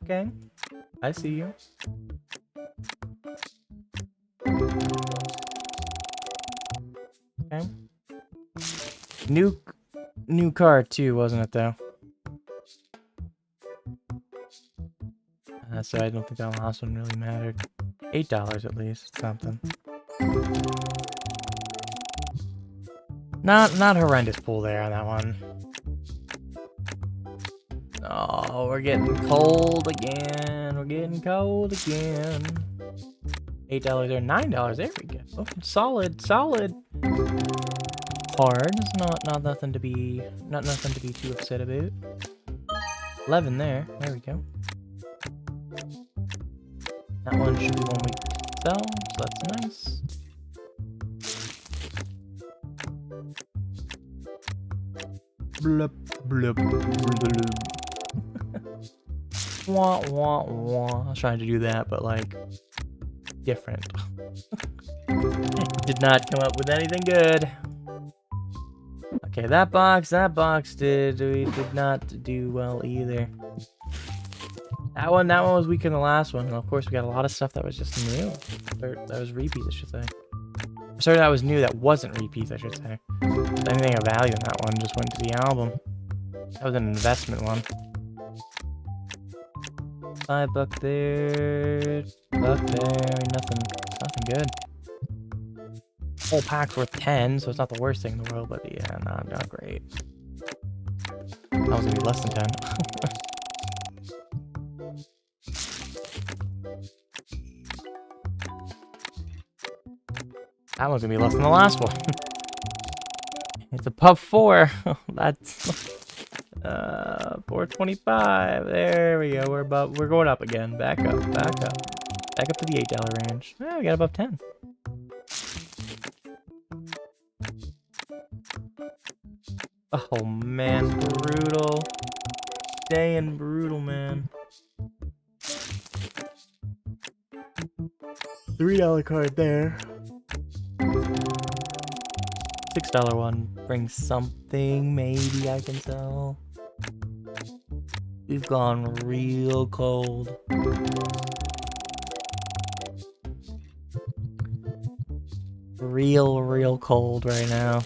Okay, I see you. Okay. New card too, wasn't it though? So I don't think that last one really mattered. $8 at least, something. Not horrendous pull there on that one. Oh, we're getting cold again. We're getting cold again. $8 or $9. There we go. Oh, solid. Cards. Not nothing to be too upset about. 11 there. There we go. That one should be one we can sell, so that's nice. Blup, blup, blup. Wah, wah, wah. I was trying to do that, but like, different. Did not come up with anything good. Okay, that box did not do well either. That one was weaker than the last one. And of course, we got a lot of stuff that was just new. Or that was repeat, I should say. Sorry, that was new. That wasn't repeats, I should say. Anything of value in that one just went to the album. That was an investment one. $5 there. $1 there. Nothing good. Whole pack's worth 10, so it's not the worst thing in the world, but yeah, not great. That was gonna be less than 10. That one's gonna be less than the last one. It's above 4. That's 425. There we go. We're going up again. Back up to the $8 range. Yeah, we got above 10. Oh man, brutal. Staying brutal, man. $3 card there. $6 one brings something maybe I can sell. We've gone real cold. Real cold right now.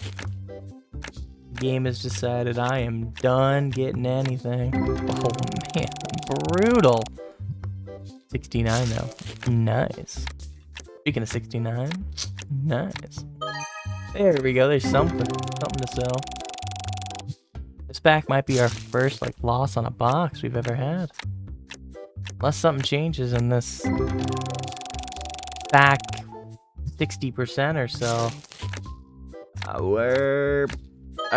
The game has decided I am done getting anything. Oh man, brutal. 69 though. Nice. Speaking of 69, nice. There we go, there's something to sell. This pack might be our first loss on a box we've ever had. Unless something changes in this back 60% or so. I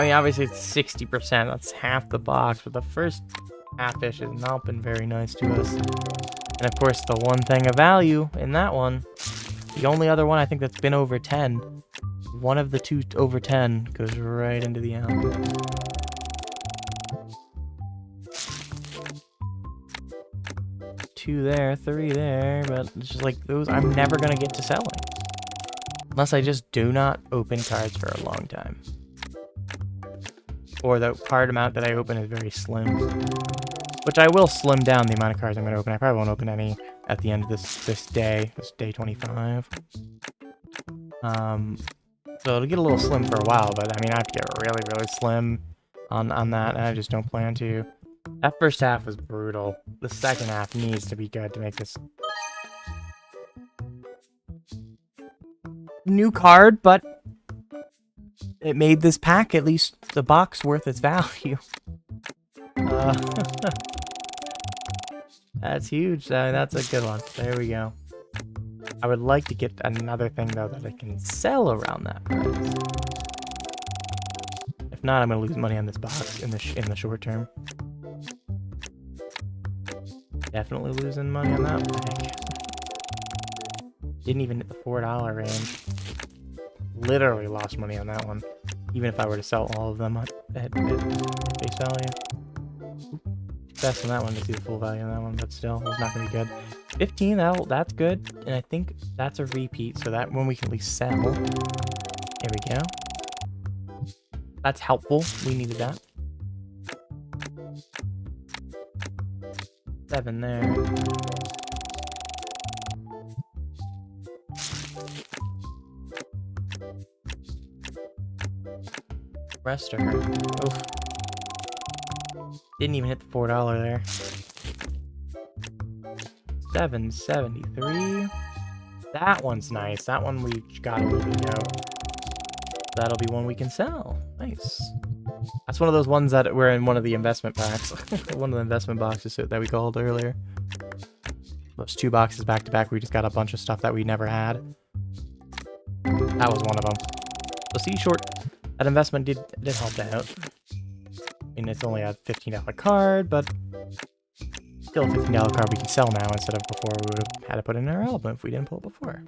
mean, obviously it's 60%, that's half the box, but the first half-ish has not been very nice to us. And of course, the one thing of value in that one, the only other one I think that's been over 10, one of the two over 10 goes right into the album. Two there, 3 there, but it's just like those I'm never gonna get to selling. Unless I just do not open cards for a long time. Or the card amount that I open is very slim. Which I will slim down the amount of cards I'm gonna open. I probably won't open any at the end of this day 25. So it'll get a little slim for a while, but I mean I have to get really slim on that, and I just don't plan to. That first half was brutal. The second half needs to be good to make this new card, but it made this pack, at least the box, worth its value. That's huge. That's a good one. There we go. I would like to get another thing though that I can sell around that price. If not, I'm gonna lose money on this box in the short term. Definitely losing money on that pack. Didn't even hit the $4 range. Literally lost money on that one. Even if I were to sell all of them at face value. Best on that one to see the full value on that one, but still, it's not gonna be good. 15, that's good, and I think that's a repeat, so that one we can at least sell. There we go. That's helpful. We needed that. 7 there. Rest of her. Oof. Didn't even hit the $4 there. 773. That one's nice. That one we got a little bit ago. That'll be one we can sell. Nice. That's one of those ones that were in one of the investment packs. One of the investment boxes that we called earlier. Those 2 boxes back to back, we just got a bunch of stuff that we never had. That was one of them. So see, short, that investment did help out. I mean, it's only a $15 card, but still a $15 card we can sell now instead of before we would have had to put in our album if we didn't pull it before.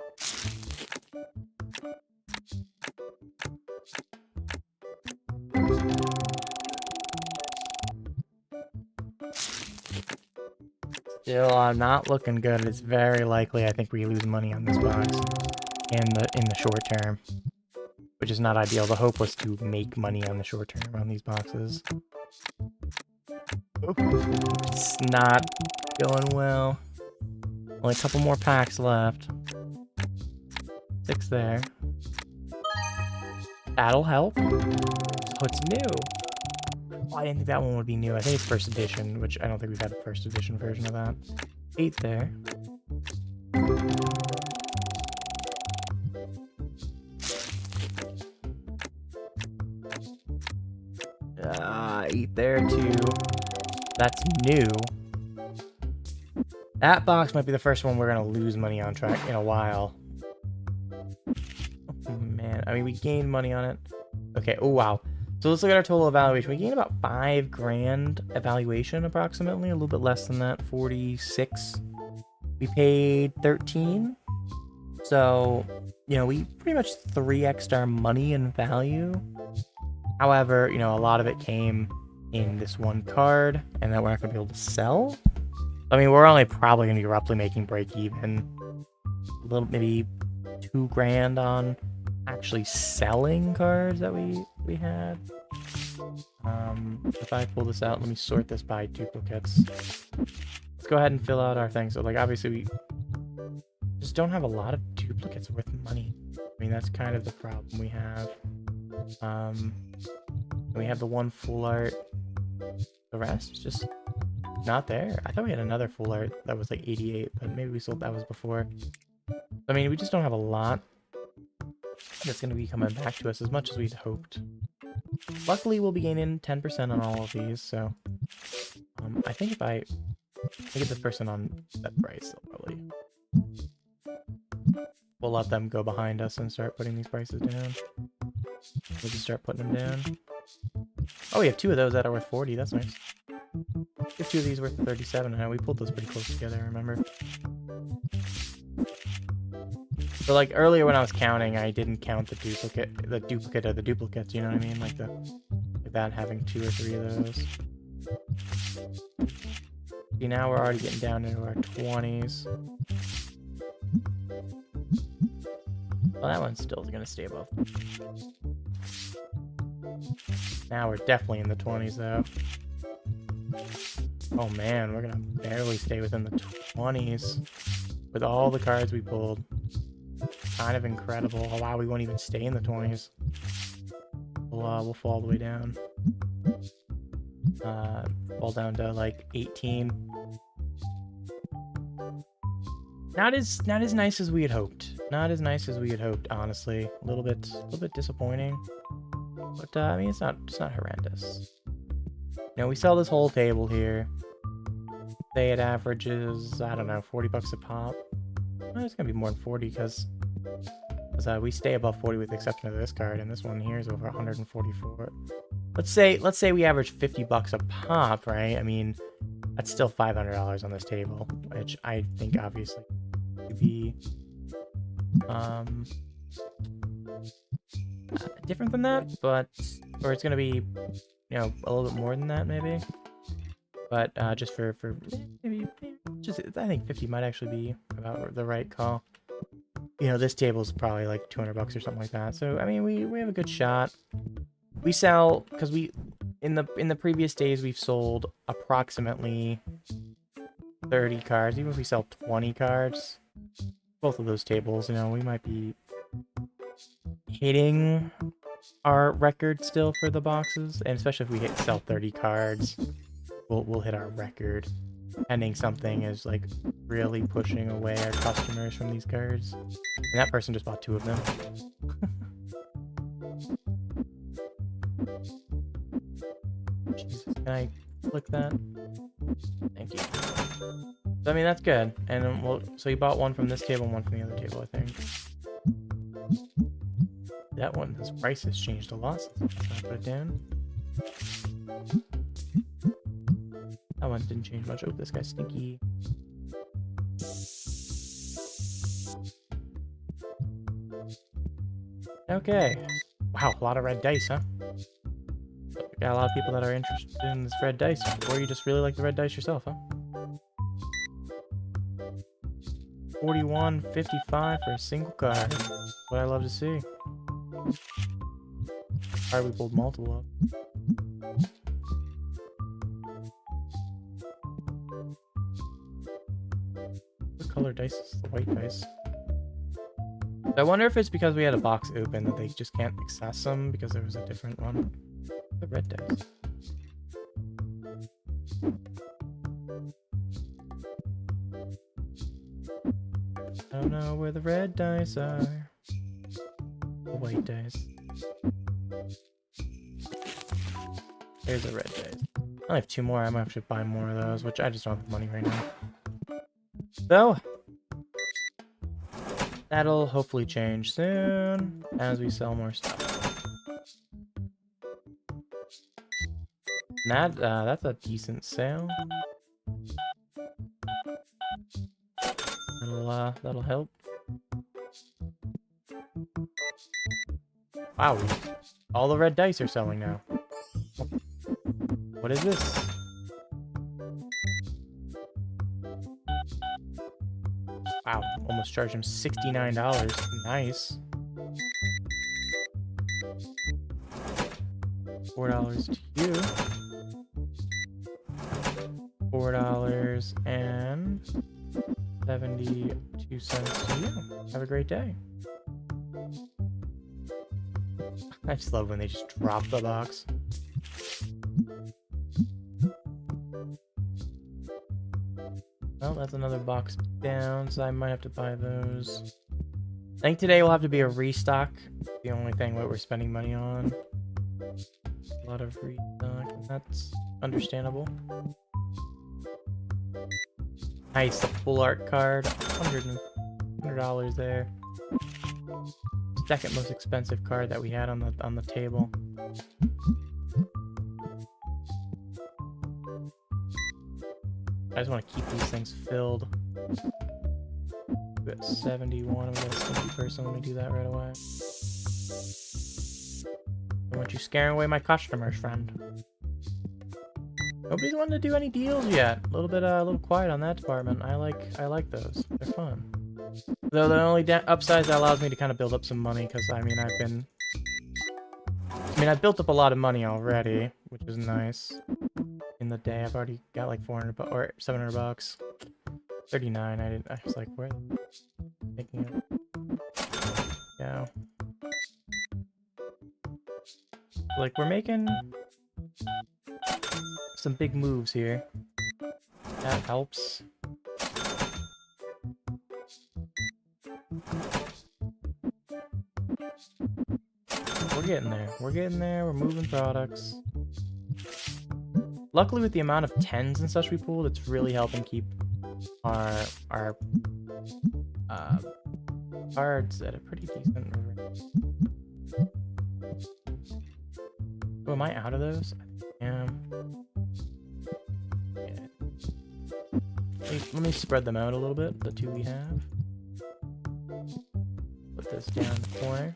Still, I'm not looking good. It's very likely I think we lose money on this box in the short term, which is not ideal. The hope was to make money on the short term on these boxes. It's not going well. Only a couple more packs left. 6 there. That'll help. Oh, it's new. Oh, I didn't think that one would be new. I think it's first edition, which I don't think we've had a first edition version of that. 8 there. Eat there too. That's new. That box might be the first one we're gonna lose money on track in a while. Oh man, I mean we gained money on it. Okay, oh wow. So let's look at our total evaluation. We gained about 5 grand evaluation approximately, a little bit less than that, 46. We paid 13. So, you know, we pretty much 3x'd our money in value. However, you know, a lot of it came in this one card, and that we're not going to be able to sell. I mean, we're only probably going to be roughly making break even. A little, maybe 2 grand on actually selling cards that we had. If I pull this out, let me sort this by duplicates. Let's go ahead and fill out our thing. So, like, obviously we just don't have a lot of duplicates worth money. I mean, that's kind of the problem we have. We have the one full art. The rest is just not there. I thought we had another full art that was like 88, but maybe we sold that was before. I mean, we just don't have a lot that's going to be coming back to us as much as we'd hoped. Luckily, we'll be gaining 10% on all of these, so I think if I get this person on that price, they'll probably... We'll let them go behind us and start putting these prices down. We'll just start putting them down. Oh, we have 2 of those that are worth 40. That's nice. We have 2 of these worth 37. And we pulled those pretty close together, remember? So, like, earlier when I was counting, I didn't count the duplicate of the duplicates, you know what I mean? Like that having 2 or 3 of those. See, now we're already getting down into our 20s. Well, that one's still going to stay above. Now we're definitely in the 20s, though. Oh man, we're going to barely stay within the 20s with all the cards we pulled. Kind of incredible. Oh wow, we won't even stay in the 20s. We'll fall all the way down. Fall down to like 18. Not as nice as we had hoped. Not as nice as we had hoped, honestly. A little bit disappointing. But I mean, it's not horrendous. You know, we sell this whole table here. Say it averages, I don't know, 40 bucks a pop. Well, it's gonna be more than 40 because we stay above 40 with the exception of this card, and this one here is over 144. Let's say we average 50 bucks a pop, right? I mean, that's still $500 on this table, which I think obviously would be different than that, but or it's gonna be, you know, a little bit more than that maybe. But just for maybe just I think 50 might actually be about the right call. You know, this table's probably like 200 bucks or something like that. So I mean, we have a good shot. We sell because we in the previous days we've sold approximately 30 cards. Even if we sell 20 cards, both of those tables, you know, we might be hitting our record still for the boxes, and especially if we sell 30 cards, we'll hit our record. Pending something is like really pushing away our customers from these cards. And that person just bought 2 of them. Jesus, can I click that? Thank you. So I mean that's good. And then so you bought 1 from this table and 1 from the other table, I think. That one, this price has changed a lot since I put it down. That one didn't change much. Oh, this guy's stinky. Okay. Wow, a lot of red dice, huh? Got a lot of people that are interested in this red dice, or you just really like the red dice yourself, huh? 41.55 for a single card. What I love to see. Card we pulled multiple of. What color dice is the white dice? I wonder if it's because we had a box open that they just can't access them because there was a different one. The red dice. I don't know where the red dice are. The white dice. There's the red dice. I only have 2 more. I might have to buy more of those, which I just don't have the money right now. So, that'll hopefully change soon as we sell more stuff. And that's a decent sale. That'll help. Wow, all the red dice are selling now. What is this? Wow, almost charged him $69. Nice. $4 to you. $4.72 to you. Have a great day. I just love when they just drop the box. Well, that's another box down, so I might have to buy those. I think today will have to be a restock. The only thing that we're spending money on. A lot of restock, and that's understandable. Nice, the full art card. $100 there. Second most expensive card that we had on the table. I just want to keep these things filled. We got 71. We got a stinky person. Let me do that right away. I don't want you scaring away my customers, friend. Nobody's wanted to do any deals yet. A little quiet on that department. I like those. They're fun. Though the only upside that allows me to kind of build up some money, because I mean I've built up a lot of money already, which is nice. In the day, I've already got like 400 or 700 bucks. 39. I was like, where? Making it. Yeah. Like we're making some big moves here. That helps. We're getting there. We're getting there. We're moving products. Luckily, with the amount of 10s and such we pulled, it's really helping keep our cards at a pretty decent rate. Oh, am I out of those? I am. Yeah. Let me spread them out a little bit, the 2 we have. Put this down in the corner.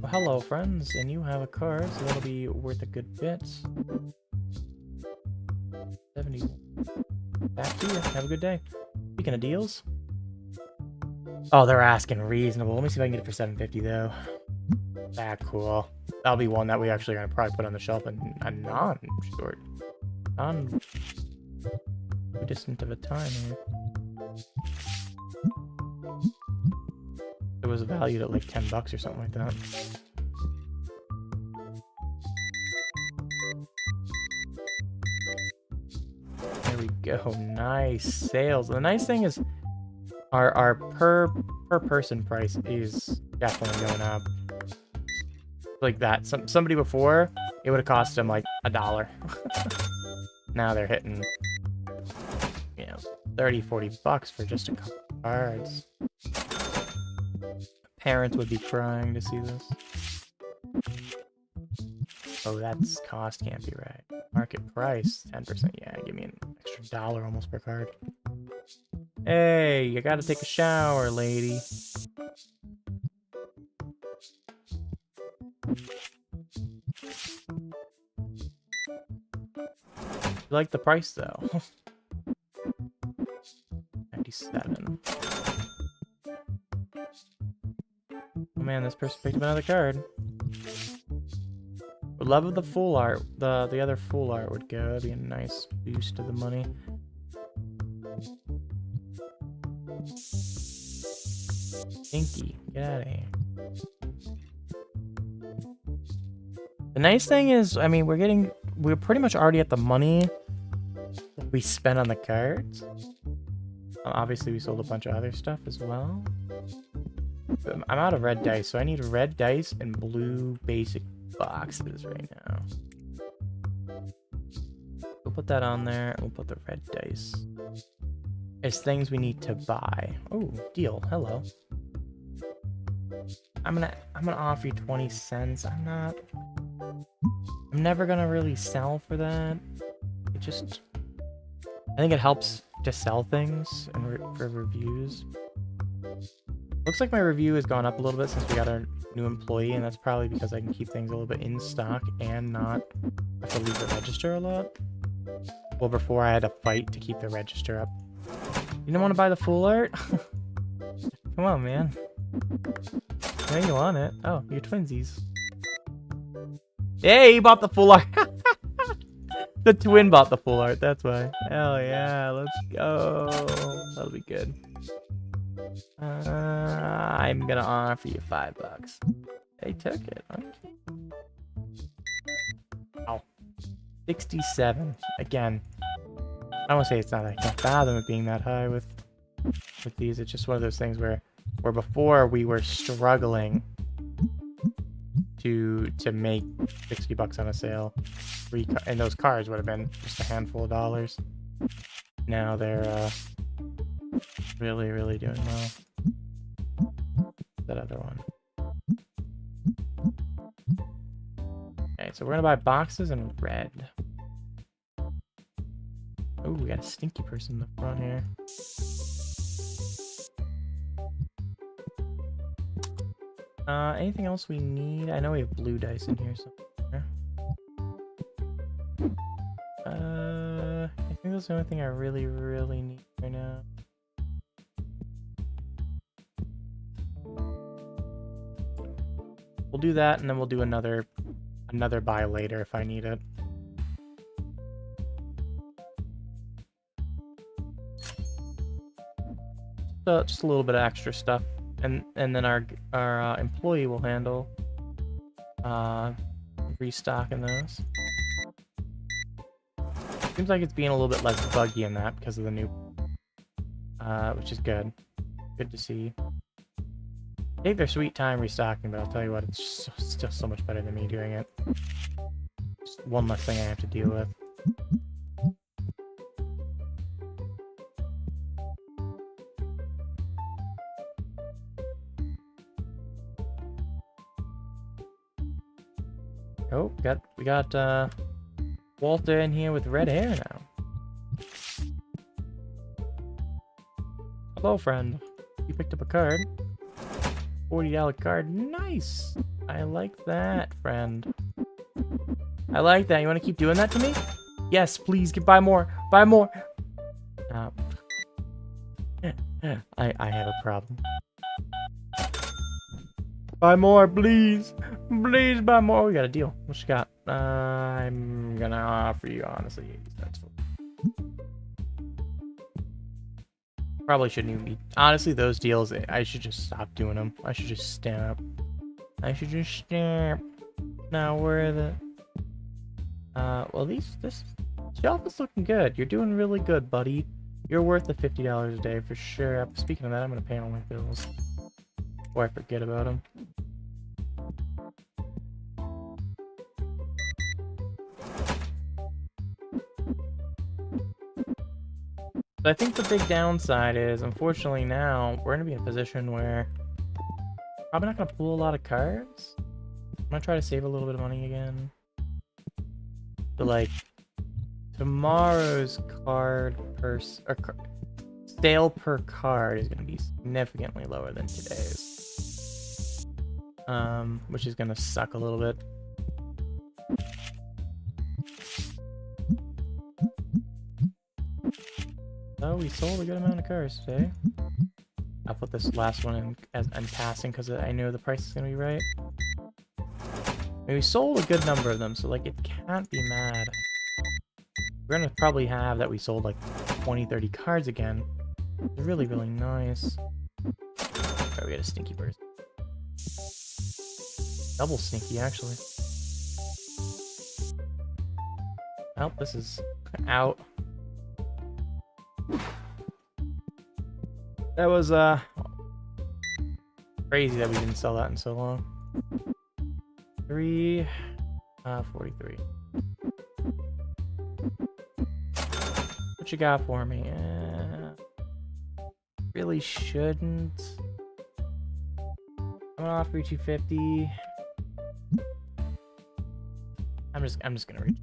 Well, hello, friends, and you have a card, so that'll be worth a good bit. 70. Back to you. Have a good day. Speaking of deals. Oh, they're asking reasonable. Let me see if I can get it for $7.50 though. That cool. That'll be one that we actually are gonna probably put on the shelf in a non-short, non-distant of a time here. It was valued at like $10 or something like that. There we go. Nice sales. The nice thing is our per person price is definitely going up. Like that. Somebody before, it would have cost them like $1. Now they're hitting, you know, 30-40 bucks for just a couple cards. Parents would be crying to see this. Oh, that's cost can't be right. Market price, 10%. Yeah, give me an extra $1 almost per card. Hey, you gotta take a shower, lady. You like the price though. 97. Oh man, this person picked up another card. Would love if the full art, the other full art would go. That'd be a nice boost to the money. Stinky, get out of here. The nice thing is, I mean, we're pretty much already at the money that we spent on the cards. Obviously, we sold a bunch of other stuff as well. But I'm out of red dice, so I need red dice and blue basic boxes right now. We'll put that on there, and we'll put the red dice. It's things we need to buy. Oh, deal. Hello. I'm gonna offer you 20 cents. I'm never gonna really sell for that. I think it helps to sell things and for reviews. Looks like my review has gone up a little bit since we got our new employee, and that's probably because I can keep things a little bit in stock and not have to leave the register a lot. Well, before I had to fight to keep the register up. You don't want to buy the full art? Come on, man. Yeah, you want it. Oh, you're twinsies. Hey, he bought the full art. The twin bought the full art, that's why. Hell yeah, let's go. That'll be good. I'm gonna offer you $5. They took it. Okay. Oh. 67. Again. I don't want to say it's not, I can't fathom it being that high with these. It's just one of those things where before we were struggling to make $60 on a sale. And those cards would have been just a handful of dollars. Now they're really, really doing well. That other one. Okay, so we're gonna buy boxes in red. Oh, we got a stinky person in the front here. Anything else we need? I know we have blue dice in here somewhere. I think that's the only thing I really, really need right now. We'll do that, and then we'll do another buy later if I need it. So just a little bit of extra stuff, and then our employee will handle restocking those. Seems like it's being a little bit less buggy in that because of the new, which is good. Good to see. Take their sweet time restocking, but I'll tell you what, it's still so much better than me doing it. Just one less thing I have to deal with. Oh, we got Walter in here with red hair now. Hello, friend. You picked up a card. $40 card. Nice. I like that, friend. I like that. You want to keep doing that to me? Yes, please. Buy more. Buy more. I have a problem. Buy more, please. Please buy more. We got a deal. What you got? I'm gonna offer you, honestly, 80 cents. Probably shouldn't even be. Honestly, those deals, I should just stop doing them. I should just stamp. Not worth it. Well, this shelf is looking good. You're doing really good, buddy. You're worth the $50 a day for sure. Speaking of that, I'm gonna pay all my bills before I forget about them. I think the big downside is, unfortunately now, we're going to be in a position where probably not going to pull a lot of cards. I'm going to try to save a little bit of money again. But like, tomorrow's sale per card is going to be significantly lower than today's. Which is going to suck a little bit. Oh, we sold a good amount of cars today. I'll put this last one in as passing because I know the price is going to be right. I mean, we sold a good number of them, so like it can't be mad. We're going to probably have that we sold like 20, 30 cards again. It's really, really nice. Right, we got a stinky burst. Double stinky, actually. Oh, this is out. That was crazy that we didn't sell that in so long. 43. What you got for me? Really shouldn't. I'm gonna offer you 250. I'm just gonna reach.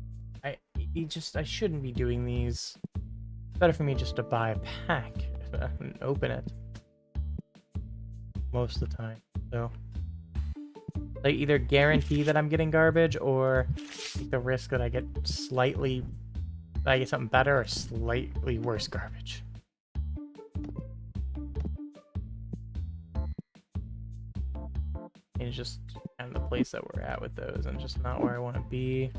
I shouldn't be doing these. It's better for me just to buy a pack and open it most of the time. So they either guarantee that I'm getting garbage or take the risk that I get something better or slightly worse garbage. And it's just kind of the place that we're at with those and just not where I want to be.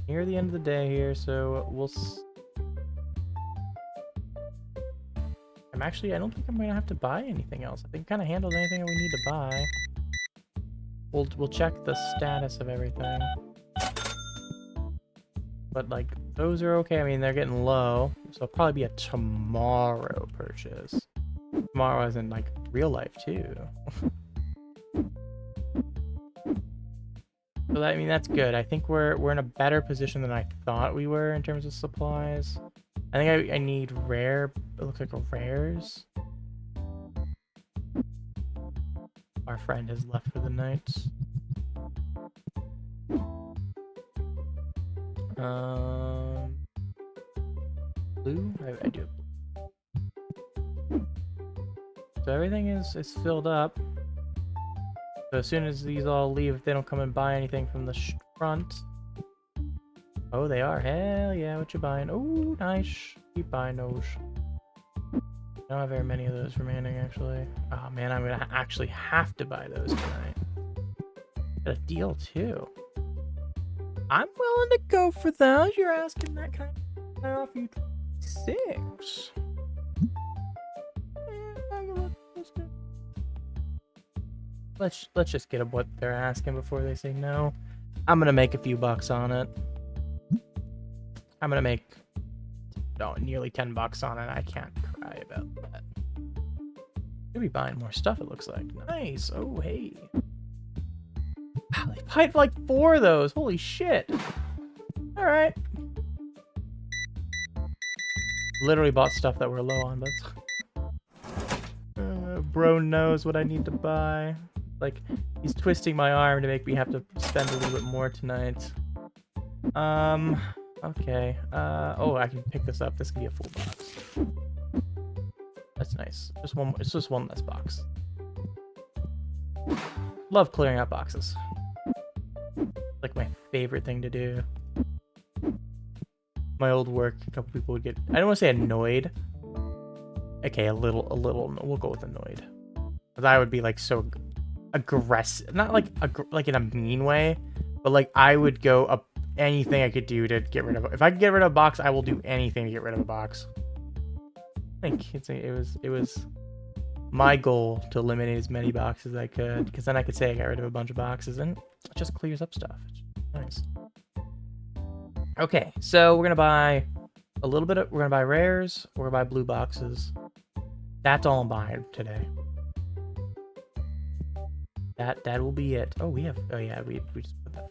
Near the end of the day here, so we'll I don't think I'm gonna have to buy anything else. I think kind of handled anything that we need to buy. We'll check the status of everything. But like those are okay. I mean, they're getting low, so it'll probably be a tomorrow purchase. Tomorrow as in like real life too. So that, I mean, that's good. I think we're in a better position than I thought we were in terms of supplies. I think I need rare. It looks like rares. Our friend has left for the night. Blue? I do. So everything is filled up. So as soon as these all leave, if they don't come and buy anything from the front. Oh, they are. Hell yeah, what you buying? Oh, nice. Keep buying those. I don't have very many of those remaining, actually. Oh man, I'm gonna actually have to buy those tonight. Got a deal too. I'm willing to go for those. You're asking that kind of. I offer you 6. Let's just get what they're asking before they say no. I'm gonna make a few bucks on it. I'm gonna make nearly 10 bucks on it. I can't cry about that. Could be buying more stuff, it looks like. Nice. Oh hey. Wow, they piped like 4 of those. Holy shit. Alright. Literally bought stuff that we're low on, but bro knows what I need to buy. Like, he's twisting my arm to make me have to spend a little bit more tonight. Okay. Oh, I can pick this up. This can be a full box. That's nice. It's just one less box. Love clearing out boxes. Like my favorite thing to do. My old work, a couple people would get, I don't want to say annoyed. Okay, a little, we'll go with annoyed. Because I would be like so aggressive, not like in a mean way, but like I would go up anything I could do to get rid of it. If I could get rid of a box, I will do anything to get rid of a box. I think it was my goal to eliminate as many boxes as I could, because then I could say I got rid of a bunch of boxes and it just clears up stuff. It's nice. Okay, so we're gonna buy a little bit of, we're gonna buy rares, we're gonna buy blue boxes. That's all I'm buying today. That will be it. Oh, we yeah, we just put that.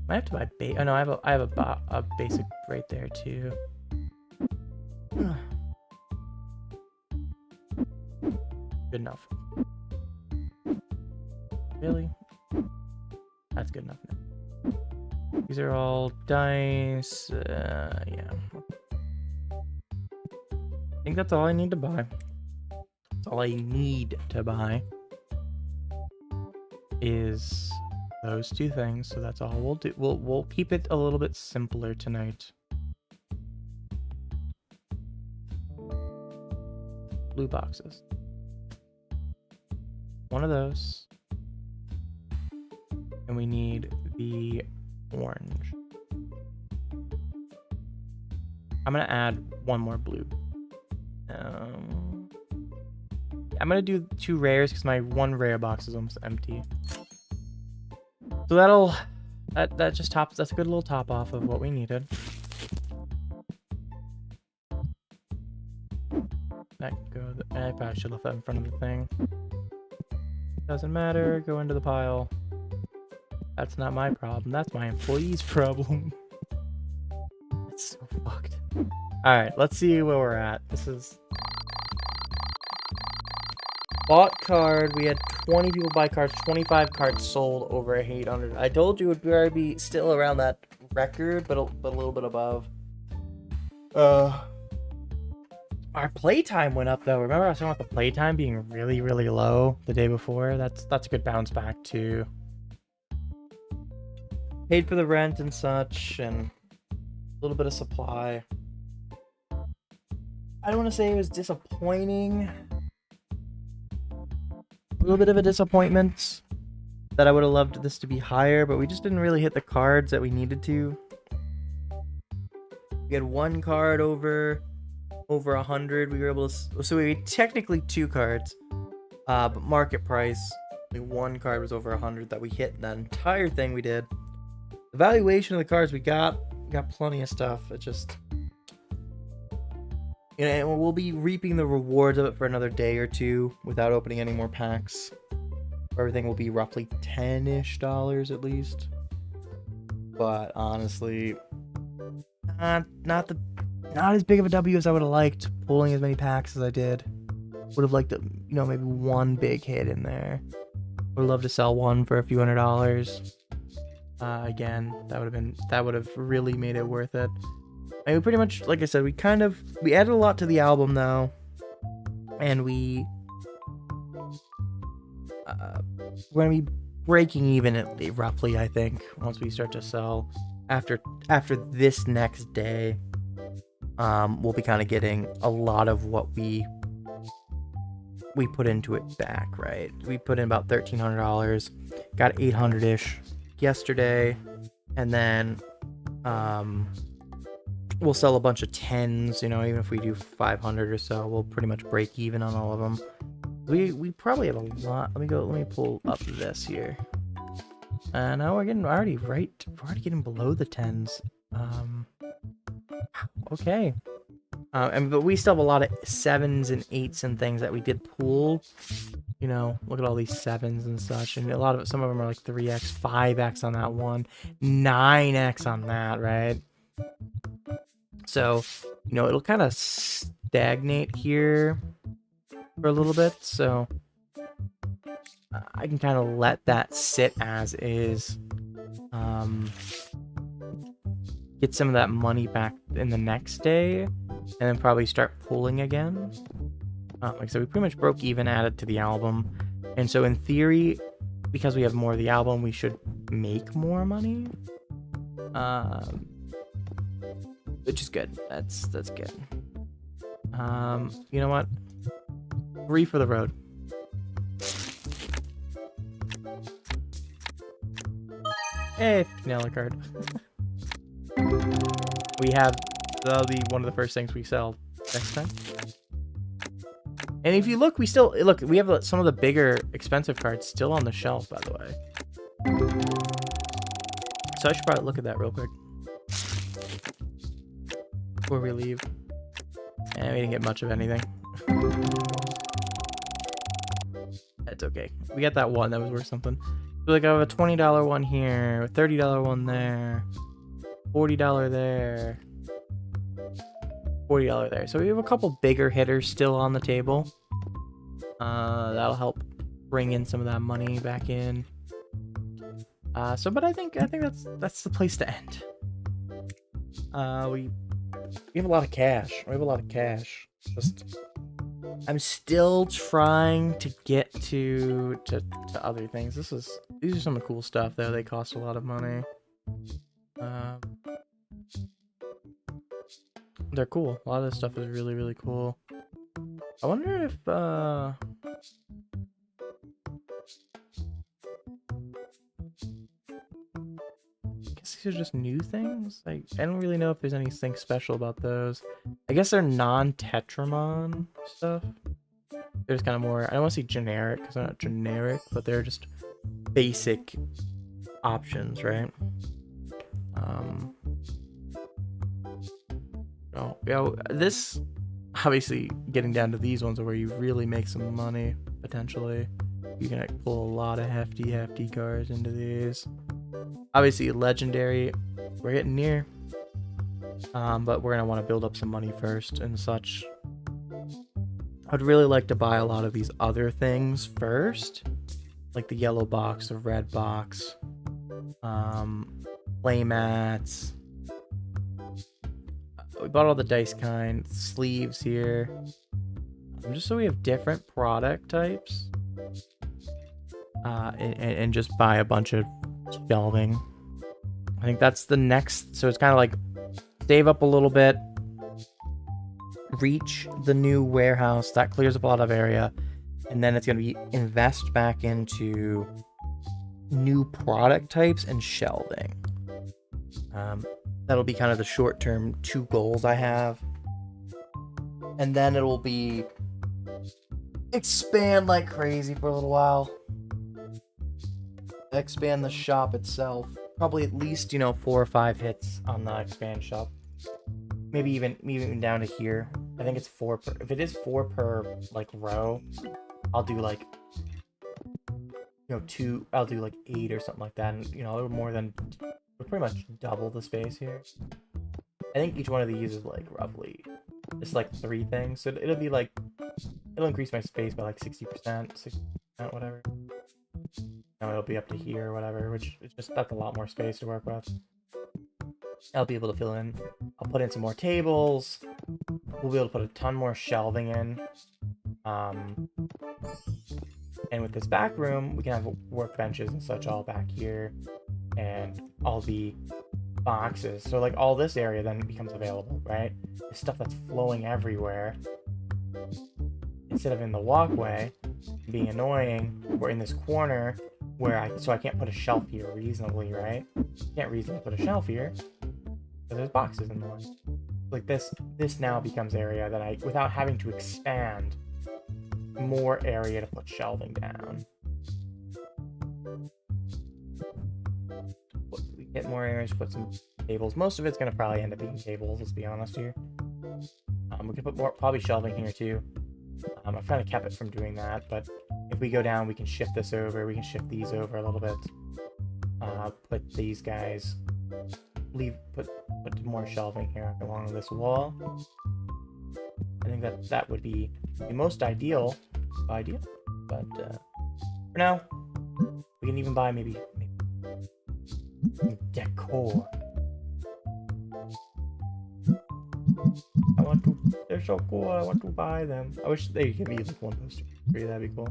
I have to buy oh no, I have a basic right there too. Good enough. Really? That's good enough now. These are all dice. Yeah. I think that's all I need to buy. That's all I need to buy is those 2 things. So that's all we'll do. We'll keep it a little bit simpler tonight. Blue boxes. one of those. And we need the orange. I'm gonna add one more blue. I'm gonna do 2 rares because my 1 rare box is almost empty. So that just tops. That's a good little top off of what we needed. That goes. I probably should have left that in front of the thing. Doesn't matter. Go into the pile. That's not my problem. That's my employee's problem. It's so fucked. All right, let's see where we're at. This is bought card. We had 20 people buy cards. 25 cards sold, over 800. I told you it would probably be still around that record, but a little bit above. Our playtime went up though. Remember I was talking about the playtime being really, really low the day before? That's a good bounce back too. Paid for the rent and such, and a little bit of supply. I don't want to say it was disappointing. A little bit of a disappointment that I would have loved this to be higher, but we just didn't really hit the cards that we needed to. We had 1 card over 100. We were able to, so we technically 2 cards, but market price, only 1 card was over 100 that we hit. That entire thing we did. The valuation of the cards we got plenty of stuff. It just, you know, and we'll be reaping the rewards of it for another day or 2 without opening any more packs. Everything will be roughly $10-ish at least. But honestly, not as big of a W as I would have liked, pulling as many packs as I did. Would have liked, maybe 1 big hit in there. Would love to sell 1 for a few $100s. Again, that would have really made it worth it. And we pretty much, like I said, we added a lot to the album though, and we're gonna be breaking even at roughly, I think, once we start to sell. After this next day, we'll be kind of getting a lot of what we put into it back, right? We put in about $1,300, got 800-ish yesterday, and then we'll sell a bunch of 10s, even if we do 500 or so, we'll pretty much break even on all of them. We probably have a lot. Let me pull up this here. Now we're already getting below the 10s. Okay. But we still have a lot of 7s and 8s and things that we did pool. Look at all these 7s and such, and some of them are like 3x, 5x on that one, 9x on that, right? So, it'll kind of stagnate here for a little bit, so I can kind of let that sit as is. Get some of that money back in the next day, and then probably start pulling again. Like I said, we pretty much broke even added to the album, and so in theory, because we have more of the album, we should make more money, which is good. That's good. You know what? 3 for the road. Hey, nail a card. That'll be one of the first things we sell next time. And if you look, we have some of the bigger expensive cards still on the shelf, by the way. So I should probably look at that real quick before we leave. And we didn't get much of anything. That's okay. We got that one that was worth something. So like I have a $20 one here, a $30 one there, $40 there, $40 there. So we have a couple bigger hitters still on the table. That'll help bring in some of that money back in. But I think that's the place to end. We have a lot of cash. I'm still trying to get to other things. These are some of the cool stuff though. They cost a lot of money. They're cool. A lot of this stuff is really, really cool. I wonder if guess these are just new things. Like, I don't really know if there's anything special about those. I guess they're non-Tetramon stuff. They're just kind of more, I don't want to say generic, because they're not generic, but they're just basic options, right? Oh, yeah, this, obviously, getting down to these ones are where you really make some money, potentially. You can like, pull a lot of hefty cards into these. Obviously, legendary, we're getting near. But we're going to want to build up some money first and such. I'd really like to buy a lot of these other things first. Like the yellow box, the red box, play mats. We bought all the dice kind, sleeves here. Just so we have different product types. And just buy a bunch of shelving. I think that's the next. So it's kind of like save up a little bit, reach the new warehouse that clears up a lot of area, and then it's going to be invest back into new product types and shelving. That'll be kind of the short-term 2 goals I have, and then it'll be expand like crazy for a little while. Expand the shop itself. Probably at least, 4 or 5 hits on the expand shop. Maybe even down to here. I think it's 4 per. If it is 4 per like row, I'll do like 2. I'll do like 8 or something like that, and a little more than. We'll pretty much double the space here. I think each one of these is like roughly. It's like 3 things, so it'll be like. It'll increase my space by like 60%, 60%, whatever. It'll be up to here or whatever, which is just, that's a lot more space to work with. I'll be able to fill in. I'll put in some more tables. We'll be able to put a ton more shelving in. And with this back room, we can have workbenches and such all back here. And all the boxes. So like all this area then becomes available, right? The stuff that's flowing everywhere. Instead of in the walkway, being annoying, we're in this corner where I can't put a shelf here reasonably, right? Can't reasonably put a shelf here because there's boxes in the way. Like this now becomes area that without having to expand, more area to put shelving down. We get more areas to put some tables. Most of it's gonna probably end up being tables. Let's be honest here. We could put more probably shelving here too. I've kind of kept it from doing that, but if we go down, we can shift this over. We can shift these over a little bit. Put these guys. Put more shelving here along this wall. I think that would be the most ideal. But for now, we can even buy maybe some decor. They're so cool. I want to buy them. I wish they could be like 1 poster. That'd be cool.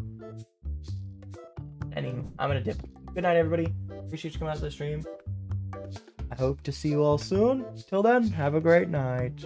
Anyway, I'm gonna dip. Good night, everybody. Appreciate you coming out to the stream. I hope to see you all soon. Till then, have a great night.